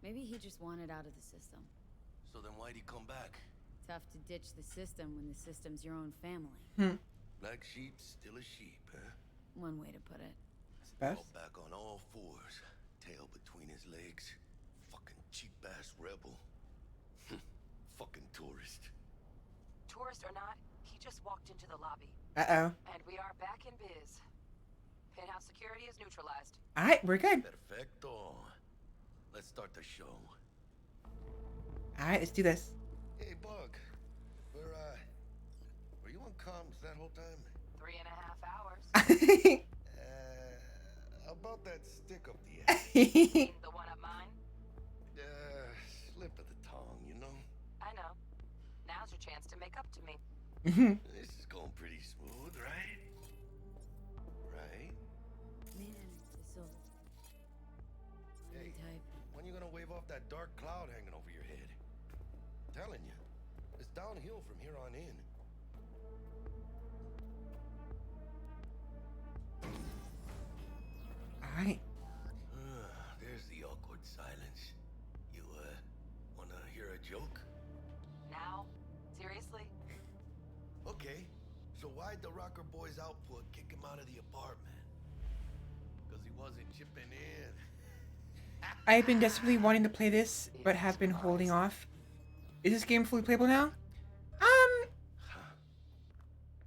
Maybe he just wanted out of the system. So then why'd he come back? Tough to ditch the system when the system's your own family. Black sheep, still a sheep, huh? One way to put it. Best. All back on all fours, tail between his legs. Fucking cheap-ass rebel. Fucking tourist. Tourist or not, he just walked into the lobby. Uh-oh. And we are back in biz. Penthouse security is neutralized. Alright, we're good. Perfecto. Let's start the show. Alright, let's do this. Hey, Bug. Were you on comms that whole time? 3.5 hours. How about that stick up the ass? Mean the one up mine? Slip of the tongue, you know? I know. Now's your chance to make up to me. This is going pretty smooth, right? Right? Man, this'll Hey, type. when you gonna wave off that dark cloud hanging over your head? I'm telling you, it's downhill from here on in. Alright. There's the awkward silence. You, wanna hear a joke? Now? Seriously? Okay, so why'd the Rocker Boy's output kick him out of the apartment? Because he wasn't chipping in. I've been desperately wanting to play this, but have been holding off. Is this game fully playable now?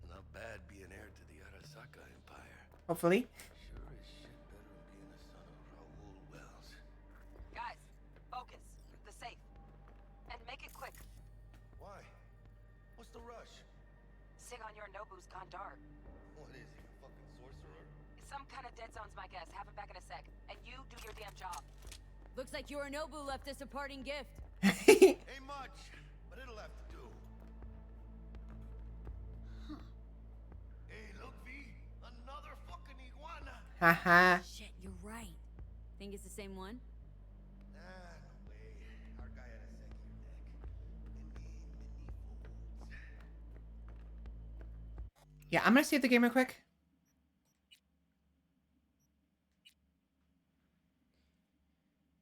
Not bad being heir to the Arasaka Empire. Hopefully. Sure as shit better than being a son of Raoul Wells. Guys, focus. The safe. And make it quick. Why? What's the rush? Sigon Yorinobu's gone dark. What is he, a fucking sorcerer? Some kind of dead zone's my guess. Have him back in a sec. And you do your damn job. Looks like Yorinobu left us a parting gift. Ain't much, but it'll have to do. Hey, look, V. Another fucking iguana. Haha. Shit, you're right. Think it's the same one? Nah, no way. Our guy had a second neck. Many folds. Yeah, I'm gonna save the game real quick.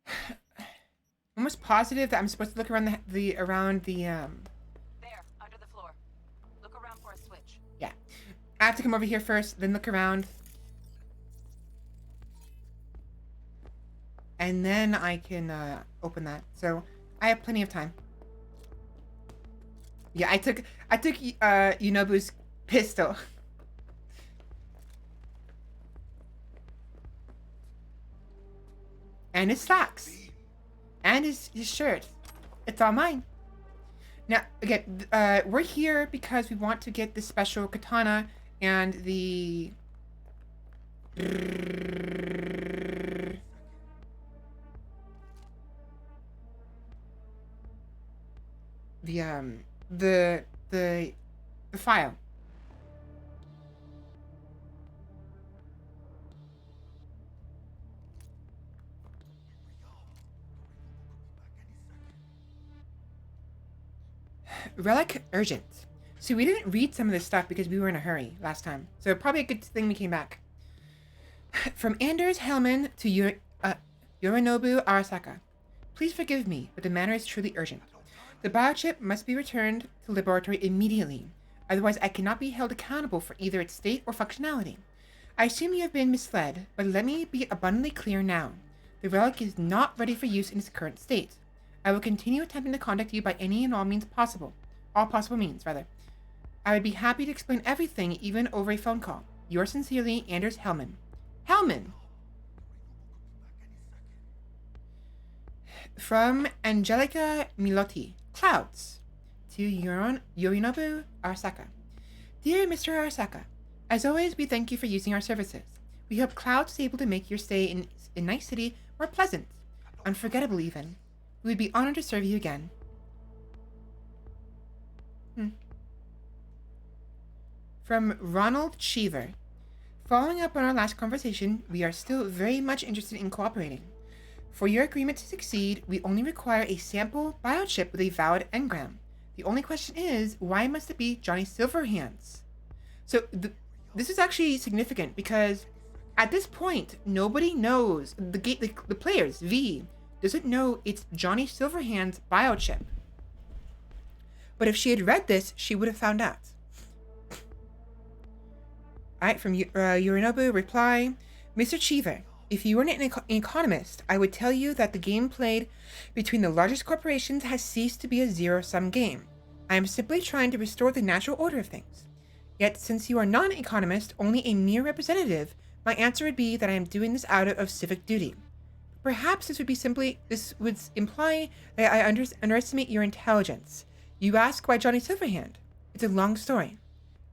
I'm almost positive that I'm supposed to look around the There, under the floor. Look around for a switch. Yeah. I have to come over here first, then look around. And then I can open that. So I have plenty of time. Yeah, I took Yunobu's pistol. And his socks. And his shirt. It's all mine. Now, again, we're here because we want to get the special katana and the... the file. Relic urgent. See, we didn't read some of this stuff because we were in a hurry last time. So probably a good thing we came back. From Anders Hellman to Yorinobu Arasaka. Please forgive me, but the matter is truly urgent. The biochip must be returned to the laboratory immediately. Otherwise, I cannot be held accountable for either its state or functionality. I assume you have been misled, but let me be abundantly clear now. The relic is not ready for use in its current state. I will continue attempting to contact you by any and all means possible. All possible means, rather. I would be happy to explain everything, even over a phone call. Yours sincerely, Anders Hellman. Hellman! From Angelica Milotti. Clouds. To Yorinobu Arasaka. Dear Mr. Arasaka, as always, we thank you for using our services. We hope Clouds is able to make your stay in a nice city more pleasant. Unforgettable, even. We would be honored to serve you again. From Ronald Cheever. Following up on our last conversation, we are still very much interested in cooperating. For your agreement to succeed, we only require a sample biochip with a valid engram. The only question is, why must it be Johnny Silverhands? So this is actually significant because at this point, nobody knows, the players, V, doesn't know it's Johnny Silverhand's biochip. But if she had read this, she would have found out. Alright, from Yorinobu, reply, Mr. Cheever, if you weren't an economist, I would tell you that the game played between the largest corporations has ceased to be a zero-sum game. I am simply trying to restore the natural order of things. Yet, since you are not an economist, only a mere representative, my answer would be that I am doing this out of civic duty. Perhaps this would imply that I underestimate your intelligence. You ask why Johnny Silverhand? It's a long story.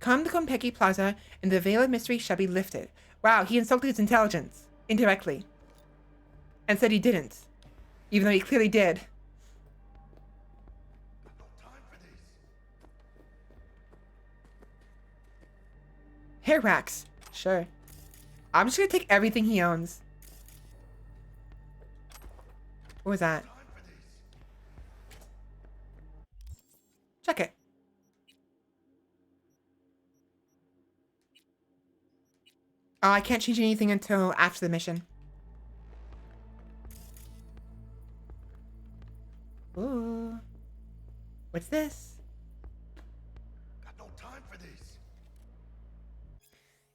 Come to Konpeki Plaza, and the veil of mystery shall be lifted. Wow, he insulted his intelligence. Indirectly. And said he didn't. Even though he clearly did. Hair wax. Sure. I'm just gonna take everything he owns. What was that? Check it. Oh, I can't change anything until after the mission. Ooh. What's this? Got no time for this.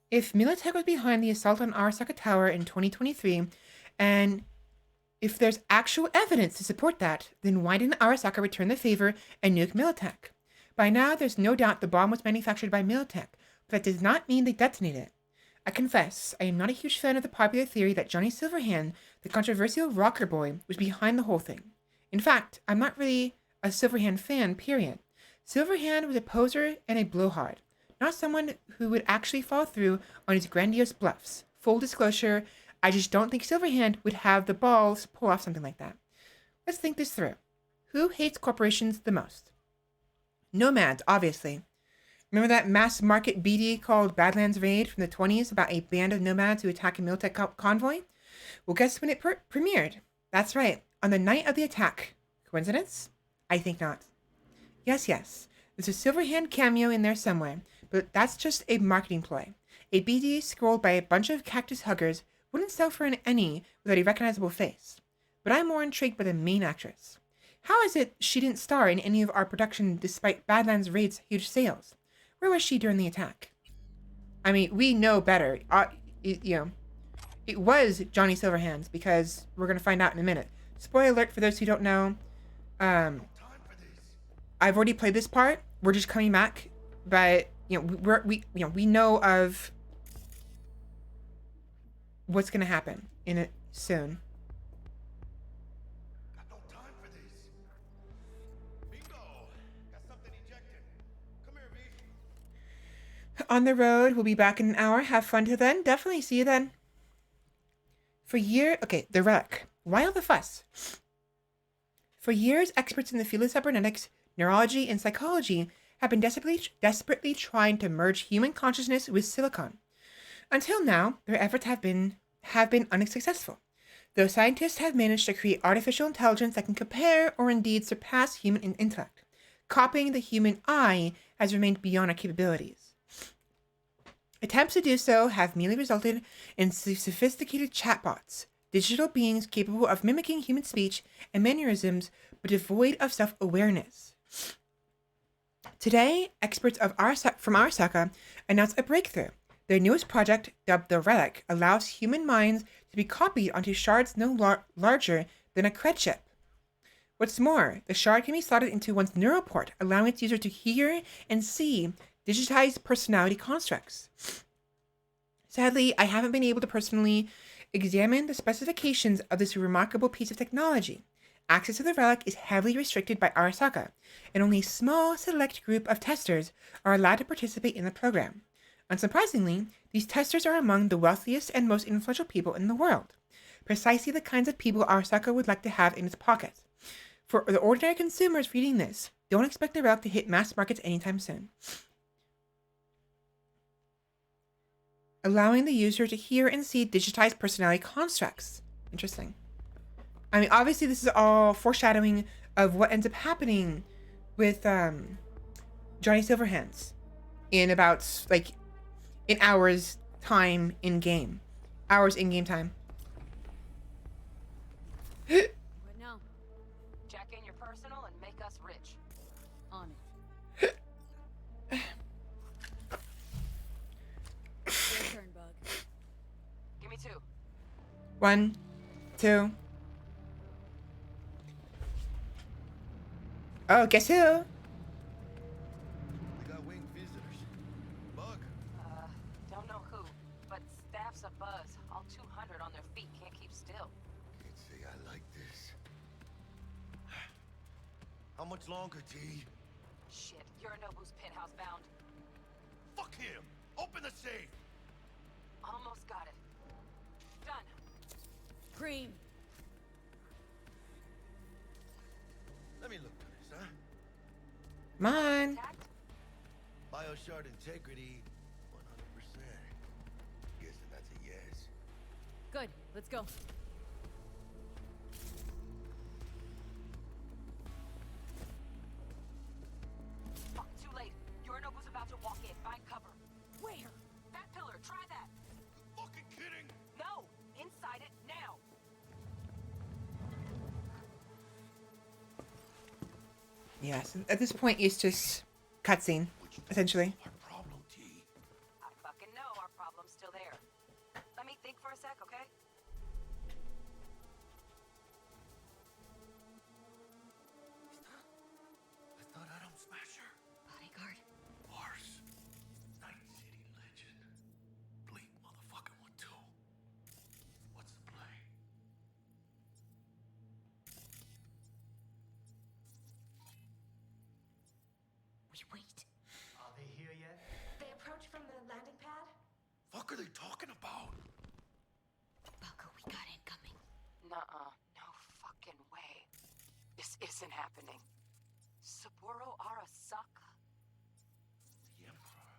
If Militech was behind the assault on Arasaka Tower in 2023, and if there's actual evidence to support that, then why didn't Arasaka return the favor and nuke Militech? By now, there's no doubt the bomb was manufactured by Militech, but that does not mean they detonated it. I confess, I am not a huge fan of the popular theory that Johnny Silverhand, the controversial rocker boy, was behind the whole thing. In fact, I'm not really a Silverhand fan, period. Silverhand was a poser and a blowhard, not someone who would actually follow through on his grandiose bluffs. Full disclosure, I just don't think Silverhand would have the balls to pull off something like that. Let's think this through. Who hates corporations the most? Nomads, obviously. Remember that mass market BD called Badlands Raid from the 20s about a band of nomads who attack a Militech convoy? Well, guess when it premiered? That's right, on the night of the attack. Coincidence? I think not. Yes, yes. There's a Silverhand cameo in there somewhere, but that's just a marketing ploy. A BD scrolled by a bunch of cactus huggers wouldn't sell for an any without a recognizable face. But I'm more intrigued by the main actress. How is it she didn't star in any of our production despite Badlands Raid's huge sales? Where was she during the attack? I mean, we know better. It was Johnny Silverhands because we're going to find out in a minute. Spoiler alert for those who don't know. I've already played this part. We're just coming back, but we know of what's going to happen in it soon. Got no time for this. Bingo! Got something ejected. Come here, V. On the road. We'll be back in an hour. Have fun till then. Definitely see you then. The relic. Why all the fuss? For years, experts in the field of cybernetics, neurology, and psychology have been desperately trying to merge human consciousness with silicon. Until now, their efforts have been unsuccessful. Though scientists have managed to create artificial intelligence that can compare or indeed surpass human intellect, copying the human eye has remained beyond our capabilities. Attempts to do so have merely resulted in sophisticated chatbots, digital beings capable of mimicking human speech and mannerisms but devoid of self-awareness. Today, experts from Arasaka announced a breakthrough. Their newest project, dubbed the Relic, allows human minds to be copied onto shards no larger than a cred chip. What's more, the shard can be slotted into one's neural port, allowing its user to hear and see digitized personality constructs. Sadly, I haven't been able to personally examine the specifications of this remarkable piece of technology. Access to the relic is heavily restricted by Arasaka, and only a small, select group of testers are allowed to participate in the program. Unsurprisingly, these testers are among the wealthiest and most influential people in the world, precisely the kinds of people Arasaka would like to have in its pocket. For the ordinary consumers reading this, don't expect the relic to hit mass markets anytime soon. Allowing the user to hear and see digitized personality constructs. Interesting. I mean, obviously this is all foreshadowing of what ends up happening with Johnny Silverhands in about, an hour's time in-game. Hours in-game time. What now? Jack in your personal and make us rich. On it. Your turn, Bug. Give me 2. 1, 2. Oh, guess who? We got winged visitors. Bug. Don't know who, but staff's abuzz. All 200 on their feet, can't keep still. Can't say I like this. How much longer, T? Shit, Yorinobu's penthouse bound. Fuck him! Open the safe! Almost got it. Done. Cream. Let me look at this, huh? Come on. Attacked? Bioshard integrity, 100%. Guessing that's a yes. Good. Let's go. Fuck, too late. Yorinobu's about to walk in. Find cover. Where? That pillar, try that. Fucking kidding! No! Inside it, now! Yes, at this point it's just cutscene, essentially. Our problem, T. I fucking know our problem's still there. Let me think for a sec, okay? I thought Atom Smasher. Bodyguard. Horse. Night City legend. Bleak motherfucking one too. What's the play? We wait. Are they here yet? They approach from the landing pad. Fuck are they talking about? Bucko, we got incoming. Nuh-uh. No fucking way. This isn't happening. Saburo Arasaka. The Emperor.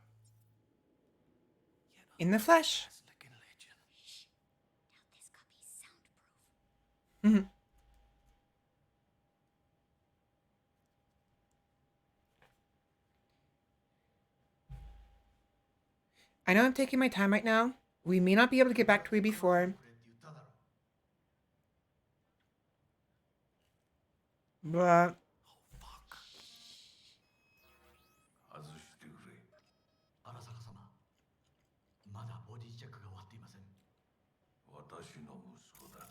In the flesh. Licking legend. Now this could be Mhm. I know I'm taking my time right now. We may not be able to get back to where before. But 外してくれ。荒坂様、まだボディチェックが終わっていません。私の息子だ。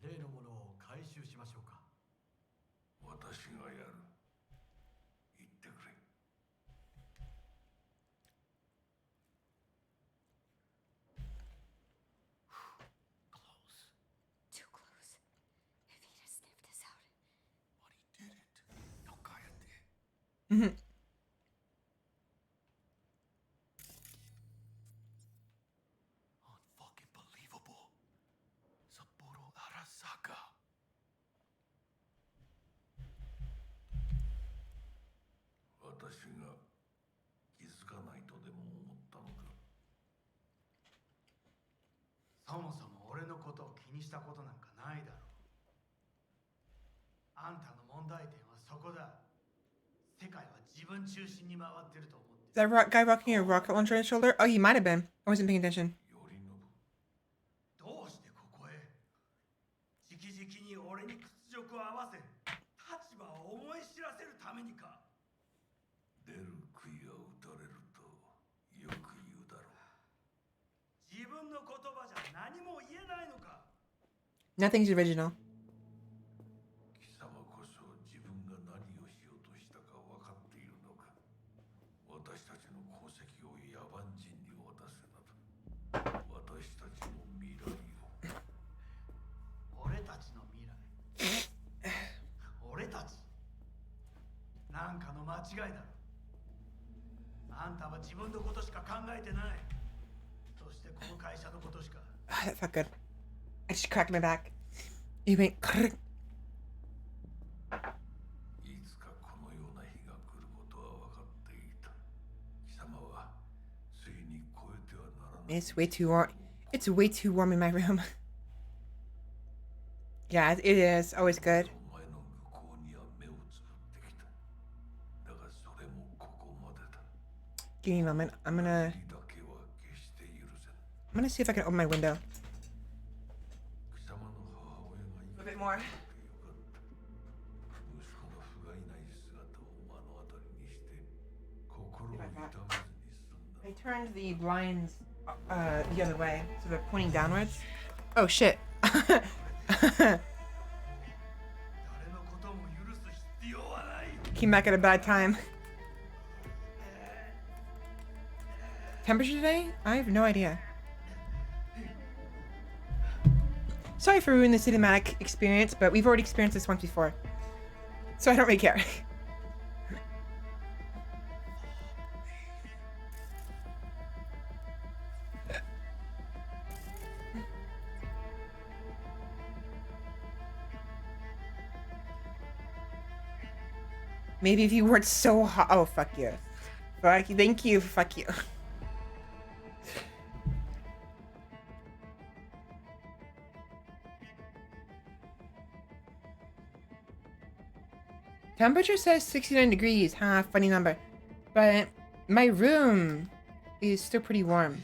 例のものを回収しましょうか。私がやる。言ってくれ。Too close. If he'd have sniffed us out. But he did it. どっかやって。Mhm. Unfucking believable. Sapporo Arasaka. 私が気づかないとでも思ったのか。そもそも俺のことを気にしたことなんかないだろう。あんたの問題点はそこだ。世界は自分中心に回ってると思って。 Is that guy rocking a rocket launcher on his shoulder? Oh, he might have been. I wasn't paying attention. どうしてここへ直々に俺に屈辱を合わせ立場を思い知らせるためにか。出る杭が打たれるとよく言うだろう。自分の言葉じゃ何も言えないのか。 Nothing's original. 貴様こそ自分が何をしようとしたか分かっているのか。私たちの功績を野蛮人に渡すなど。私たちの未来を。俺たちの未来。俺たち。なんかの間違いだろ。あんたは自分のことしか考えてない。そしてこの会社のことしか。 That felt good. I just cracked my back. You went. いつかこのような日が来ることは分かっていた。貴様はついに超えてはならない。 It's way too warm. It's way too warm in my room. Yeah, it is. Always good. お前の愚行には目をつぶってきた。だがそれもここまでだ。 Give me a moment. I'm だけは決して許せん。 gonna see if I can open my window. 貴様の母親が A bit more. 息子の不甲斐ない姿を目の当たりにして心を痛めずに済んだ。 I turned the blinds the other way, so they're pointing downwards. Oh shit. Came back at a bad time. Temperature today? I have no idea. Sorry for ruining the cinematic experience, but we've already experienced this once before. So I don't really care. Maybe if you weren't so hot. Oh, fuck you. Fuck you. Thank you. Fuck you. Temperature says 69 degrees. Ha, funny number. But my room is still pretty warm.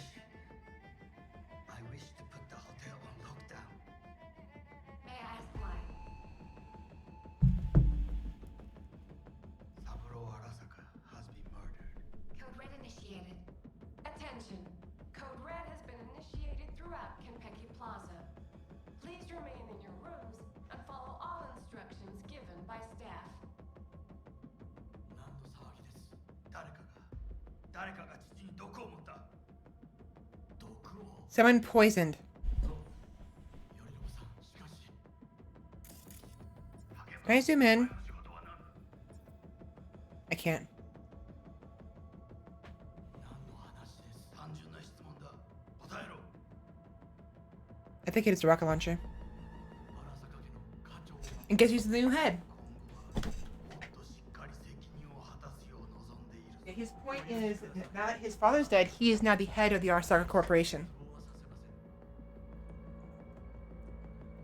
I wish to put the hotel on lockdown. May I ask why? Saburo Arasaka has been murdered. Code Red initiated. Attention. Code Red has been initiated throughout Kenpeki Plaza. Please remain in your rooms and follow all instructions given by staff. 何の騒ぎです。誰かが父に毒を持った。毒を。 Someone poisoned. そう。頼信さん、しかし。 Can I zoom in? I can't. 何の話です。単純な質問だ。答えろ。 I think it is a rocket launcher. 荒坂家の課長。 And guess who's the new head? もっとしっかり責任を果たすよう望んでいる。 His point is, now that his father's dead, he is now the head of the Arasaka Corporation.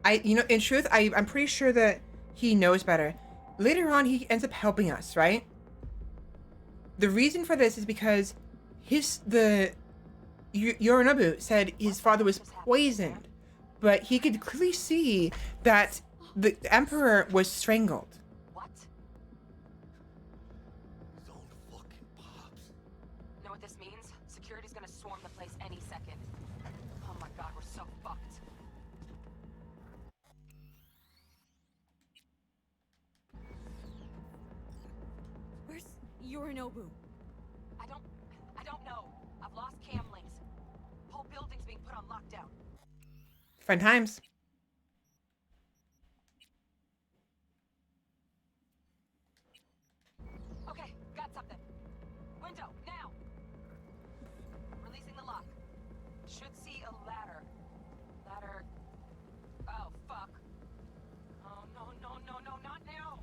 In truth, I'm pretty sure that he knows better. Later on, he ends up helping us, right? The reason for this is because Yorinobu said his father was poisoned, but he could clearly see that the emperor was strangled. What? His own fucking pops. Know what this means? Security's gonna swarm the place any second. Oh my god, we're so fucked. Where's Yorinobu? I don't know. I've lost cam links. Whole building's being put on lockdown. Fun times. Okay, got something. Window, now! Releasing the lock. Should see a ladder. Ladder... Oh, fuck. Oh, no, not now!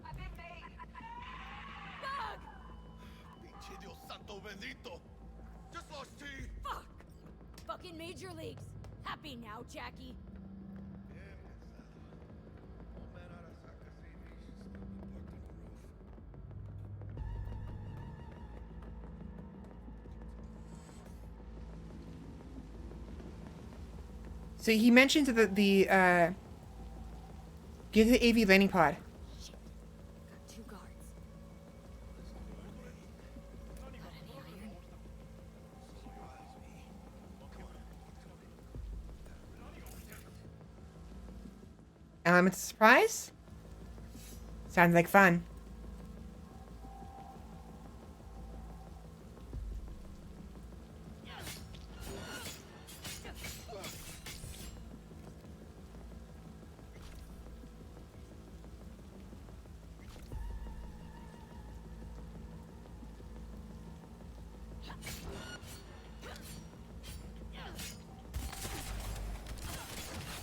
I've been made! Bug! Pinche Dios santo bendito! Just lost T! Fuck! Fucking Major Leagues. Happy now, Jackie? So he mentioned get to the AV landing pod. Shit. Got 2 guards. Got any iron? Element of surprise? Sounds like fun.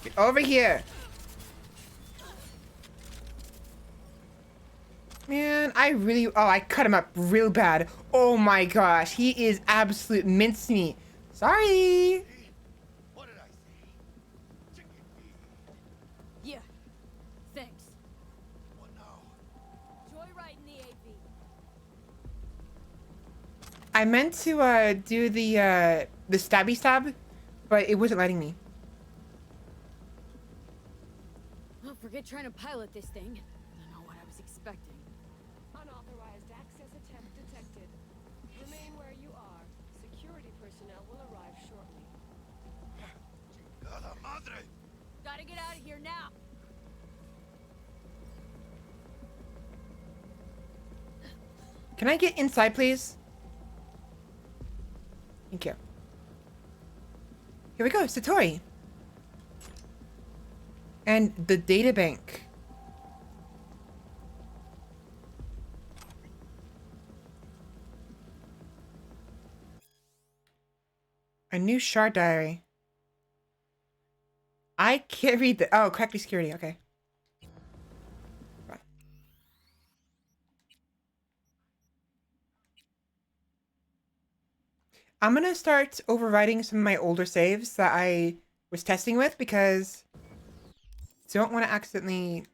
Get over here. Man, I cut him up real bad. Oh my gosh, he is absolute mincemeat. Sorry. What did I say? Chicken feed. Yeah. Thanks. What now? Joyride in the AV. I meant to do the stabby stab, but it wasn't letting me. Well, forget trying to pilot this thing. I don't know what I was expecting. Unauthorized access attempt detected. Remain where you are. Security personnel will arrive shortly. Chingada madre! Gotta get out of here now. Can I get inside, please? Thank you. Here we go, Satori. And the data bank. A new shard diary. I can't read the... Oh, correctly security. Okay. Right. I'm gonna start overwriting some of my older saves that I was testing with because I don't want to accidentally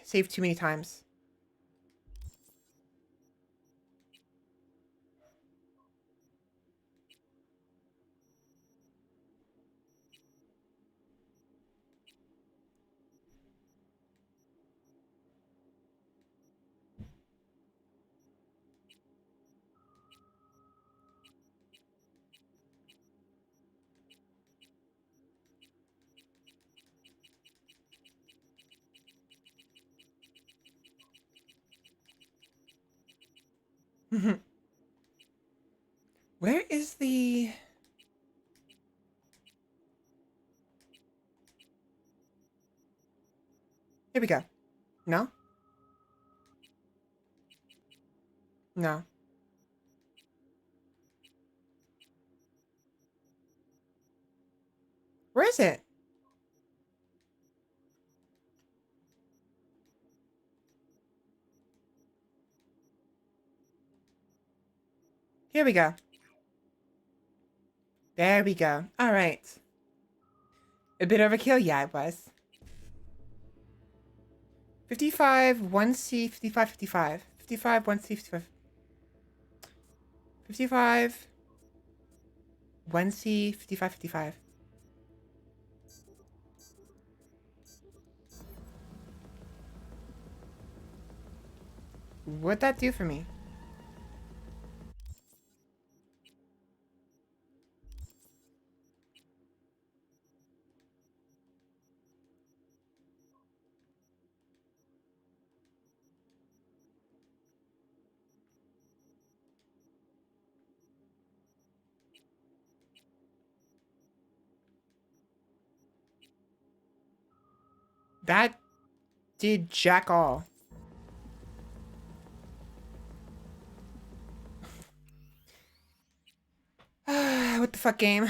save too many times. Where is the... Here we go. No? No. Where is it? Here we go. There we go. All right. A bit overkill? Yeah, it was. 55, 1C, 55, 55. 55, 1C, 55. 55, 1C, 55, 55. What'd that do for me? That did jack all. What the fuck, game?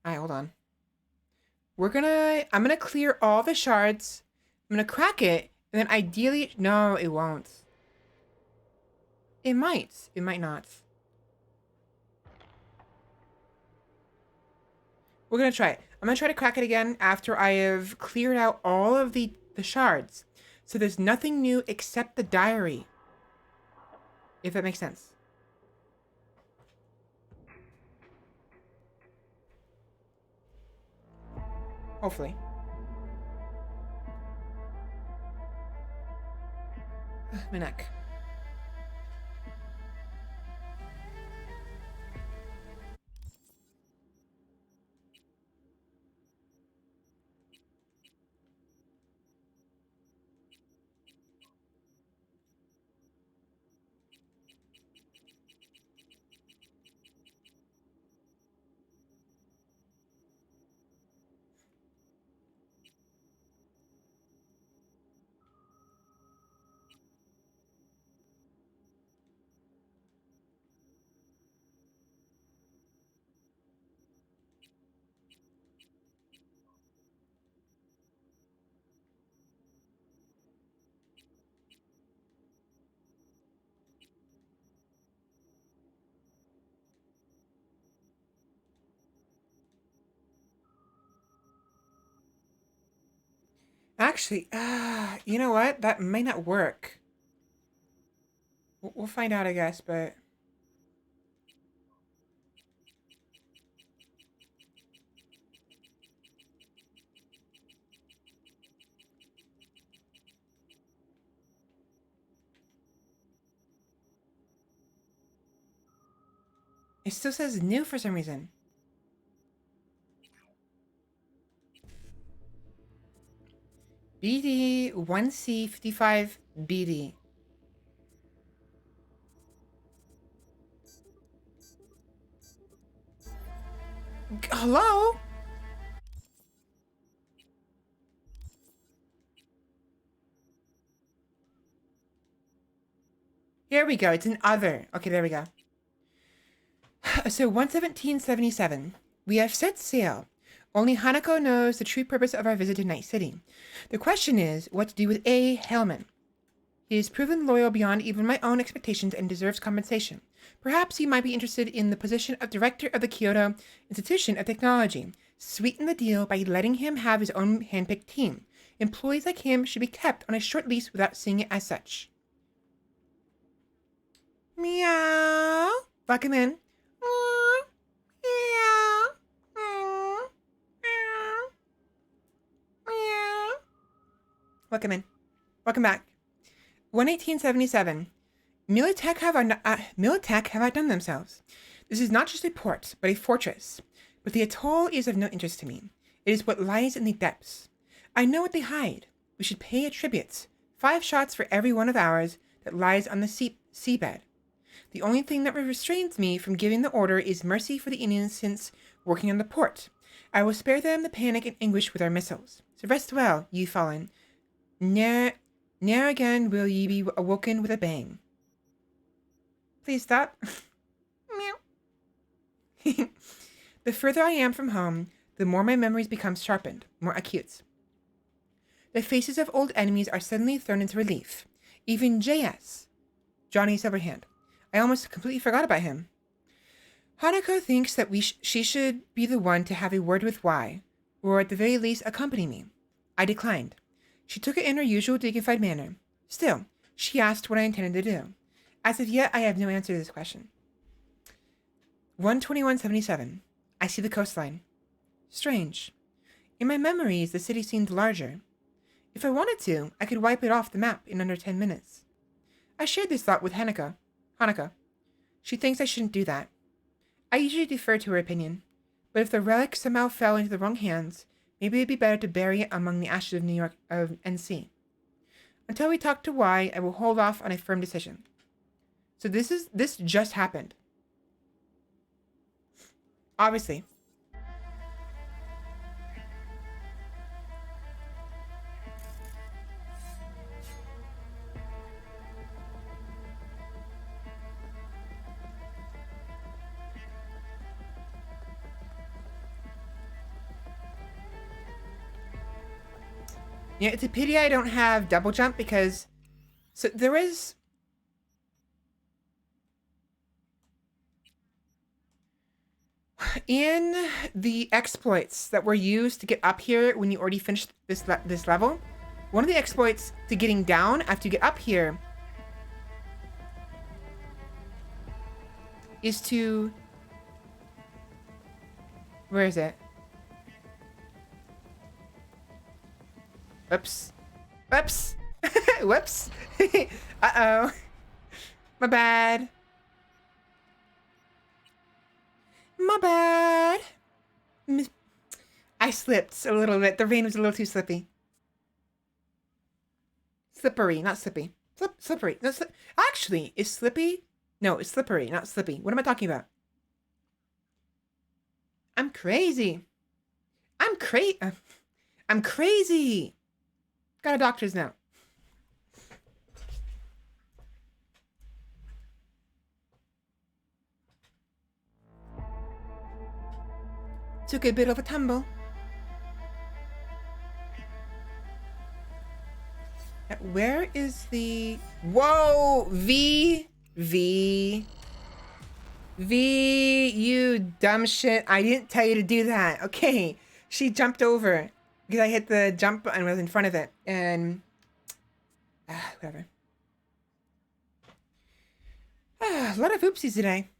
Alright, hold on. I'm gonna clear all the shards. I'm gonna crack it, and then ideally, no, it won't. It might. It might not. We're gonna try it. I'm gonna try to crack it again after I have cleared out all of the shards. So there's nothing new except the diary. If that makes sense. Hopefully. My neck. Actually, you know what? That may not work. We'll find out, I guess, but... It still says new for some reason. BD 1C55 BD. Hello? Here we go. It's an other. Okay, there we go. So 11777. We have set sail. Only Hanako knows the true purpose of our visit to Night City. The question is, what to do with A. Hellman? He is proven loyal beyond even my own expectations and deserves compensation. Perhaps he might be interested in the position of director of the Kyoto Institution of Technology. Sweeten the deal by letting him have his own handpicked team. Employees like him should be kept on a short lease without seeing it as such. Meow. Fuck him in. Meow. Meow. Meow. Welcome in. Welcome back. 11877. Militech have outdone themselves. This is not just a port, but a fortress. But the atoll is of no interest to me. It is what lies in the depths. I know what they hide. We should pay a tribute. 5 shots for every one of ours that lies on the seabed. The only thing that restrains me from giving the order is mercy for the innocents working on the port. I will spare them the panic and anguish with our missiles. So rest well, ye fallen. Ne'er again will ye be awoken with a bang. Please stop. Meow. The further I am from home, the more my memories become sharpened, more acute. The faces of old enemies are suddenly thrown into relief. Even J.S. Johnny Silverhand. I almost completely forgot about him. Hanako thinks that she should be the one to have a word with Y, or at the very least accompany me. I declined. She took it in her usual dignified manner. Still, she asked what I intended to do. As of yet, I have no answer to this question. 12177. I see the coastline. Strange. In my memories, the city seemed larger. If I wanted to, I could wipe it off the map in under 10 minutes. I shared this thought with Hanako. She thinks I shouldn't do that. I usually defer to her opinion, but if the relic somehow fell into the wrong hands, maybe it'd be better to bury it among the ashes of New York of NC. Until we talk to Y, I will hold off on a firm decision. So this just happened. Obviously. Yeah, it's a pity I don't have double jump because so there is in the exploits that were used to get up here when you already finished this level. One of the exploits to getting down after you get up here is to where is it? Oops. Whoops. Whoops. Uh-oh. My bad. My bad. I slipped a little bit. The rain was a little too slippy. Slippery, not slippy. Slippery. No, actually, is slippy? No, it's slippery, not slippy. What am I talking about? I'm crazy. I'm crazy. Got a doctor's note. Took a bit of a tumble. Where is the... Whoa! V, you dumb shit. I didn't tell you to do that. Okay. She jumped over because I hit the jump button and was in front of it. And... whatever. A lot of oopsies today.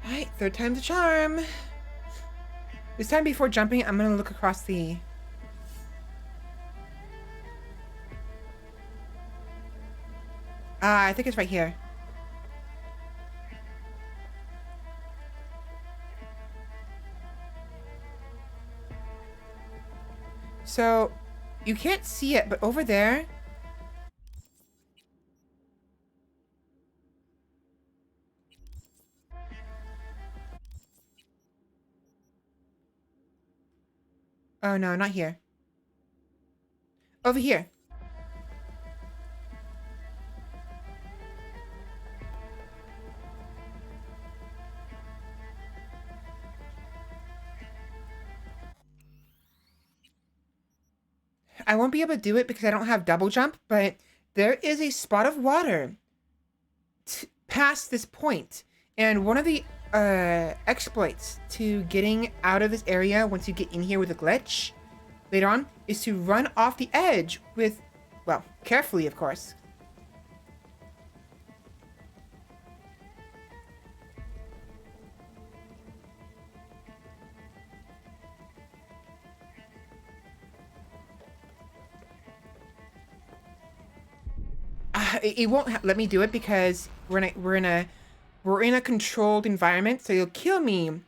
Alright, third time's a charm. This time before jumping, I'm gonna look across the... I think it's right here. So, you can't see it, but over there... Oh no, not here. Over here. I won't be able to do it because I don't have double jump, but there is a spot of water past this point. And one of the exploits to getting out of this area once you get in here with a glitch later on is to run off the edge with, well, carefully, of course. It won't let me do it because we're in a controlled environment, so you'll kill me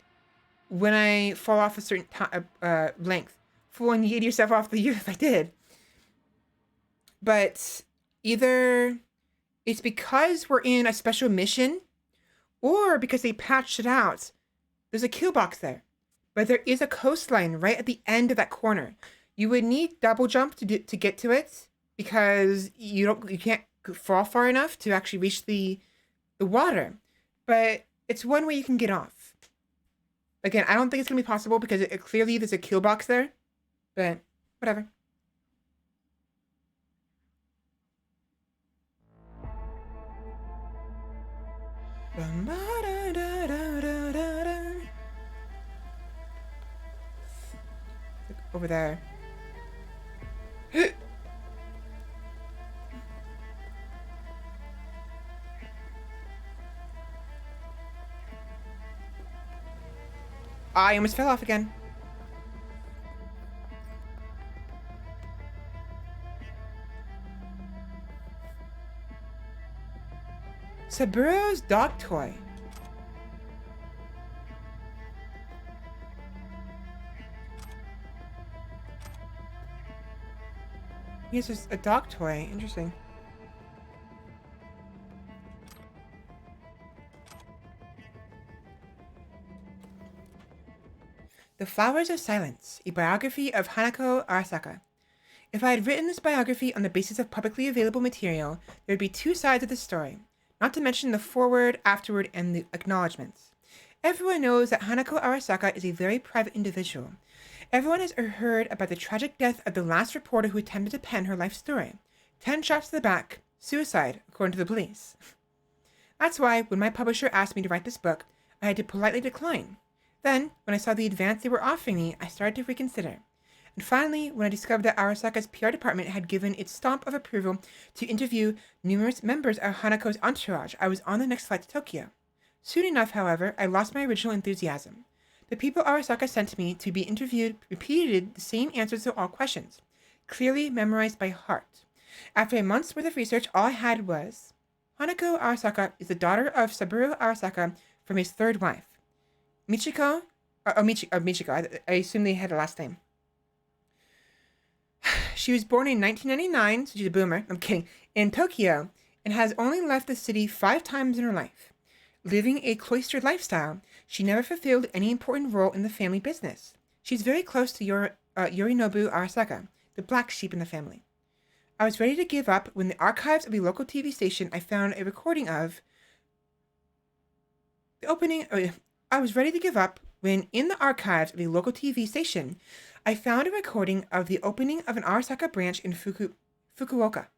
when I fall off a certain length. Fool and yeet yourself off the earth. I did. But either it's because we're in a special mission, or because they patched it out. There's a kill box there, but there is a coastline right at the end of that corner. You would need double jump to get to it because you can't fall far enough to actually reach the water. But it's one way you can get off. Again, I don't think it's gonna be possible because clearly there's a kill box there. But whatever. Over there. I almost fell off again. Saburo's dog toy. Yes, it's a dog toy. Interesting. The Flowers of Silence, a biography of Hanako Arasaka. If I had written this biography on the basis of publicly available material, there would be two sides of the story, not to mention the foreword, afterword, and the acknowledgments. Everyone knows that Hanako Arasaka is a very private individual. Everyone has heard about the tragic death of the last reporter who attempted to pen her life story. 10 shots to the back, suicide, according to the police. That's why, when my publisher asked me to write this book, I had to politely decline. Then, when I saw the advance they were offering me, I started to reconsider. And finally, when I discovered that Arasaka's PR department had given its stamp of approval to interview numerous members of Hanako's entourage, I was on the next flight to Tokyo. Soon enough, however, I lost my original enthusiasm. The people Arasaka sent me to be interviewed repeated the same answers to all questions, clearly memorized by heart. After a month's worth of research, all I had was, Hanako Arasaka is the daughter of Saburo Arasaka from his third wife. Michiko, I assume they had a last name. She was born in 1999, so she's a boomer, I'm kidding, in Tokyo, and has only left the city 5 times in her life. Living a cloistered lifestyle, she never fulfilled any important role in the family business. She's very close to Yorinobu Arasaka, the black sheep in the family. I was ready to give up when the archives of a local TV station I found a recording of the opening. I was ready to give up when, in the archives of a local TV station, I found a recording of the opening of an Arasaka branch in Fukuoka. Fukuoka.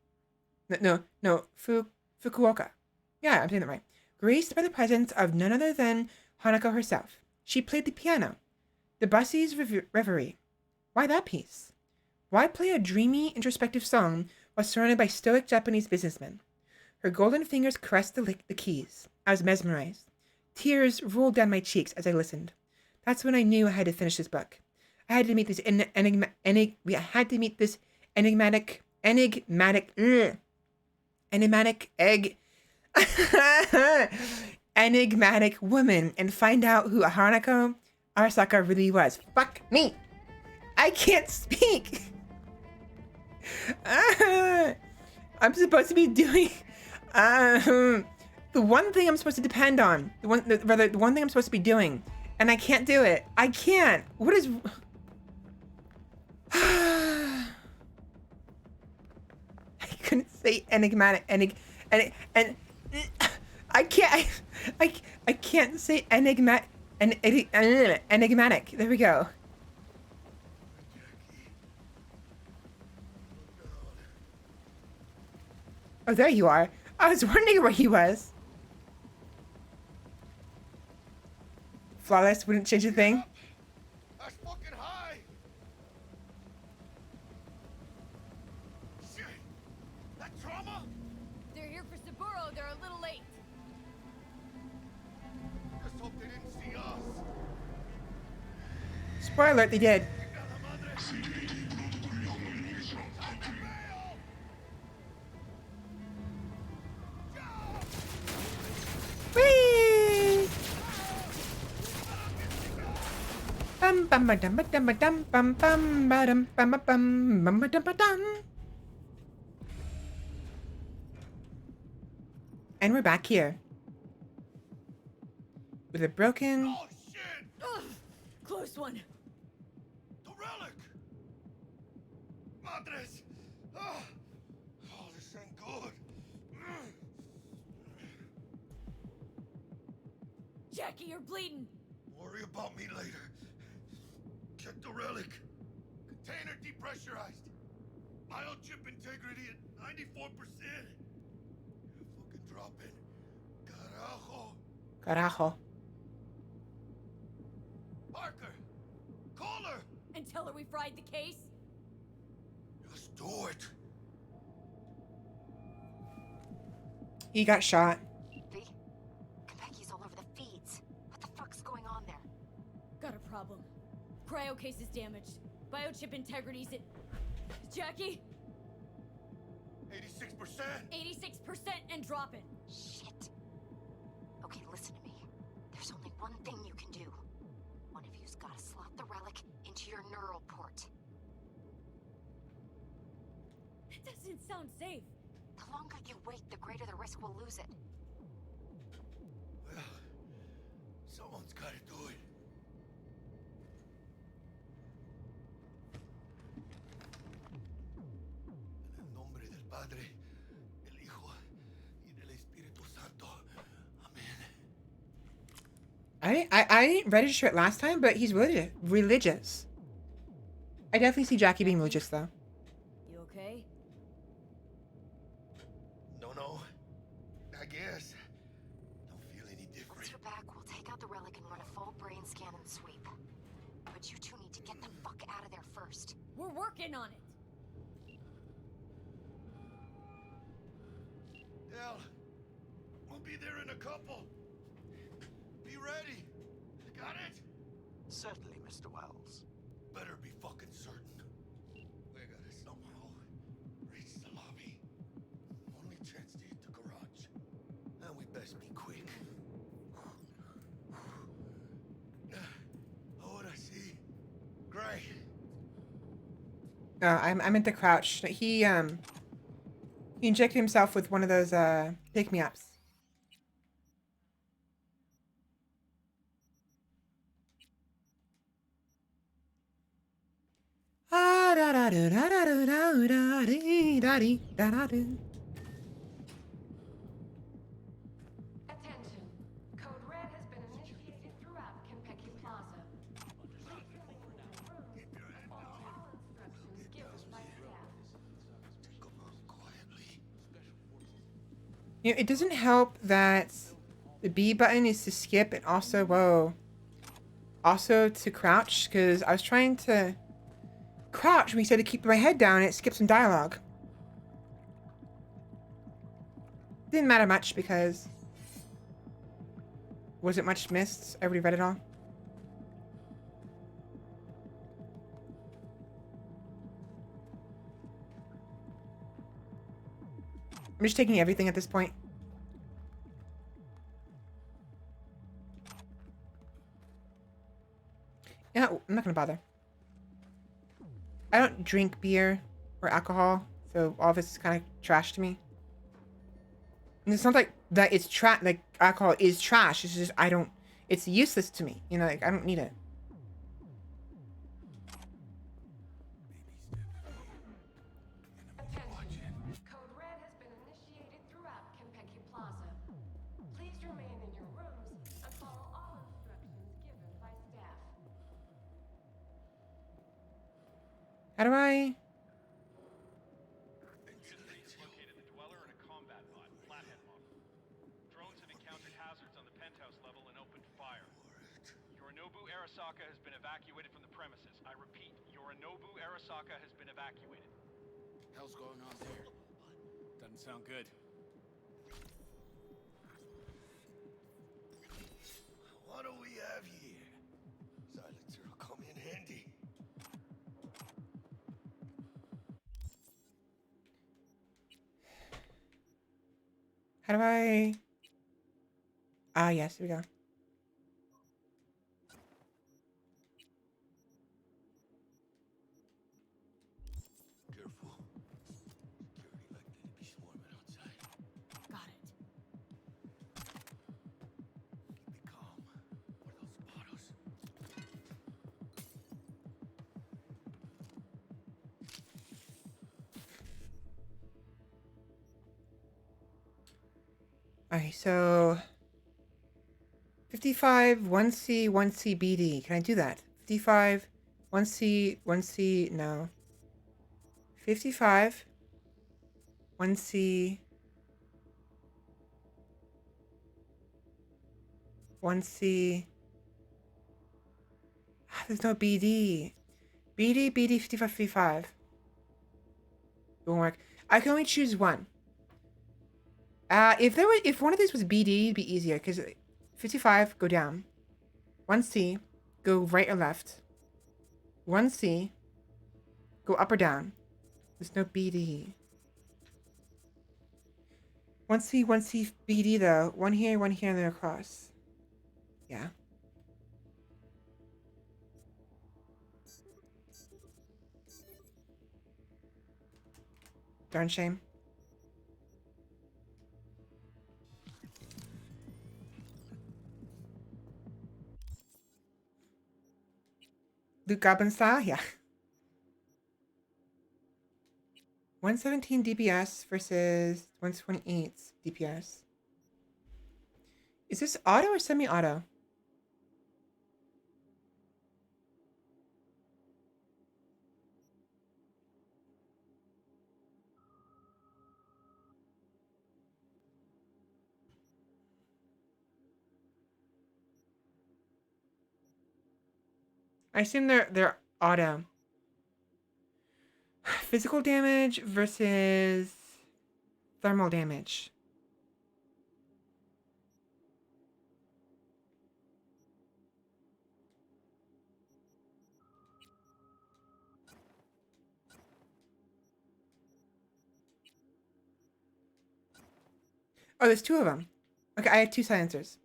Yeah, I'm saying that right. Graced by the presence of none other than Hanako herself. She played the piano. Debussy's Reverie. Why that piece? Why play a dreamy, introspective song while surrounded by stoic Japanese businessmen? Her golden fingers caressed the keys. I was mesmerized. Tears rolled down my cheeks as I listened. That's when I knew I had to finish this book. I had to meet this enigmatic woman and find out who Hanako Arasaka really was. Fuck me! I can't speak! I'm supposed to be doing the one thing I'm supposed to depend on. The one thing I'm supposed to be doing. And I can't do it. I can't. What is... I couldn't say enigmatic. I can't say enigmatic. There we go. Oh, there you are. I was wondering where he was. Flawless wouldn't change a thing. That's fucking high. Shit. That trauma? They're here for Saburo. They're a little late. Just hope they didn't see us. Spoiler alert, they did. Whee! Bum bum ba dum ba dum ba dum bum bum ba dum bum ba bum bum ba dum ba dum. And we're back here with a broken. Oh shit! Ugh, close one. The relic! Madres! Ah, Jackie, you're bleeding. Worry about me later. Check the relic. Container depressurized. Biochip integrity at 94%. Fucking drop it. Carajo. Carajo. Parker! Call her! And tell her we fried the case? Just do it. He got shot. V? Konpeki's all over the feeds. What the fuck's going on there? Got a problem. Cryo case is damaged. Biochip integrity's at... Jackie? 86%? 86% and dropping. Shit. Okay, listen to me. There's only one thing you can do. One of you's gotta slot the relic into your neural port. That doesn't sound safe. The longer you wait, the greater the risk we'll lose it. Well, someone's gotta do it. En el nombre del Padre, del Hijo y del Espíritu Santo. Amen. I didn't register it last time, but he's religious. I definitely see Jackie being religious, though. You okay? No. I guess. Don't feel any different. Once you're back, we'll take out the relic and run a full brain scan and sweep. But you two need to get the fuck out of there first. We're working on it. Dell, we'll be there in a couple. Be ready. Got it? Certainly, Mr. Wells. Better be fucking certain. We gotta somehow reach the lobby. Only chance to hit the garage. And we best be quick. Ahora sí. Gray. I'm at the crouch. He injected himself with one of those pick-me-ups. Attention. Code Red has been initiated throughout Konpeki Plaza. Please remain in your rooms and follow all instructions given by staff. Come on, quietly. You know, it doesn't help that the B button is to skip and also to crouch, because I was trying to crouch when he said to keep my head down and it skipped some dialogue. Didn't matter much because wasn't much missed. I already read it all. I'm just taking everything at this point. Yeah, I'm not gonna bother. I don't drink beer or alcohol, so all this is kind of trash to me. And it's not like that it's trash, like alcohol is trash. It's just, it's useless to me. You know, like I don't need it. Attention. Code Red has been initiated throughout Konpeki Plaza. Please remain in your rooms and follow all instructions given by staff. How do I? Located the dweller and a combat bot, flathead model. Drones have encountered hazards on the penthouse level and opened fire. Yorinobu Arasaka has been evacuated from the premises. I repeat, Yorinobu Arasaka has been evacuated. Hell's going on there? Doesn't sound good. What do we have here? Silencer will come in handy. How do I? Ah, yes, here we go. Careful. Security likely to be swarming outside. Got it. Keep it calm. Or they'll spot us. Alright, so 55, 1C, 1C, BD. Can I do that? 55, 1C, 1C, no. 55, 1C, 1C. There's no BD. BD, BD, 55, 55. It won't work. I can only choose one. If one of these was BD, it'd be easier, because 55, go down. 1C, go right or left. 1C, go up or down. There's no BD. 1C, 1C, BD though. One here, and then across. Yeah. Darn shame. Luke Goblin style? Yeah. 117 DPS versus 128 DPS. Is this auto or semi-auto? I assume they're auto. Physical damage versus thermal damage. Oh, there's two of them. Okay, I had two silencers.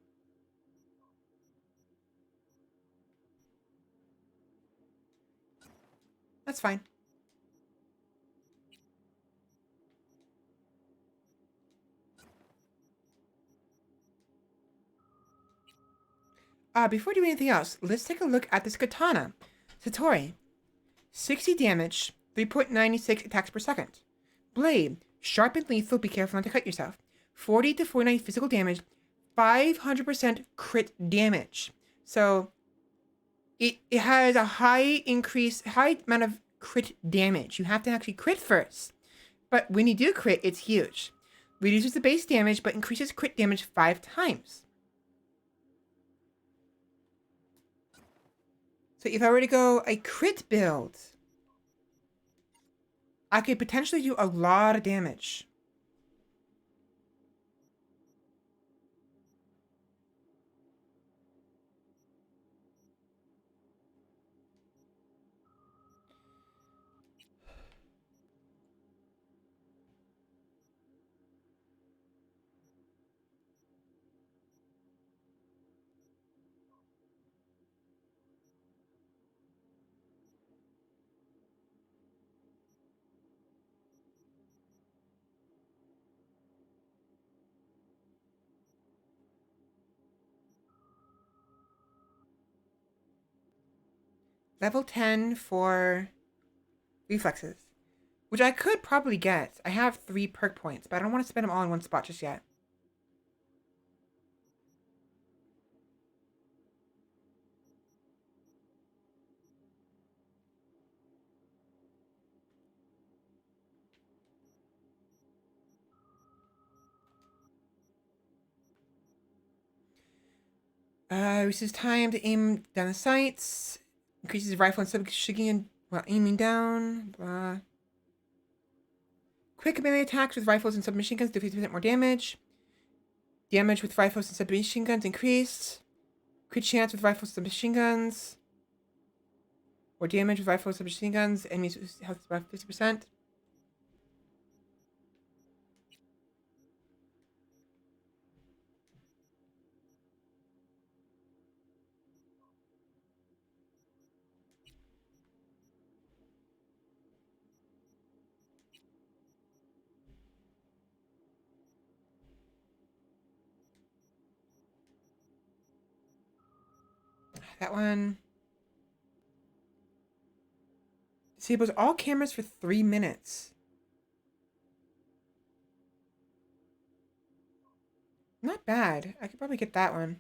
That's fine. Before we do anything else, let's take a look at this katana. Satori. 60 damage, 3.96 attacks per second. Blade. Sharp and lethal, be careful not to cut yourself. 40 to 49 physical damage, 500% crit damage. So, it has a high amount of crit damage. You have to actually crit first. But when you do crit, it's huge. Reduces the base damage, but increases crit damage 5 times. So if I were to go a crit build, I could potentially do a lot of damage. Level 10 for reflexes, which I could probably get. I have 3 perk points, but I don't want to spend them all in one spot just yet. Reduces time to aim down the sights. Increases rifle and submachine while aiming down. Blah. Quick melee attacks with rifles and submachine guns do 50% more damage. Damage with rifles and submachine guns increased. Crit chance with rifles and submachine guns. Or damage with rifles and submachine guns. Enemies health about 50%. That one disables all cameras for 3 minutes. Not bad. I could probably get that one.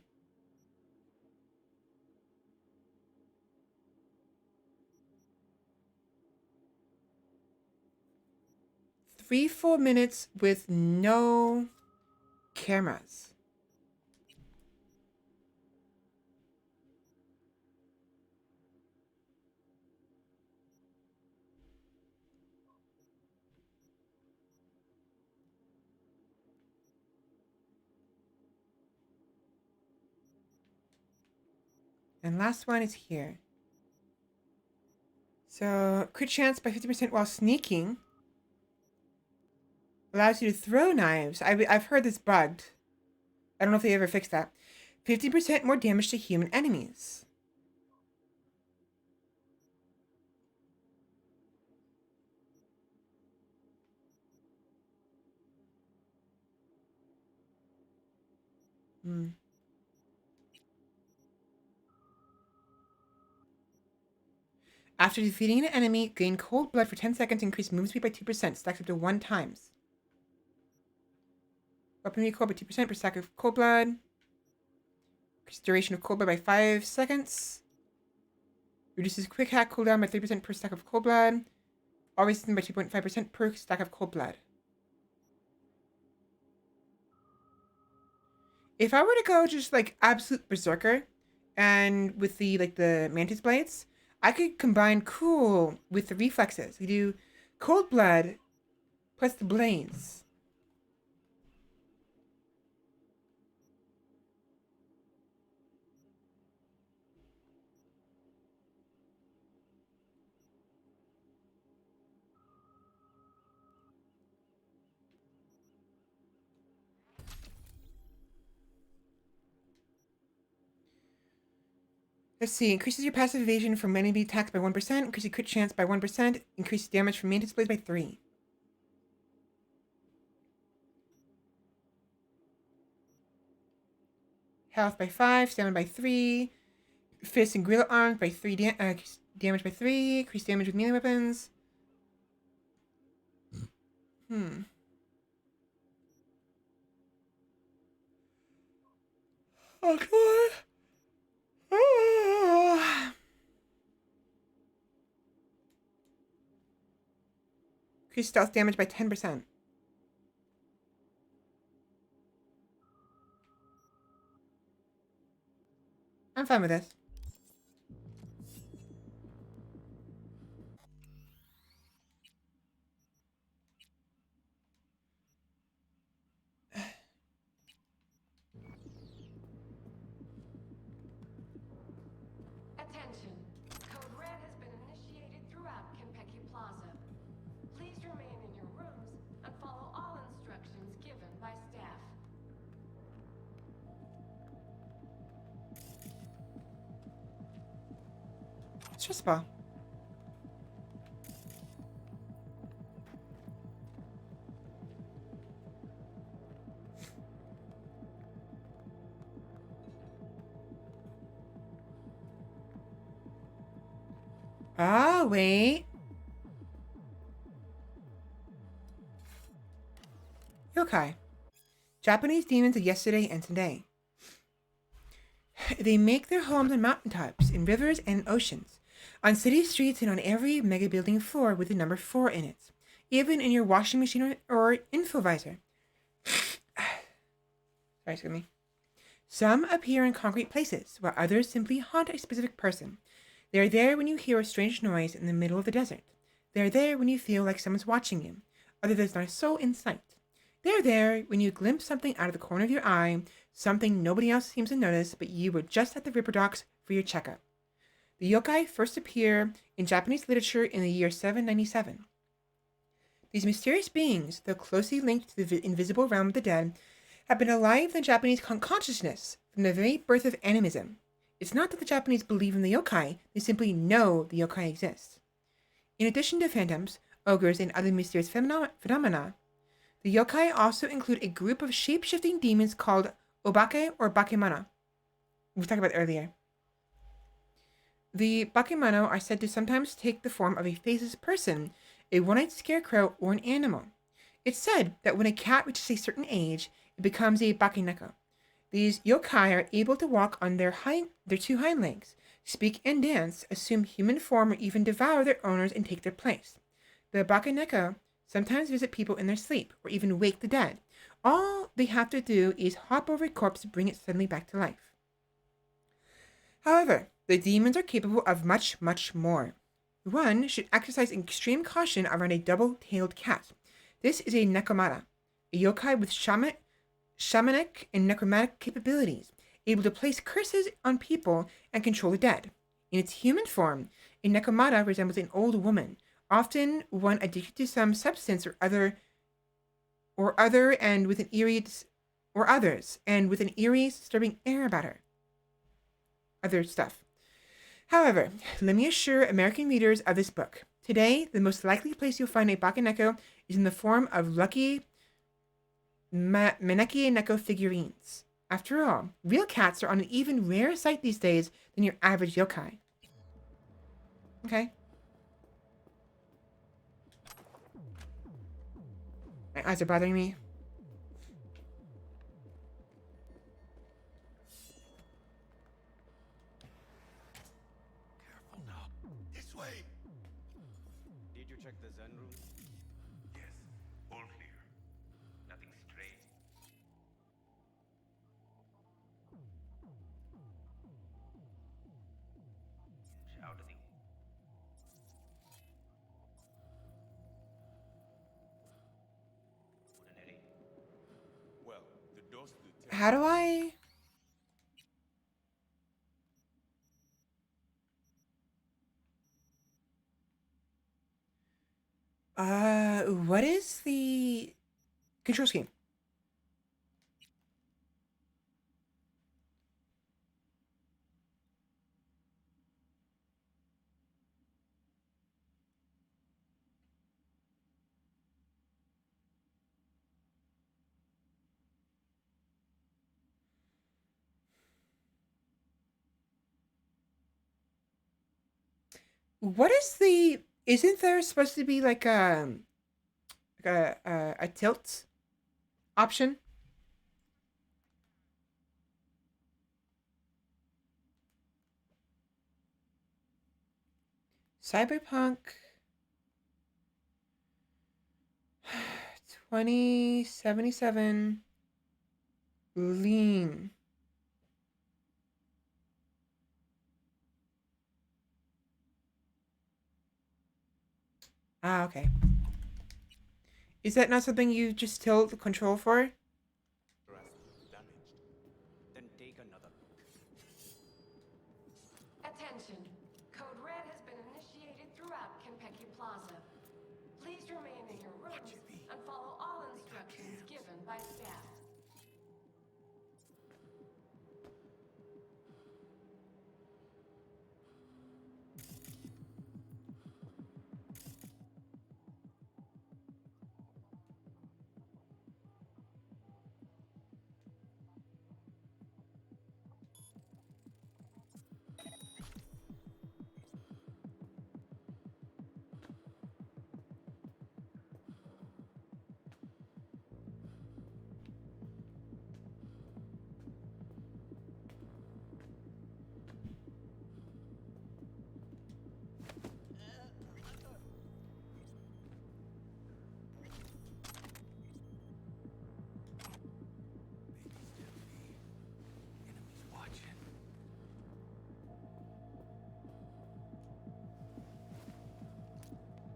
3 full minutes with no cameras. And last one is here. So, crit chance by 50% while sneaking. Allows you to throw knives. I've heard this bugged. I don't know if they ever fixed that. 50% more damage to human enemies. Hmm. After defeating an enemy, gain cold blood for 10 seconds, increase movement speed by 2%, stacks up to 1 times. Weapon recoil by 2% per stack of cold blood. Increase duration of cold blood by 5 seconds. Reduces quick hack cooldown by 3% per stack of cold blood. All resistance by 2.5% per stack of cold blood. If I were to go just like absolute berserker, and with the mantis blades, I could combine cool with the reflexes. We do cold blood plus the blades. Let's see. Increases your passive evasion from enemy attacks by 1%. Increases crit chance by 1%. Increases damage from mantis blades by 3. Health by 5. Stamina by 3. Fists and gorilla arms by 3. Damage by 3. Increased damage with melee weapons. Okay. Increase stealth damage by 10%. I'm fine with this. Attention. Code Red has been initiated throughout Kentucky Plaza. Please remain in your rooms and follow all instructions given by staff. Stress ball. Ah, wait. Yokai. Japanese demons of yesterday and today. They make their homes on mountaintops, in rivers and oceans, on city streets and on every mega building floor with the number 4 in it, even in your washing machine or infovisor. Sorry, excuse me. Some appear in concrete places, while others simply haunt a specific person. They are there when you hear a strange noise in the middle of the desert. They are there when you feel like someone's watching you, although there's not a soul in sight. They are there when you glimpse something out of the corner of your eye, something nobody else seems to notice, but you were just at the Ripper Docks for your checkup. The yokai first appear in Japanese literature in the year 797. These mysterious beings, though closely linked to the invisible realm of the dead, have been alive in the Japanese consciousness from the very birth of animism. It's not that the Japanese believe in the yokai, they simply know the yokai exists. In addition to phantoms, ogres, and other mysterious phenomena, the yokai also include a group of shape-shifting demons called obake or bakemana. We talked about it earlier. The bakemano are said to sometimes take the form of a faceless person, a one-eyed scarecrow, or an animal. It's said that when a cat reaches a certain age, it becomes a bakeneko. These yokai are able to walk on their 2 hind legs, speak and dance, assume human form, or even devour their owners and take their place. The bakeneko sometimes visit people in their sleep, or even wake the dead. All they have to do is hop over a corpse to bring it suddenly back to life. However, the demons are capable of much, much more. One should exercise extreme caution around a double-tailed cat. This is a Nekomata, a yokai with shamanic and necromantic capabilities, able to place curses on people and control the dead. In its human form, a Nekomata resembles an old woman, often one addicted to some substance or other and with an eerie disturbing air about her. Other stuff. However, let me assure American readers of this book, today the most likely place you'll find a Bakaneko is in the form of lucky Maneki Neko figurines. After all, real cats are on an even rarer sight these days than your average yokai. Okay. My eyes are bothering me. Careful now. This way. Did you check the Zen room? Yes, all clear. Nothing strange. Shouting. Well, the doors to the How do I... what is the control scheme? What is the... Isn't there supposed to be like a tilt option? Cyberpunk 2077 lean. Ah, okay. Is that not something you just tilt the control for? damaged. Then take another look. Attention. Code Red has been initiated throughout Kenpeki Plaza. Please remain in your rooms and follow all instructions given by staff.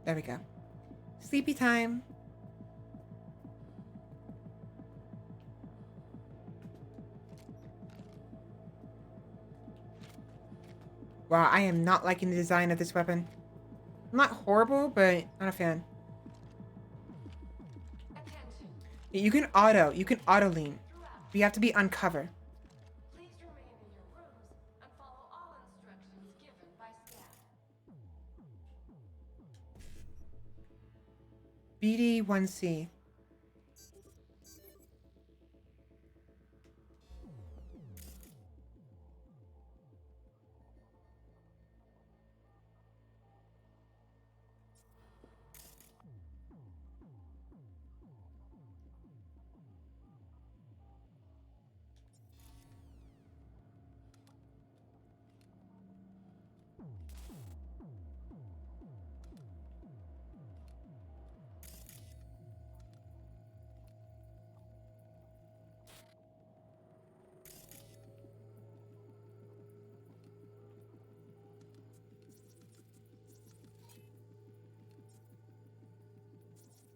There we go. Sleepy time. Wow, I am not liking the design of this weapon. Not horrible, but not a fan. You can auto lean. But you have to be on cover. Please remain in your rooms and follow all instructions given by staff. BD1C.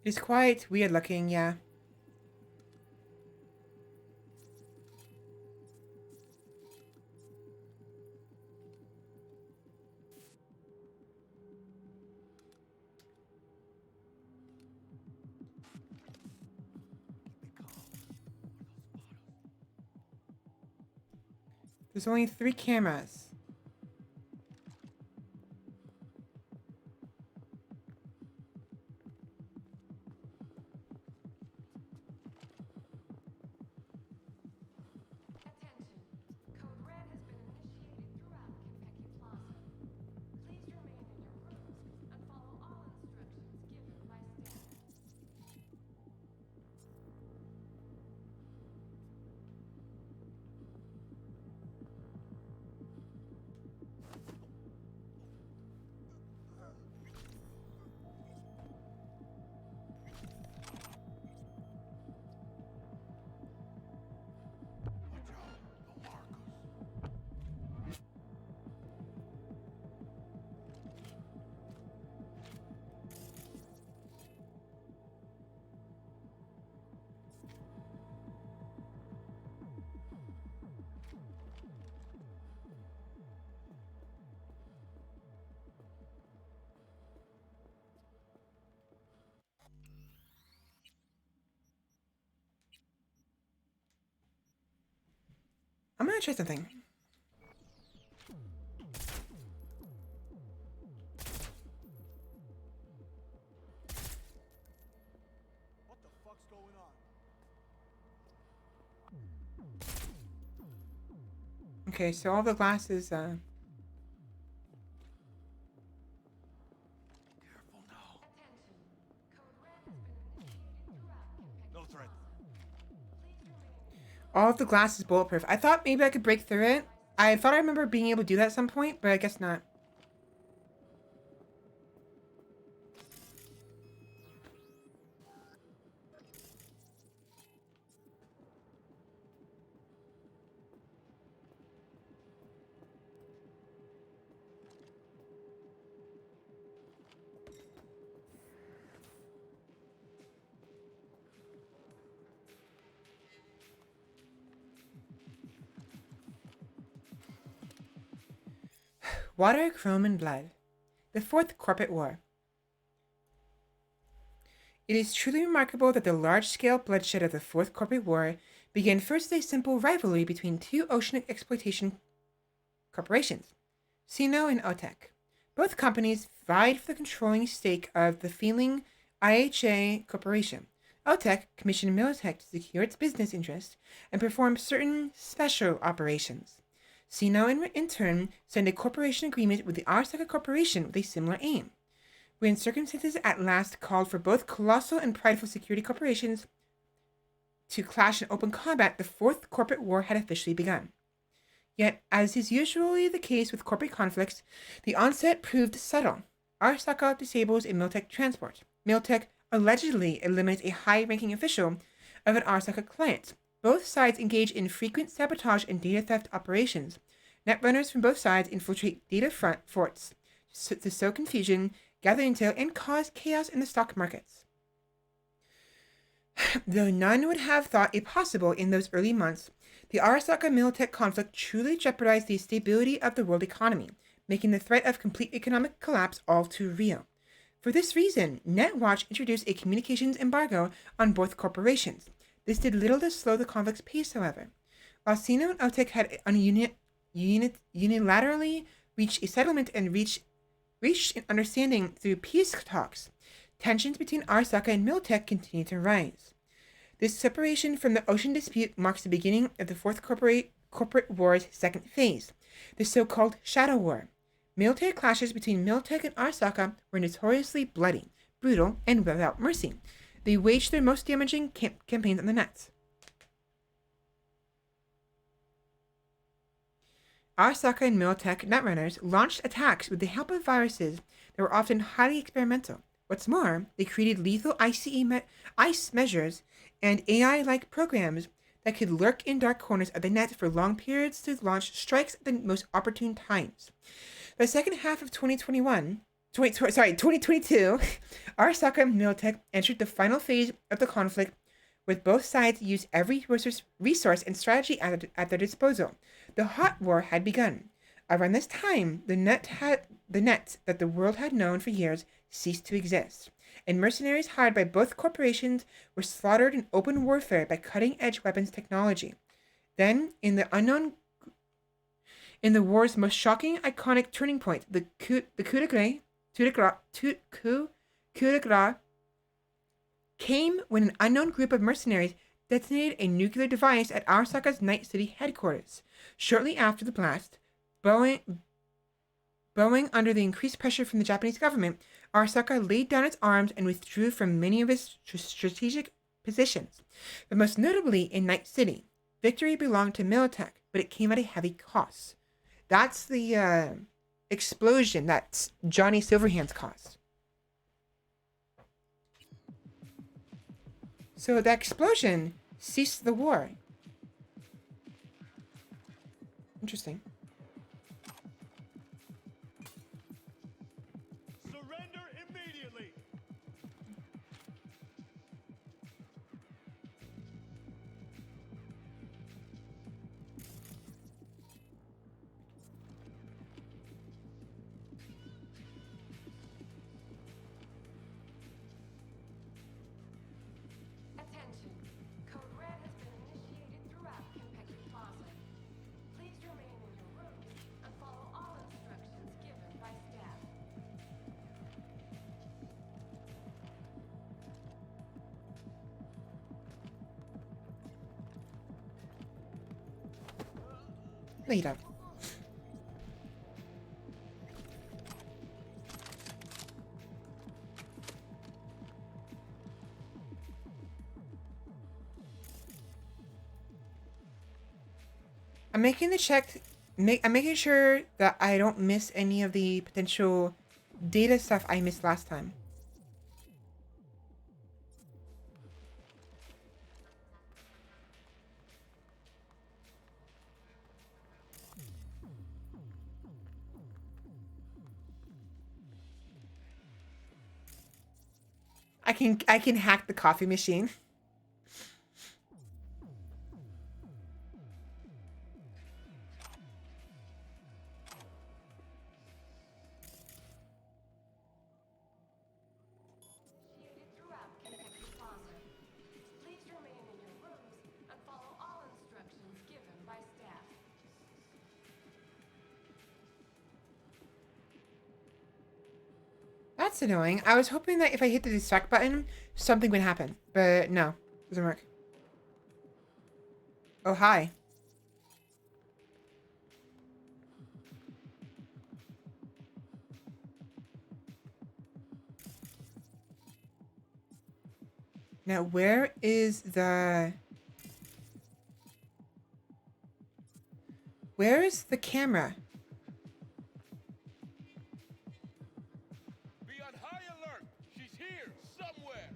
It's quite weird looking, yeah. There's only 3 cameras. Code Red has been initiated throughout Kentucky Plaza. Please remain in your rooms and follow all instructions given by staff. I'm gonna try something. What the fuck's going on? Okay, so all the glasses, No threat. all of the glass is bulletproof. I thought maybe I could break through it. I thought I remember being able to do that at some point, but I guess not. Water, chrome, and blood. The Fourth Corporate War. It is truly remarkable that the large-scale bloodshed of the Fourth Corporate War began first as a simple rivalry between 2 ocean exploitation corporations, Sino and OTEC. Both companies vied for the controlling stake of the failing IHA Corporation. OTEC commissioned Militech to secure its business interests and perform certain special operations. Sino, in turn, signed a corporation agreement with the Arasaka Corporation with a similar aim. When circumstances at last called for both colossal and prideful security corporations to clash in open combat, the Fourth Corporate War had officially begun. Yet, as is usually the case with corporate conflicts, the onset proved subtle. Arasaka disables a Miltech transport. Miltech allegedly eliminates a high-ranking official of an Arasaka client. Both sides engage in frequent sabotage and data theft operations. Netrunners from both sides infiltrate data forts to sow confusion, gather intel, and cause chaos in the stock markets. Though none would have thought it possible in those early months, the Arasaka-Militech conflict truly jeopardized the stability of the world economy, making the threat of complete economic collapse all too real. For this reason, NetWatch introduced a communications embargo on both corporations. This did little to slow the conflict's pace, however. While Sino and OTEC had unilaterally reached a settlement and reached an understanding through peace talks, tensions between Arasaka and Miltech continued to rise. This separation from the ocean dispute marks the beginning of the Fourth Corporate War's second phase, the so-called Shadow War. Military clashes between Miltech and Arasaka were notoriously bloody, brutal, and without mercy. They waged their most damaging campaigns on the nets. Arasaka and Militech netrunners launched attacks with the help of viruses that were often highly experimental. What's more, they created lethal ICE measures and AI-like programs that could lurk in dark corners of the net for long periods to launch strikes at the most opportune times. By the second half of 2021, 2022, Arasaka and Militech entered the final phase of the conflict, with both sides used every resource and strategy at their disposal. The hot war had begun. Around this time, the net that the world had known for years ceased to exist, and mercenaries hired by both corporations were slaughtered in open warfare by cutting-edge weapons technology. Then, in the war's most shocking, iconic turning point, the coup de grace came when an unknown group of mercenaries detonated a nuclear device at Arasaka's Night City headquarters. Shortly after the blast, bowing under the increased pressure from the Japanese government, Arasaka laid down its arms and withdrew from many of its strategic positions, but most notably in Night City. Victory belonged to Militech, but it came at a heavy cost. That's the explosion that Johnny Silverhands caused. So that explosion ceased the war. Interesting. Surrender immediately. Attention. Code Red has been initiated throughout Kentucky Plaza. Please remain in your rooms and follow all instructions given by staff. Later. I'm making the check. I'm making sure that I don't miss any of the potential data stuff I missed last time. I can hack the coffee machine. Throughout Kentucky Plaza. Please remain in your rooms and follow all instructions given by staff. That's annoying. I was hoping that if I hit the distract button, something would happen. But no, doesn't work. Oh, hi. Now, where is the camera? Be on high alert. She's here somewhere.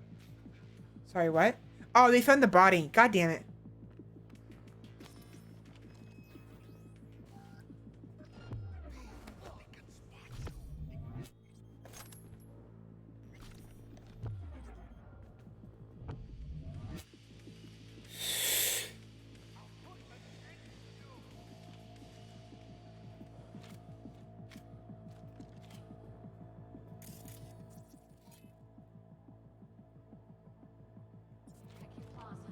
Sorry, what? Oh, they found the body. God damn it. Kentucky Plaza.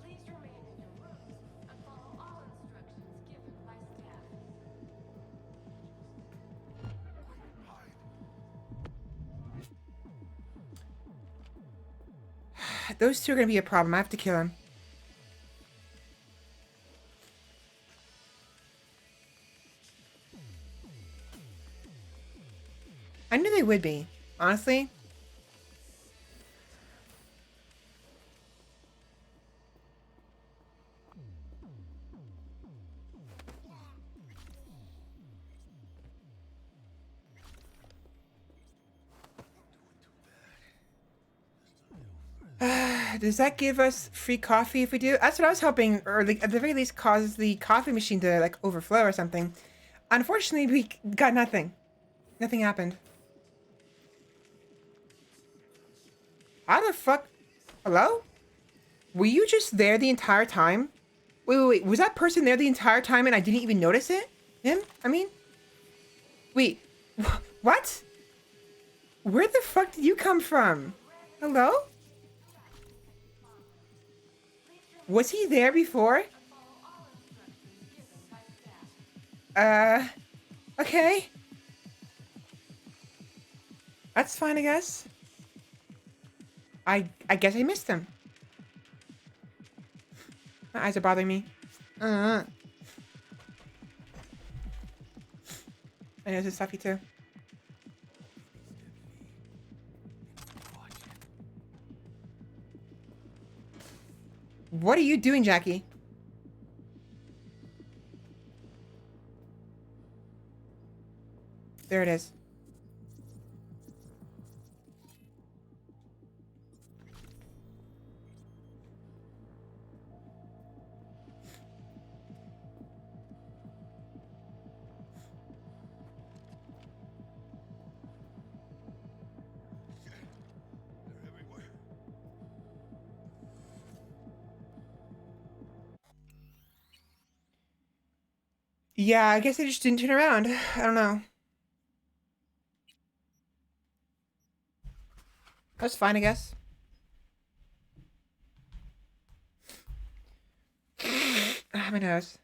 Please remain in your rooms and follow all instructions given by staff. Those two are gonna be a problem. I have to kill him. I knew they would be, honestly. Does that give us free coffee if we do? That's what I was hoping, or like, at the very least cause the coffee machine to like overflow or something. Unfortunately, we got nothing. Nothing happened. How the fuck? Hello? Were you just there the entire time? Wait. Was that person there the entire time and I didn't even notice it? Him? I mean? Wait. What? Where the fuck did you come from? Hello? Was he there before? Okay. That's fine, I guess. I guess I missed him. My eyes are bothering me. I know this is stuffy too. What are you doing, Jackie? There it is. Yeah, I guess I just didn't turn around. I don't know. That's fine, I guess. My nose.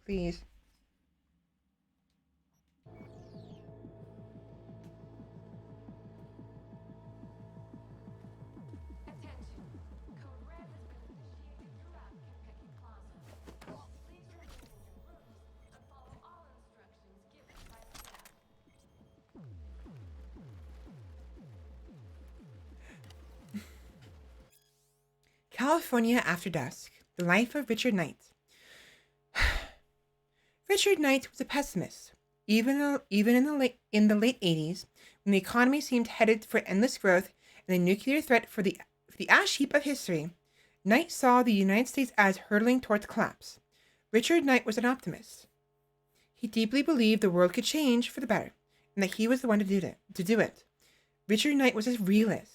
Please. California After Dusk. The Life of Richard Knight. Richard Knight was a pessimist. Even in the late 80s, when the economy seemed headed for endless growth and a nuclear threat for the ash heap of history, Knight saw the United States as hurtling towards collapse. Richard Knight was an optimist. He deeply believed the world could change for the better, and that he was the one to do it. Richard Knight was a realist.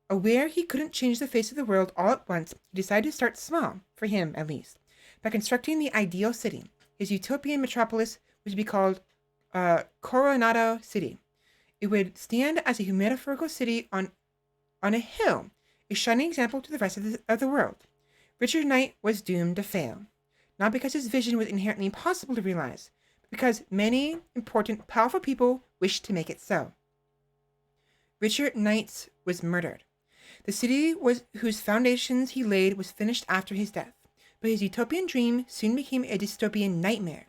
Aware he couldn't change the face of the world all at once, he decided to start small, for him at least, by constructing the ideal city. His utopian metropolis was to be called Coronado City. It would stand as a metaphorical city on a hill, a shining example to the rest of the world. Richard Knight was doomed to fail, not because his vision was inherently impossible to realize, but because many important, powerful people wished to make it so. Richard Knight was murdered. The city whose foundations he laid was finished after his death, but his utopian dream soon became a dystopian nightmare.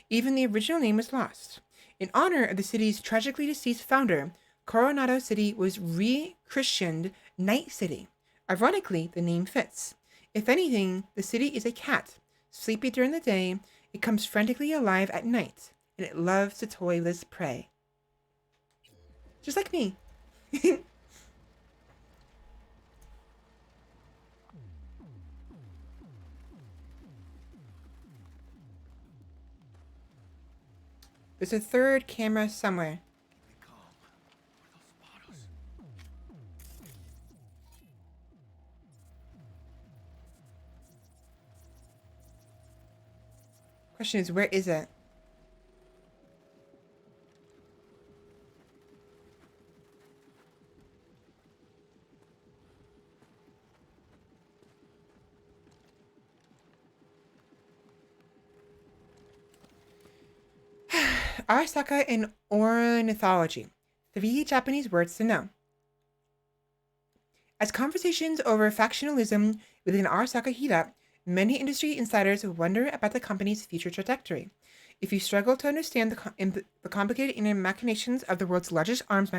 Even the original name was lost. In honor of the city's tragically deceased founder, Coronado City was re-christened Night City. Ironically, the name fits. If anything, the city is a cat. Sleepy during the day, it comes frantically alive at night, and it loves to toy with its prey. Just like me. There's a third camera somewhere. Question is, where is it? Arasaka and ornithology. 3 Japanese words to know. As conversations over factionalism within Arasaka heat up, many industry insiders wonder about the company's future trajectory. If you struggle to understand the complicated inner machinations of the world's largest arms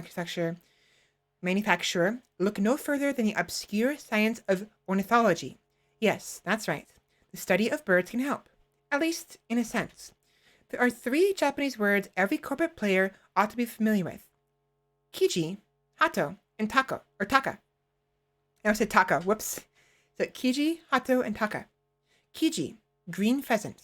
manufacturer, look no further than the obscure science of ornithology. Yes, that's right. The study of birds can help, at least in a sense. There are 3 Japanese words every corporate player ought to be familiar with. Kiji, Hato, and Taka. I said Taka, whoops. So Kiji, Hato, and Taka. Kiji, green pheasant.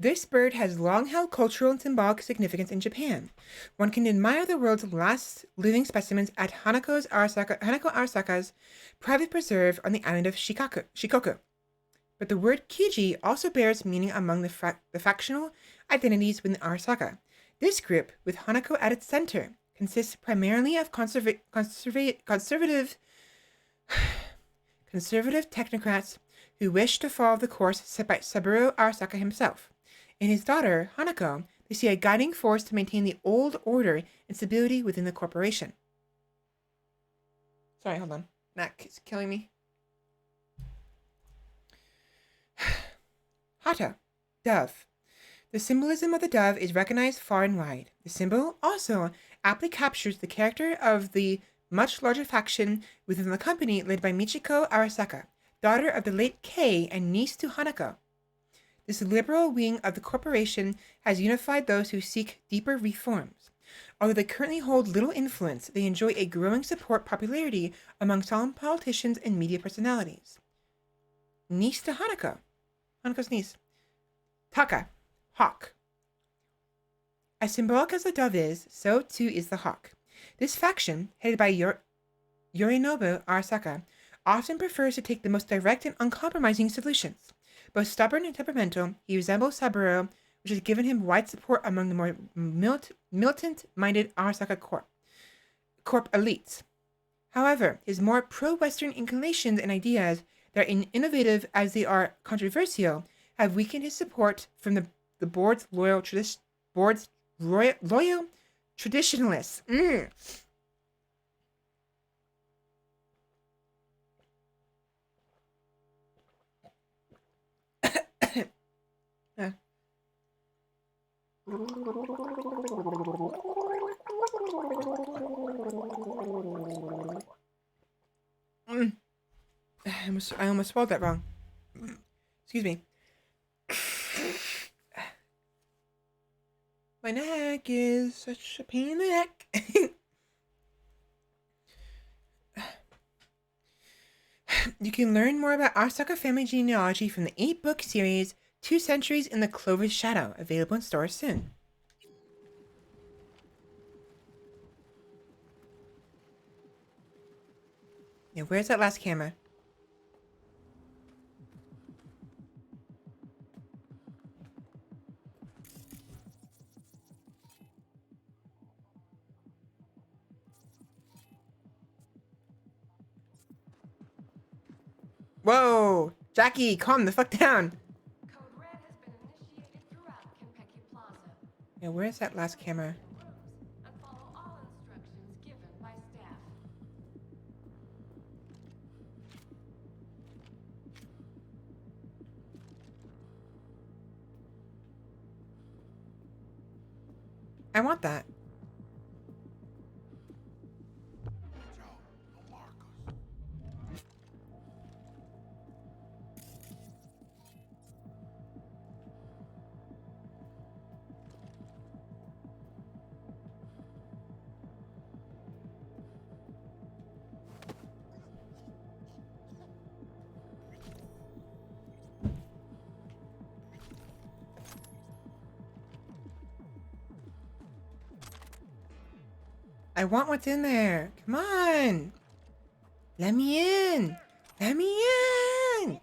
This bird has long-held cultural and symbolic significance in Japan. One can admire the world's last living specimens at Hanako Arasaka's private preserve on the island of Shikoku. But the word Kiji also bears meaning among the factional identities within Arasaka. This group, with Hanako at its center, consists primarily of conservative technocrats who wish to follow the course set by Saburo Arasaka himself. In his daughter, Hanako, they see a guiding force to maintain the old order and stability within the corporation. Sorry, hold on. Neck is killing me. Hata, dove. The symbolism of the dove is recognized far and wide. The symbol also aptly captures the character of the much larger faction within the company led by Michiko Arasaka, daughter of the late Kei and niece to Hanako. This liberal wing of the corporation has unified those who seek deeper reforms. Although they currently hold little influence, they enjoy a growing popularity among some politicians and media personalities. Niece to Hanako. Hanako's niece. Taka. Hawk. As symbolic as the dove is, so too is the hawk. This faction, headed by Yorinobu Arasaka, often prefers to take the most direct and uncompromising solutions. Both stubborn and temperamental, he resembles Saburo, which has given him wide support among the more militant-minded Arasaka Corp elites. However, his more pro-Western inclinations and ideas that are innovative as they are controversial have weakened his support from the board's loyal traditionalists. I almost swallowed that wrong. Excuse me. My neck is such a pain in the neck. You can learn more about Arasaka family genealogy from the 8-book series 2 Centuries in the Clover's Shadow, available in stores soon. Now, where's that last camera? Whoa! Jackie, calm the fuck down! Code Red has been initiated throughout Kenpeki Plaza. Now, where's that last camera? And follow all instructions given by staff. I want that. I want what's in there. Come on. Let me in. Let me in.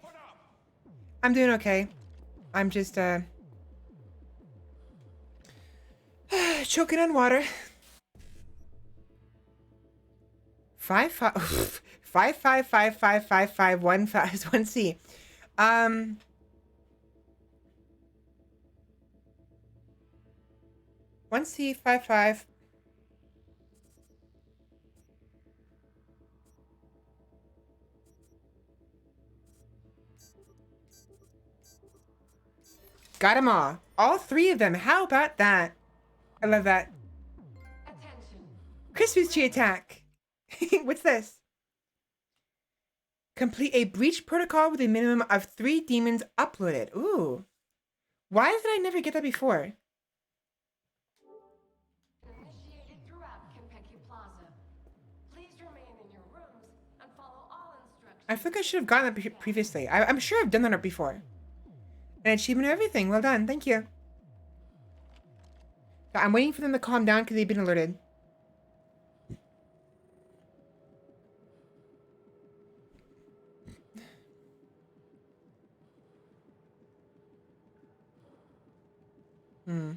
I'm doing okay. I'm just, choking on water. 555555551C. 1C55. Got them all 3 of them. How about that? I love that. Attention. Christmas tree attack. What's this? Complete a breach protocol with a minimum of 3 demons uploaded. Ooh. Why did I never get that before? Initiated throughout Kenpeki Plaza. Please remain in your rooms and follow all instructions. I think I should have gotten that previously. I'm sure I've done that before. An achievement of everything. Well done. Thank you. I'm waiting for them to calm down because they've been alerted. Hmm.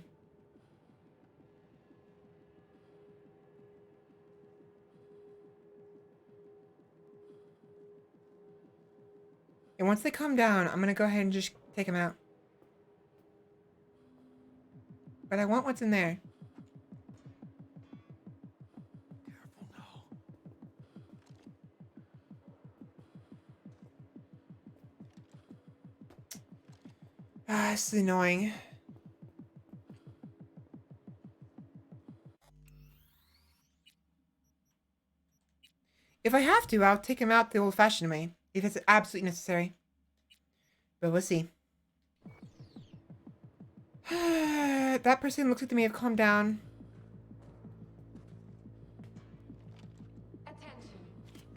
And once they calm down, I'm gonna go ahead and just take them out. But I want what's in there. Careful now. Ah, this is annoying. If I have to, I'll take him out the old-fashioned way, if it's absolutely necessary. But we'll see. That person looks like they may have calmed down. Attention.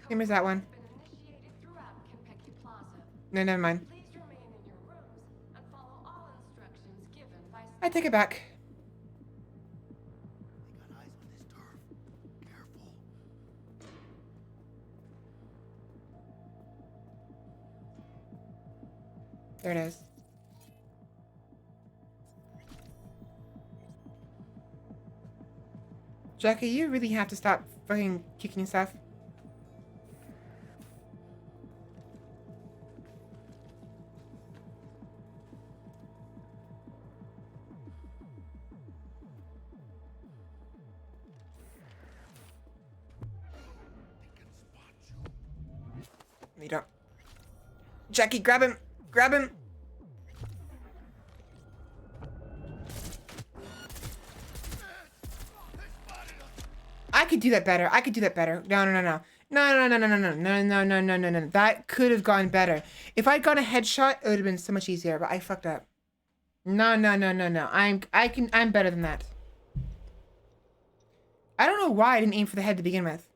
Same as that one. Has been initiated throughout Kentucky Plaza. No, never mind. Please remain in your rooms and follow all instructions given by. I take it back. They got eyes on this turf. Careful. There it is. Jackie, you really have to stop fucking kicking stuff. You don't. Jackie, grab him! Grab him! I could do that better. I could do that better. No, no, no, no. No, no, no, no, no, no, no, no, no, no, no. That could have gone better. If I'd gone a headshot, it would have been so much easier, but I fucked up. No, no, no, no, no. I'm better than that. I don't know why I didn't aim for the head to begin with.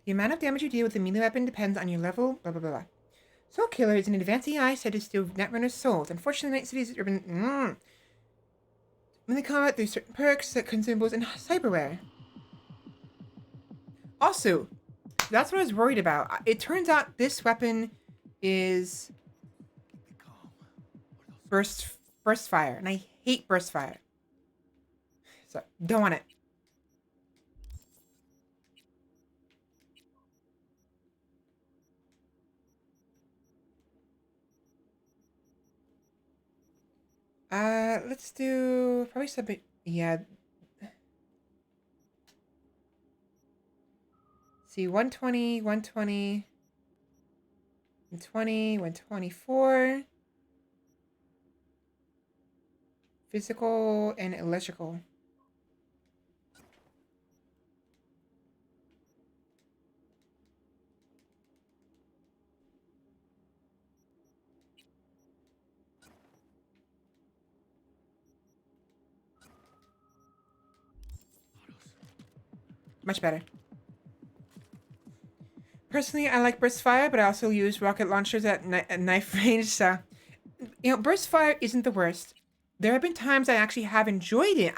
The amount of damage you deal with the melee weapon depends on your level, blah, blah, blah, blah. Soul Killer is an advanced AI said to steal Netrunner's souls. Unfortunately, Night City's urban... Melee combat, there's certain perks, consumables, and cyberware. Also, that's what I was worried about. It turns out this weapon is burst fire, and I hate burst fire. So, don't want it. Let's do probably something. Yeah. See, 120, 120, 120, 124. Physical and electrical. Much better. Personally, I like burst fire, but I also use rocket launchers at knife range, so... You know, burst fire isn't the worst. There have been times I actually have enjoyed it.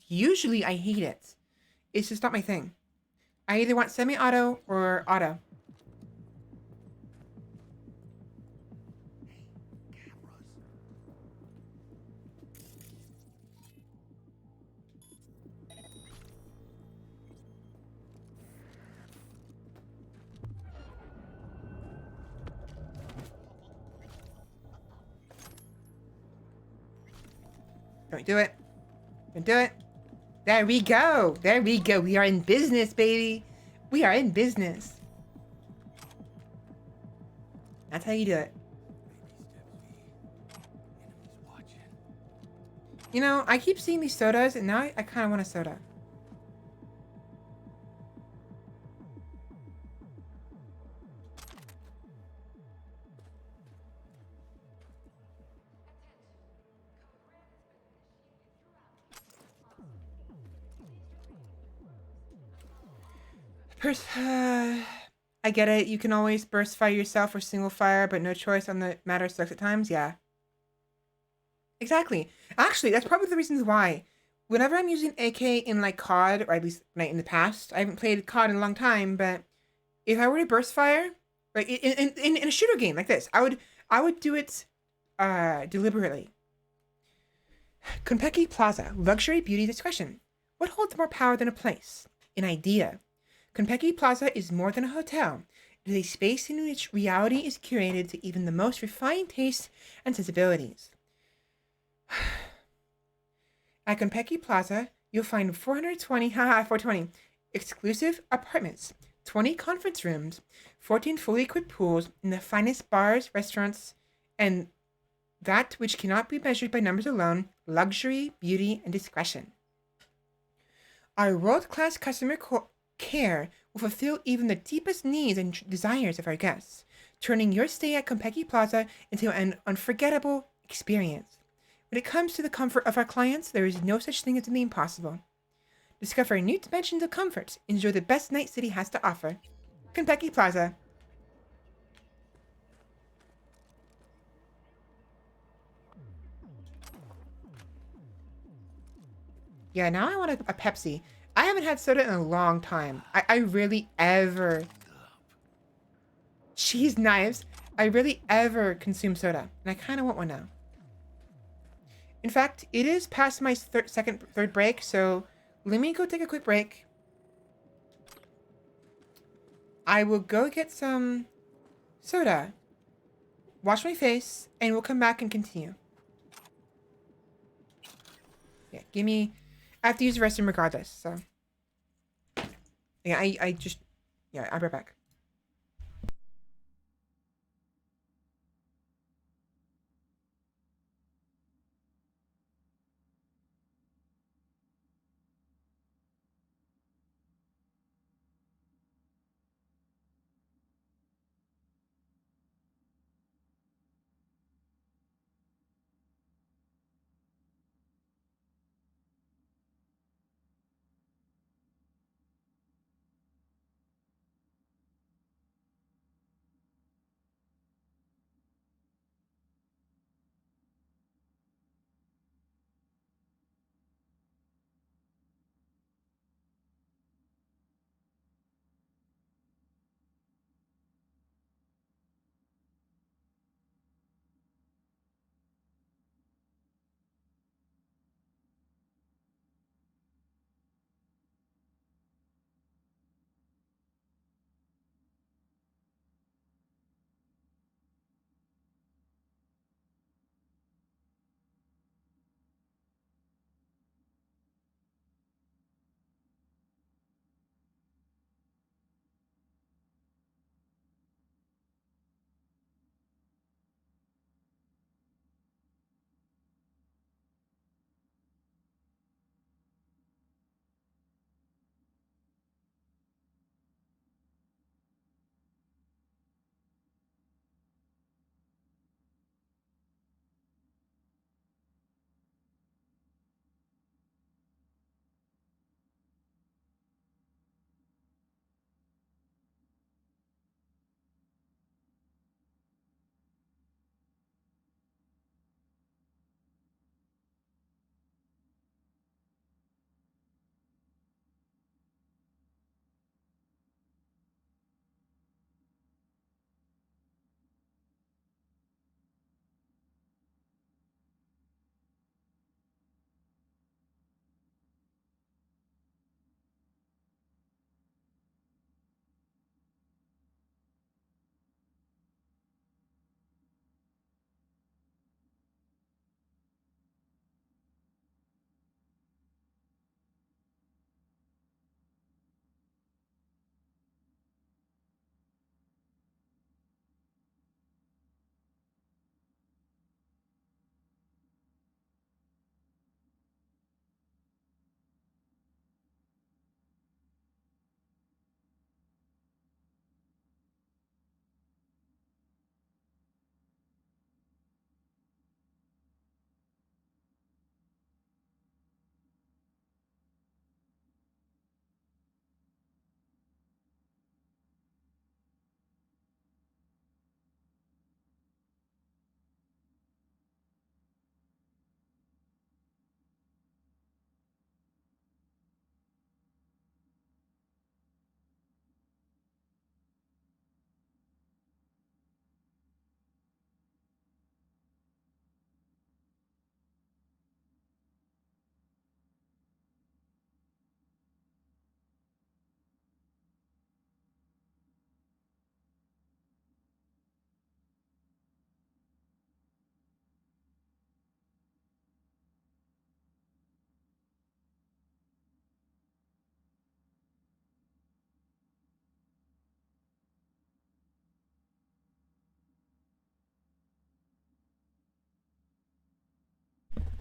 Usually I hate it. It's just not my thing. I either want semi-auto or auto. Don't do it. Don't do it. There we go. There we go. We are in business, baby. We are in business. That's how you do it. You know, I keep seeing these sodas, and now I kind of want a soda. I get it. You can always burst fire yourself or single fire, but no choice on the matter sucks at times. Yeah. Exactly. Actually, that's probably the reasons why. Whenever I'm using AK in like COD, or at least like in the past, I haven't played COD in a long time, but if I were to burst fire, like in a shooter game like this, I would do it deliberately. Konpeki Plaza, luxury, beauty, discretion. What holds more power than a place? An idea. Konpeki Plaza is more than a hotel. It is a space in which reality is curated to even the most refined tastes and sensibilities. At Konpeki Plaza, you'll find 420 exclusive apartments, 20 conference rooms, 14 fully equipped pools, and the finest bars, restaurants, and that which cannot be measured by numbers alone, luxury, beauty, and discretion. Our world-class customer care will fulfill even the deepest needs and desires of our guests, turning your stay at Konpeki Plaza into an unforgettable experience. When it comes to the comfort of our clients, there is no such thing as the impossible. Discover new dimensions of comfort. Enjoy the best Night City has to offer. Konpeki Plaza. Yeah, now I want a Pepsi. I haven't had soda in a long time. I really ever... Cheese knives. I really ever consume soda. And I kind of want one now. In fact, it is past my third break, so let me go take a quick break. I will go get some soda, wash my face, and we'll come back and continue. Yeah, give me... I have to use the restroom regardless, so... Yeah, I just... Yeah, I'll be right back.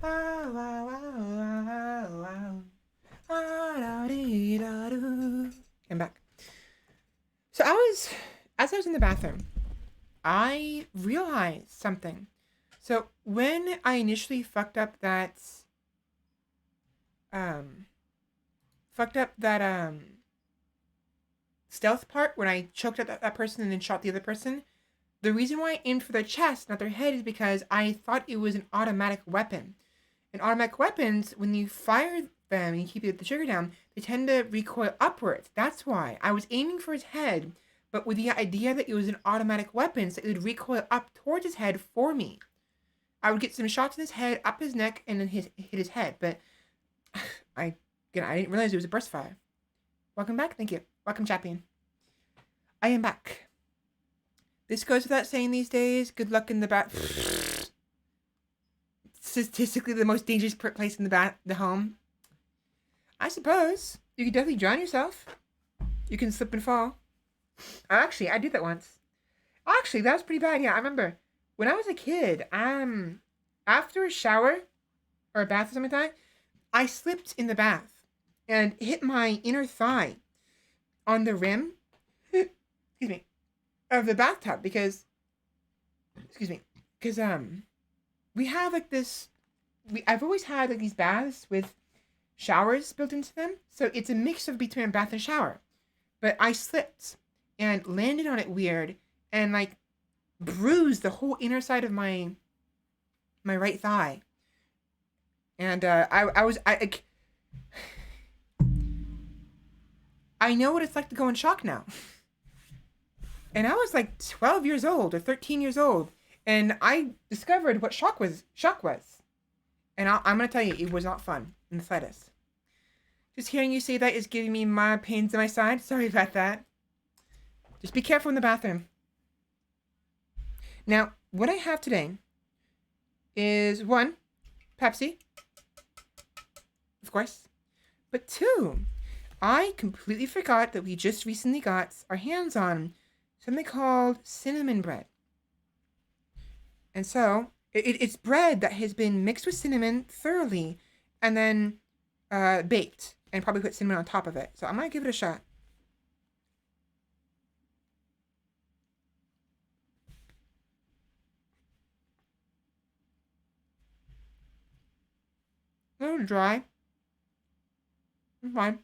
Ah, wow, wow, wow, wow. Ah, da, dee, da, doo. I'm back. So as I was in the bathroom, I realized something. So when I initially um, fucked up that stealth part when I choked out that person and then shot the other person, the reason why I aimed for their chest, not their head, is because I thought it was an automatic weapon. And automatic weapons, when you fire them and you keep the trigger down, they tend to recoil upwards. That's why I was aiming for his head, but with the idea that it was an automatic weapon, so it would recoil up towards his head for me. I would get some shots in his head, up his neck, and then hit his head. But I didn't realize it was a burst fire. Welcome back. Thank you. Welcome, champion. I am back. This goes without saying these days. Good luck in the statistically the most dangerous place in the home. I suppose you could definitely drown yourself. You can slip and fall. Actually, I did that once. Actually, that was pretty bad. Yeah, I remember when I was a kid. After a shower or a bath or something like that, I slipped in the bath and hit my inner thigh on the rim. Excuse me, of the bathtub because we have like this. I've always had like these baths with showers built into them, so it's a mix of between a bath and shower. But I slipped and landed on it weird and like bruised the whole inner side of my right thigh. And I know what it's like to go in shock now. And I was like 12 years old or 13 years old, and I discovered what shock was. And I'm going to tell you, it was not fun in the slightest. Just hearing you say that is giving me my pains in my side. Sorry about that. Just be careful in the bathroom. Now, what I have today is 1, Pepsi. Of course. But 2, I completely forgot that we just recently got our hands on something called cinnamon bread. And so, it's bread that has been mixed with cinnamon thoroughly and then baked and probably put cinnamon on top of it. So I'm going to give it a shot. A little dry. It's fine.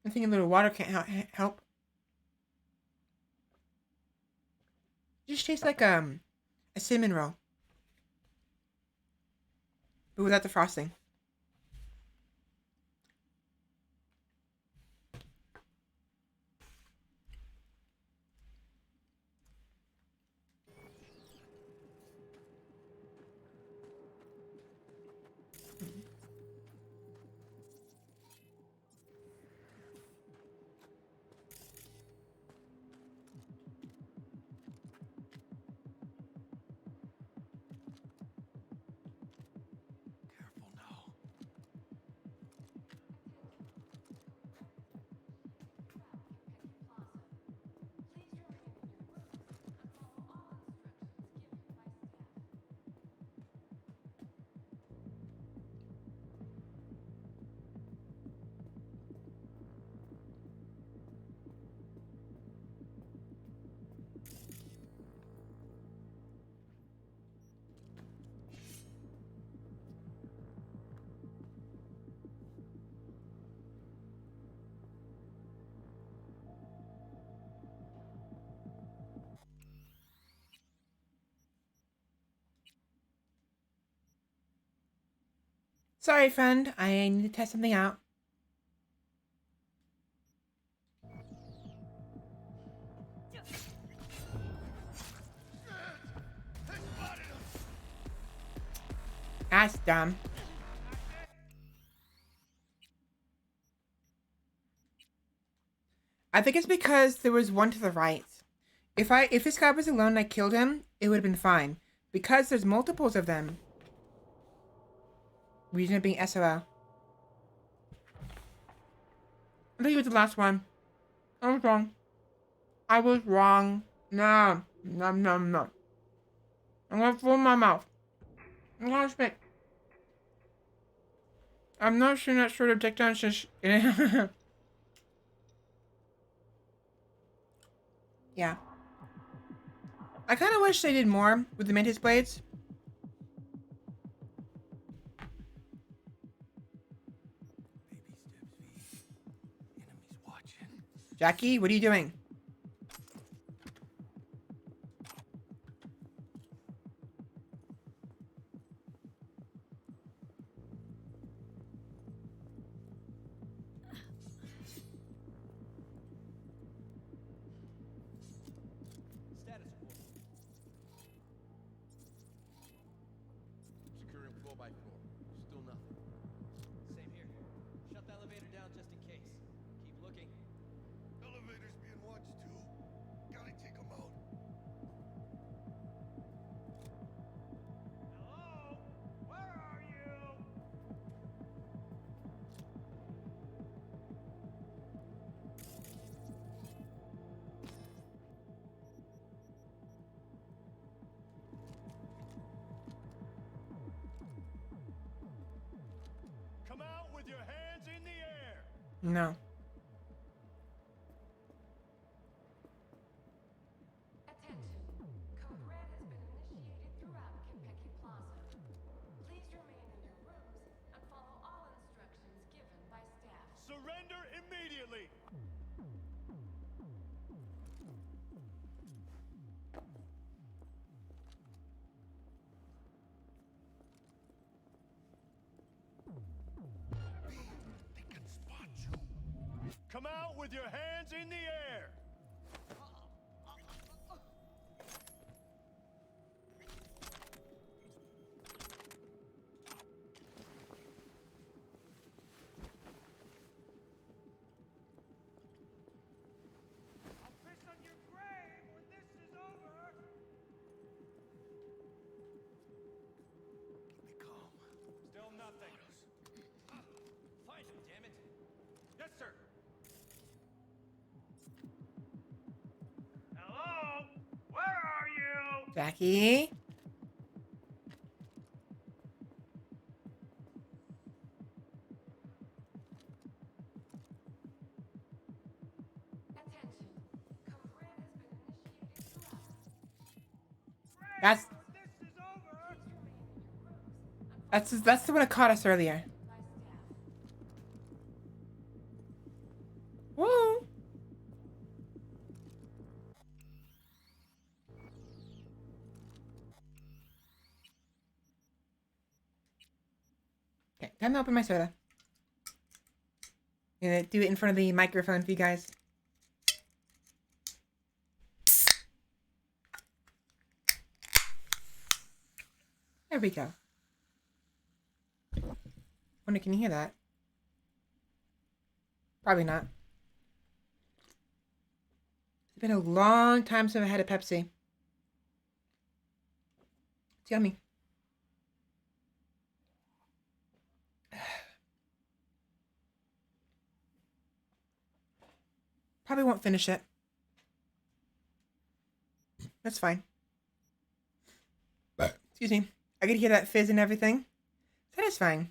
I think a little water can't help. It just tastes like a cinnamon roll, but without the frosting. Sorry, friend. I need to test something out. That's dumb. I think it's because there was one to the right. If this guy was alone and I killed him, it would have been fine. Because there's multiples of them. Reason of being SOL. I think it was the last one. I was wrong. I was wrong. No. Nom nom nom. I'm gonna fool my mouth. I'm gonna spit. I'm not sure that sort of takedown just. Yeah. I kind of wish they did more with the Mantis blades. Jackie, what are you doing? Status report. Securing floor by floor. Still nothing. Same here. Shut the elevator down just in case. Keep looking. Elevator's being watched too. Gotta take them out. Hello? Where are you? Come out with your hands in the air. No. Attention. Code Red has been initiated throughout Kentucky Plaza. Please remain in your rooms and follow all instructions given by staff. Surrender immediately. Come out with your hands in the air. I'll piss on your grave when this is over. Keep it calm. Still nothing. Find him, damn it. Yes, sir. Hello? Where are you? Jackie? Attention. Code Red has been initiated throughout. That's This is over. that's the one that caught us earlier. Woo! Okay, time to open my soda. Gonna do it in front of the microphone for you guys. There we go. Wonder, can you hear that? Probably not. It's been a long time since I had a Pepsi. It's yummy. Probably won't finish it. That's fine. Excuse me. I could hear that fizz and everything. Satisfying.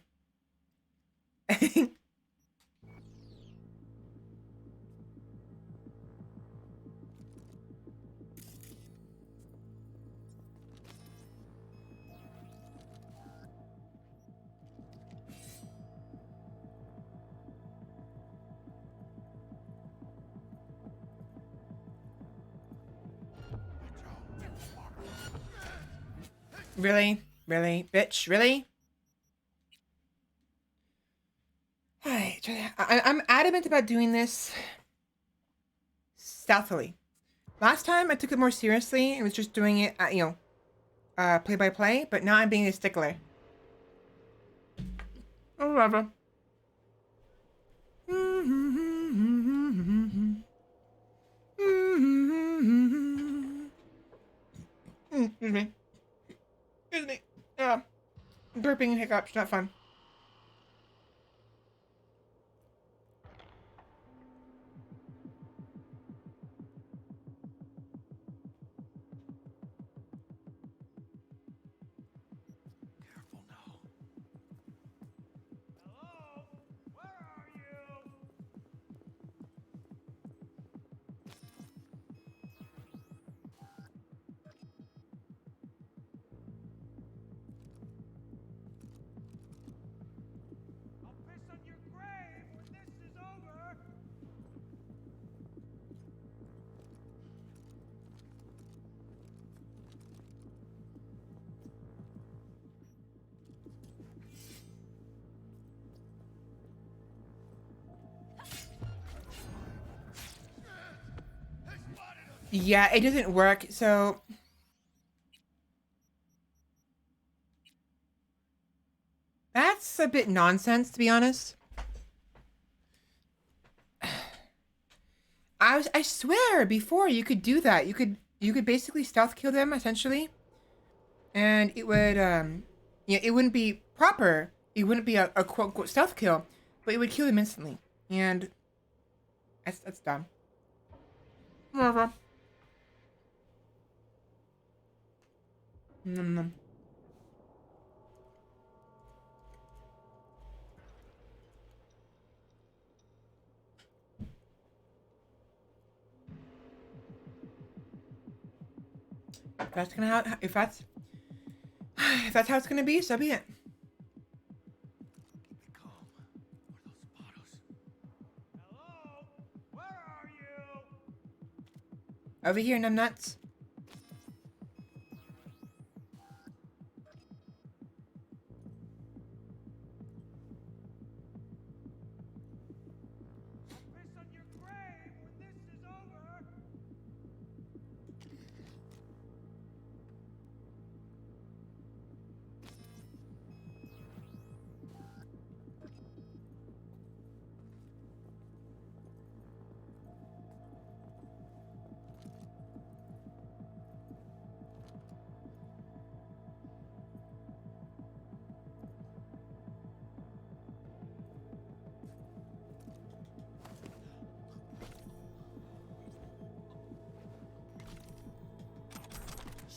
Really? Really? Bitch? Really? I'm adamant about doing this stealthily. Last time I took it more seriously and was just doing it, play by play, but now I'm being a stickler. Oh, whatever. Excuse me. Excuse me. Burping and hiccups, not fun. Yeah, it doesn't work, so... That's a bit nonsense, to be honest. I swear, before you could do that. You could basically stealth kill them, essentially. And it would, yeah, it wouldn't be proper. It wouldn't be a quote-unquote stealth kill, but it would kill them instantly. And that's dumb. Whatever. If that's if that's how it's gonna be, so be it. Over here, numbnuts.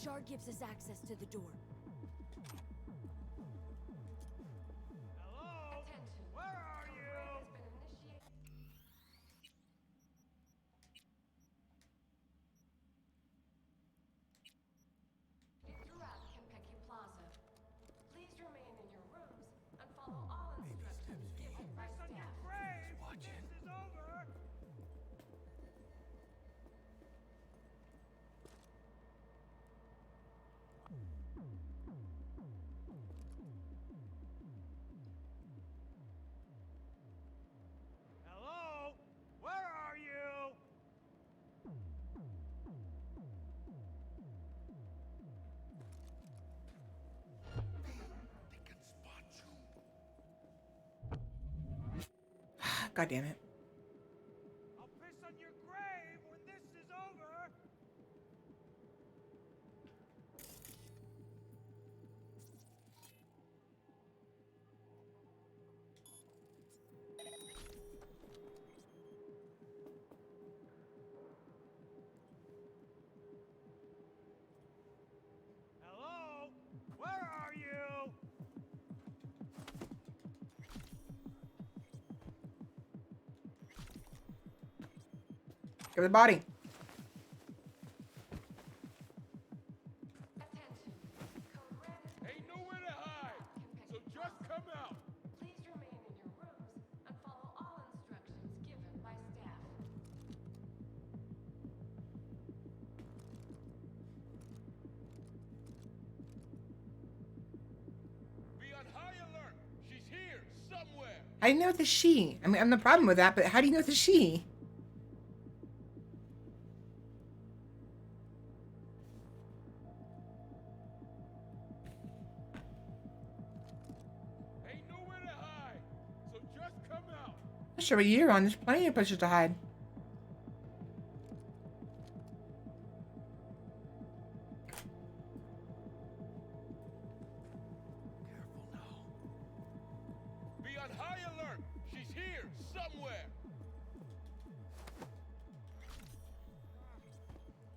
Shard gives us access to the door. Throughout Kentucky Plaza. Please remain in your rooms and follow all instructions given by staff. Hello? Where are you? God damn it. I'll piss on your grave when this is over. Hello? Where are you? Give the body. Ain't nowhere to hide, so just come out. Please remain in your rooms and follow all instructions given by staff. Be on high alert. She's here somewhere. How do you know it's a she? I mean, I'm the problem with that, but how do you know it's a she? Ain't nowhere to hide, so just come out. Not sure what you're on. There's plenty of places to hide. Be on high alert. She's here somewhere.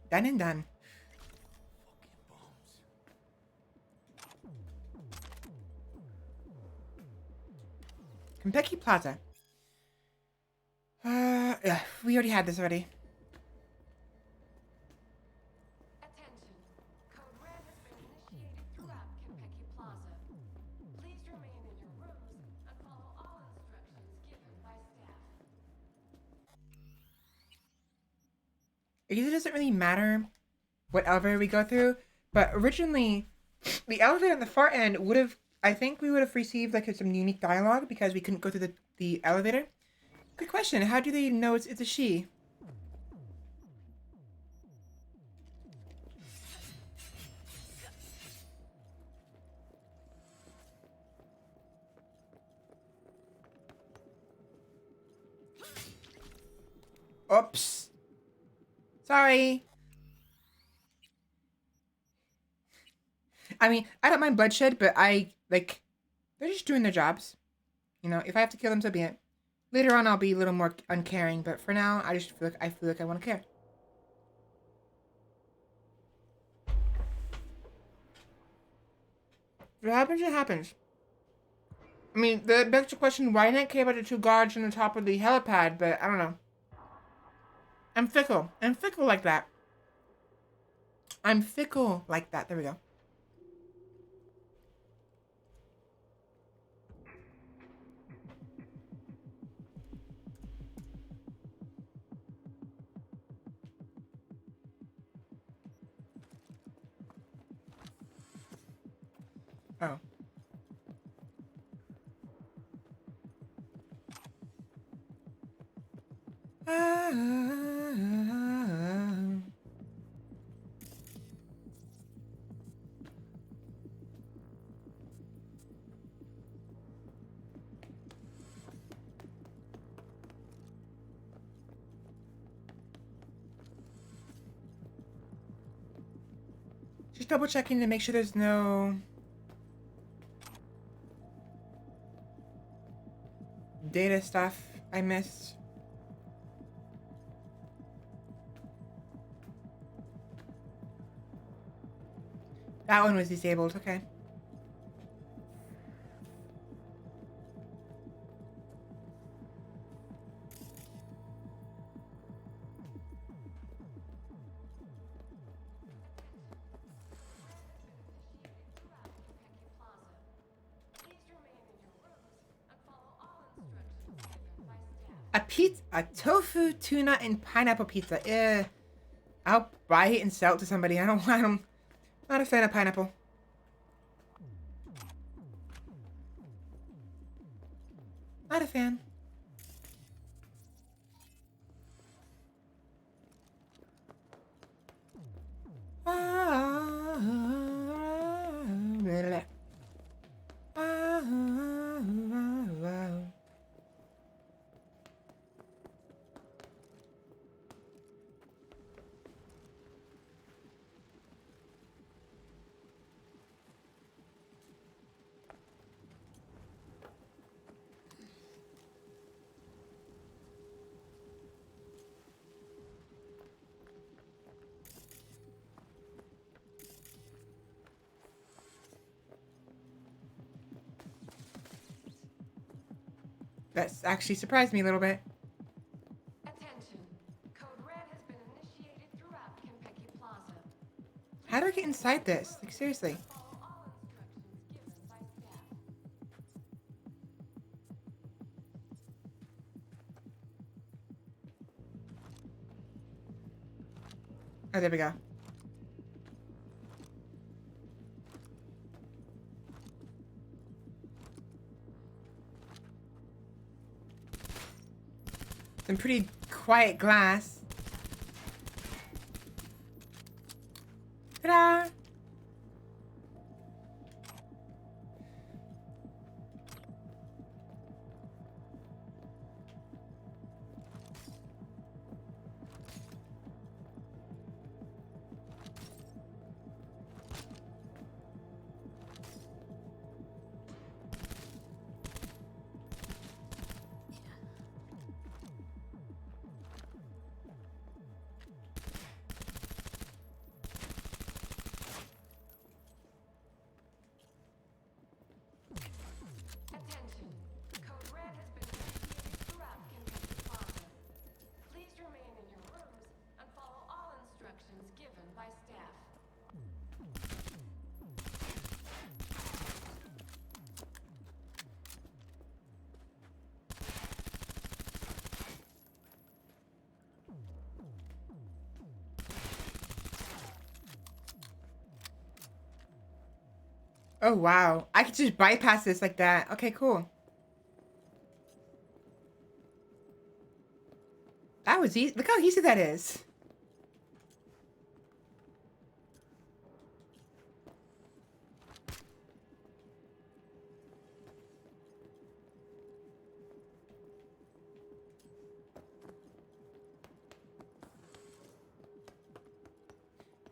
Done and done. Kentucky Plaza. Yeah, we already had this already. Attention. Code Red has been initiated throughout Kentucky Plaza. Please remain in your rooms and follow all instructions given by staff. I guess it doesn't really matter what elevator we go through, but originally, the elevator on the far end would have, I think we would have received like some unique dialogue because we couldn't go through the elevator. Good question. How do they know it's a she? Oops. Sorry. I mean, I don't mind bloodshed, but they're just doing their jobs. You know, if I have to kill them, so be it. Later on, I'll be a little more uncaring, but for now, I just feel like I want to care. If it happens, it happens. I mean, that begs the question, why didn't I care about the 2 guards on the top of the helipad, but I don't know. I'm fickle. I'm fickle like that. I'm fickle like that. There we go. Oh. Just double checking to make sure there's no data stuff I missed. That one was disabled, okay. A tofu, tuna, and pineapple pizza. I'll buy it and sell it to somebody. I'm not a fan of pineapple. Not a fan. That's actually surprised me a little bit. Attention. Code Red has been initiated throughout Kentucky Plaza. How do I get inside this? Like, seriously. Oh, there we go. Some pretty quiet glass. Ta-da! Attention. Code Red has been initiated throughout Kentucky Plaza. Please remain in your rooms and follow all instructions given by staff. Oh, wow. I could just bypass this like that. Okay, cool. That was easy. Look how easy that is.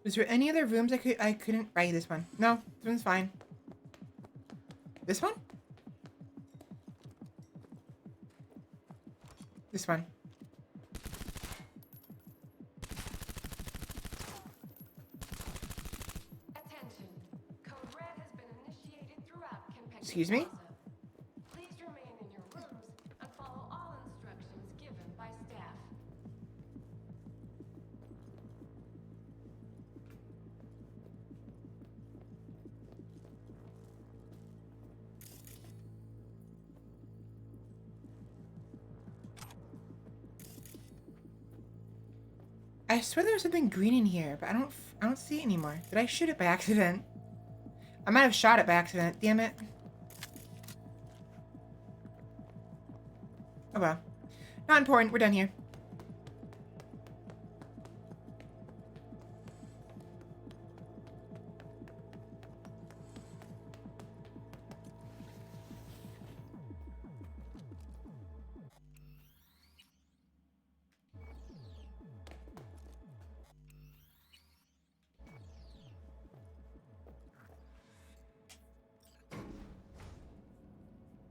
Was there any other rooms I couldn't... Right, this one. No, this one's fine. This one? This one. Attention. Code Red has been initiated throughout Kentucky. Excuse me? Please remain in your rooms and follow all instructions given by staff. I swear there was something green in here, but I don't see it anymore. Did I shoot it by accident? I might have shot it by accident. Damn it. Oh well. Not important. We're done here.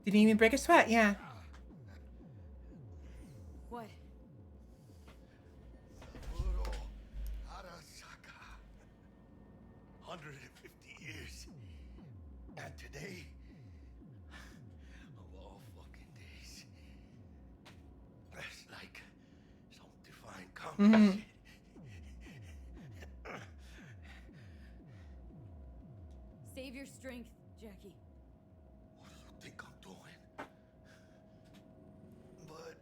Didn't even break a sweat, yeah. What? 150 years. And today, of all fucking days, that's like some divine combination. Save your strength, Jackie. What do you think I'm doing? But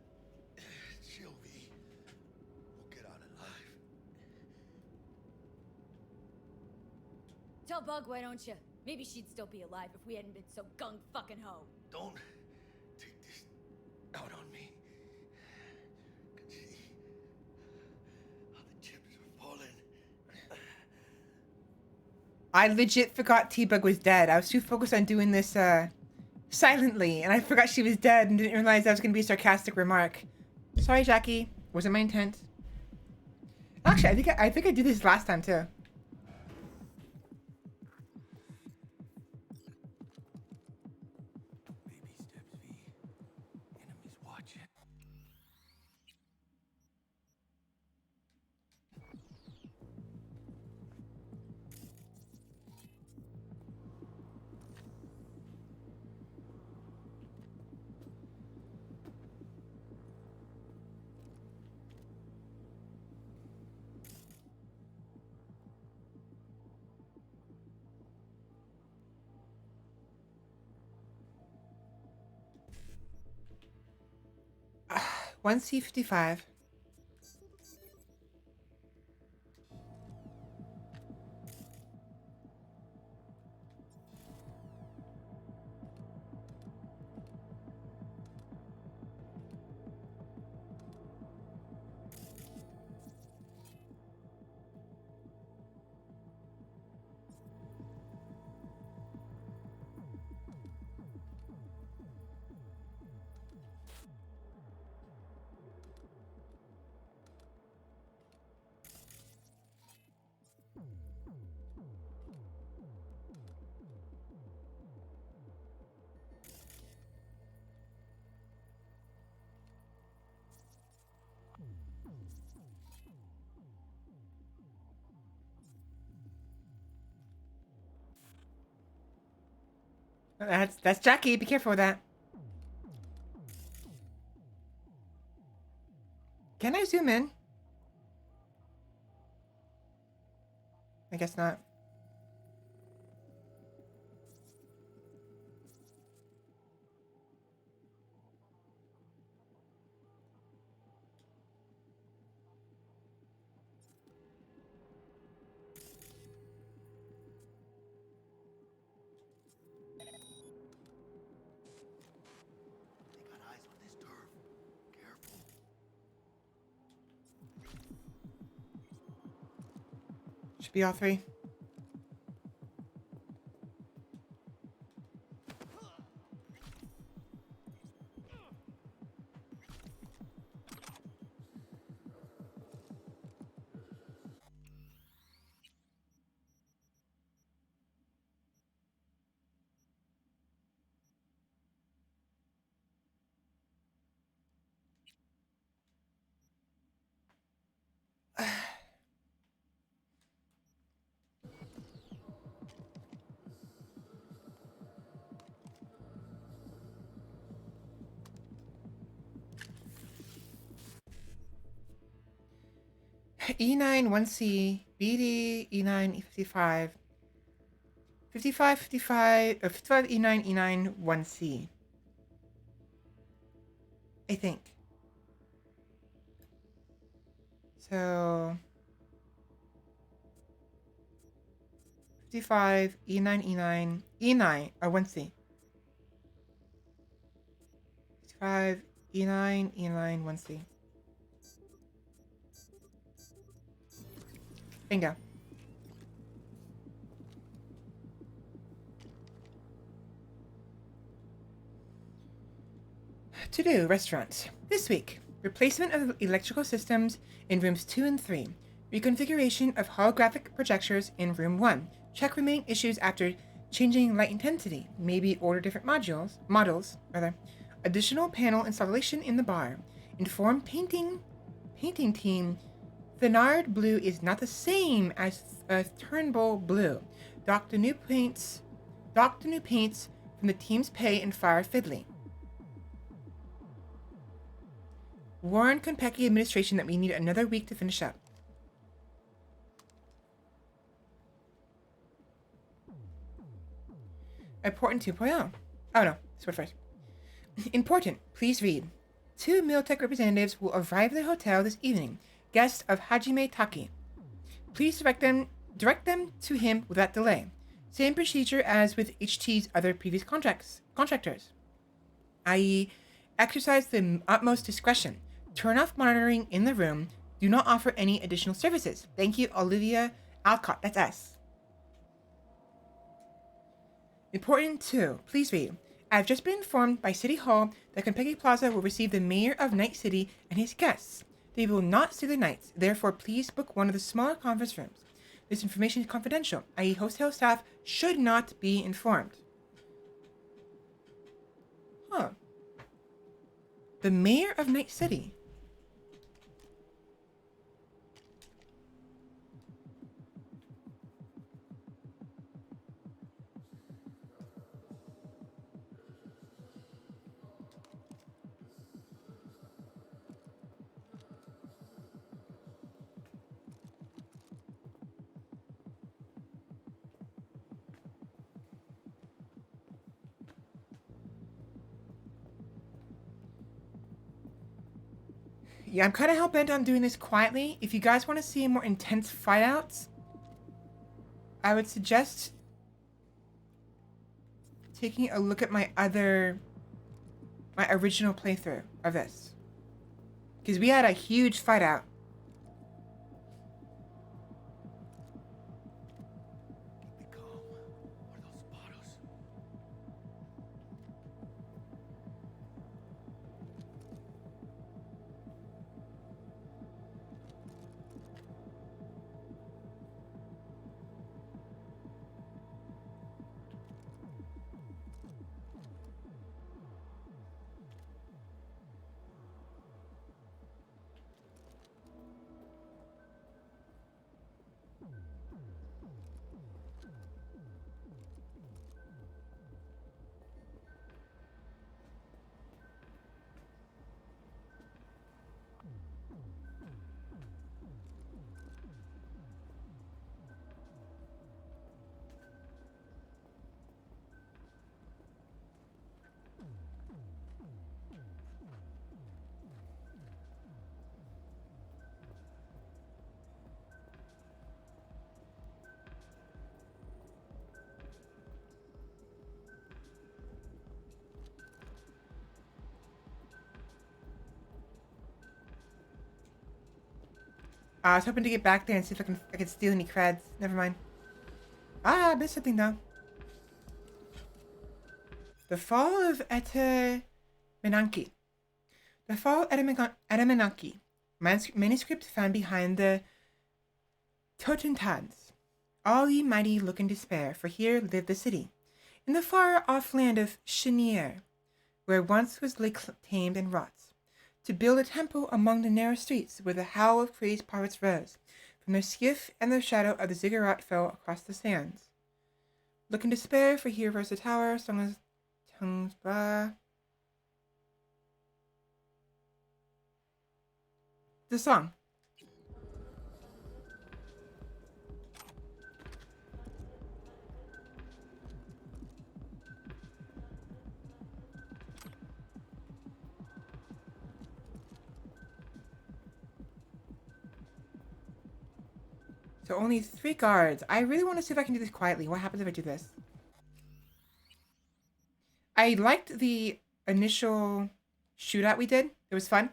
Sylvie will get out alive. Tell Bug, why don't you? Maybe she'd still be alive if we hadn't been so gung fucking ho. Don't take this out on me. I can see how the chips are falling. I legit forgot T-Bug was dead. I was too focused on doing this silently, and I forgot she was dead and didn't realize that was going to be a sarcastic remark. Sorry, Jackie. Wasn't my intent. Actually, I think I did this last time too. Baby steps, V. Enemies watch it. One C55. That's Jackie. Be careful with that. Can I zoom in? I guess not. They got eyes on this turf. Careful. Should be all three. E9 1C, BD E9 E55, 55 55 or 55 E9 E9 1C. I think. So 55 E9 E9 E9 or 1C. 55 E9 E9 1C. Bingo. To-do restaurant. This week, replacement of electrical systems in rooms 2 and 3. Reconfiguration of holographic projectors in room 1. Check remaining issues after changing light intensity. Maybe order different models. Additional panel installation in the bar. Inform painting team. Thenard blue is not the same as Turnbull blue. Dock the new paints from the team's pay and fire fiddly. Warn Konpeki administration that we need another week to finish up. Important 2.0. Oh no, this word first. Important, please read. 2 Miltech representatives will arrive at the hotel this evening. Guests of Hajime Taki. Please direct them to him without delay. Same procedure as with HT's other previous contractors. I.e., exercise the utmost discretion. Turn off monitoring in the room. Do not offer any additional services. Thank you, Olivia Alcott. That's us. Important 2. Please read. I have just been informed by City Hall that Konpeki Plaza will receive the mayor of Night City and his guests. They will not stay the night. Therefore, please book one of the smaller conference rooms. This information is confidential, i.e. hotel staff should not be informed. Huh. The mayor of Night City. Yeah, I'm kind of hell-bent on doing this quietly. If you guys want to see more intense fight-outs, I would suggest taking a look at my original playthrough of this. Because we had a huge fight-out. I was hoping to get back there and see if I could steal any creds. Never mind. I missed something though. The Fall of Etemenanki. The Fall of Etemenanki. Manuscript found behind the Totentanz. All ye mighty look in despair, for here lived the city. In the far-off land of Chenier, where once was lake tamed and wrought. To build a temple among the narrow streets where the howl of crazed pirates rose. From their skiff and the shadow of the ziggurat fell across the sands. Look in despair, for here rose the tower, sung as tongues blah. The song. So only 3 guards. I really want to see if I can do this quietly. What happens if I do this? I liked the initial shootout we did. It was fun.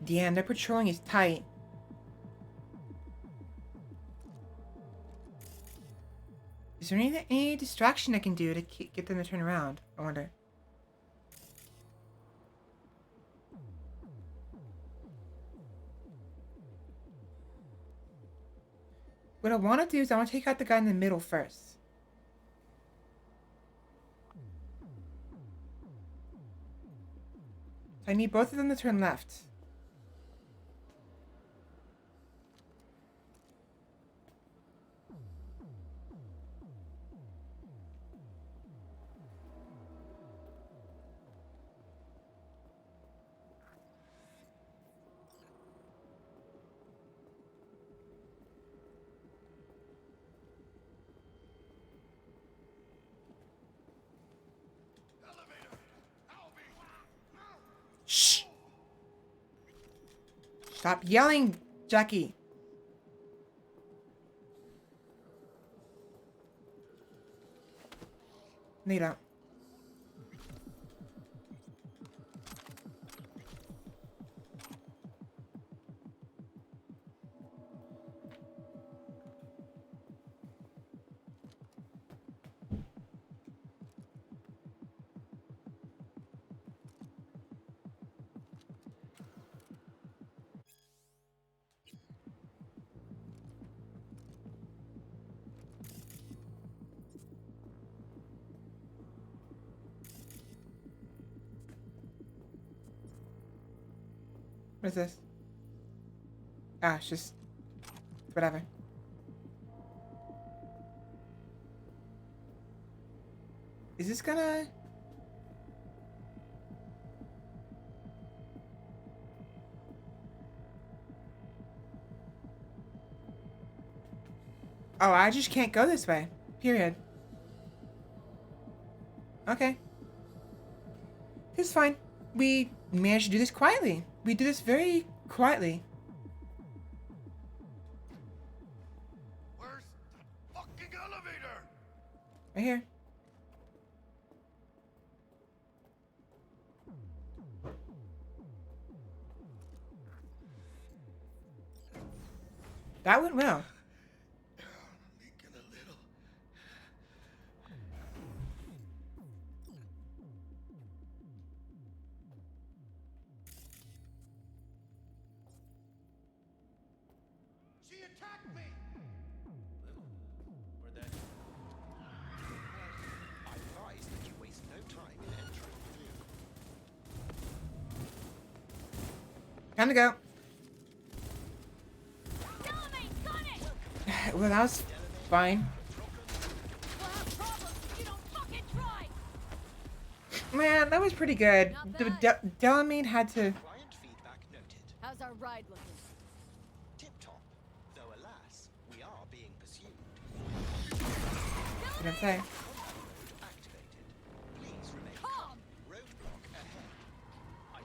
Damn, their patrolling is tight. Is there any distraction I can do to get them to turn around? I wonder. What I want to do is I want to take out the guy in the middle first. So I need both of them to turn left. Shh! Stop yelling, Jackie. No, you don't. What is this? Ah, it's just whatever. Is this gonna... Oh, I just can't go this way. Period. Okay. It's fine. We managed to do this quietly. We do this very quietly. Where's the fucking elevator? Right here. That went well. She attacked me! Where'd that I advise that you waste no time in entering the vehicle. Time to go. Well, that was fine. Man, that was pretty good. Delamine had to... How's our ride looking? Tip-top, though alas, we are being pursued. What did I say? Activated. Please remain calm. Roadblock ahead. I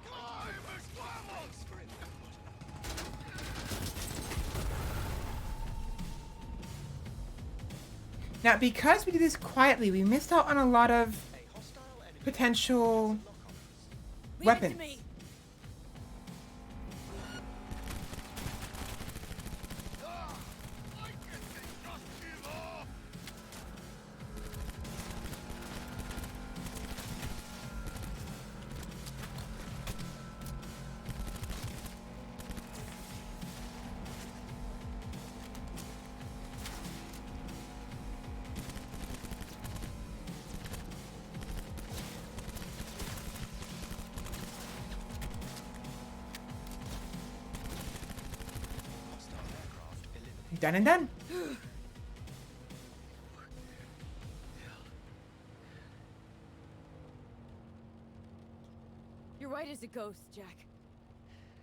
Thanks for it. Now, because we did this quietly, we missed out on a lot of potential weapons. Done and done. You're white as a ghost, Jack.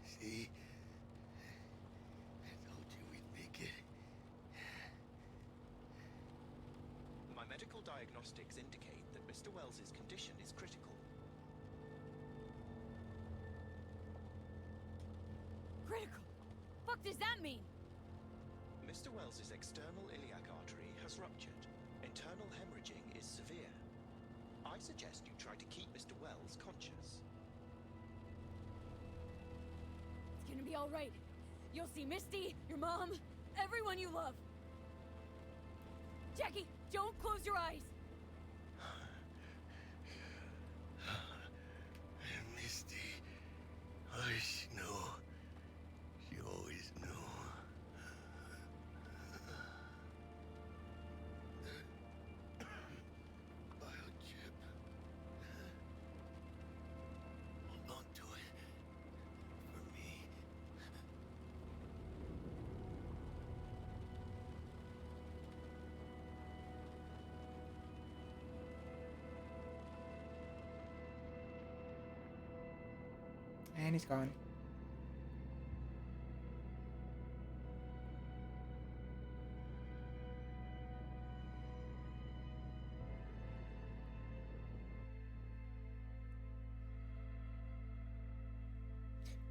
See? I told you we'd make it. My medical diagnostics indicate that Mr. Wells's condition is critical. Critical? Fuck does that mean? Mr. Wells's external iliac artery has ruptured. Internal hemorrhaging is severe. I suggest you try to keep Mr. Wells conscious. It's gonna be all right. You'll see Misty, your mom, everyone you love. Jackie, don't close your eyes. Misty. Oh, she knew. She always knew. Biochip. Hold on to it. For me. And he's gone.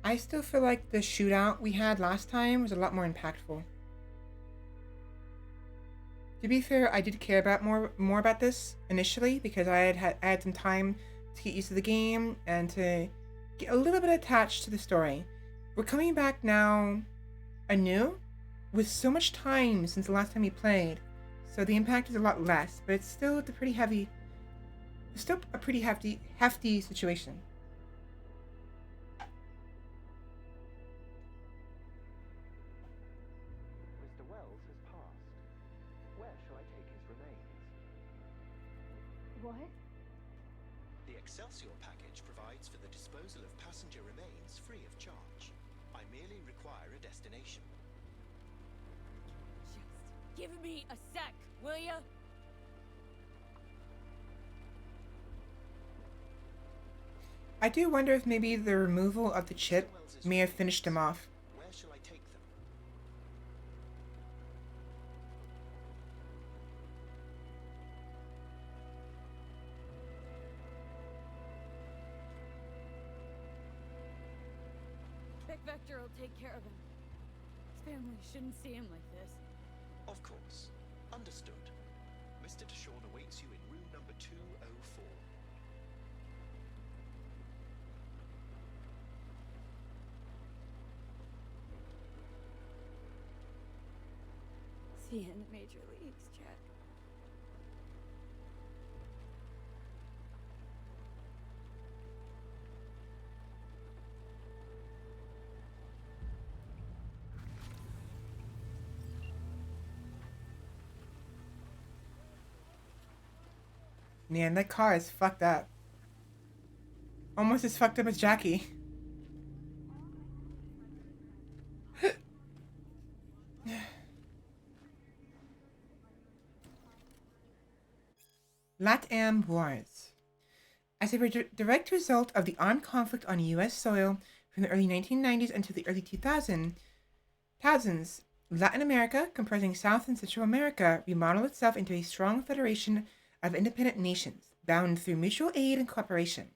I still feel like the shootout we had last time was a lot more impactful. To be fair, I did care about more about this initially because I had some time to get used to the game and to get a little bit attached to the story. We're coming back now anew with so much time since the last time we played, so the impact is a lot less, but it's still a pretty hefty situation. Mr. Wells has passed. Where shall I take his remains? What? The Excelsior package provides for the disposal of passenger remains free of charge. I merely require a destination. Just give me a sec, will ya? I do wonder if maybe the removal of the chip may have finished him off. Where shall I take them? Vic Vector will take care of him. His family shouldn't see him like this. Of course. Understood. Mr. Deshawn awaits you in room number 204. See you in the major leagues, Jack. Man, that car is fucked up. Almost as fucked up as Jackie. LATAM Wars. As a direct result of the armed conflict on U.S. soil from the early 1990s until the early 2000s, Latin America, comprising South and Central America, remodeled itself into a strong federation of independent nations, bound through mutual aid and cooperation.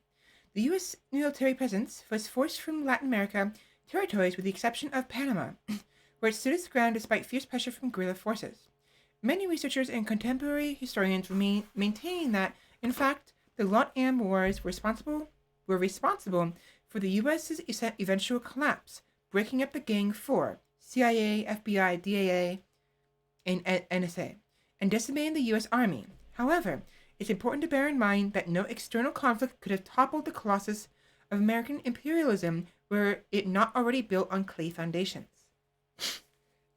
The U.S. military presence was forced from Latin America territories with the exception of Panama, where it stood its ground despite fierce pressure from guerrilla forces. Many researchers and contemporary historians maintain that, in fact, the LATAM Wars were responsible for the U.S.'s eventual collapse, breaking up the Gang Four, CIA, FBI, DAA, and NSA, and decimating the U.S. Army. However, it's important to bear in mind that no external conflict could have toppled the colossus of American imperialism were it not already built on clay foundations.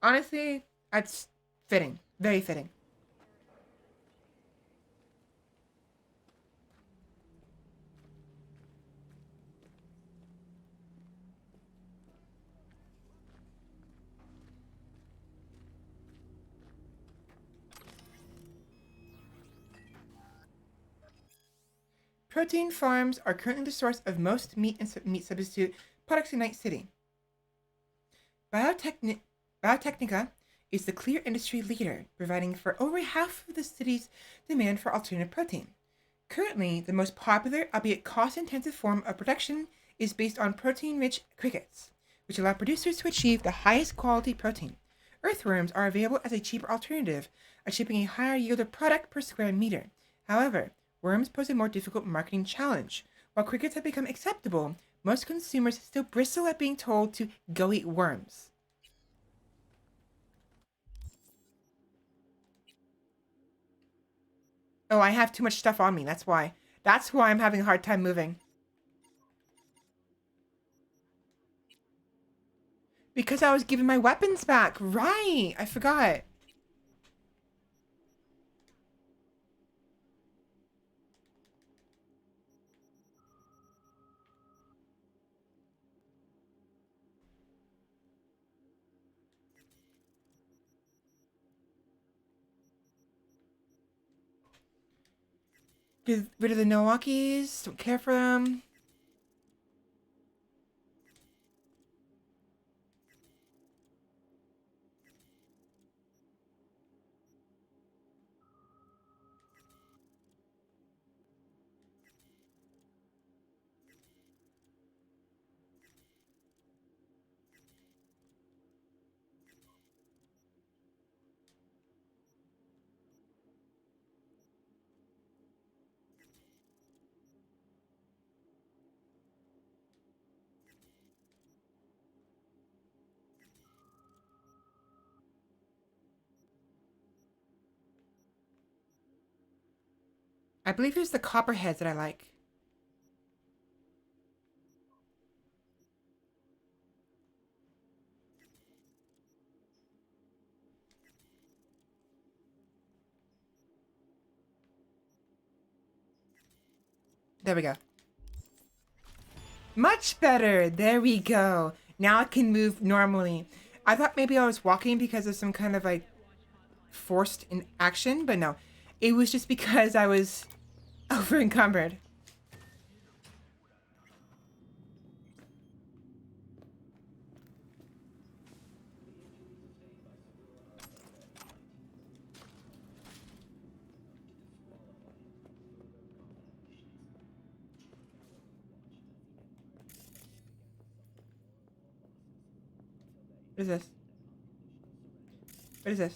Honestly, that's fitting. Very fitting. protein farms are currently the source of most meat and meat substitute products in Night City. Biotechnica is the clear industry leader, providing for over half of the city's demand for alternative protein. Currently, the most popular, albeit cost-intensive form of production is based on protein-rich crickets, which allow producers to achieve the highest quality protein. Earthworms are available as a cheaper alternative, achieving a higher yield of product per square meter. However, worms pose a more difficult marketing challenge. While crickets have become acceptable, most consumers still bristle at being told to go eat worms. Oh, I have too much stuff on me. That's why. That's why I'm having a hard time moving. Because I was giving my weapons back. Right. I forgot. Get rid of the Milwaukees. Don't care for them. I believe it's the copperheads that I like. There we go. Much better. There we go. Now I can move normally. I thought maybe I was walking because of some kind of like forced in action, but no. It was just because I was over encumbered. What is this? What is this?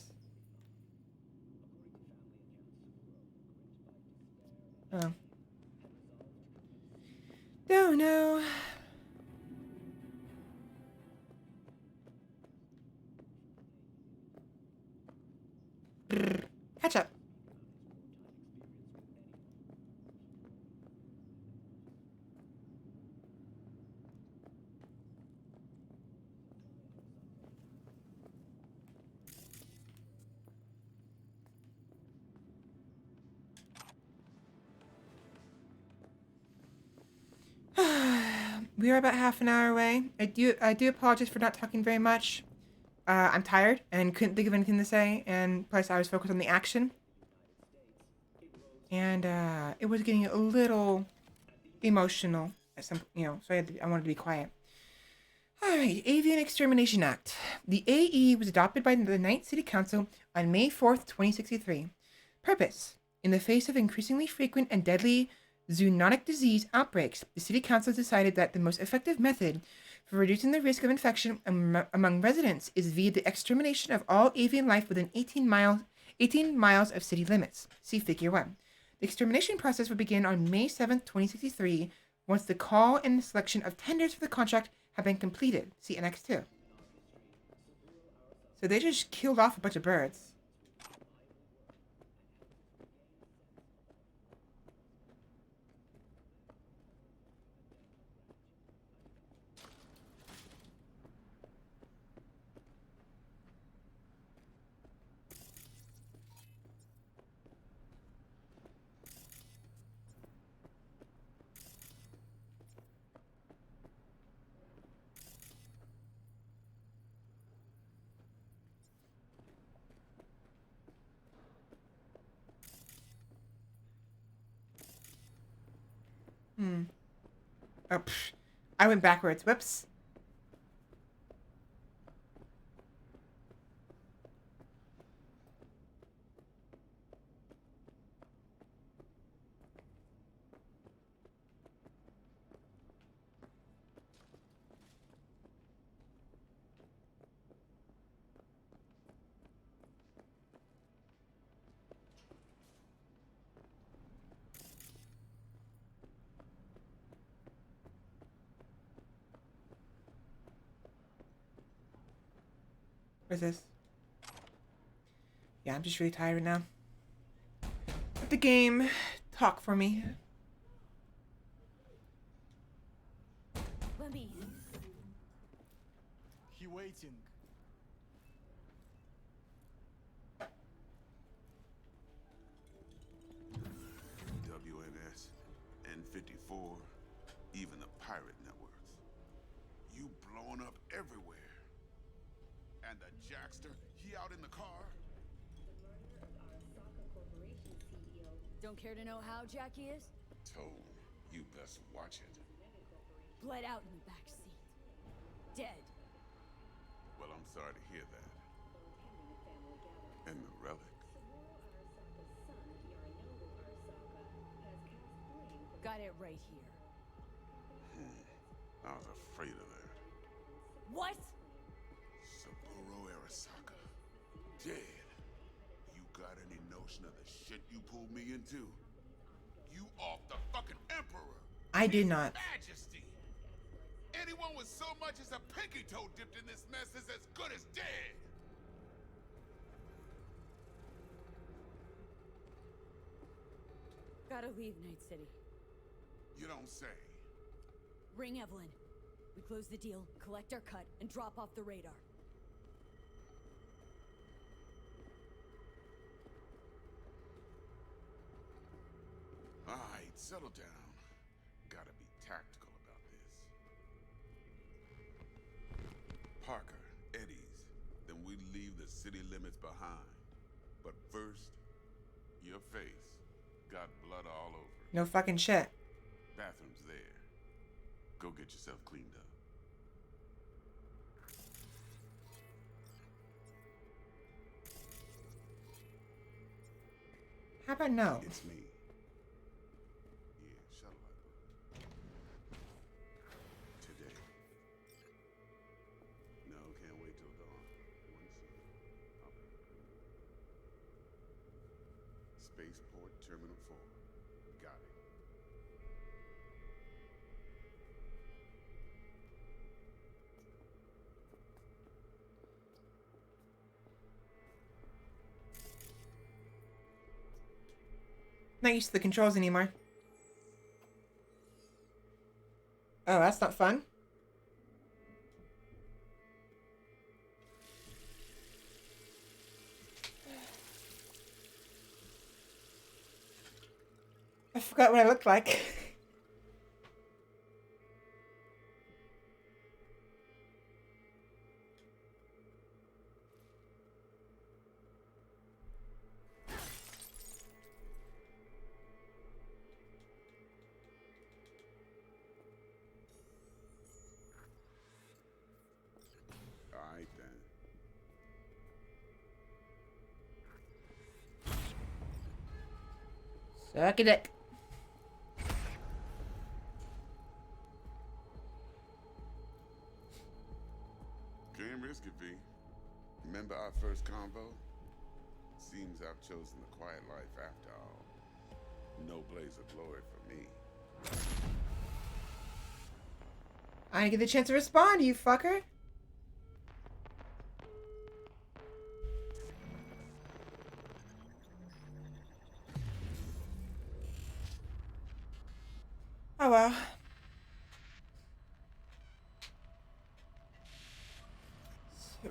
Oh. Don't know. Catch up. We are about half an hour away. I do apologize for not talking very much. I'm tired and couldn't think of anything to say, and plus I was focused on the action. And it was getting a little emotional at some, so I wanted to be quiet. All right, Avian Extermination Act. The AE was adopted by the Night City Council on May 4th, 2063. Purpose: in the face of increasingly frequent and deadly zoonotic disease outbreaks, the City Council decided that the most effective method for reducing the risk of infection among residents is via the extermination of all avian life within 18 miles of city limits. See Figure 1. The extermination process would begin on May 7th, 2063, once the call and selection of tenders for the contract have been completed. See Annex 2. So they just killed off a bunch of birds. Oh, I went backwards. Whoops. Where's this? Yeah, I'm just really tired right now. Let the game talk for me. Let me. He waiting. WNS, N54, even the pirate networks. You blowing up everywhere. And the Jackster, he out in the car? Don't care to know how Jackie is? Told, you best watch it. Bled out in the back seat. Dead. Well, I'm sorry to hear that. And the relic? Got it right here. I was afraid of that. What? Saburo Arasaka. Dead. You got any notion of the shit you pulled me into? You off the fucking Emperor! I did not. Majesty! Anyone with so much as a pinky toe dipped in this mess is as good as dead! Gotta leave Night City. You don't say. Ring Evelyn. We close the deal, collect our cut, and drop off the radar. Alright, settle down. Gotta be tactical about this. Parker, Eddie's. Then we leave the city limits behind. But first, your face. Got blood all over it. No fucking shit. Bathroom's there. Go get yourself cleaned up. How about no? It's me. Yeah, shuttle I booked. Today. No, can't wait till dawn. One soon. Spaceport Terminal 4. Got it. Not used to the controls anymore. Oh, that's not fun. I forgot what I looked like. Alright then. Suck a dick. Can't risk it, V. Remember our first convo? Seems I've chosen the quiet life after all. No blaze of glory for me. I didn't get the chance to respond, you fucker. Oh well.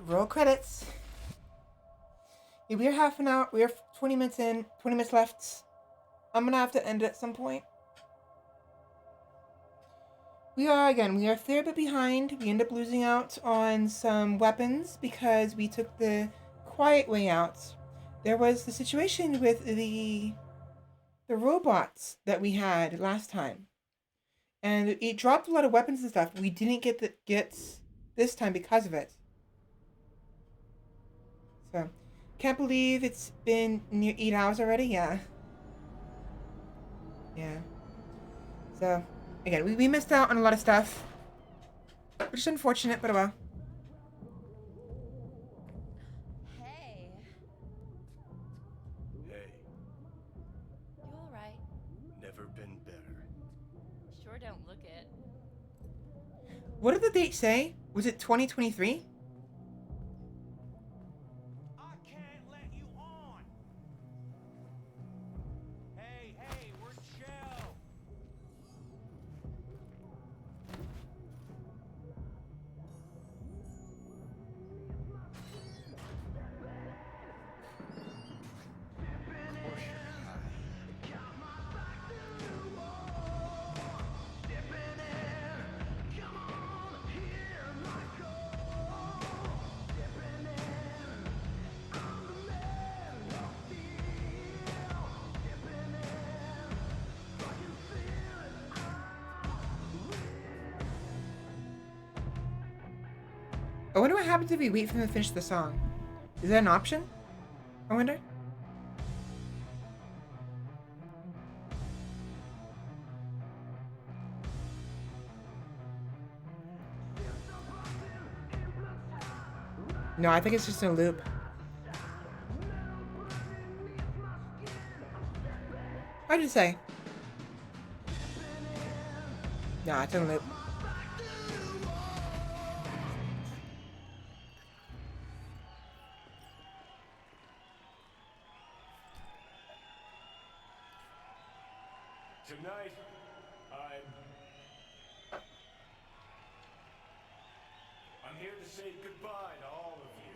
Roll credits. Yeah, we're half an hour. We're 20 minutes in. 20 minutes left. I'm gonna have to end it at some point. We are fair bit behind. We end up losing out on some weapons because we took the quiet way out. There was the situation with the robots that we had last time. And it dropped a lot of weapons and stuff. We didn't get this time because of it. So, can't believe it's been near 8 hours already. Yeah. Yeah. So, again, we missed out on a lot of stuff. Which is unfortunate, but oh well. Hey. Hey, You alright? never been better. Sure don't look it. What did the date say? Was it 2023? I can't let you on. Hey, we're chill. I wonder what happens if we wait for them to finish the song. Is that an option? I wonder. No, I think it's just a loop. Hard to say. No, it's in a loop. Tonight, I'm here to say goodbye to all of you.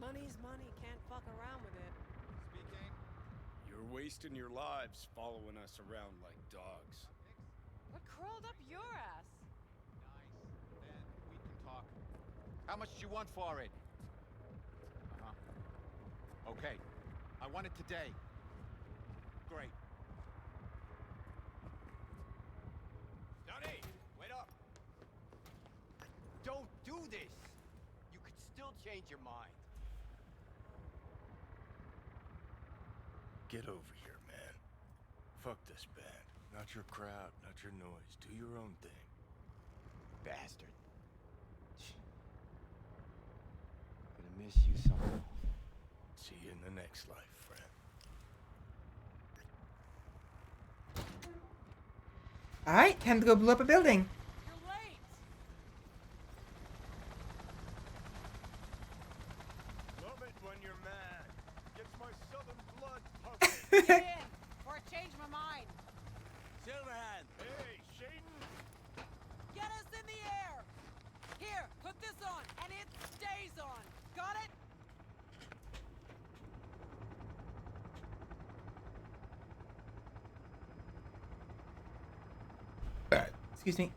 Money's money, can't fuck around with it. Speaking. You're wasting your lives following us around like dogs. What crawled up your ass? Nice. Then we can talk. How much do you want for it? Okay. I want it today. Great. Johnny, wait up. Don't do this. You could still change your mind. Get over here, man. Fuck this band. Not your crowd, not your noise. Do your own thing. Bastard. Gonna miss you somehow. See you in the next life, friend. Alright, time to go blow up a building. You're late. Love it when you're mad. Gets my southern blood pumping. Get in, or I change my mind. Silverhand. Hey, Shaden. Get us in the air. Here, put this on, and it stays on. Got it? Excuse me.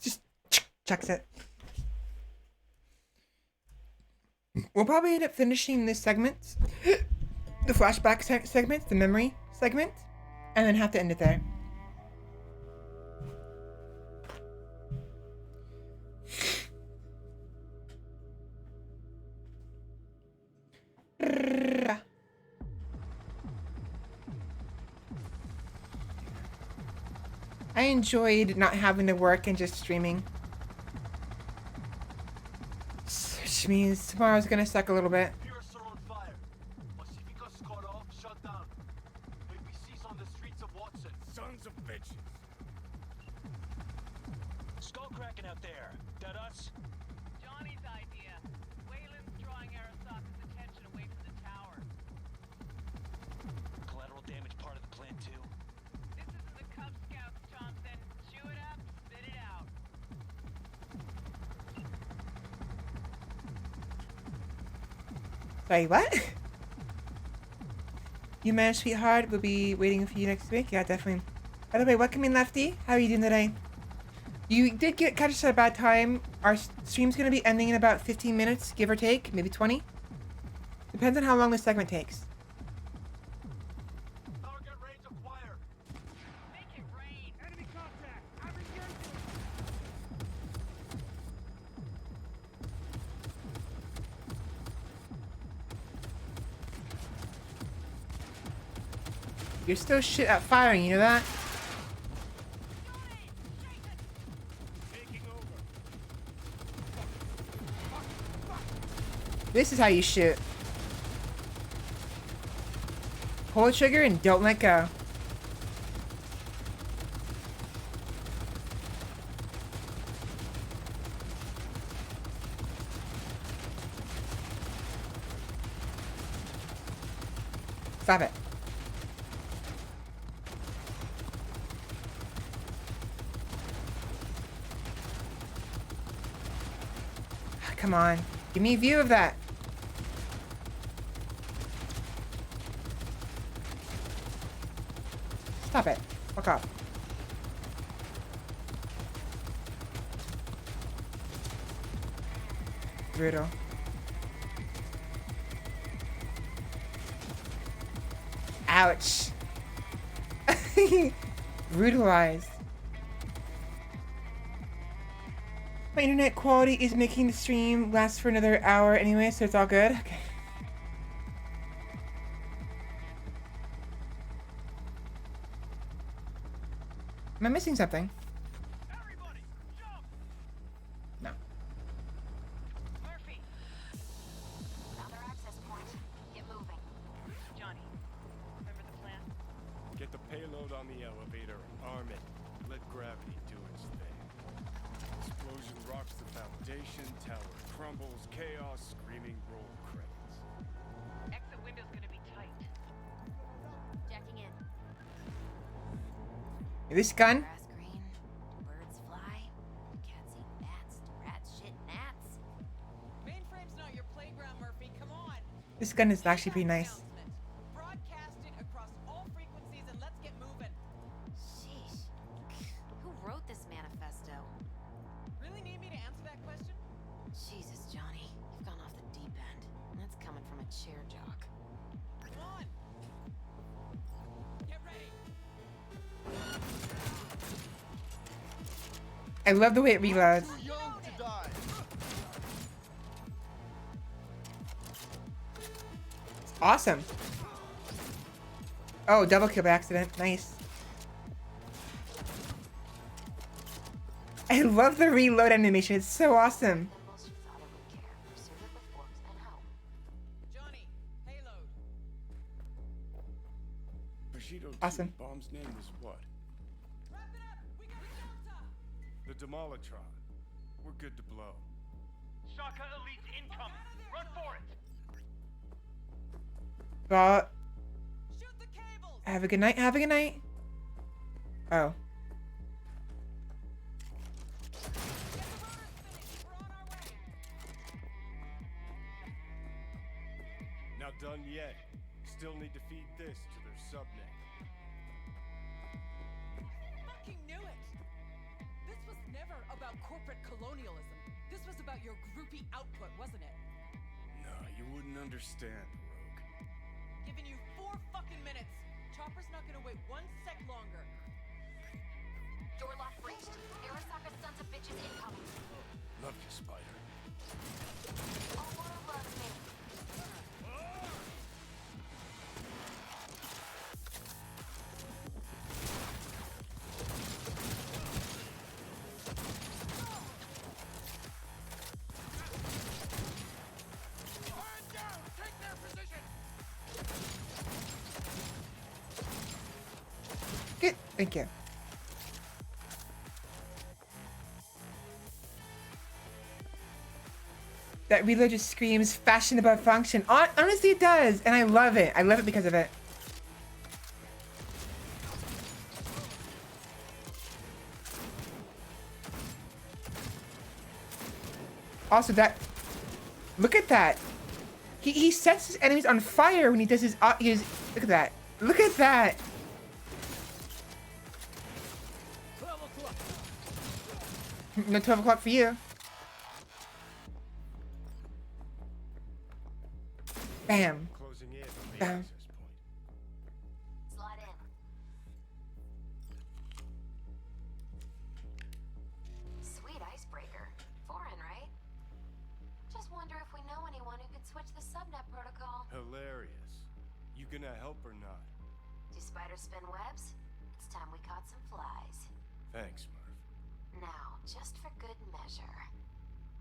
Just chucks it. We'll probably end up finishing this segment, the flashback segment, the memory segment, and then have to end it there. I enjoyed not having to work and just streaming. Which means tomorrow's gonna suck a little bit. Piercer on fire. Pacifica's cut off, shut down. APC's on the streets of Watson. Sons of bitches. Skull cracking out there. That us? Johnny's idea. Wayland's drawing Arasaka's attention away from the tower. Collateral damage Sorry, what? You managed, sweetheart. We'll be waiting for you next week. Yeah, definitely. By the way, welcome in, Lefty. How are you doing today? You did catch us at a bad time. Our stream's going to be ending in about 15 minutes, give or take. Maybe 20. Depends on how long this segment takes. Target range acquired. Make it rain. Enemy contact. I'm engaging. You're still shit at firing, you know that? This is how you shoot. Pull the trigger and don't let go. Stop it. Come on. Give me a view of that. Stop it. Fuck off. Brutal. Ouch. Brutalized. My internet quality is making the stream last for another hour anyway, so it's all good. Okay. Am I missing something? No. Murphy. Another access point. Get moving. Johnny, remember the plan? Get the payload on the elevator, arm it, let gravity do its thing. Explosion rocks the foundation, tower crumbles, chaos, screaming roll credits. Exit window's gonna be tight. Jacking in. This gun? Grass green. Birds fly. Cats eat bats. Rats shit gnats. Mainframe's not your playground, Murphy. Come on. This gun is actually pretty nice. Broadcast it across all frequencies and let's get moving. Sheesh. Who wrote this manifesto? Really need me to answer that question? Jesus, Johnny. You've gone off the deep end. That's coming from a chair jock. Come on. Get ready. I love the way it reloads. Awesome. Oh, double kill by accident. Nice. I love the reload animation. It's so awesome. Johnny, payload. Bushido 2, Awesome. bomb's name is what? Wrap it up. We got a The Demolitron. We're good to blow. Shaka Elite incoming. Run for it. Well, have a good night. Have a good night. Oh. Not done yet. Still need to feed this to their subnet. Fucking knew it! This was never about corporate colonialism. This was about your groupie output, wasn't it? No, you wouldn't understand, Rogue. Giving you 4 fucking minutes. Chopper's not gonna wait 1 sec longer. Door lock breached. Arasaka sons of bitches incoming. Love you, Spider. All world loves me. Good. Thank you. That reload just screams fashion above function. Honestly, it does. And I love it. I love it because of it. Also, that... Look at that. He sets his enemies on fire when he does his look at that. Look at that. No 12 o'clock for you. Bam. Closing in on the Bam. access point. Slide in. Sweet icebreaker. Foreign, right? Just wonder if we know anyone who could switch the subnet protocol. Hilarious. You gonna help or not? Do spiders spin webs? It's time we caught some flies. Thanks, Murph. Now, just for good measure.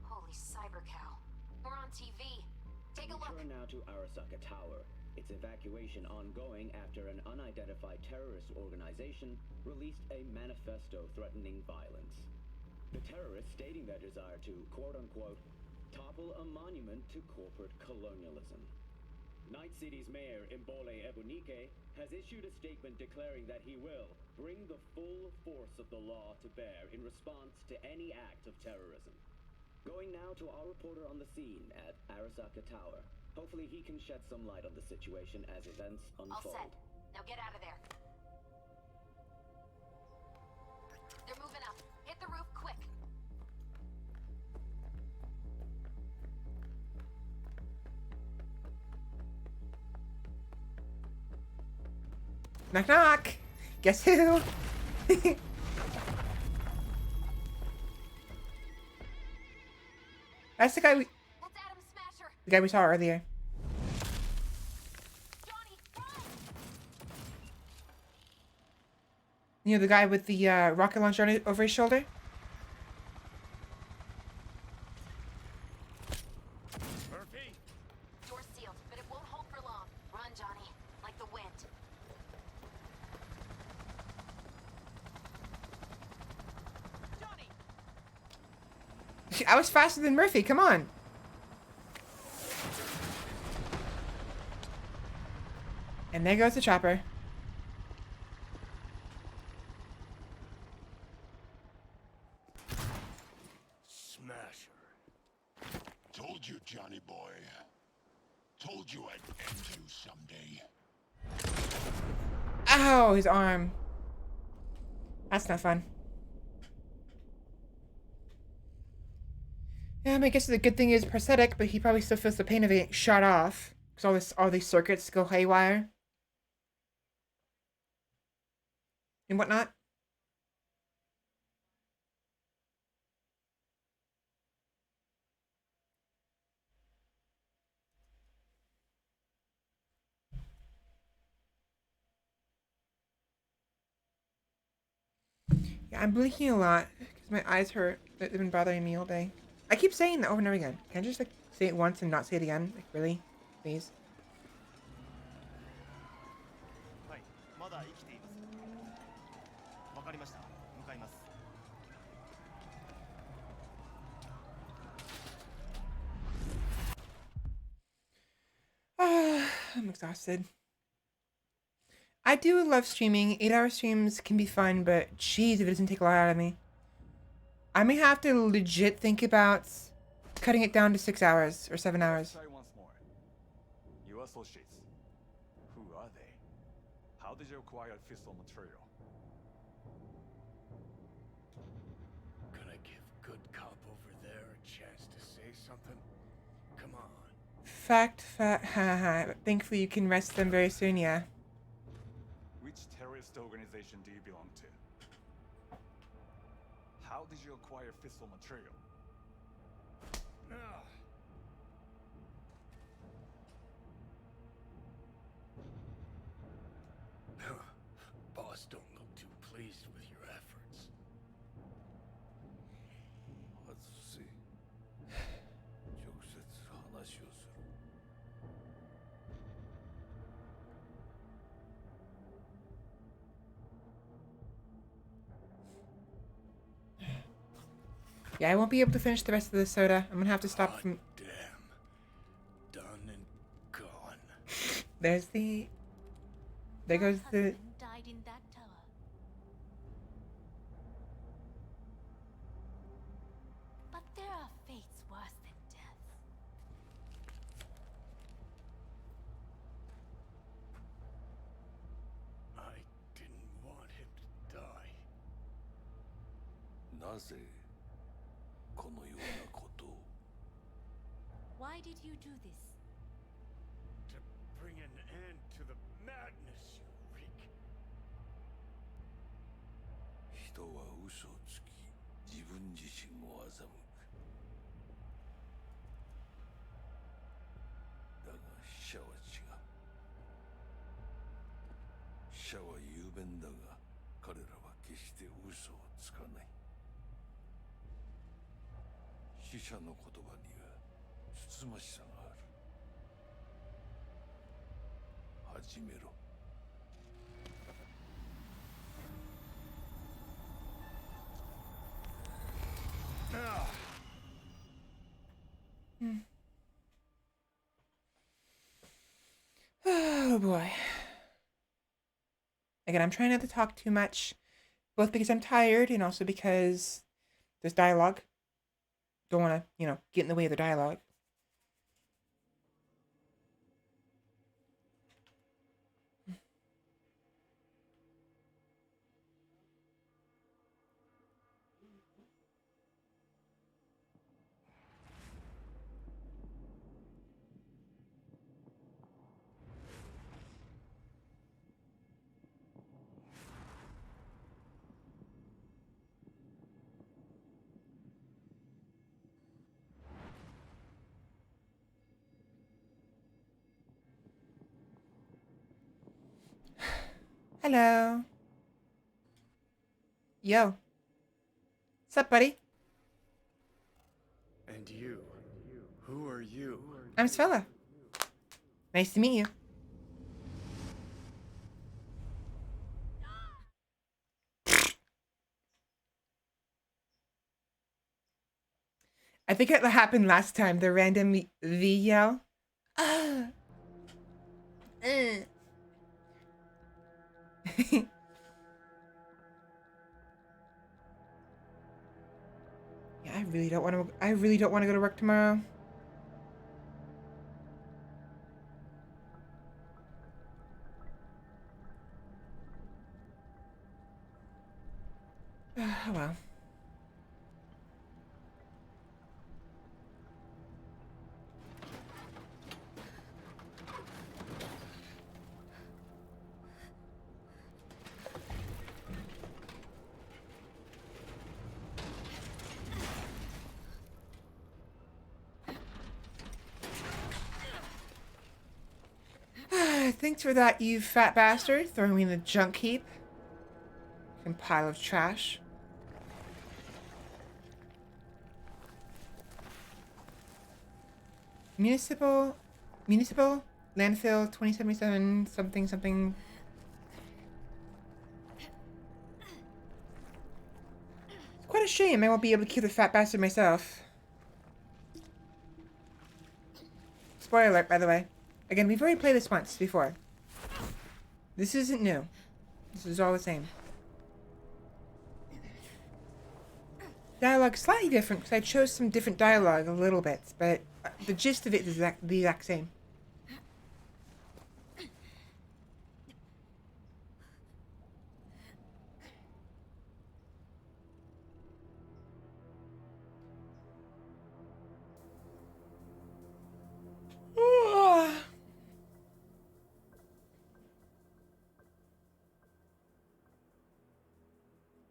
Holy cyber cow. We're on TV. Take a look. Return now to Arasaka Tower. Its evacuation ongoing after an unidentified terrorist organization released a manifesto threatening violence. The terrorists stating their desire to, quote-unquote, topple a monument to corporate colonialism. Night City's mayor, Imbole Ebunike, has issued a statement declaring that he will bring the full force of the law to bear in response to any act of terrorism. Going now to our reporter on the scene at Arasaka Tower. Hopefully he can shed some light on the situation as events unfold. All set. Now get out of there. They're moving up. Hit the roof quick. Knock knock. Guess who? That's the guy we. That's Adam Smasher. The guy we saw earlier. Johnny, run! You know, the guy with the rocket launcher over his shoulder? Murphy? Door's sealed, but it won't hold for long. Run, Johnny. Like the wind. I was faster than Murphy, come on. And there goes the chopper. Smasher. Told you, Johnny boy. Told you I'd end you someday. Ow, his arm. That's not fun. Yeah, I guess the good thing is prosthetic, but he probably still feels the pain of it shot off. Because all these circuits go haywire. And whatnot. Yeah, I'm blinking a lot because my eyes hurt. They've been bothering me all day. I keep saying that over and over again. Can I just like say it once and not say it again? Like really? Please? I'm exhausted. I do love streaming. 8-hour streams can be fun, but jeez, if it doesn't take a lot out of me. I may have to legit think about cutting it down to 6 hours or 7 hours. Try once more. Your associates. Who are they? How did you acquire fissile material? Gonna give good cop over there a chance to say something? Come on. Fact, haha. Thankfully you can rest them very soon, yeah. Which terrorist organization do you belong to? How did you acquire fissile material? Boss don't look too pleased with your efforts. Let's see. 直接話をする. Yeah, I won't be able to finish the rest of the soda. I'm gonna have to stop from... Damn. Done and gone. There's the... There goes the... Died in that tower. But there are fates worse than death. なぜこのようなことを。 Why did you do this? To bring an end to the madness you wreak. 人は嘘をつき自分自身を欺く。だが死者は違う。死者は雄弁だが彼らは決して嘘をつかない。死者の言葉にはつつましさがある。始めろ。Oh boy. Again, I'm trying not to talk too much, both because I'm tired and also because there's dialogue. Don't want to, get in the way of the dialogue. Hello. Yo. What's up, buddy? And you? Who are you? I'm Svela. Nice to meet you. I think it happened last time, the random V yell. Yeah, I really don't want to go to work tomorrow. Oh well. Thanks for that, you fat bastard, throwing me in the junk heap. Fucking pile of trash. Municipal landfill 2077 something. It's quite a shame I won't be able to kill the fat bastard myself. Spoiler alert, by the way. Again, we've already played this once before. This isn't new. This is all the same. Dialogue slightly different because I chose some different dialogue a little bit, but the gist of it is the exact same.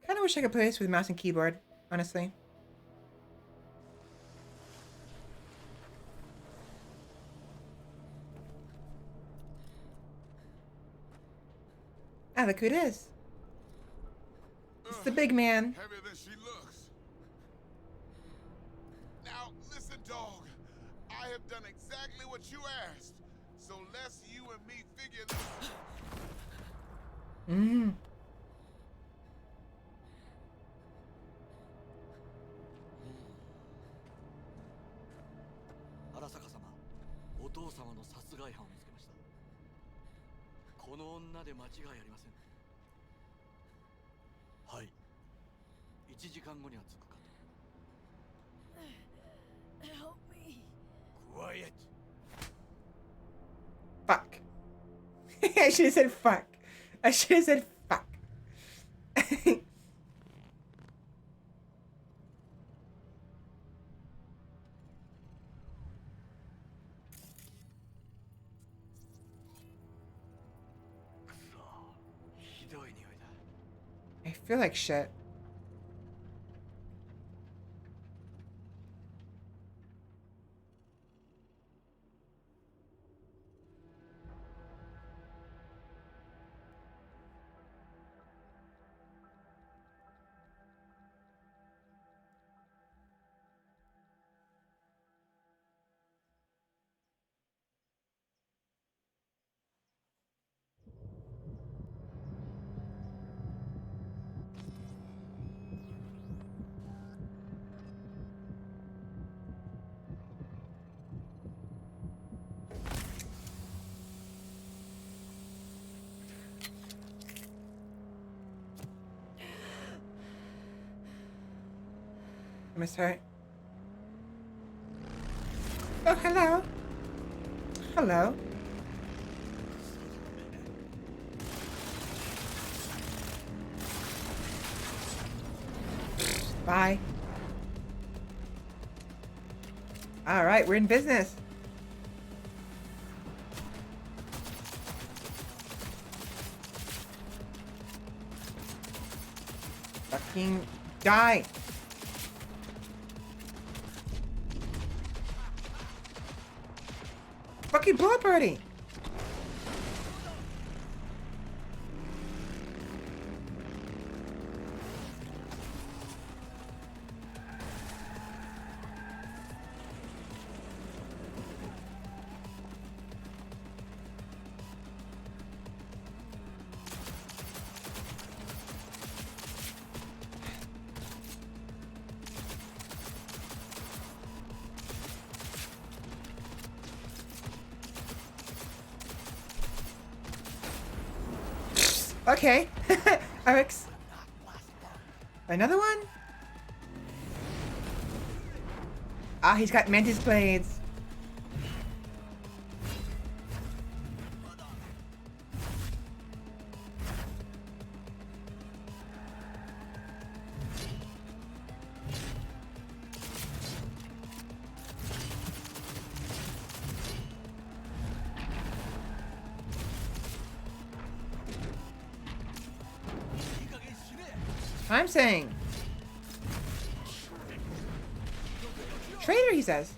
Kind of wish I could play this with mouse and keyboard, honestly. Ah, look who it is. It's the big man. Heavier than she looks. Now, listen, dog. I have done exactly what you asked. So let's you and me figure this. Mm. 荒坂様、お父様の殺害犯を見つけました。この女で間違いありません。はい。1時間後には着くかと。Help me. Quiet. Fuck. I should have said fuck. I should have said fuck. I feel like shit. I miss her. Oh, hello. Hello. Bye. All right, we're in business. Fucking die. Fucking blow up already. Okay. Alex. Another one? Ah, he's got mantis blades. I'm saying. Traitor, he says.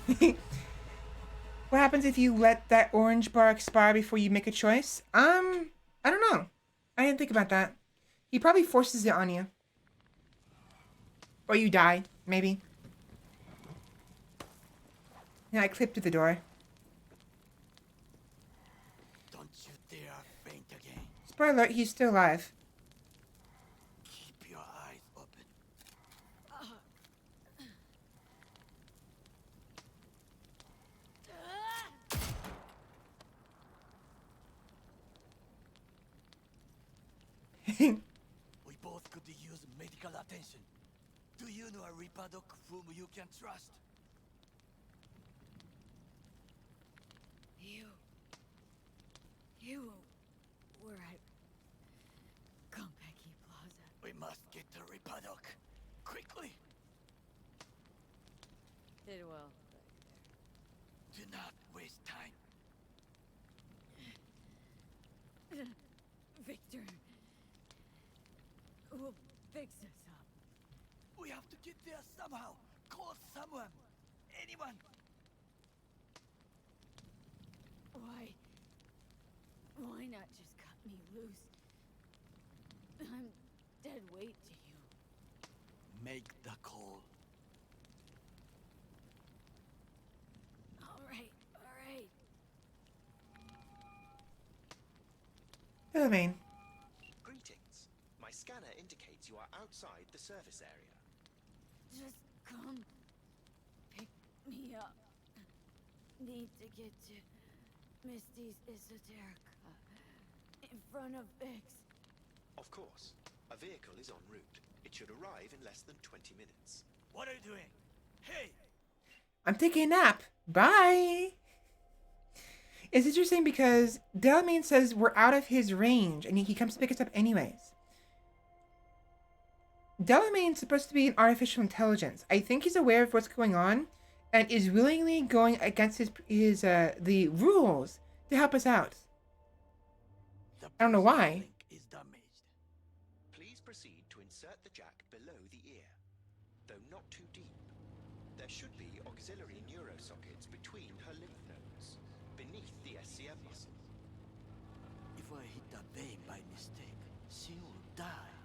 What happens if you let that orange bar expire before you make a choice? I don't know. I didn't think about that. He probably forces it on you. Or you die, maybe. Yeah, I clipped through the door. Don't you dare faint again. Spoiler alert, he's still alive. Keep your eyes open. We both could use medical attention. Do you know a Reaper Doc whom you can trust? You were at Konpeki Plaza. We must get to Reaper Doc. Quickly. Did well. Do not waste time. Victor will fix us up. We have to get there somehow. Call someone. Anyone. Why not just cut me loose? I'm dead weight to you. Make the call. All right. Philomene. Greetings. My scanner indicates you are outside the service area. Just come pick me up. Need to get to Misty's Esoterica in front of Vix. Of course. A vehicle is en route. It should arrive in less than 20 minutes. What are you doing? Hey! I'm taking a nap. Bye. It's interesting because Delamain says we're out of his range and he comes to pick us up anyways. Delamain's supposed to be an artificial intelligence. I think he's aware of what's going on and is willingly going against the rules to help us out. The I don't know why. link is damaged. Please proceed to insert the jack below the ear, though not too deep. There should be auxiliary neurosockets between her lymph nodes, beneath the SCM muscle. If I hit that vein by mistake, she will die.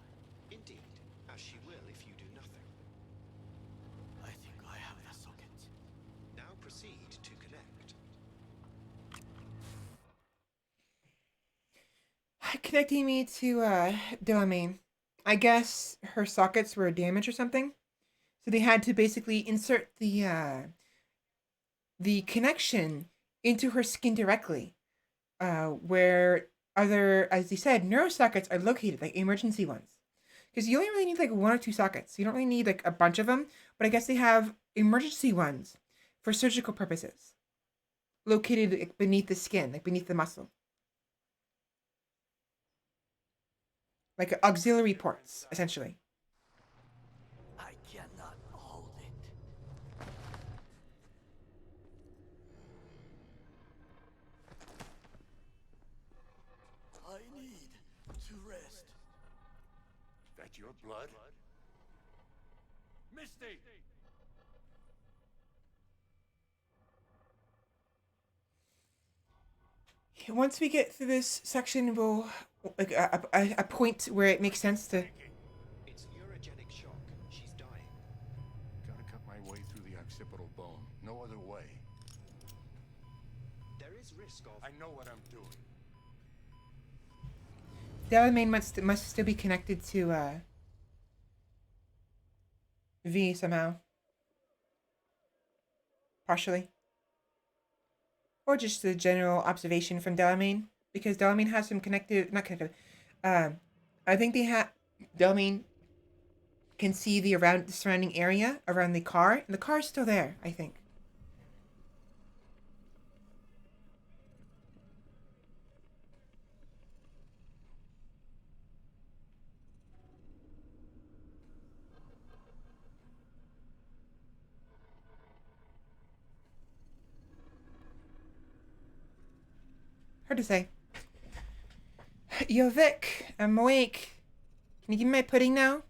Indeed, as she will if you do nothing. I think I have the socket. Now proceed to connect. Connecting me to Delamain. I guess her sockets were damaged or something. So they had to basically insert the connection into her skin directly. Where other, as you said, neurosockets are located, like emergency ones. Because you only really need like 1 or 2 sockets. You don't really need like a bunch of them. But I guess they have emergency ones for surgical purposes. Located like, beneath the skin, like beneath the muscle. Like auxiliary ports, essentially. I cannot hold it. I need to rest. That your blood? Misty! Once we get through this section, we'll like a point where it makes sense to. It's neurogenic shock. She's dying. Gotta cut my way through the occipital bone. No other way. There is risk of... I know what I'm doing. Delamain must still be connected to V somehow. Partially. Or just the general observation from Delamain. Because Delamain has some connected... Not connected. I think they have... Delamain can see the surrounding area around the car. And the car is still there, I think. Hard to say. Yo, Vic, I'm awake. Can you give me my pudding now?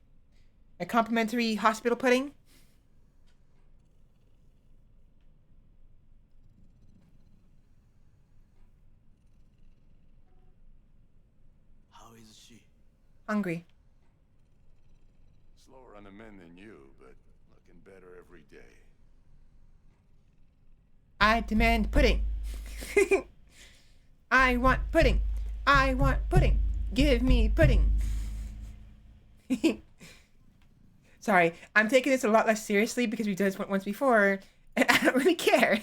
A complimentary hospital pudding? How is she? Hungry. Slower on the mend than you, but looking better every day. I demand pudding. I want pudding. I want pudding. Give me pudding. Sorry, I'm taking this a lot less seriously because we've done this once before, and I don't really care.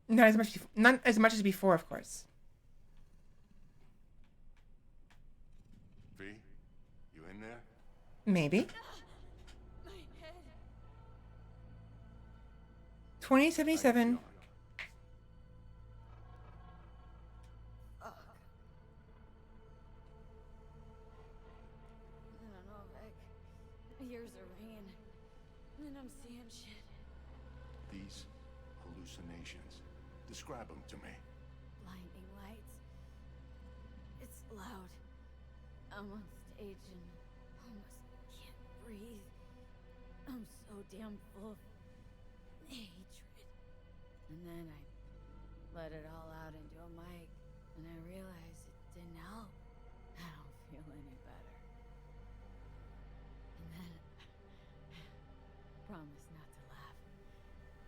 Not as much as before, of course. V, you in there? Maybe. 2077. Ears are ringing. And I'm seeing shit. These hallucinations. Describe them to me. Blinding lights. It's loud. I'm on stage and almost can't breathe. I'm so damn full of hatred. And then I let it all out into a mic, and I realized it didn't help. I don't feel any better. And then promise not to laugh.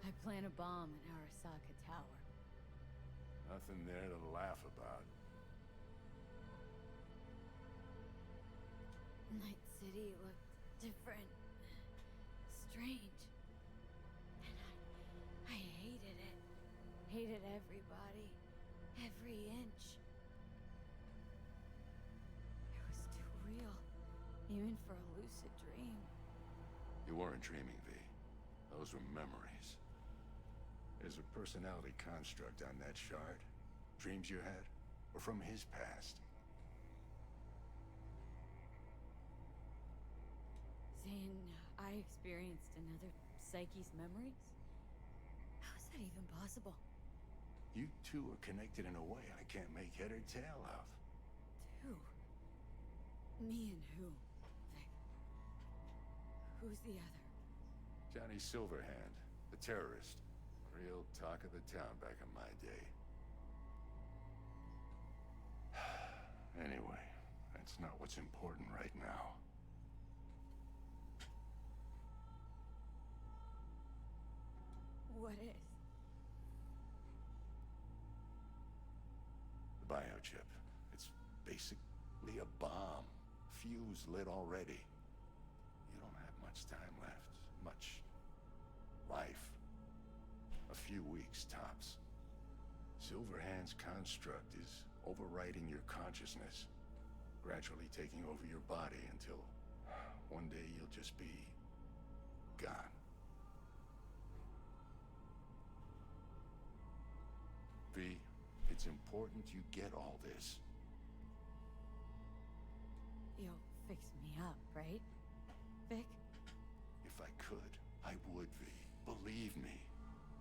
I plant a bomb in Arasaka Tower. Nothing there to laugh about. Night City looked different. Strange. And I hated it. Hated everybody. Every inch. It was too real. Even for a lucid dream. You weren't dreaming, V. Those were memories. There's a personality construct on that shard. Dreams you had were from his past. Saying I experienced another psyche's memories? How is that even possible? You two are connected in a way I can't make get her tail out. Two. Me and who? Vic. Who's the other? Johnny Silverhand, the terrorist. Real talk of the town back in my day. Anyway, that's not what's important right now. What is? The biochip. It's basically a bomb. Fuse lit already. You don't have much time left. Much life. A few weeks tops. Silverhand's construct is overriding your consciousness, gradually taking over your body until one day you'll just be gone. V, it's important you get all this. You'll fix me up, right, Vic? If I could, I would, V. Believe me.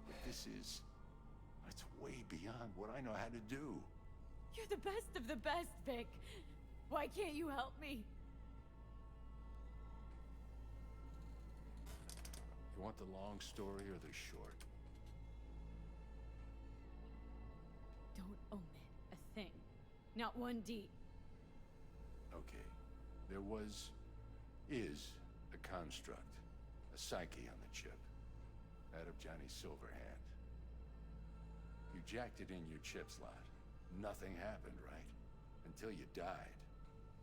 But this is... it's way beyond what I know how to do. You're the best of the best, Vic. Why can't you help me? You want the long story or the short? Don't omit a thing. Not one D. Okay. There is a construct. A psyche on the chip. That of Johnny Silverhand. You jacked it in your chip slot. Nothing happened, right? Until you died.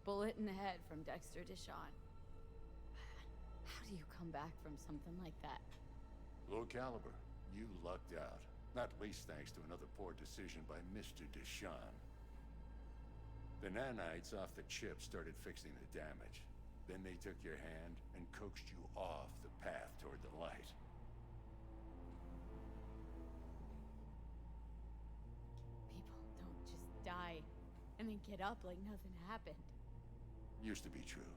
Bullet in the head from Dexter Deshawn. How do you come back from something like that? Low caliber. You lucked out. Not least thanks to another poor decision by Mr. Deshawn. The nanites off the chip started fixing the damage. Then they took your hand and coaxed you off the path toward the light. Die and then get up like nothing happened. Used to be true.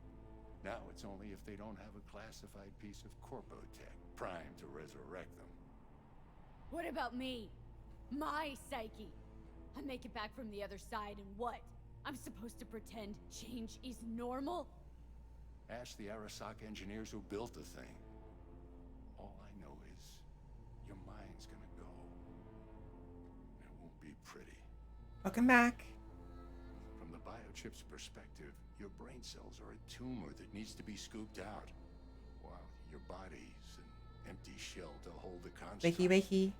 Now it's only if they don't have a classified piece of corpotech primed to resurrect them. What about me? My psyche. I make it back from the other side and what? I'm supposed to pretend change is normal? Ask the Arasaka engineers who built the thing. All I know is your mind's gonna go. It won't be pretty. Welcome back. From the biochip's perspective, your brain cells are a tumor that needs to be scooped out, while your body's an empty shell to hold the construct. Wakey.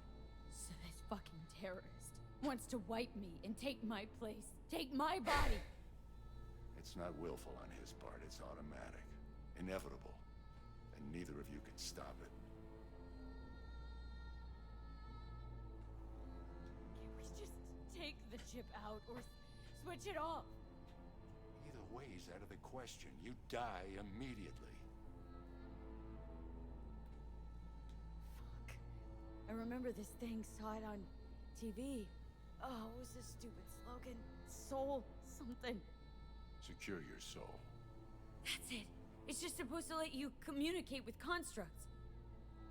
So this fucking terrorist wants to wipe me and take my place, take my body. It's not willful on his part, it's automatic, inevitable, and neither of you can stop it. Take the chip out or switch it off. Either way's out of the question. You die immediately. Fuck. I remember this thing, saw it on TV. Oh, what was this stupid slogan? Soul something. Secure your soul. That's it. It's just supposed to let you communicate with constructs.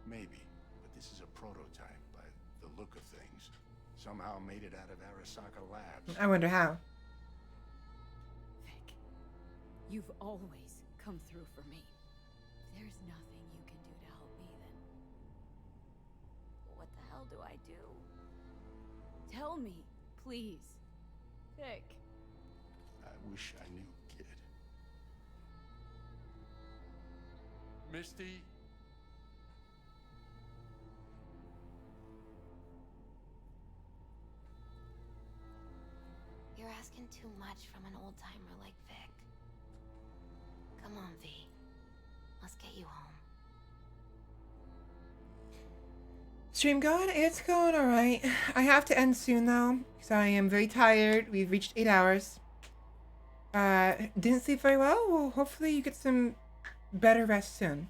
Maybe, but this is a prototype by the look of things. Somehow made it out of Arasaka Labs. I wonder how. Vic, you've always come through for me. There's nothing you can do to help me then. What the hell do I do? Tell me, please. Vic. I wish I knew, kid. Misty? You're asking too much from an old-timer like Vic. Come on, V. Let's get you home. Stream God, it's going alright. I have to end soon though, because I am very tired. We've reached 8 hours. Didn't sleep very well. Well, hopefully you get some better rest soon.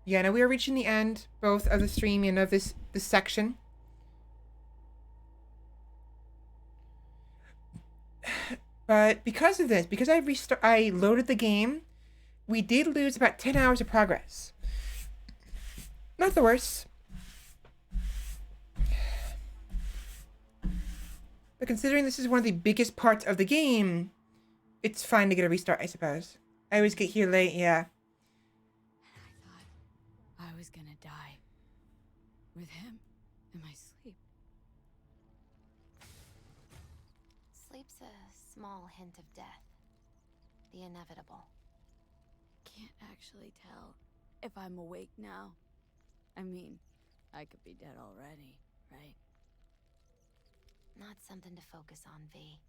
Yeah, now we are reaching the end, both of the stream and of this section. But because of this, because I loaded the game, we did lose about 10 hours of progress. Not the worst. But considering this is one of the biggest parts of the game, it's fine to get a restart, I suppose. I always get here late, yeah. I was gonna die. With him in my sleep. Sleep's a small hint of death. The inevitable. Can't actually tell if I'm awake now. I mean, I could be dead already, right? Not something to focus on, V.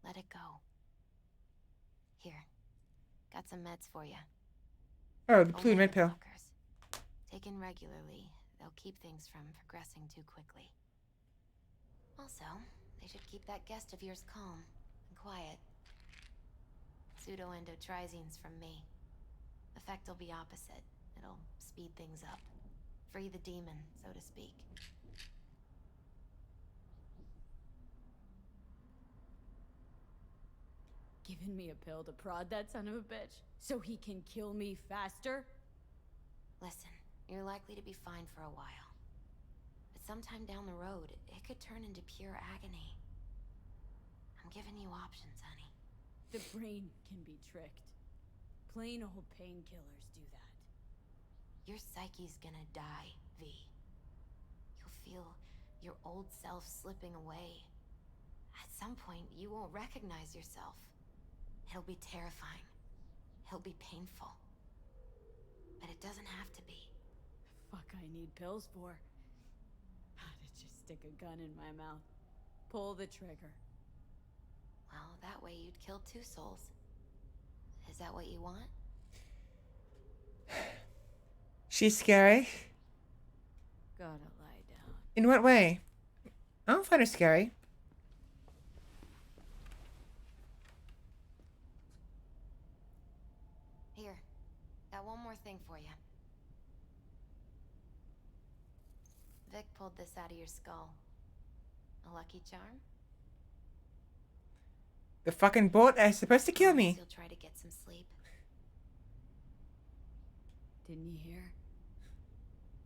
Let it go. Here. Got some meds for you. Oh, the blue red pill. Taken regularly, they'll keep things from progressing too quickly. Also, they should keep that guest of yours calm and quiet. Pseudo-endotrizine's from me. Effect will be opposite. It'll speed things up. Free the demon, so to speak. Giving me a pill to prod that son of a bitch so he can kill me faster? Listen, you're likely to be fine for a while. But sometime down the road, it could turn into pure agony. I'm giving you options, honey. The brain can be tricked. Plain old painkillers do that. Your psyche's gonna die, V. You'll feel your old self slipping away. At some point, you won't recognize yourself. It'll be terrifying. It'll be painful. But it doesn't have to be. The fuck I need pills for? To just stick a gun in my mouth. Pull the trigger. Well, that way you'd kill 2 souls. Is that what you want? She's scary. Gotta lie down. In what way? I don't find her scary. Here. Got one more thing for you. Vic pulled this out of your skull. A lucky charm? The fucking bullet is supposed to kill me. You'll try to get some sleep. Didn't you hear?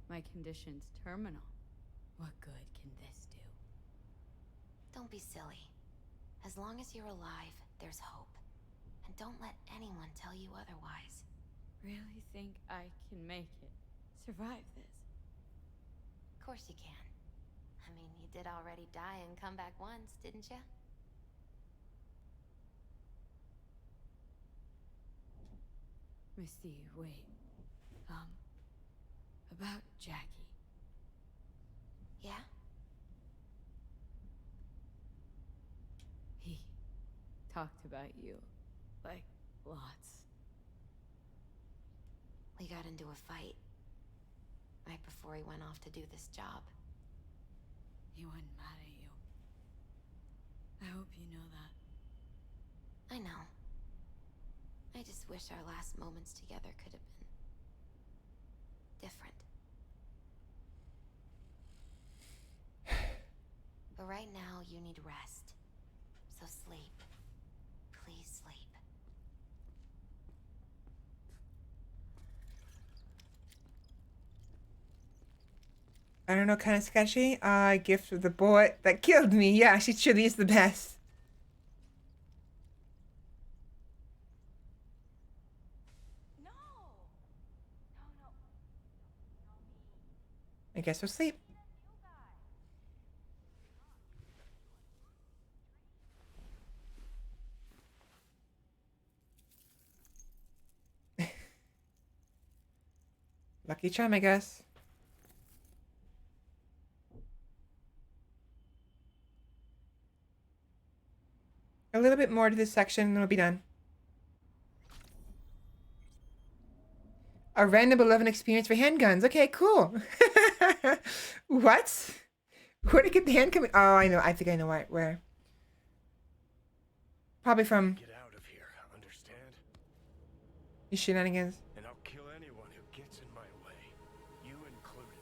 My condition's terminal. What good can this do? Don't be silly. As long as you're alive, there's hope. And don't let anyone tell you otherwise. Really think I can make it? Survive this? Of course you can. I mean, you did already die and come back once, didn't you? Misty, wait. About Jackie. Yeah? He talked about you. Like, lots. We got into a fight. Right before he went off to do this job. He wasn't mad at you. I hope you know that. I know. I just wish our last moments together could have been different. But right now, you need rest. So sleep. Please sleep. I don't know, kind of sketchy. Gift of the bullet that killed me. Yeah, she truly is the best. I guess we'll sleep. Lucky charm, I guess. A little bit more to this section and we'll be done. A random 11 experience for handguns. Okay, cool. What? Where did I get the hand coming? Oh, I know. I think I know where. Probably from... Get out of here, understand? These shenanigans. And I'll kill anyone who gets in my way. You included.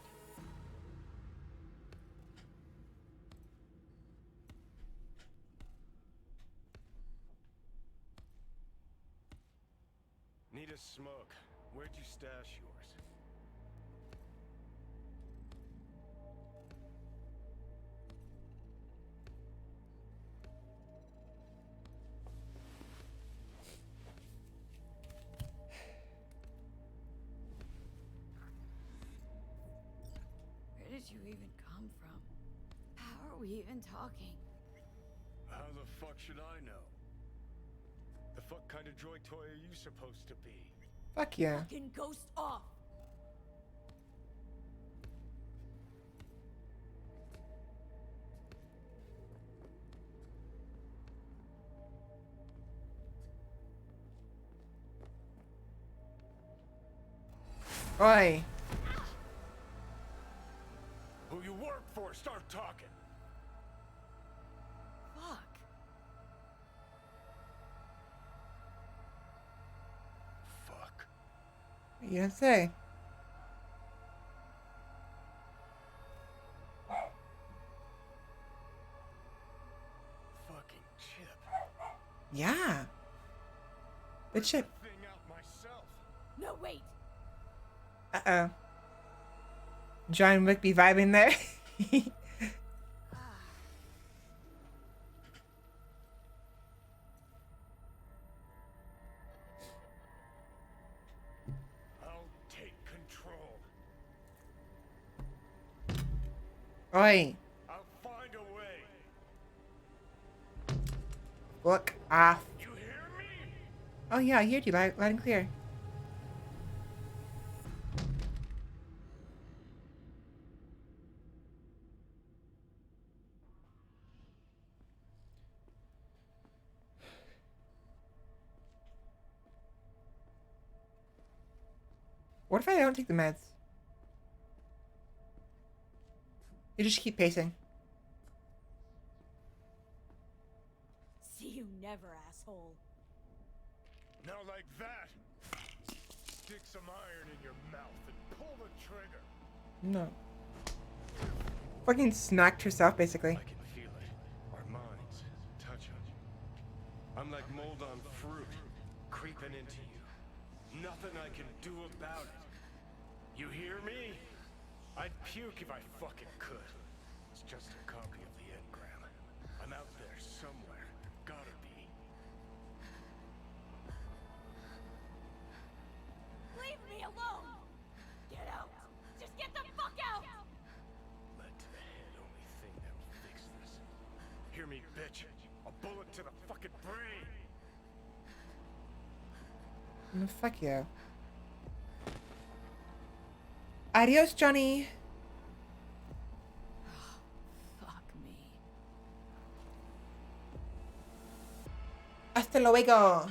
Need a smoke. Where'd you stash yours? we even talking? How the fuck should I know? The fuck kind of droid toy are you supposed to be? Fuck yeah. Fucking ghost off! Oi. Who you work for? Start talking. Fuck. Fuck. What you gonna say? Fucking chip. Yeah. The chip. Thing out myself. No, wait. Uh-oh. John Wick be vibing there. I'll take control. Oi. I'll find a way. Look off. You hear me? Oh yeah, I heard you loud and clear. What if I don't take the meds? You just keep pacing. See you never, asshole. Now like that. Stick some iron in your mouth and pull the trigger. No. Fucking smacked herself, basically. I can feel it. Our minds touch it. I'm like mold on fruit, creeping into you. Nothing I can do about it. You hear me? I'd puke if I fucking could. It's just a copy of the engram. I'm out there somewhere. Gotta be. Leave me alone! Get out! Just get the fuck out! Lead to the head, only thing that'll fix this. Hear me, bitch? A bullet to the fucking brain! No, fuck you. Adios, Johnny. Fuck me. Hasta luego.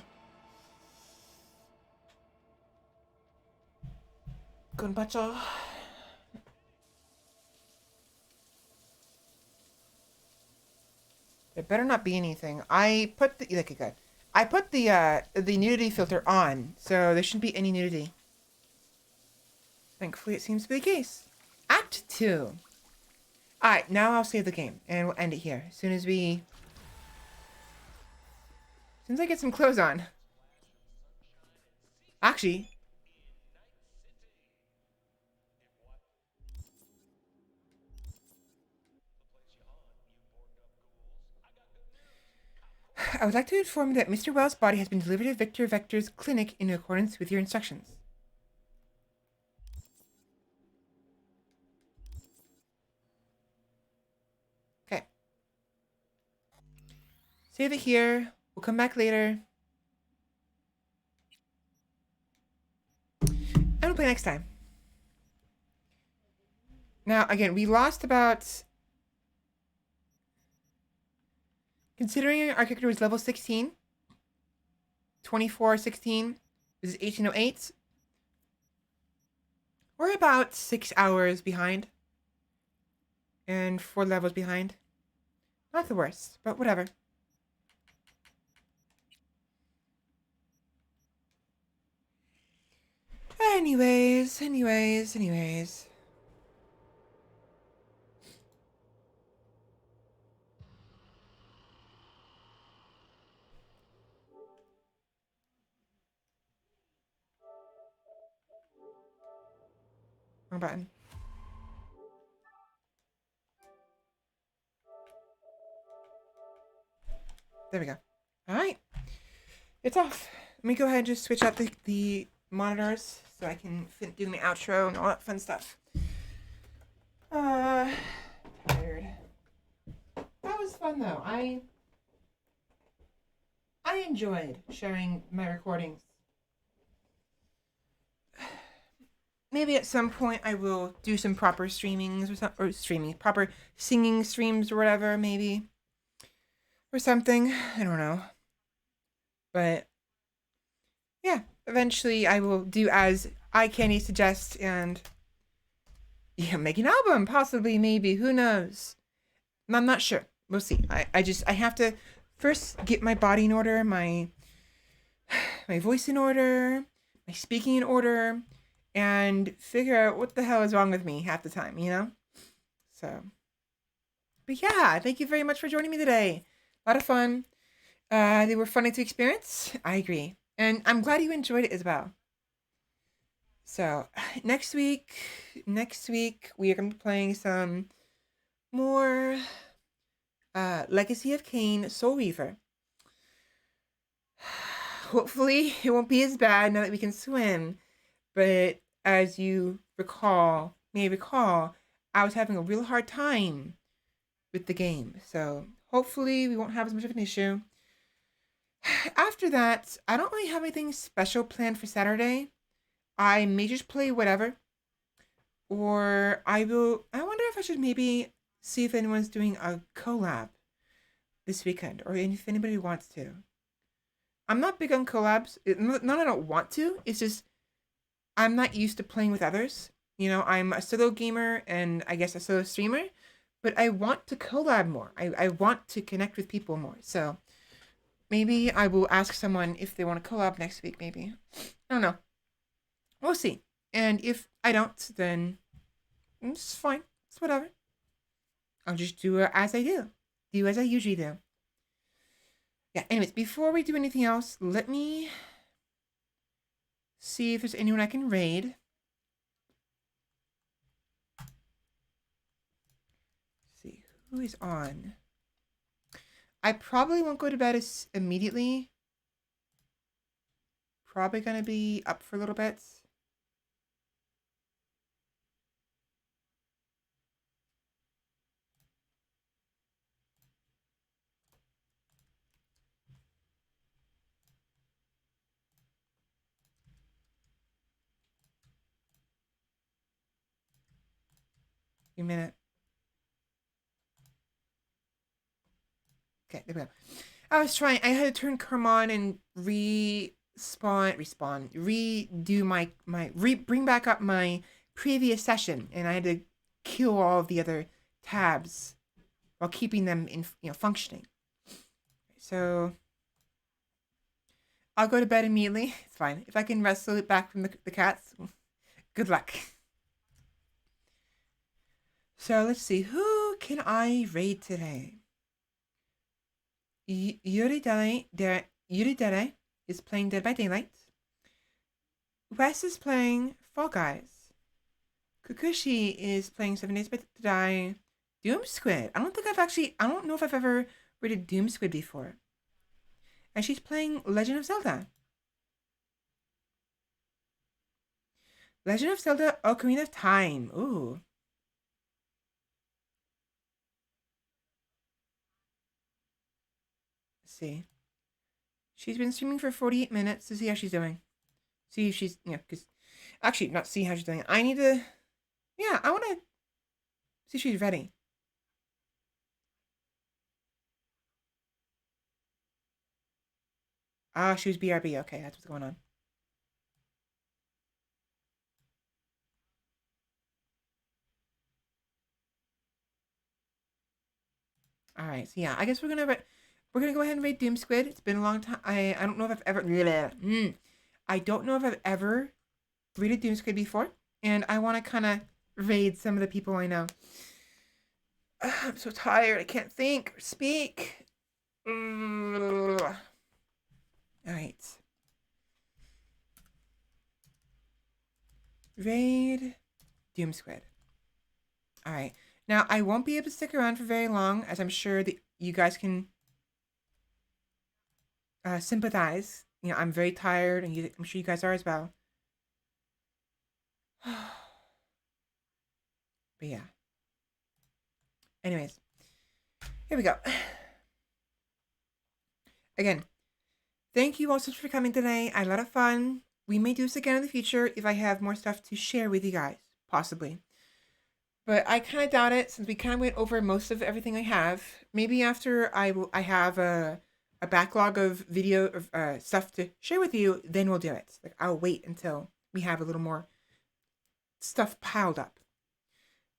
Gunpacho. There better not be anything. I put the okay, good. I put the nudity filter on, so there shouldn't be any nudity. Thankfully, it seems to be the case. Act 2. Alright, now I'll save the game, and we'll end it here. As soon as I get some clothes on. Actually... I would like to inform you that Mr. Wells' body has been delivered to Victor Vector's clinic in accordance with your instructions. Okay. Save it here. We'll come back later. And we'll play next time. Now, again, we lost about... Considering our character was level 16, 2416, this is 1808, we're about 6 hours behind. And 4 levels behind. Not the worst, but whatever. Anyways. Wrong button. There we go. Alright. It's off. Let me go ahead and just switch out the monitors so I can do my outro and all that fun stuff. Tired. fun though. I enjoyed sharing my recordings. Maybe at some point I will do some proper streamings proper singing streams or whatever, maybe. Or something. I don't know. But yeah, eventually I will do as iCandy suggests and make an album, possibly, maybe, who knows. I'm not sure. We'll see. I have to first get my body in order, my voice in order, my speaking in order, and figure out what the hell is wrong with me half the time, you know? So, but yeah, thank you very much for joining me today. A lot of fun. They were funny to experience. I agree. And I'm glad you enjoyed it as well. So, next week we are going to be playing some more Legacy of Kain Soul Reaver. Hopefully it won't be as bad now that we can swim. But as you may recall, I was having a real hard time with the game. So hopefully we won't have as much of an issue. After that, I don't really have anything special planned for Saturday. I may just play whatever. Or I wonder if I should maybe see if anyone's doing a collab this weekend. Or if anybody wants to. I'm not big on collabs. Not that I don't want to. It's just I'm not used to playing with others. You know, I'm a solo gamer and I guess a solo streamer. But I want to collab more. I want to connect with people more. So maybe I will ask someone if they want to collab next week, maybe. I don't know. We'll see. And if I don't, then it's fine. It's whatever. I'll just do it as I do. Do as I usually do. Yeah, anyways, before we do anything else, let me see if there's anyone I can raid. Let's see, who is on? I probably won't go to bed immediately. Probably gonna be up for a little bit. A minute. Okay, there we go. I was trying. I had to turn Kerm on and redo bring back up my previous session, and I had to kill all of the other tabs while keeping them functioning. So I'll go to bed immediately. It's fine. If I can wrestle it back from the cats, good luck. So let's see. Who can I raid today? Yuri Dere is playing Dead by Daylight. Wes is playing Fall Guys. Kukushi is playing 7 Days to Die. Doom Squid. I don't know if I've ever rated Doom Squid before. And she's playing Legend of Zelda. Legend of Zelda Ocarina of Time. Ooh. Let's see. She's been streaming for 48 minutes to see how she's doing. See if she's, because actually, not see how she's doing. I need to, I want to see if she's ready. Ah, she was BRB. Okay, that's what's going on. All right, so yeah, I guess we're gonna go ahead and raid Doom Squid. It's been a long time. I don't know if I've ever. I don't know if I've ever raided Doom Squid before, and I want to kind of raid some of the people I know. I'm so tired. I can't think or speak. All right. Raid Doom Squid. All right. Now, I won't be able to stick around for very long, as I'm sure that you guys can sympathize. I'm very tired, and I'm sure you guys are as well. But yeah. Anyways, here we go. again, thank you all so much for coming today. I had a lot of fun. We may do this again in the future if I have more stuff to share with you guys, possibly. But I kind of doubt it since we kind of went over most of everything I have. Maybe after I have a backlog of video of stuff to share with you, then we'll do it. Like I'll wait until we have a little more stuff piled up.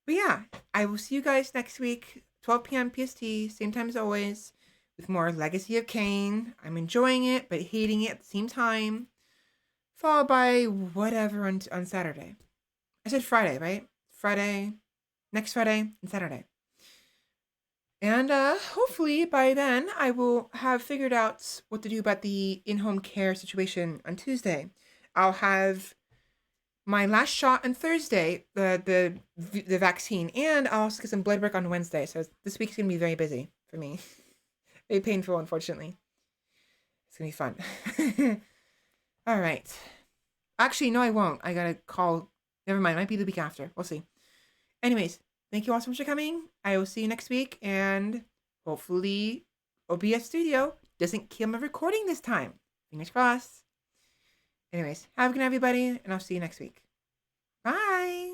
But yeah, I will see you guys next week, 12 p.m. PST, same time as always, with more Legacy of Kain. I'm enjoying it, but hating it at the same time. Followed by whatever on Saturday. I said Friday, right? Friday, next Friday, and Saturday. And hopefully by then I will have figured out what to do about the in-home care situation on Tuesday. I'll have my last shot on Thursday, the vaccine, and I'll also get some blood work on Wednesday. So this week's gonna be very busy for me. Very painful, unfortunately. It's gonna be fun. All right. Actually, no, I won't. I gotta call. Never mind. It might be the week after. We'll see. Anyways, thank you all so much for coming. I will see you next week, and hopefully OBS Studio doesn't kill my recording this time. Fingers crossed. Anyways, have a good night, everybody, and I'll see you next week. Bye!